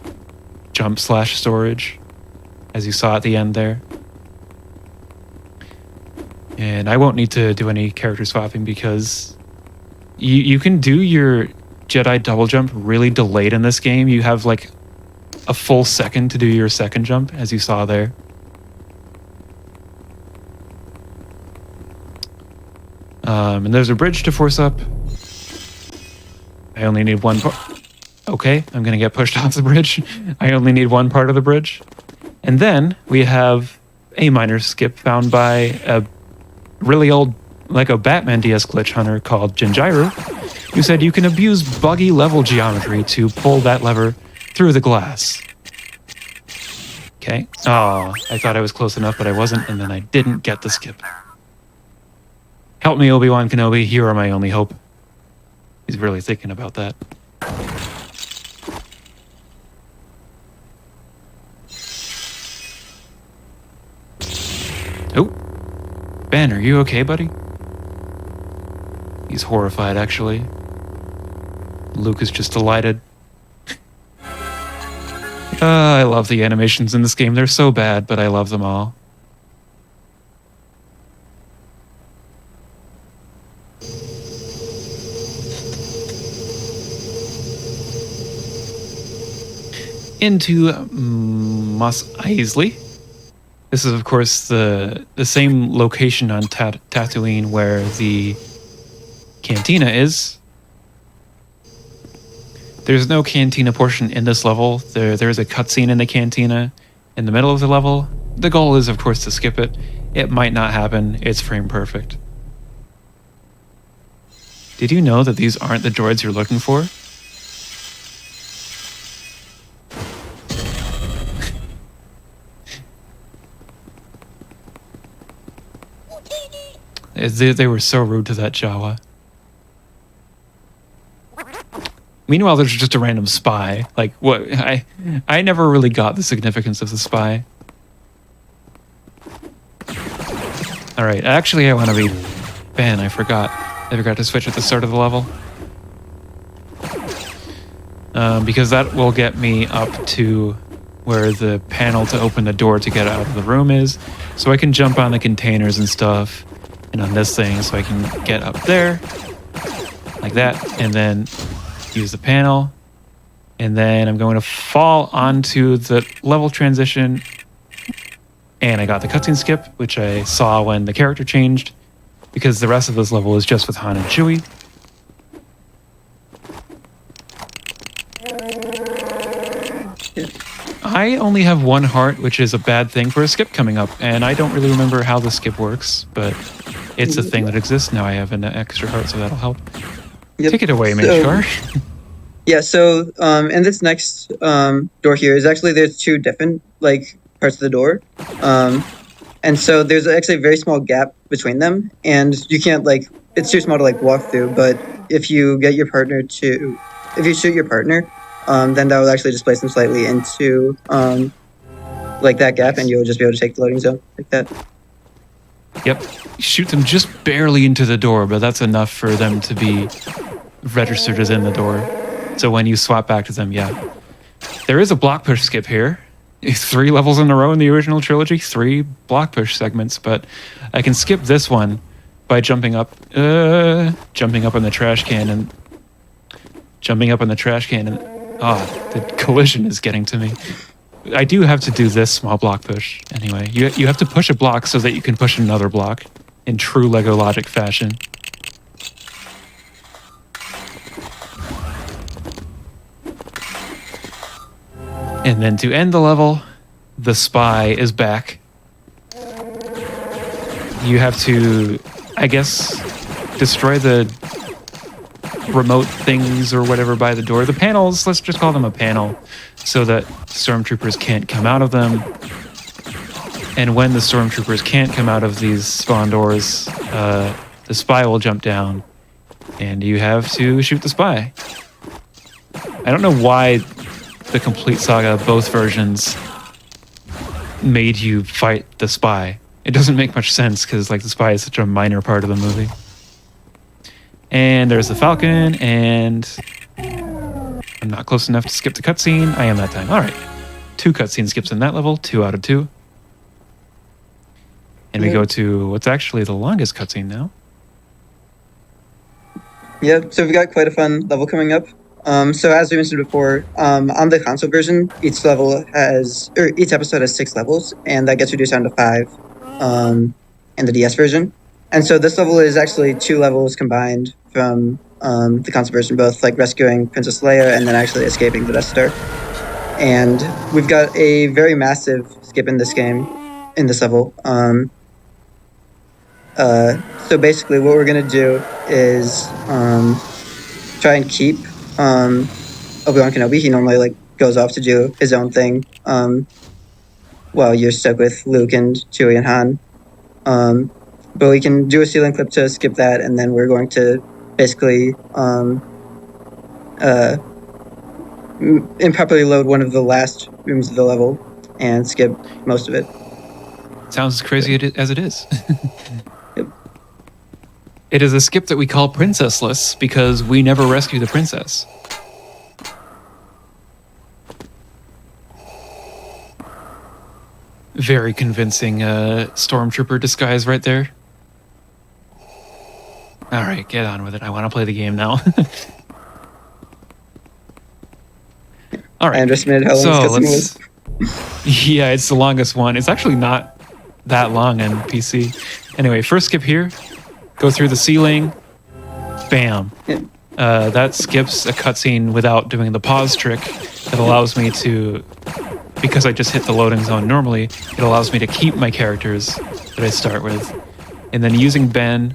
jump slash storage, as you saw at the end there. And I won't need to do any character swapping because you can do your Jedi double jump really delayed in this game. You have like a full second to do your second jump, as you saw there. And there's a bridge to force up. I only need one part. Okay, I'm gonna get pushed off the bridge. I only need one part of the bridge. And then we have a minor skip found by a really old Lego Batman DS glitch hunter called Jinjiru, who said you can abuse buggy level geometry to pull that lever through the glass. Okay. Oh, I thought I was close enough, but I wasn't, and then I didn't get the skip. Help me, Obi-Wan Kenobi. You are my only hope. He's really thinking about that. Oh. Ben, are you okay, buddy? He's horrified, actually. Luke is just delighted. I love the animations in this game. They're so bad, but I love them all. Into Mos Eisley. This is, of course, the same location on Tatooine where the cantina is. There's no cantina portion in this level. There's a cutscene in the cantina in the middle of the level. The goal is, of course, to skip it. It might not happen. It's frame perfect. Did you know that these aren't the droids you're looking for? They were so rude to that Jawa. Meanwhile, there's just a random spy. Like, what? I never really got the significance of the spy. All right, actually, I want to be Ben. I forgot to switch at the start of the level. Because that will get me up to where the panel to open the door to get out of the room is. So I can jump on the containers and stuff, and on this thing, so I can get up there, like that, and then use the panel. And then I'm going to fall onto the level transition. And I got the cutscene skip, which I saw when the character changed, because the rest of this level is just with Han and Chewie. I only have 1 heart, which is a bad thing for a skip coming up, and I don't really remember how the skip works, but it's a thing that exists. Now I have an extra heart, so that'll help. Yep. Take it away, Majkar. Yeah, so in this next door here is actually there's 2 different parts of the door. And so there's actually a very small gap between them, and you can't it's too small to walk through, but if you get your partner to if you shoot your partner, then that will actually displace them slightly into that gap, and you'll just be able to take the loading zone like that. Yep. Shoot them just barely into the door, but that's enough for them to be registered as in the door. So when you swap back to them, yeah. There is a block push skip here. 3 levels in a row in the original trilogy, 3 block push segments, but I can skip this one by jumping up on the trash can and the collision is getting to me. I do have to do this small block push anyway. You have to push a block so that you can push another block in true Lego logic fashion. And then to end the level, the spy is back. You have to, I guess, destroy the remote things or whatever by the door. The panels, let's just call them a panel, so that stormtroopers can't come out of them. And when the stormtroopers can't come out of these spawn doors, the spy will jump down, and you have to shoot the spy. I don't know why the complete saga, both versions, made you fight the spy. It doesn't make much sense because the spy is such a minor part of the movie. And there's the Falcon, and I'm not close enough to skip the cutscene. I am that time. All right, 2 cutscene skips in that level, 2 out of 2. And we go to what's actually the longest cutscene now. Yeah, so we've got quite a fun level coming up. So as we mentioned before, on the console version, each episode has 6 levels, and that gets reduced down to 5 in the DS version. And so this level is actually 2 levels combined from the console version, both rescuing Princess Leia and then actually escaping the Death Star. And we've got a very massive skip in this level. So basically what we're going to do is try and keep Obi-Wan Kenobi. He normally goes off to do his own thing while you're stuck with Luke and Chewie and Han. But we can do a ceiling clip to skip that, and then we're going to basically improperly load one of the last rooms of the level and skip most of it. Sounds as crazy as it is. Yep. It is a skip that we call princessless because we never rescue the princess. Very convincing stormtrooper disguise right there. All right, get on with it. I want to play the game now. All right. I underestimated how long this was. Yeah, it's the longest one. It's actually not that long on PC. Anyway, first skip here. Go through the ceiling. Bam. That skips a cutscene without doing the pause trick that allows me to, because I just hit the loading zone normally, it allows me to keep my characters that I start with. And then using Ben,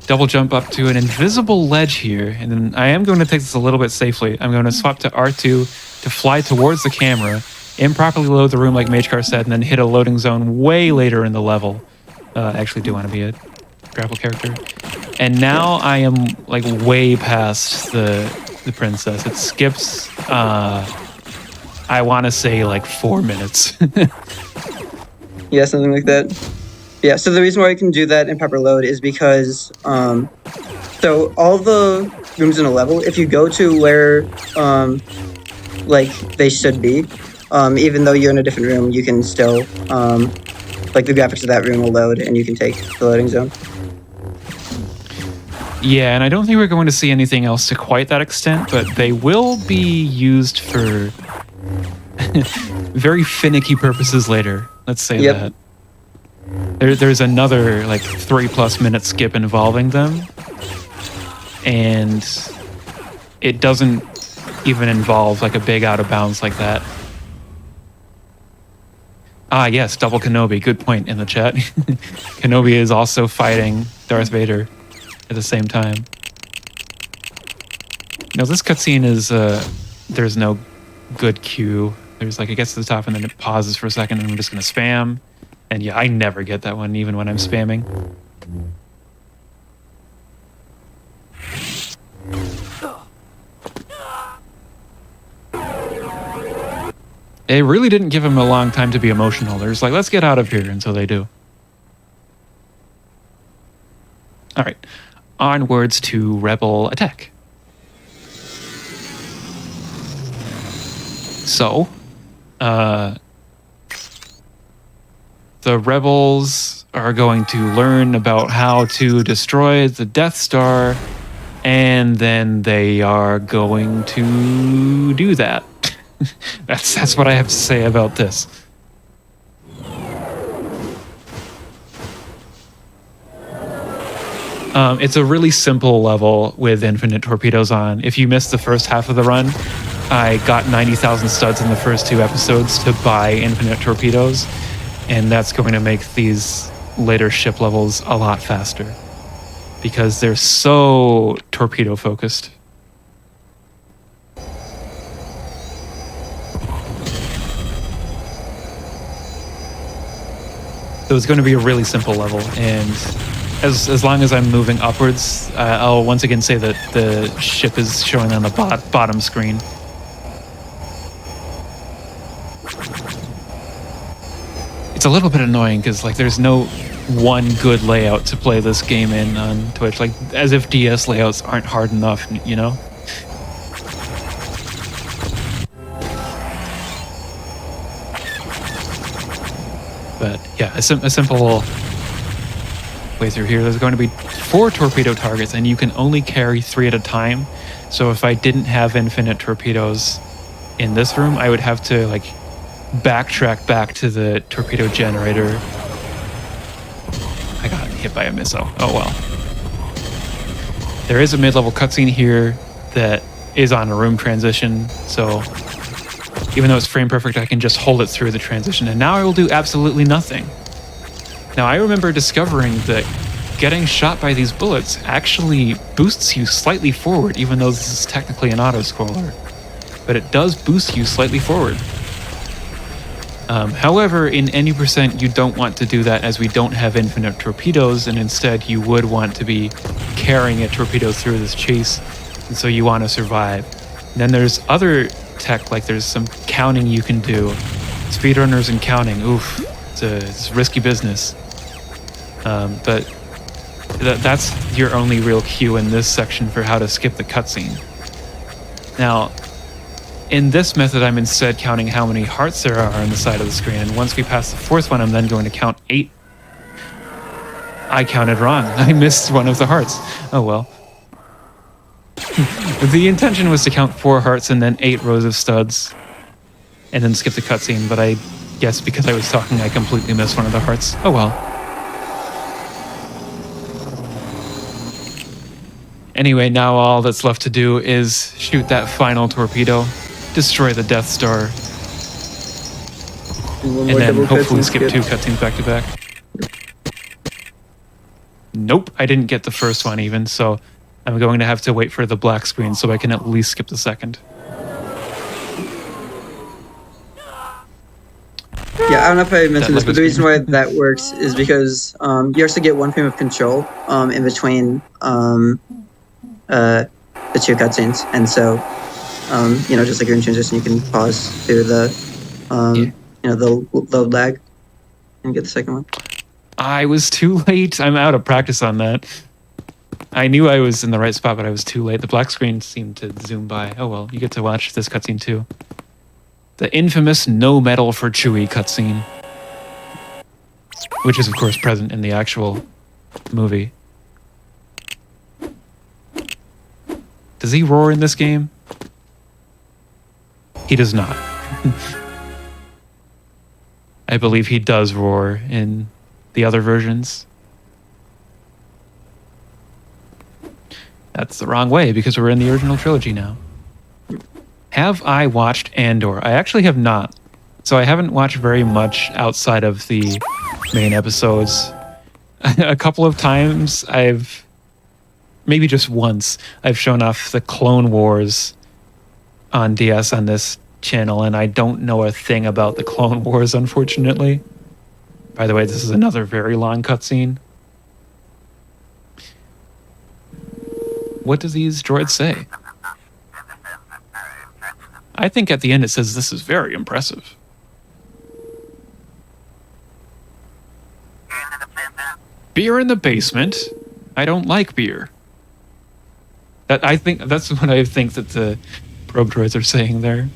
double jump up to an invisible ledge here. And then I am going to take this a little bit safely. I'm going to swap to R2 to fly towards the camera, improperly load the room like Majkar said, and then hit a loading zone way later in the level. I actually do want to be grapple character. And now I am like way past the princess. It skips, I want to say like 4 minutes. Yeah, something like that. Yeah, so the reason why I can do that in Pepper Load is because, so all the rooms in a level, if you go to where, like, they should be, even though you're in a different room, you can still, like, the graphics of that room will load, and you can take the loading zone. Yeah, and I don't think we're going to see anything else to quite that extent, but they will be used for very finicky purposes later. Let's say that. There's another like 3+ minute skip involving them, and it doesn't even involve like a big out of bounds like that. Ah, yes, double Kenobi. Good point in the chat. Kenobi is also fighting Darth Vader at the same time. Now this cutscene is there's no good cue. There's like it gets to the top and then it pauses for a second and I'm just gonna spam. And yeah, I never get that one even when I'm spamming. It really didn't give him a long time to be emotional. They're just like, let's get out of here, and so they do. All right, onwards to Rebel attack. So, the Rebels are going to learn about how to destroy the Death Star, and then they are going to do that. That's what I have to say about this. It's a really simple level with infinite torpedoes on. If you missed the first half of the run, I got 90,000 studs in the first 2 episodes to buy infinite torpedoes, and that's going to make these later ship levels a lot faster because they're so torpedo focused. So it's going to be a really simple level, and as long as I'm moving upwards, I'll once again say that the ship is showing on the bottom screen. It's a little bit annoying because like there's no one good layout to play this game in on Twitch, like as if DS layouts aren't hard enough, you know? But yeah, a simple way through here. There's going to be 4 torpedo targets, and you can only carry 3 at a time. So if I didn't have infinite torpedoes in this room, I would have to like backtrack back to the torpedo generator. I got hit by a missile. Oh well. There is a mid-level cutscene here that is on a room transition, so even though it's frame perfect, I can just hold it through the transition, and now I will do absolutely nothing. Now, I remember discovering that getting shot by these bullets actually boosts you slightly forward, even though this is technically an auto-scroller. But it does boost you slightly forward. However, in any percent, you don't want to do that as we don't have infinite torpedoes, and instead you would want to be carrying a torpedo through this chase, and so you want to survive. And then there's other tech, like there's some counting you can do. Speedrunners and counting, oof, it's risky business. But that's your only real cue in this section for how to skip the cutscene. Now, in this method, I'm instead counting how many hearts there are on the side of the screen, and once we pass the 4th one, I'm then going to count 8. I counted wrong. I missed one of the hearts. Oh well. The intention was to count 4 hearts and then 8 rows of studs, and then skip the cutscene, but I guess because I was talking, I completely missed one of the hearts. Oh well. Anyway, now all that's left to do is shoot that final torpedo, destroy the Death Star, and then hopefully skip 2 cutscenes back to back. Nope, I didn't get the first one even, so I'm going to have to wait for the black screen so I can at least skip the second. Yeah, I don't know if I mentioned this, That but the reason why that works is because you actually get one frame of control in between the two cutscenes, and so just like you're in transition, you can pause through the the load lag and get the second one. I was too late. I'm out of practice on that. I knew I was in the right spot, but I was too late. The black screen seemed to zoom by. Oh well, you get to watch this cutscene too. The infamous no medal for Chewie cutscene. Which is, of course, present in the actual movie. Does he roar in this game? He does not. I believe he does roar in the other versions. That's the wrong way because we're in the original trilogy now. Have I watched Andor? I actually have not. So I haven't watched very much outside of the main episodes. A couple of times maybe just once, I've shown off the Clone Wars on DS on this channel, and I don't know a thing about the Clone Wars, unfortunately. By the way, this is another very long cutscene. What do these droids say? I think at the end it says, "This is very impressive." Beer in the basement. I don't like beer. I think that's what I think that the probe droids are saying there.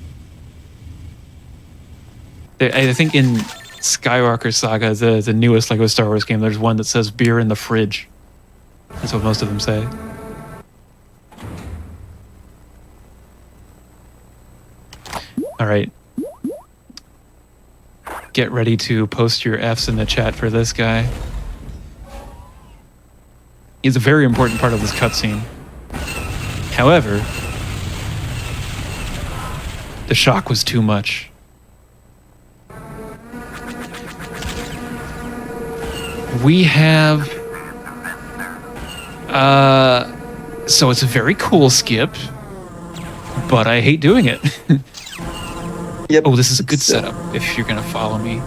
I think in Skywalker Saga, the newest Lego Star Wars game, there's one that says "beer in the fridge." That's what most of them say. All right. Get ready to post your Fs in the chat for this guy. He's a very important part of this cutscene. However, the shock was too much. We have... so it's a very cool skip, but I hate doing it. Yep. Oh, this is a good setup if you're going to follow me.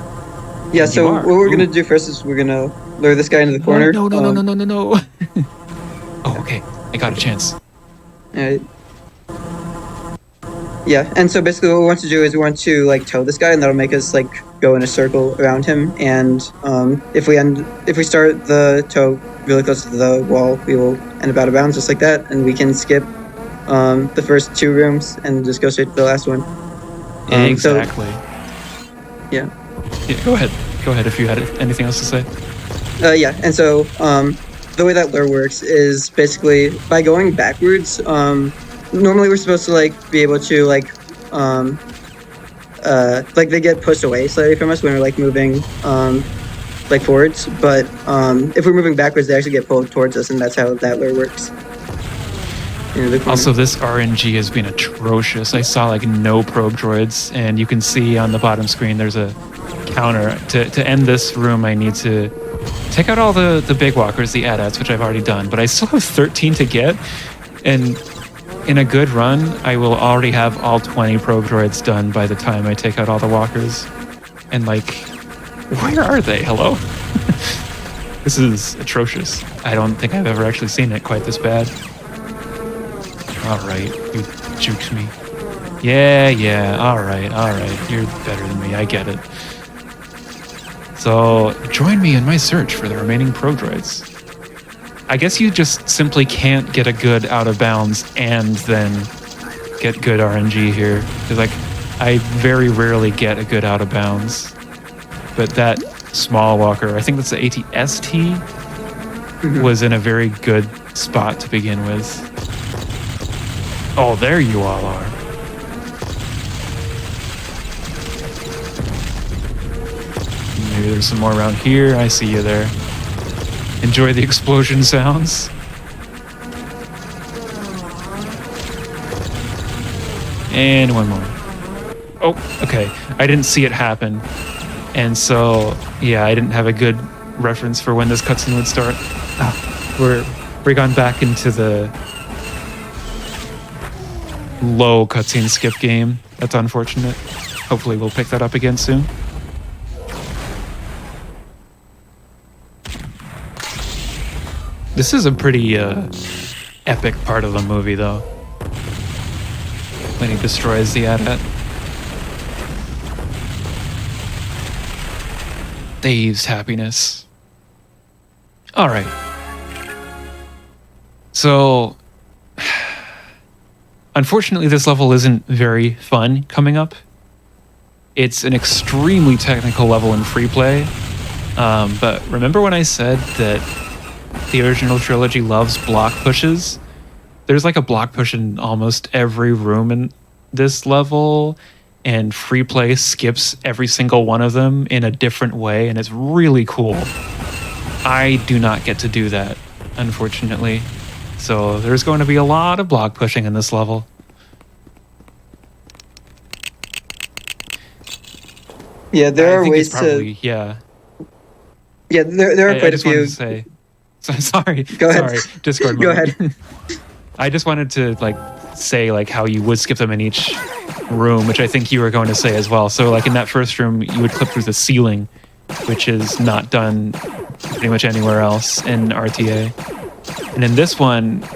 Yeah, so what we're going to do first is we're going to lure this guy into the corner. No. Oh, okay. I got a chance. Alright. Yeah, and so basically what we want to do is we want to like tow this guy, and that'll make us like go in a circle around him, and if we start the tow really close to the wall, we will end up out of bounds just like that, and we can skip the first two rooms and just go straight to the last one. Exactly. Yeah, go ahead if you had anything else to say. Yeah, and so the way that lure works is basically by going backwards. Normally we're supposed to like be able to like they get pushed away slightly from us when we're like moving like forwards, but if we're moving backwards, they actually get pulled towards us, and that's how that lure works. Also, this RNG has been atrocious. I saw like no probe droids, and you can see on the bottom screen there's a counter. To end this room, I need to take out all the big walkers, the AT-ATs, which I've already done, but I still have 13 to get, and in a good run, I will already have all 20 probe droids done by the time I take out all the walkers. And like, where are they? Hello? This is atrocious. I don't think I've ever actually seen it quite this bad. Alright, you juked me. Yeah, alright. You're better than me, I get it. So, join me in my search for the remaining probe droids. I guess you just simply can't get a good out of bounds and then get good RNG here. Because like, I very rarely get a good out of bounds. But that small walker, I think that's the AT-ST, was in a very good spot to begin with. Oh, there you all are. Maybe there's some more around here. I see you there. Enjoy the explosion sounds. And one more. Oh, okay. I didn't see it happen. And so, yeah, I didn't have a good reference for when this cutscene would start. We're gone back into the low cutscene skip game. That's unfortunate. Hopefully we'll pick that up again soon. This is a pretty epic part of the movie, though. When he destroys the AT-AT. Dave's happiness. All right. So, unfortunately, this level isn't very fun coming up. It's an extremely technical level in free play. But remember when I said that the original trilogy loves block pushes? There's like a block push in almost every room in this level, and free play skips every single one of them in a different way, and it's really cool. I do not get to do that, unfortunately. So there's going to be a lot of block pushing in this level. Yeah, there are ways probably, to. Yeah. Yeah, there are quite a few. Sorry. Go ahead. Sorry. Discord Go mode. ahead. I just wanted to say how you would skip them in each room, which I think you were going to say as well. So in that first room, you would clip through the ceiling, which is not done pretty much anywhere else in RTA. And in this one,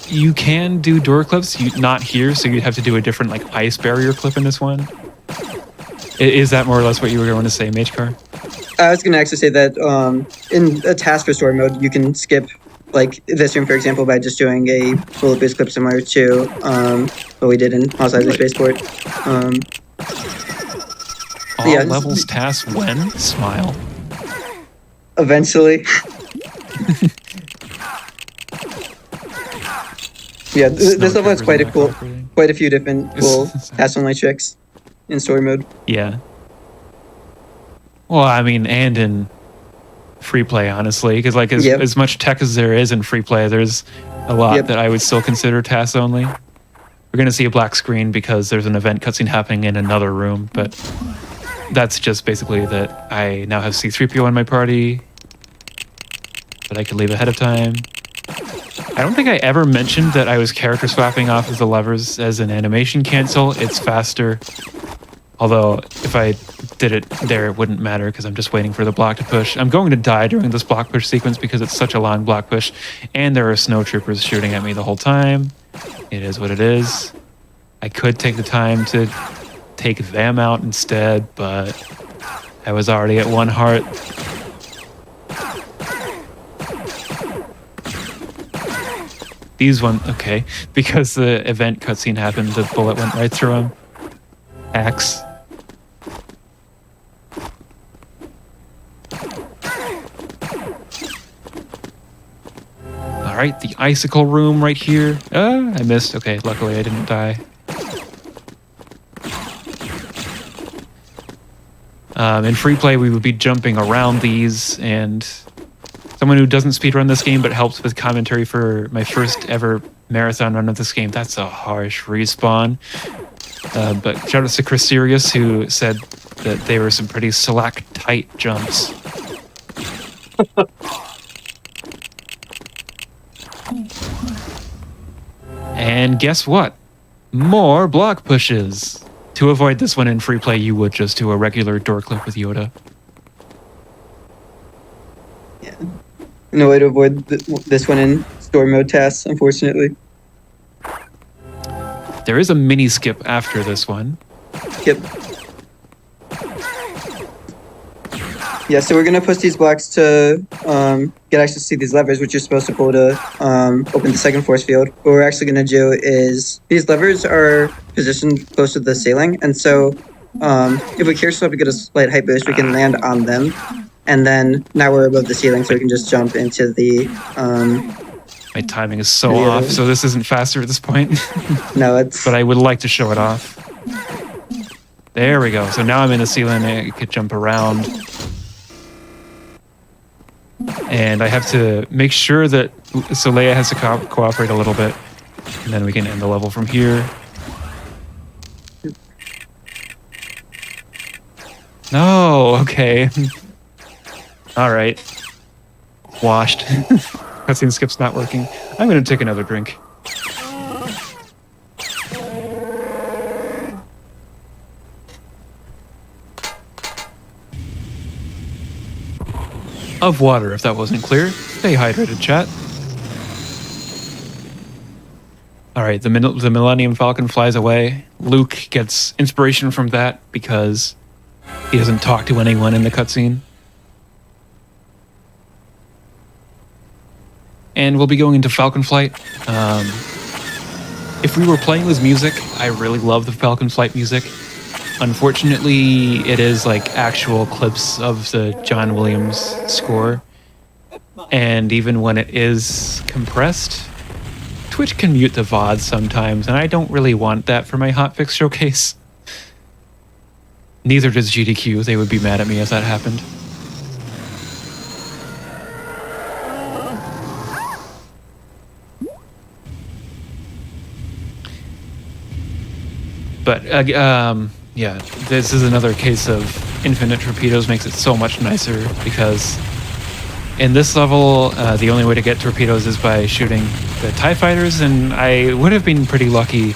you can do door clips, not here, so you'd have to do a different ice barrier clip in this one. Is that more or less what you were going to say, Magecar? I was going to actually say that in a task for story mode, you can skip this room, for example, by just doing a bullet boost clip similar to what we did in Mos Eisley Spaceport. All levels task when? Smile. Eventually. Yeah, this level has quite a few different cool task only tricks in story mode. Yeah. Well, I mean, and in free play, honestly, because as much tech as there is in free play, there's a lot that I would still consider tasks only. We're going to see a black screen because there's an event cutscene happening in another room, but that's just basically that I now have C-3PO in my party that I could leave ahead of time. I don't think I ever mentioned that I was character swapping off of the levers as an animation cancel. It's faster. Although, if I did it there, it wouldn't matter because I'm just waiting for the block to push. I'm going to die during this block push sequence because it's such a long block push, and there are snowtroopers shooting at me the whole time. It is what it is. I could take the time to take them out instead, but I was already at 1 heart. These one, okay, because the event cutscene happened, the bullet went right through him. Axe. Alright, the icicle room right here. I missed. Okay, luckily I didn't die. In free play, we would be jumping around these, and someone who doesn't speedrun this game but helps with commentary for my first ever marathon run of this game, that's a harsh respawn. But shout out to Chris Sirius, who said that they were some pretty tight jumps. And guess what? More block pushes. To avoid this one in free play, you would just do a regular door clip with Yoda. Yeah. No way to avoid this one in story mode tasks, unfortunately. There is a mini skip after this one. Yep. Yeah, so we're going to push these blocks to get access to see these levers, which you're supposed to pull to open the second force field. What we're actually going to do is, these levers are positioned close to the ceiling, and so if we care so to get a slight height boost, we can land on them, and then now we're above the ceiling, so we can just jump into the... My timing is so off, so this isn't faster at this point. No, it's... But I would like to show it off. There we go. So now I'm in the ceiling, I could jump around. And I have to make sure that... So Leia has to cooperate a little bit. And then we can end the level from here. No, okay. Alright. Washed. Cutscene skip's not working. I'm going to take another drink. Of water, if that wasn't clear. Stay hydrated, chat. All right, the Millennium Falcon flies away. Luke gets inspiration from that because he doesn't talk to anyone in the cutscene. And we'll be going into Falcon Flight. If we were playing with music, I really love the Falcon Flight music. Unfortunately, it is like actual clips of the John Williams score. And even when it is compressed, Twitch can mute the VOD sometimes, and I don't really want that for my hotfix showcase. Neither does GDQ. They would be mad at me if that happened. But, yeah, this is another case of infinite torpedoes makes it so much nicer because in this level, the only way to get torpedoes is by shooting the TIE fighters, and I would have been pretty lucky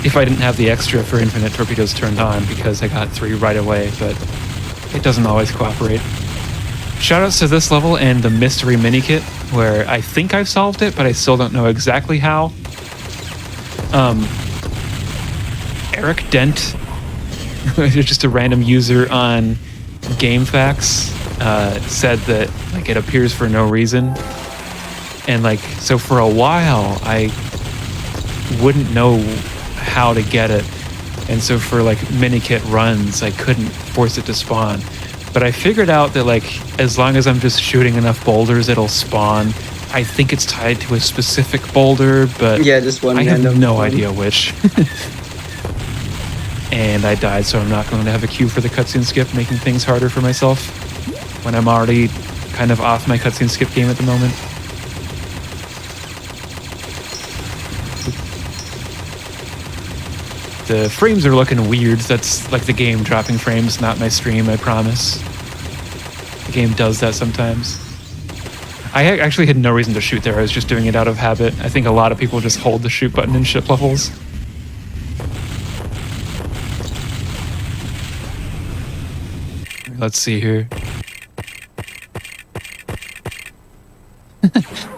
if I didn't have the extra for infinite torpedoes turned on because I got 3 right away, but it doesn't always cooperate. Shoutouts to this level and the mystery mini kit, where I think I've solved it, but I still don't know exactly how. Eric Dent, just a random user on GameFAQs, said that like it appears for no reason, and like so for a while I wouldn't know how to get it, and so for like mini kit runs I couldn't force it to spawn. But I figured out that like as long as I'm just shooting enough boulders, it'll spawn. I think it's tied to a specific boulder, but yeah, just one. I have no idea which. And I died, so I'm not going to have a queue for the cutscene skip, making things harder for myself when I'm already kind of off my cutscene skip game at the moment. The frames are looking weird. That's like the game dropping frames, not my stream, I promise. The game does that sometimes. I actually had no reason to shoot there. I was just doing it out of habit. I think a lot of people just hold the shoot button in ship levels. Let's see here.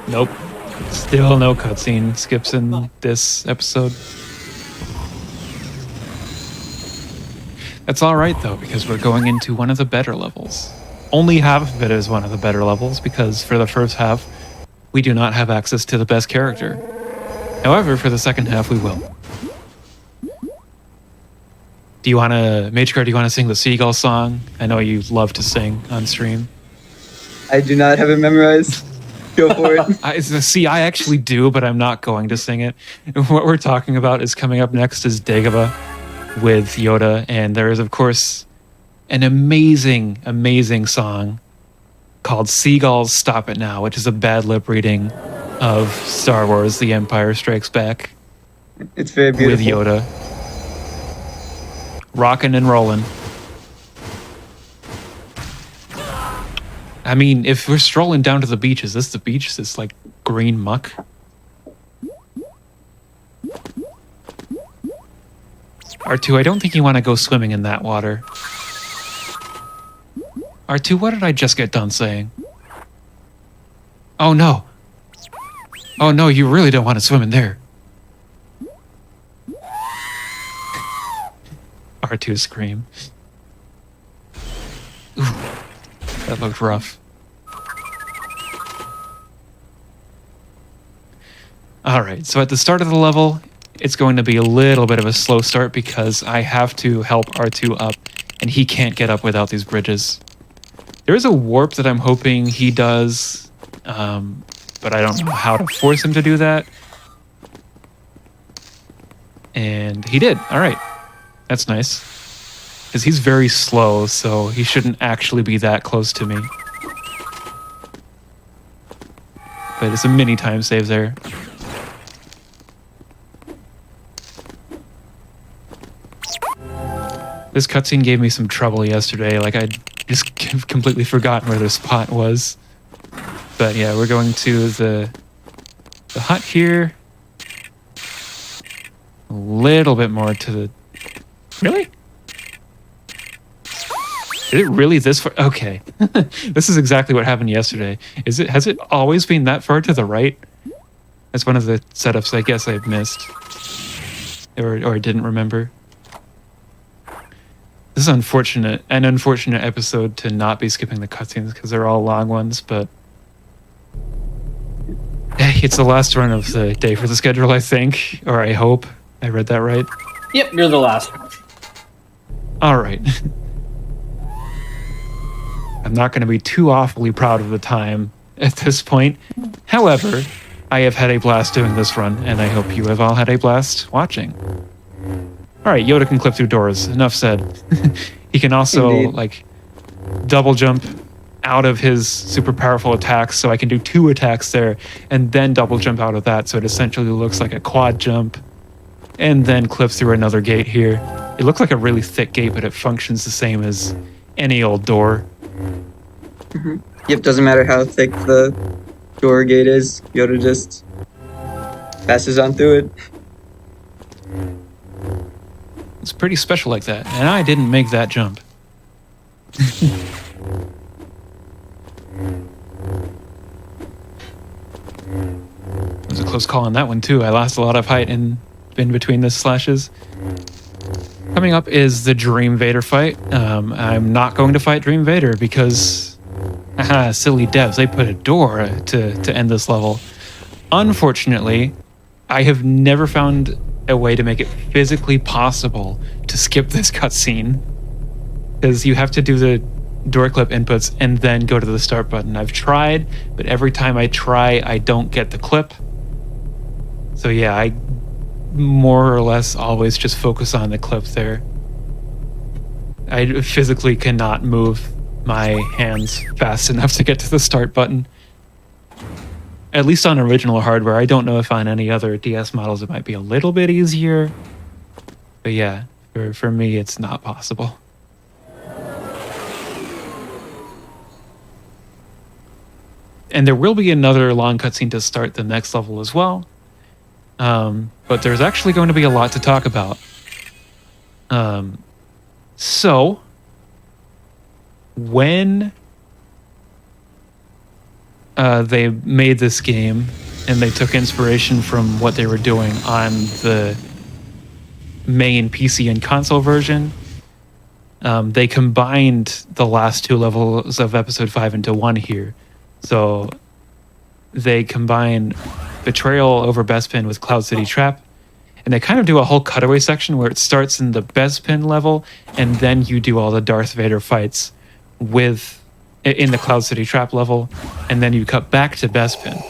Nope. Still no cutscene skips in this episode. That's alright though, because we're going into one of the better levels. Only half of it is one of the better levels, because for the first half, we do not have access to the best character. However, for the second half, we will. Do you want to, Magecar, do you want to sing the Seagull song? I know you love to sing on stream. I do not have it memorized. Go for it. See, I actually do, but I'm not going to sing it. What we're talking about is coming up next is Dagobah with Yoda, and there is, of course, an amazing, amazing song called Seagulls Stop It Now, which is a bad lip reading of Star Wars The Empire Strikes Back. It's very beautiful. With Yoda. Rockin' and rollin'. I mean, if we're strolling down to the beach, is this the beach? Is this like green muck? R2, I don't think you want to go swimming in that water. R2, what did I just get done saying? Oh no. Oh no, you really don't want to swim in there. R2 scream. Ooh, that looked rough. Alright, so at the start of the level, it's going to be a little bit of a slow start because I have to help R2 up, and he can't get up without these bridges. There is a warp that I'm hoping he does, but I don't know how to force him to do that. And he did. Alright. That's nice. Because he's very slow, so he shouldn't actually be that close to me. But it's a mini time save there. This cutscene gave me some trouble yesterday. Like, I just completely forgotten where this spot was. But yeah, we're going to the hut here. A little bit more to the... Really? Is it really this far? Okay. This is exactly what happened yesterday. Has it always been that far to the right? That's one of the setups I guess I've missed. Or didn't remember. This is unfortunate. An unfortunate episode to not be skipping the cutscenes because they're all long ones, but hey, it's the last run of the day for the schedule, I think. Or I hope. I read that right. Yep, you're the last. Alright. I'm not going to be too awfully proud of the time at this point. However, I have had a blast doing this run, and I hope you have all had a blast watching. Alright, Yoda can clip through doors. Enough said. He can also, like, double jump out of his super powerful attacks, so I can do 2 attacks there, and then double jump out of that, so it essentially looks like a quad jump, and then clip through another gate here. It looks like a really thick gate, but it functions the same as any old door. Yep, doesn't matter how thick the door gate is, Yoda just passes on through it. It's pretty special like that, and I didn't make that jump. It was a close call on that one too. I lost a lot of height in between the slashes. Coming up is the Dream Vader fight. I'm not going to fight Dream Vader because, silly devs, they put a door to end this level. Unfortunately, I have never found a way to make it physically possible to skip this cutscene, because you have to do the door clip inputs and then go to the start button. I've tried, but every time I try, I don't get the clip. So yeah, I more or less always just focus on the clip there. I physically cannot move my hands fast enough to get to the start button. At least on original hardware. I don't know if on any other DS models it might be a little bit easier. But yeah, for me it's not possible. And there will be another long cutscene to start the next level as well. But there's actually going to be a lot to talk about. So, when they made this game and they took inspiration from what they were doing on the main PC and console version, they combined the last 2 levels of Episode 5 into one here. So they combine Betrayal over Bespin with Cloud City Trap, and they kind of do a whole cutaway section where it starts in the Bespin level, and then you do all the Darth Vader fights in the Cloud City Trap level, and then you cut back to Bespin.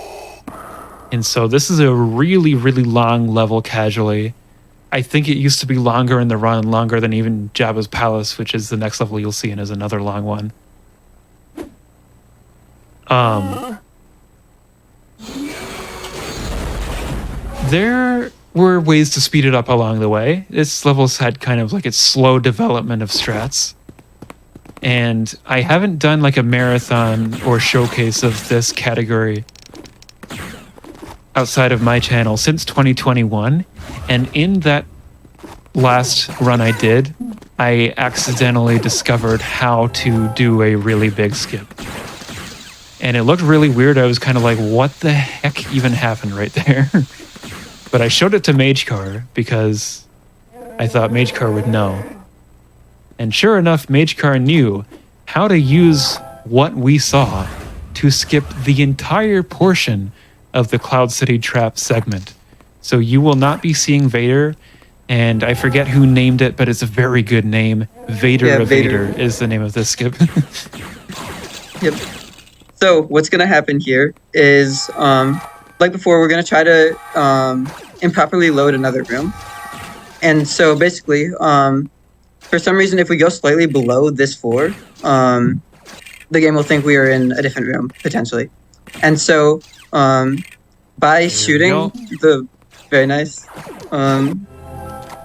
And so this is a really, really long level casually. I think it used to be longer in the run, longer than even Jabba's Palace, which is the next level you'll see and is another long one. There were ways to speed it up along the way. This level's had kind of like its slow development of strats. And I haven't done like a marathon or showcase of this category outside of my channel since 2021. And in that last run I did, I accidentally discovered how to do a really big skip. And it looked really weird. I was kind of like, what the heck even happened right there? But I showed it to Magecar because I thought Magecar would know. And sure enough, Magecar knew how to use what we saw to skip the entire portion of the Cloud City Trap segment. So you will not be seeing Vader, and I forget who named it, but it's a very good name. Vader of Vader is the name of this skip. Yep. So what's going to happen here is, like before, we're going to try to improperly load another room. And so basically, for some reason, if we go slightly below this floor, the game will think we are in a different room, potentially. And so, by shooting the... Very nice. The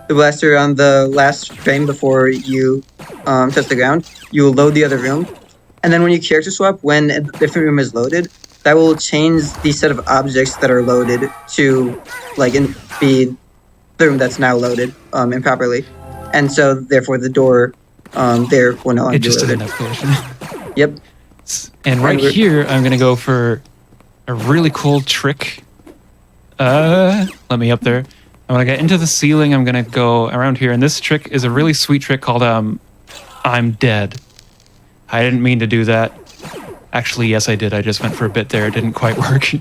blaster on the last frame before you touch the ground, you will load the other room. And then when you character swap, when a different room is loaded, that will change the set of objects that are loaded to, like, be the room that's now loaded improperly. And so, therefore, the door there will no longer It just be doesn't loaded. have collision. Yep. And right here, I'm going to go for a really cool trick. Let me up there. I'm going to get into the ceiling. I'm going to go around here. And this trick is a really sweet trick called I'm dead. I didn't mean to do that. Actually, yes, I did. I just went for a bit there. It didn't quite work.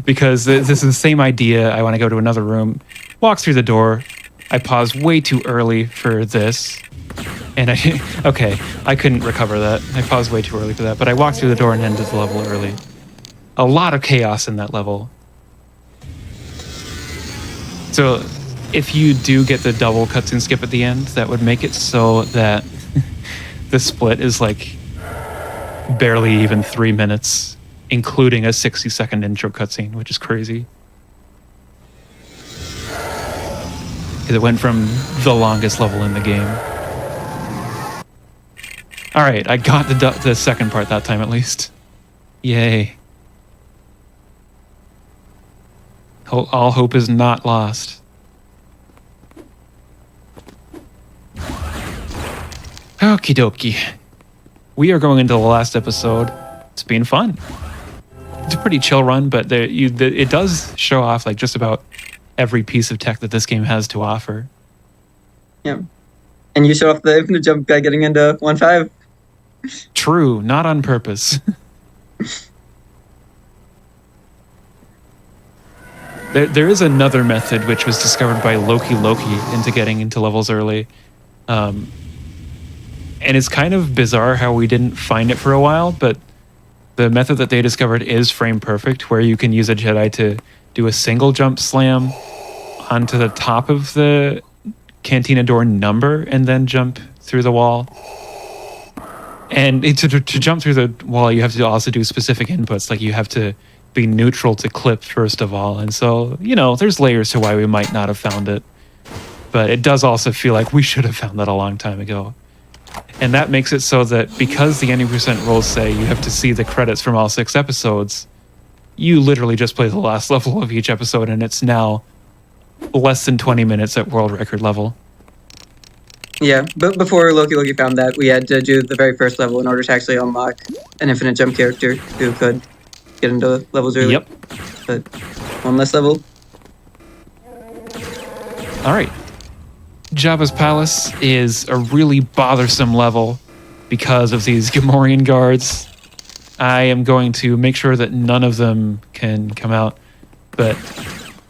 Because this is the same idea. I want to go to another room, walk through the door. I paused way too early for this. And I couldn't recover that. I paused way too early for that. But I walked through the door and ended the level early. A lot of chaos in that level. So if you do get the double cutscene skip at the end, that would make it so that the split is like barely even 3 minutes, including a 60-second intro cutscene, which is crazy. Because it went from the longest level in the game. All right, I got the second part that time at least. Yay. All hope is not lost. Okie dokie. We are going into the last episode. It's been fun. It's a pretty chill run, but it does show off like just about every piece of tech that this game has to offer. Yeah. And you showed off the infinite jump by getting into 1.5. True, not on purpose. There is another method which was discovered by Loki into getting into levels early. And it's kind of bizarre how we didn't find it for a while, but the method that they discovered is frame perfect, where you can use a Jedi to do a single jump slam onto the top of the cantina door number and then jump through the wall. And to jump through the wall, you have to also do specific inputs, like you have to be neutral to clip first of all. And so, there's layers to why we might not have found it. But it does also feel like we should have found that a long time ago. And that makes it so that because the 90% rules say you have to see the credits from all 6 episodes, you literally just play the last level of each episode, and it's now less than 20 minutes at world record level. Yeah, but before Loki found that, we had to do the very first level in order to actually unlock an infinite jump character who could get into levels early. Yep. But one less level. All right. Jabba's Palace is a really bothersome level because of these Gamorrean guards. I am going to make sure that none of them can come out, but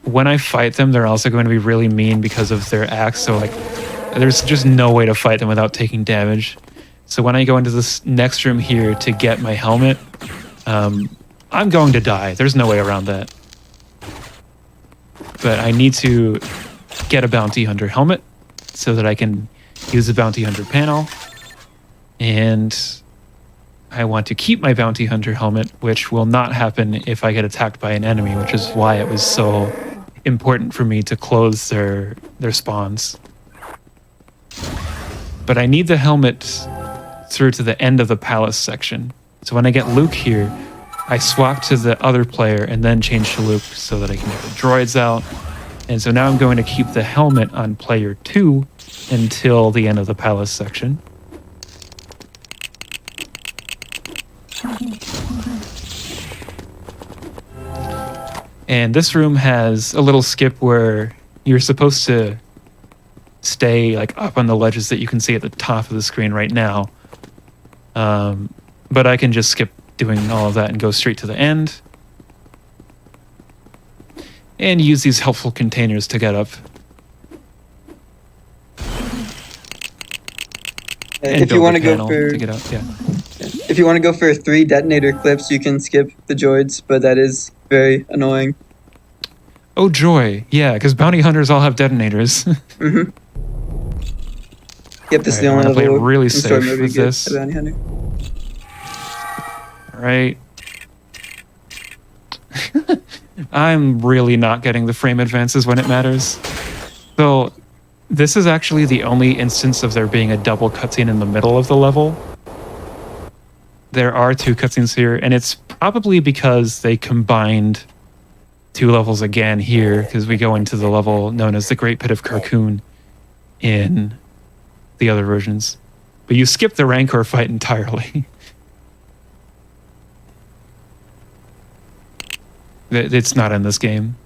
when I fight them, they're also going to be really mean because of their axe, so there's just no way to fight them without taking damage. So when I go into this next room here to get my helmet, I'm going to die. There's no way around that. But I need to get a bounty hunter helmet so that I can use the bounty hunter panel. And I want to keep my bounty hunter helmet, which will not happen if I get attacked by an enemy, which is why it was so important for me to close their spawns. But I need the helmet through to the end of the palace section. So when I get Luke here, I swap to the other player and then change to Luke so that I can get the droids out. And so now I'm going to keep the helmet on player 2 until the end of the palace section. And this room has a little skip where you're supposed to stay up on the ledges that you can see at the top of the screen right now. But I can just skip doing all of that and go straight to the end. And use these helpful containers to get up. If you want to go for to get up, yeah. If you want to go for 3 detonator clips, you can skip the droids, but that is very annoying. Oh joy, yeah, because bounty hunters all have detonators. Mm-hmm. Yep, this is the only level. Play it really in story safe mode with you get this. a bounty hunter. All right. I'm really not getting the frame advances when it matters. So this is actually the only instance of there being a double cutscene in the middle of the level. There are 2 cutscenes here, and it's probably because they combined 2 levels again here, because we go into the level known as the Great Pit of Carcoon in the other versions. But you skip the Rancor fight entirely. It's not in this game.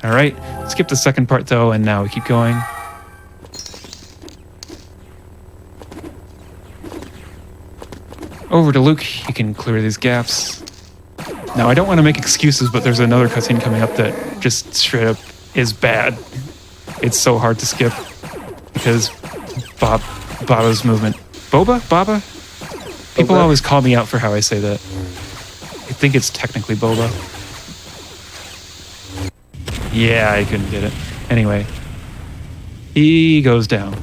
All right, skip the second part though, and now we keep going. Over to Luke, he can clear these gaps. Now, I don't want to make excuses, but there's another cutscene coming up that just straight up is bad. It's so hard to skip because Baba's movement. Baba? People always call me out for how I say that. I think it's technically Boba. Yeah, I couldn't get it. Anyway, he goes down.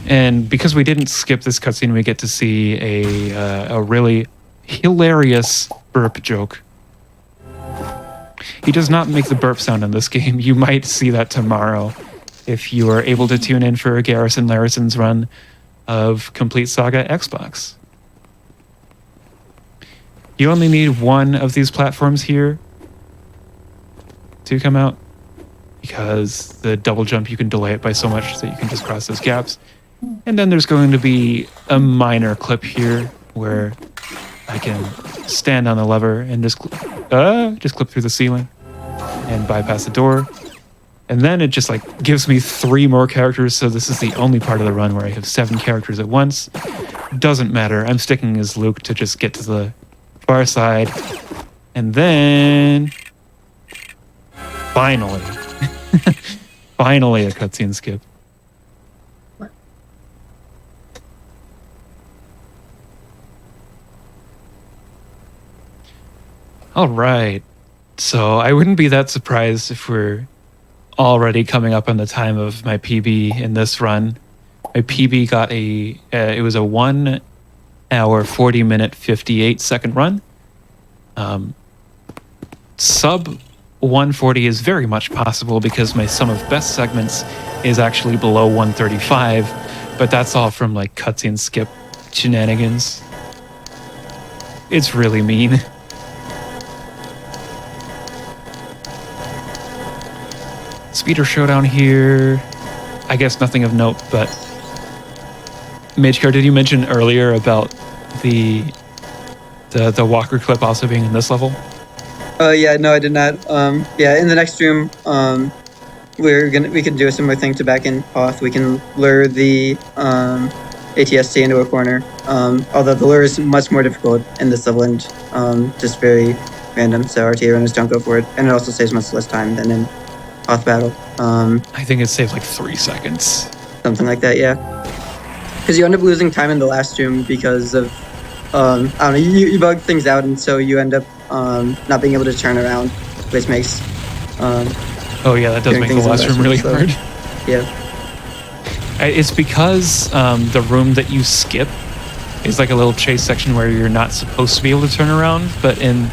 And because we didn't skip this cutscene, we get to see a really hilarious burp joke. He does not make the burp sound in this game. You might see that tomorrow if you are able to tune in for Garrison Larison's run of Complete Saga Xbox. You only need one of these platforms here to come out because the double jump, you can delay it by so much that you can just cross those gaps. And then there's going to be a minor clip here where I can stand on the lever and just clip through the ceiling and bypass the door. And then it just like gives me 3 more characters. So this is the only part of the run where I have 7 characters at once. Doesn't matter. I'm sticking as Luke to just get to the far side. And then finally, finally a cutscene skip. All right. So I wouldn't be that surprised if we're already coming up on the time of my PB in this run. My PB got it was a 1 hour, 40 minute, 58 second run. Sub 140 is very much possible because my sum of best segments is actually below 135, but that's all from like cutscene skip shenanigans. It's really mean. Speeder showdown here. I guess nothing of note, but Magecar, did you mention earlier about the Walker clip also being in this level? Yeah, no, I did not. Yeah, in the next room, we could do a similar thing to back in Hoth. We can lure the ATST into a corner. Although the lure is much more difficult in this level and just very random, so RTA runners don't go for it. And it also saves much less time than in Hoth battle. I think it saved like 3 seconds. Something like that, yeah. Because you end up losing time in the last room because of, I don't know, you bug things out, and so you end up not being able to turn around, which makes oh yeah, that does make the last room really hard. Yeah. It's because the room that you skip is like a little chase section where you're not supposed to be able to turn around, but in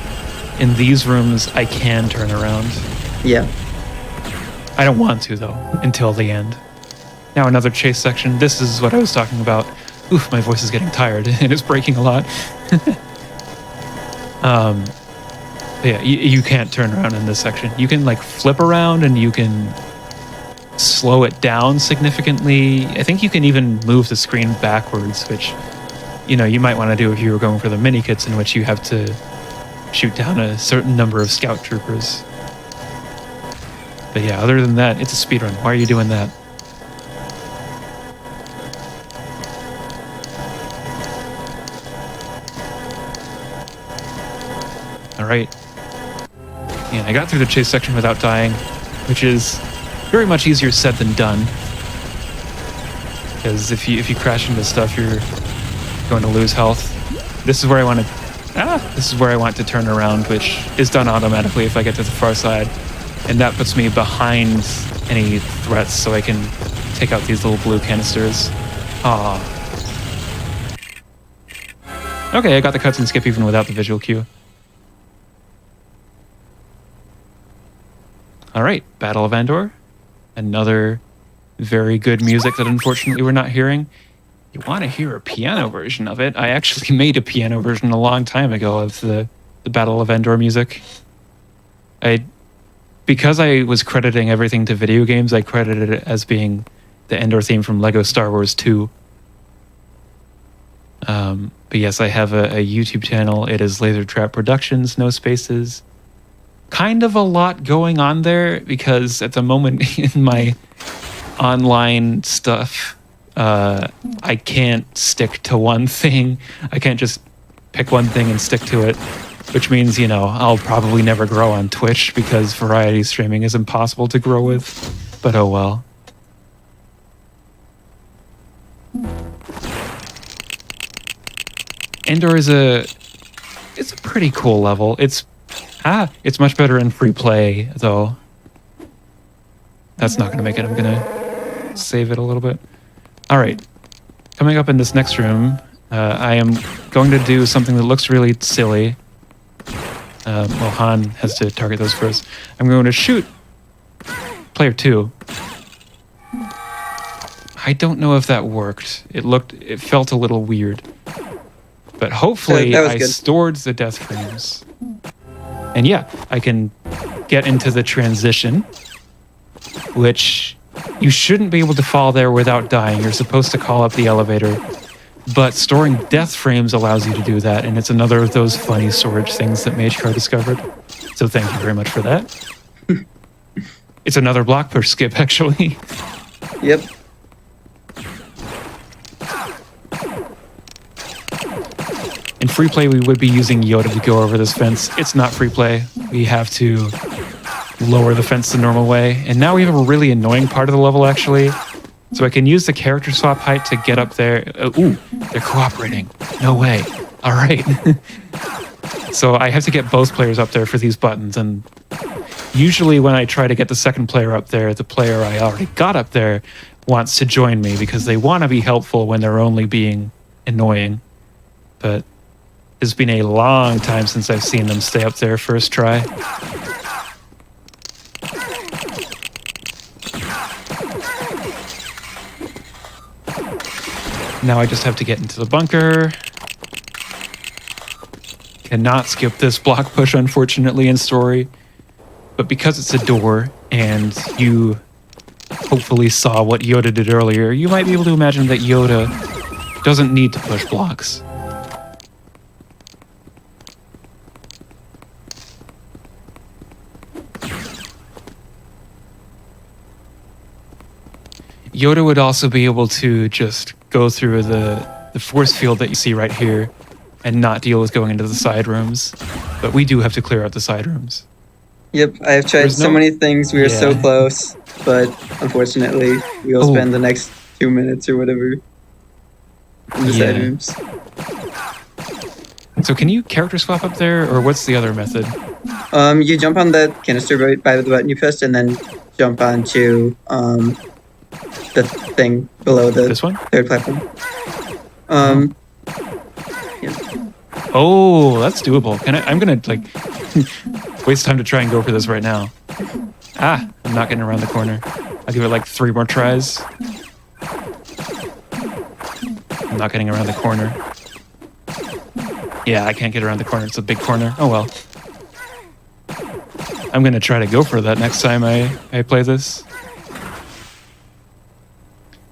these rooms I can turn around. Yeah. I don't want to though until the end. Now another chase section. This is what I was talking about. Oof, my voice is getting tired and it's breaking a lot. Yeah, you can't turn around in this section. You can like flip around and you can slow it down significantly. I think you can even move the screen backwards, which, you know, you might want to do if you were going for the mini kits in which you have to shoot down a certain number of scout troopers. But yeah, other than that, it's a speedrun. Why are you doing that? Alright. Yeah, I got through the chase section without dying, which is very much easier said than done. Because if you crash into stuff, you're going to lose health. This is where I want to turn around, which is done automatically if I get to the far side. And that puts me behind any threats so I can take out these little blue canisters. Aww. Okay, I got the cutscene skip even without the visual cue. Alright, Battle of Endor. Another very good music that unfortunately we're not hearing. You want to hear a piano version of it? I actually made a piano version a long time ago of the Battle of Endor music. because I was crediting everything to video games, I credited it as being the Endor theme from Lego Star Wars 2. But yes, I have a YouTube channel. It is Laser Trap Productions, no spaces. Kind of a lot going on there because at the moment in my online stuff, I can't stick to one thing. I can't just pick one thing and stick to it, which means, you know, I'll probably never grow on Twitch because variety streaming is impossible to grow with, but oh well. Endor is it's a pretty cool level. It's much better in free play though. That's not gonna make it. I'm gonna save it a little bit. All right, coming up in this next room, I am going to do something that looks really silly. Well, Han has to target those first. I'm going to shoot player 2. I don't know if that worked. It felt a little weird. But hopefully I stored the death frames. And yeah, I can get into the transition, which you shouldn't be able to fall there without dying. You're supposed to call up the elevator. But storing death frames allows you to do that, and it's another of those funny storage things that MageCar discovered. So thank you very much for that. It's another block push skip, actually. Yep. In free play, we would be using Yoda to go over this fence. It's not free play. We have to lower the fence the normal way. And now we have a really annoying part of the level, actually. So I can use the character swap height to get up there. Ooh, they're cooperating. No way. All right. So I have to get both players up there for these buttons. And usually when I try to get the second player up there, the player I already got up there wants to join me because they want to be helpful when they're only being annoying. But it's been a long time since I've seen them stay up there first try. Now I just have to get into the bunker. Cannot skip this block push, unfortunately, in story. But because it's a door, and you hopefully saw what Yoda did earlier, you might be able to imagine that Yoda doesn't need to push blocks. Yoda would also be able to just go through the force field that you see right here and not deal with going into the side rooms. But we do have to clear out the side rooms. Yep, I have tried so many things. We are so close, but unfortunately, we will spend the next 2 minutes or whatever in the side rooms. So can you character swap up there, or what's the other method? You jump on the canister right by the button you pressed, and then jump onto the thing below the third platform. Oh, that's doable. I'm gonna like waste time to try and go for this right now. I'm not getting around the corner. I'll give it like 3 more tries. I'm not getting around the corner. Yeah, I can't get around the corner. It's a big corner. Oh well. I'm gonna try to go for that next time I play this.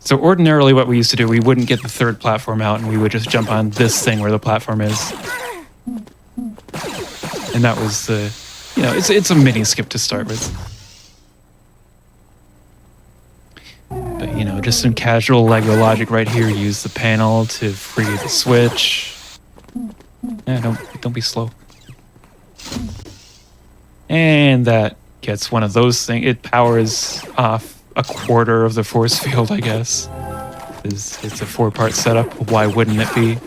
So ordinarily what we used to do, we wouldn't get the third platform out and we would just jump on this thing where the platform is. And that was the, it's a mini skip to start with. But, just some casual Lego logic right here. Use the panel to free the switch. Yeah, don't be slow. And that gets one of those things. It powers off a quarter of the force field, I guess. It's a 4-part setup. Why wouldn't it be?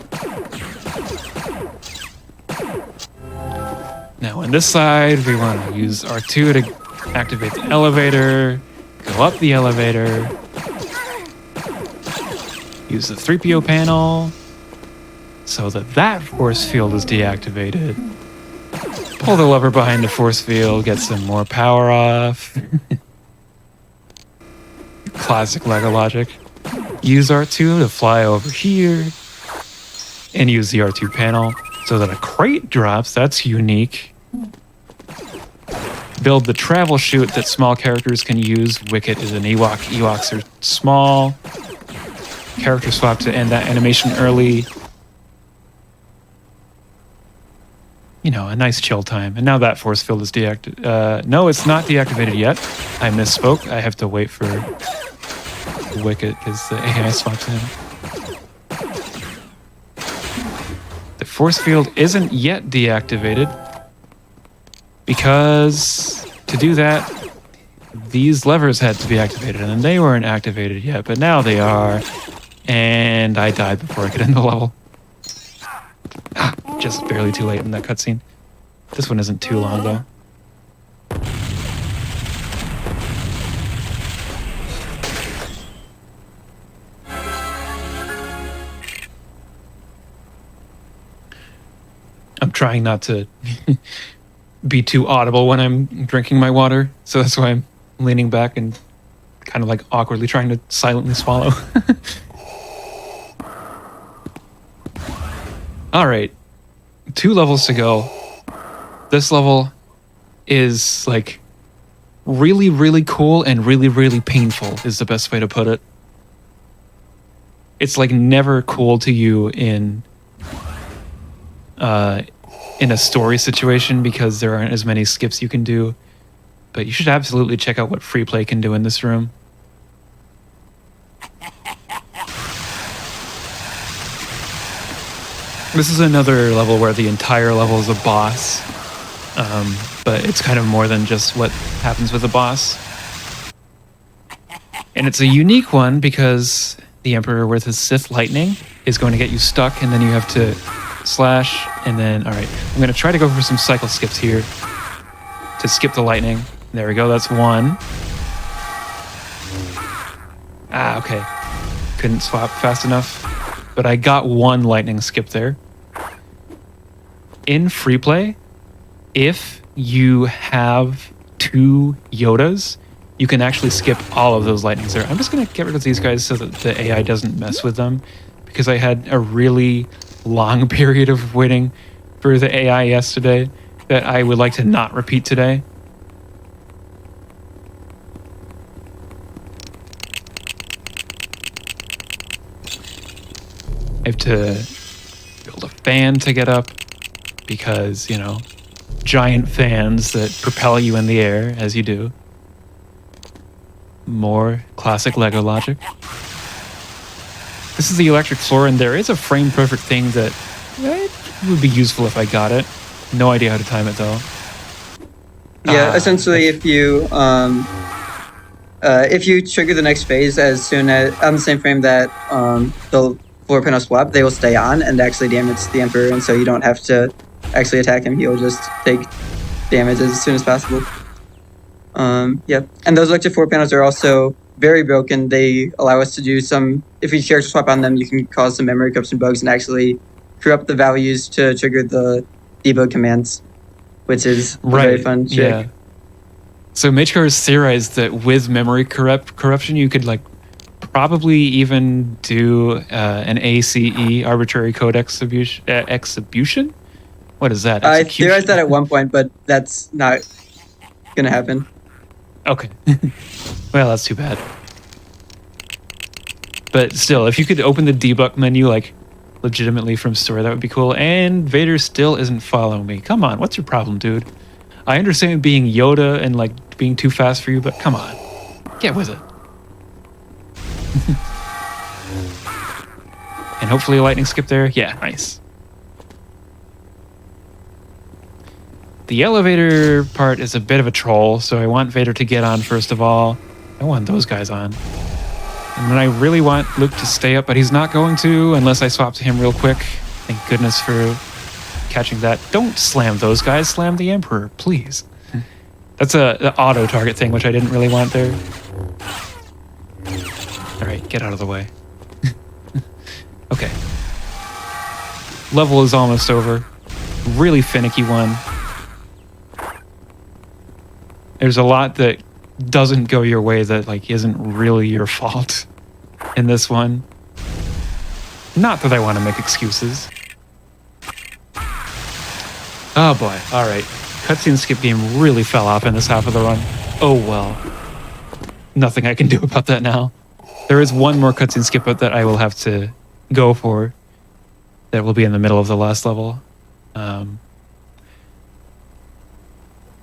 Now on this side, we want to use R2 to activate the elevator, go up the elevator, use the 3PO panel so that force field is deactivated. Pull the lever behind the force field, get some more power off. Classic Lego logic. Use R2 to fly over here and use the R2 panel so that a crate drops. That's unique. build the travel chute that small characters can use. Wicket is an Ewok. Ewoks are small. Character swap to end that animation early. You know, a nice chill time. And now that force field is deactivated. No, it's not deactivated yet. I misspoke. I have to wait for Wicket because the AI swapped to him. The force field isn't yet deactivated because to do that, these levers had to be activated and they weren't activated yet, but now they are. And I died before I could end the level. Just barely too late in that cutscene. This one isn't too long though. I'm trying not to be too audible when I'm drinking my water, so that's why I'm leaning back and kind of like awkwardly trying to silently swallow. All right, 2 levels to go. This level is like really, really cool and really, really painful is the best way to put it. It's like never cool to you in a story situation because there aren't as many skips you can do. But you should absolutely check out what free play can do in this room. This is another level where the entire level is a boss, but it's kind of more than just what happens with the boss. And it's a unique one because the Emperor with his Sith lightning is going to get you stuck, and then you have to slash, and then, all right, I'm going to try to go for some cycle skips here to skip the lightning. There we go, that's 1. Ah, okay. Couldn't swap fast enough, but I got 1 lightning skip there. In free play, if you have 2 Yodas, you can actually skip all of those lightnings there. I'm just going to get rid of these guys so that the AI doesn't mess with them, because I had a really long period of waiting for the AI yesterday that I would like to not repeat today. I have to build a fan to get up because, you know, giant fans that propel you in the air as you do. More classic Lego logic. This is the electric floor, and there is a frame perfect thing that would be useful if I got it. No idea how to time it though. Yeah, essentially, if you trigger the next phase as soon as on the same frame that the floor panel swap, they will stay on and actually damage the Emperor, and so you don't have to actually attack him. He'll just take damage as soon as possible. Yeah, and those electric floor panels are also very broken. They allow us to do some, if you character swap on them, you can cause some memory corruption bugs and actually corrupt the values to trigger the debug commands, which is a very fun trick. Yeah. So Machikar has theorized that with memory corruption, you could like probably even do an ACE, arbitrary code execution. What is that? I theorized that at one point, but that's not gonna happen. Okay. Well, that's too bad. But still, if you could open the debug menu like legitimately from story, that would be cool. And Vader still isn't following me. Come on, what's your problem, dude? I understand being Yoda and like being too fast for you, but come on, get with it. And hopefully a lightning skip there. Yeah, nice. The elevator part is a bit of a troll, so I want Vader to get on first of all. I want those guys on. And then I really want Luke to stay up, but he's not going to unless I swap to him real quick. Thank goodness for catching that. Don't slam those guys, slam the Emperor, please. That's an auto-target thing, which I didn't really want there. All right, get out of the way. Okay. Level is almost over. Really finicky one. There's a lot that doesn't go your way that like isn't really your fault in this one. Not that I want to make excuses. Oh boy. All right. cutscene skip game really fell off in this half of the run. Oh well. Nothing I can do about that now. There is one more cutscene skip that I will have to go for. That will be in the middle of the last level.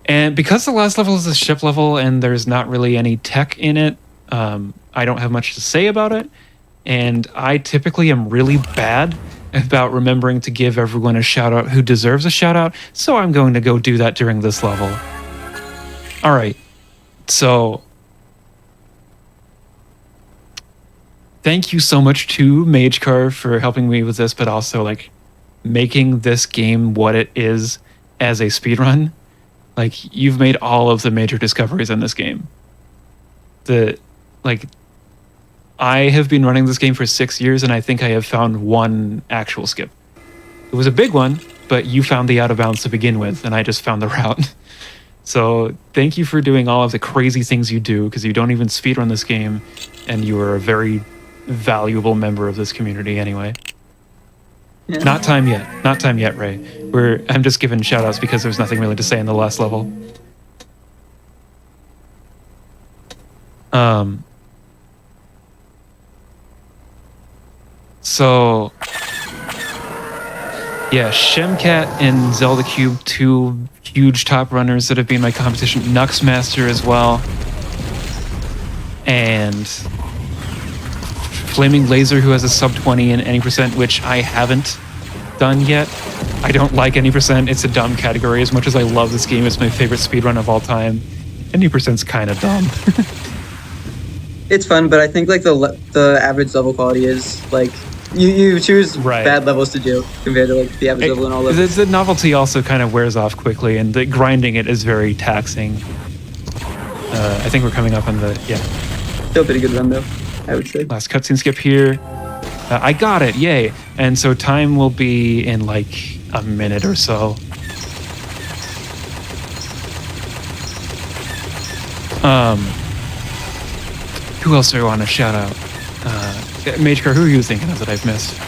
And because the last level is a ship level and there's not really any tech in it, I don't have much to say about it. And I typically am really bad about remembering to give everyone a shout out who deserves a shout out. So I'm going to go do that during this level. All right. So thank you so much to MageCar for helping me with this, but also like making this game what it is as a speedrun. Like, you've made all of the major discoveries in this game. I have been running this game for 6 years, and I think I have found one actual skip. It was a big one, but you found the out of bounds to begin with, and I just found the route. So thank you for doing all of the crazy things you do, because you don't even speedrun this game, and you are a very valuable member of this community anyway. Yeah. Not time yet, Ray. I'm just giving shout outs because there's nothing really to say in the last level. So yeah, Shemcat and Zelda Cube, 2 huge top runners that have been my competition. Nuxmaster as well. And Flaming Laser, who has a sub 20 in any percent, which I haven't done yet. I don't like any percent. It's a dumb category. As much as I love this game, it's my favorite speedrun of all time. Any percent's kind of dumb. It's fun, but I think like the average level quality is like you choose bad levels to do compared to like the average level in all levels. The novelty also kind of wears off quickly, and the grinding it is very taxing. I think we're coming up on the Still a pretty good run though, I would say. Last cutscene skip here. I got it, yay! And so time will be in like a minute or so. Who else do I want to shout out? MageCar, who are you thinking of that I've missed?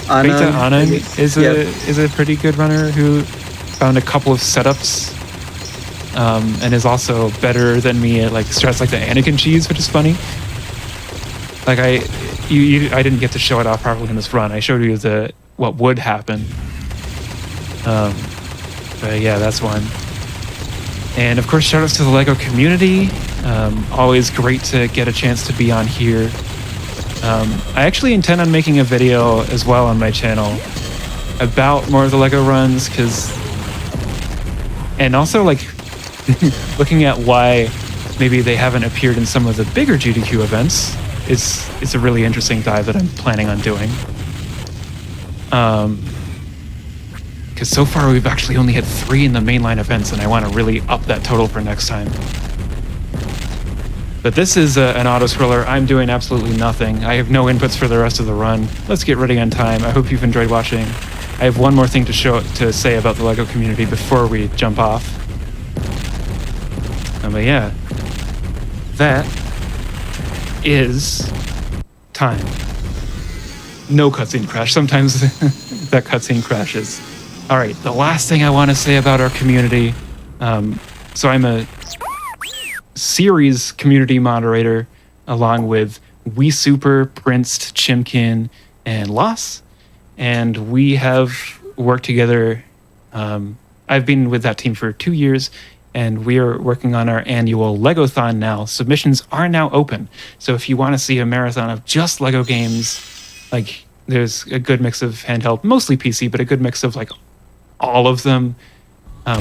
Anna is a pretty good runner who found a couple of setups, and is also better than me at like strats like the Anakin cheese, which is funny. Like I didn't get to show it off properly in this run. I showed you what would happen. But yeah, that's one. And of course, shout outs to the LEGO community. Always great to get a chance to be on here. I actually intend on making a video as well on my channel about more of the LEGO runs, and also like looking at why maybe they haven't appeared in some of the bigger GDQ events. It's a really interesting dive that I'm planning on doing. Because so far we've actually only had 3 in the mainline events, and I want to really up that total for next time. But this is an auto-scroller. I'm doing absolutely nothing. I have no inputs for the rest of the run. Let's get ready on time. I hope you've enjoyed watching. I have one more thing to say about the LEGO community before we jump off. But yeah, that is time. No cutscene crash. Sometimes that cutscene crashes. All right, the last thing I want to say about our community. So I'm a series community moderator along with We Super, Prince, Chimkin, and Loss. And we have worked together. I've been with that team for 2 years, and we are working on our annual Legothon now. Submissions are now open. So if you want to see a marathon of just Lego games, like there's a good mix of handheld, mostly PC, but a good mix of like all of them.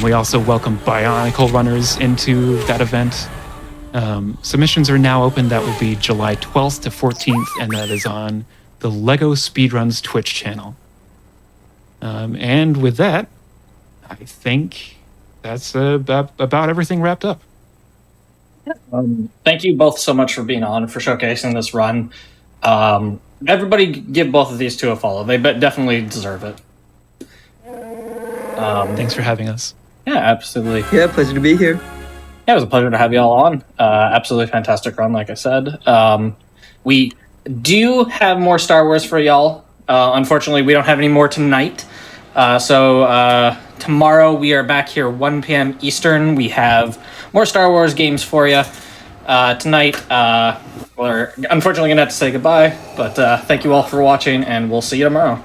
We also welcome Bionicle runners into that event. Submissions are now open. That will be July 12th to 14th, and that is on the LEGO Speedruns Twitch channel. And with that, I think that's about everything wrapped up. Thank you both so much for being on, for showcasing this run. Everybody give both of these two a follow. They definitely deserve it. Thanks for having us. Yeah, absolutely. Yeah, pleasure to be here. Yeah, it was a pleasure to have you all on. Absolutely fantastic run, like I said. We do have more Star Wars for y'all. Unfortunately, we don't have any more tonight. Tomorrow we are back here 1 p.m. Eastern. We have more Star Wars games for you. Tonight, we're unfortunately going to have to say goodbye, but thank you all for watching, and we'll see you tomorrow.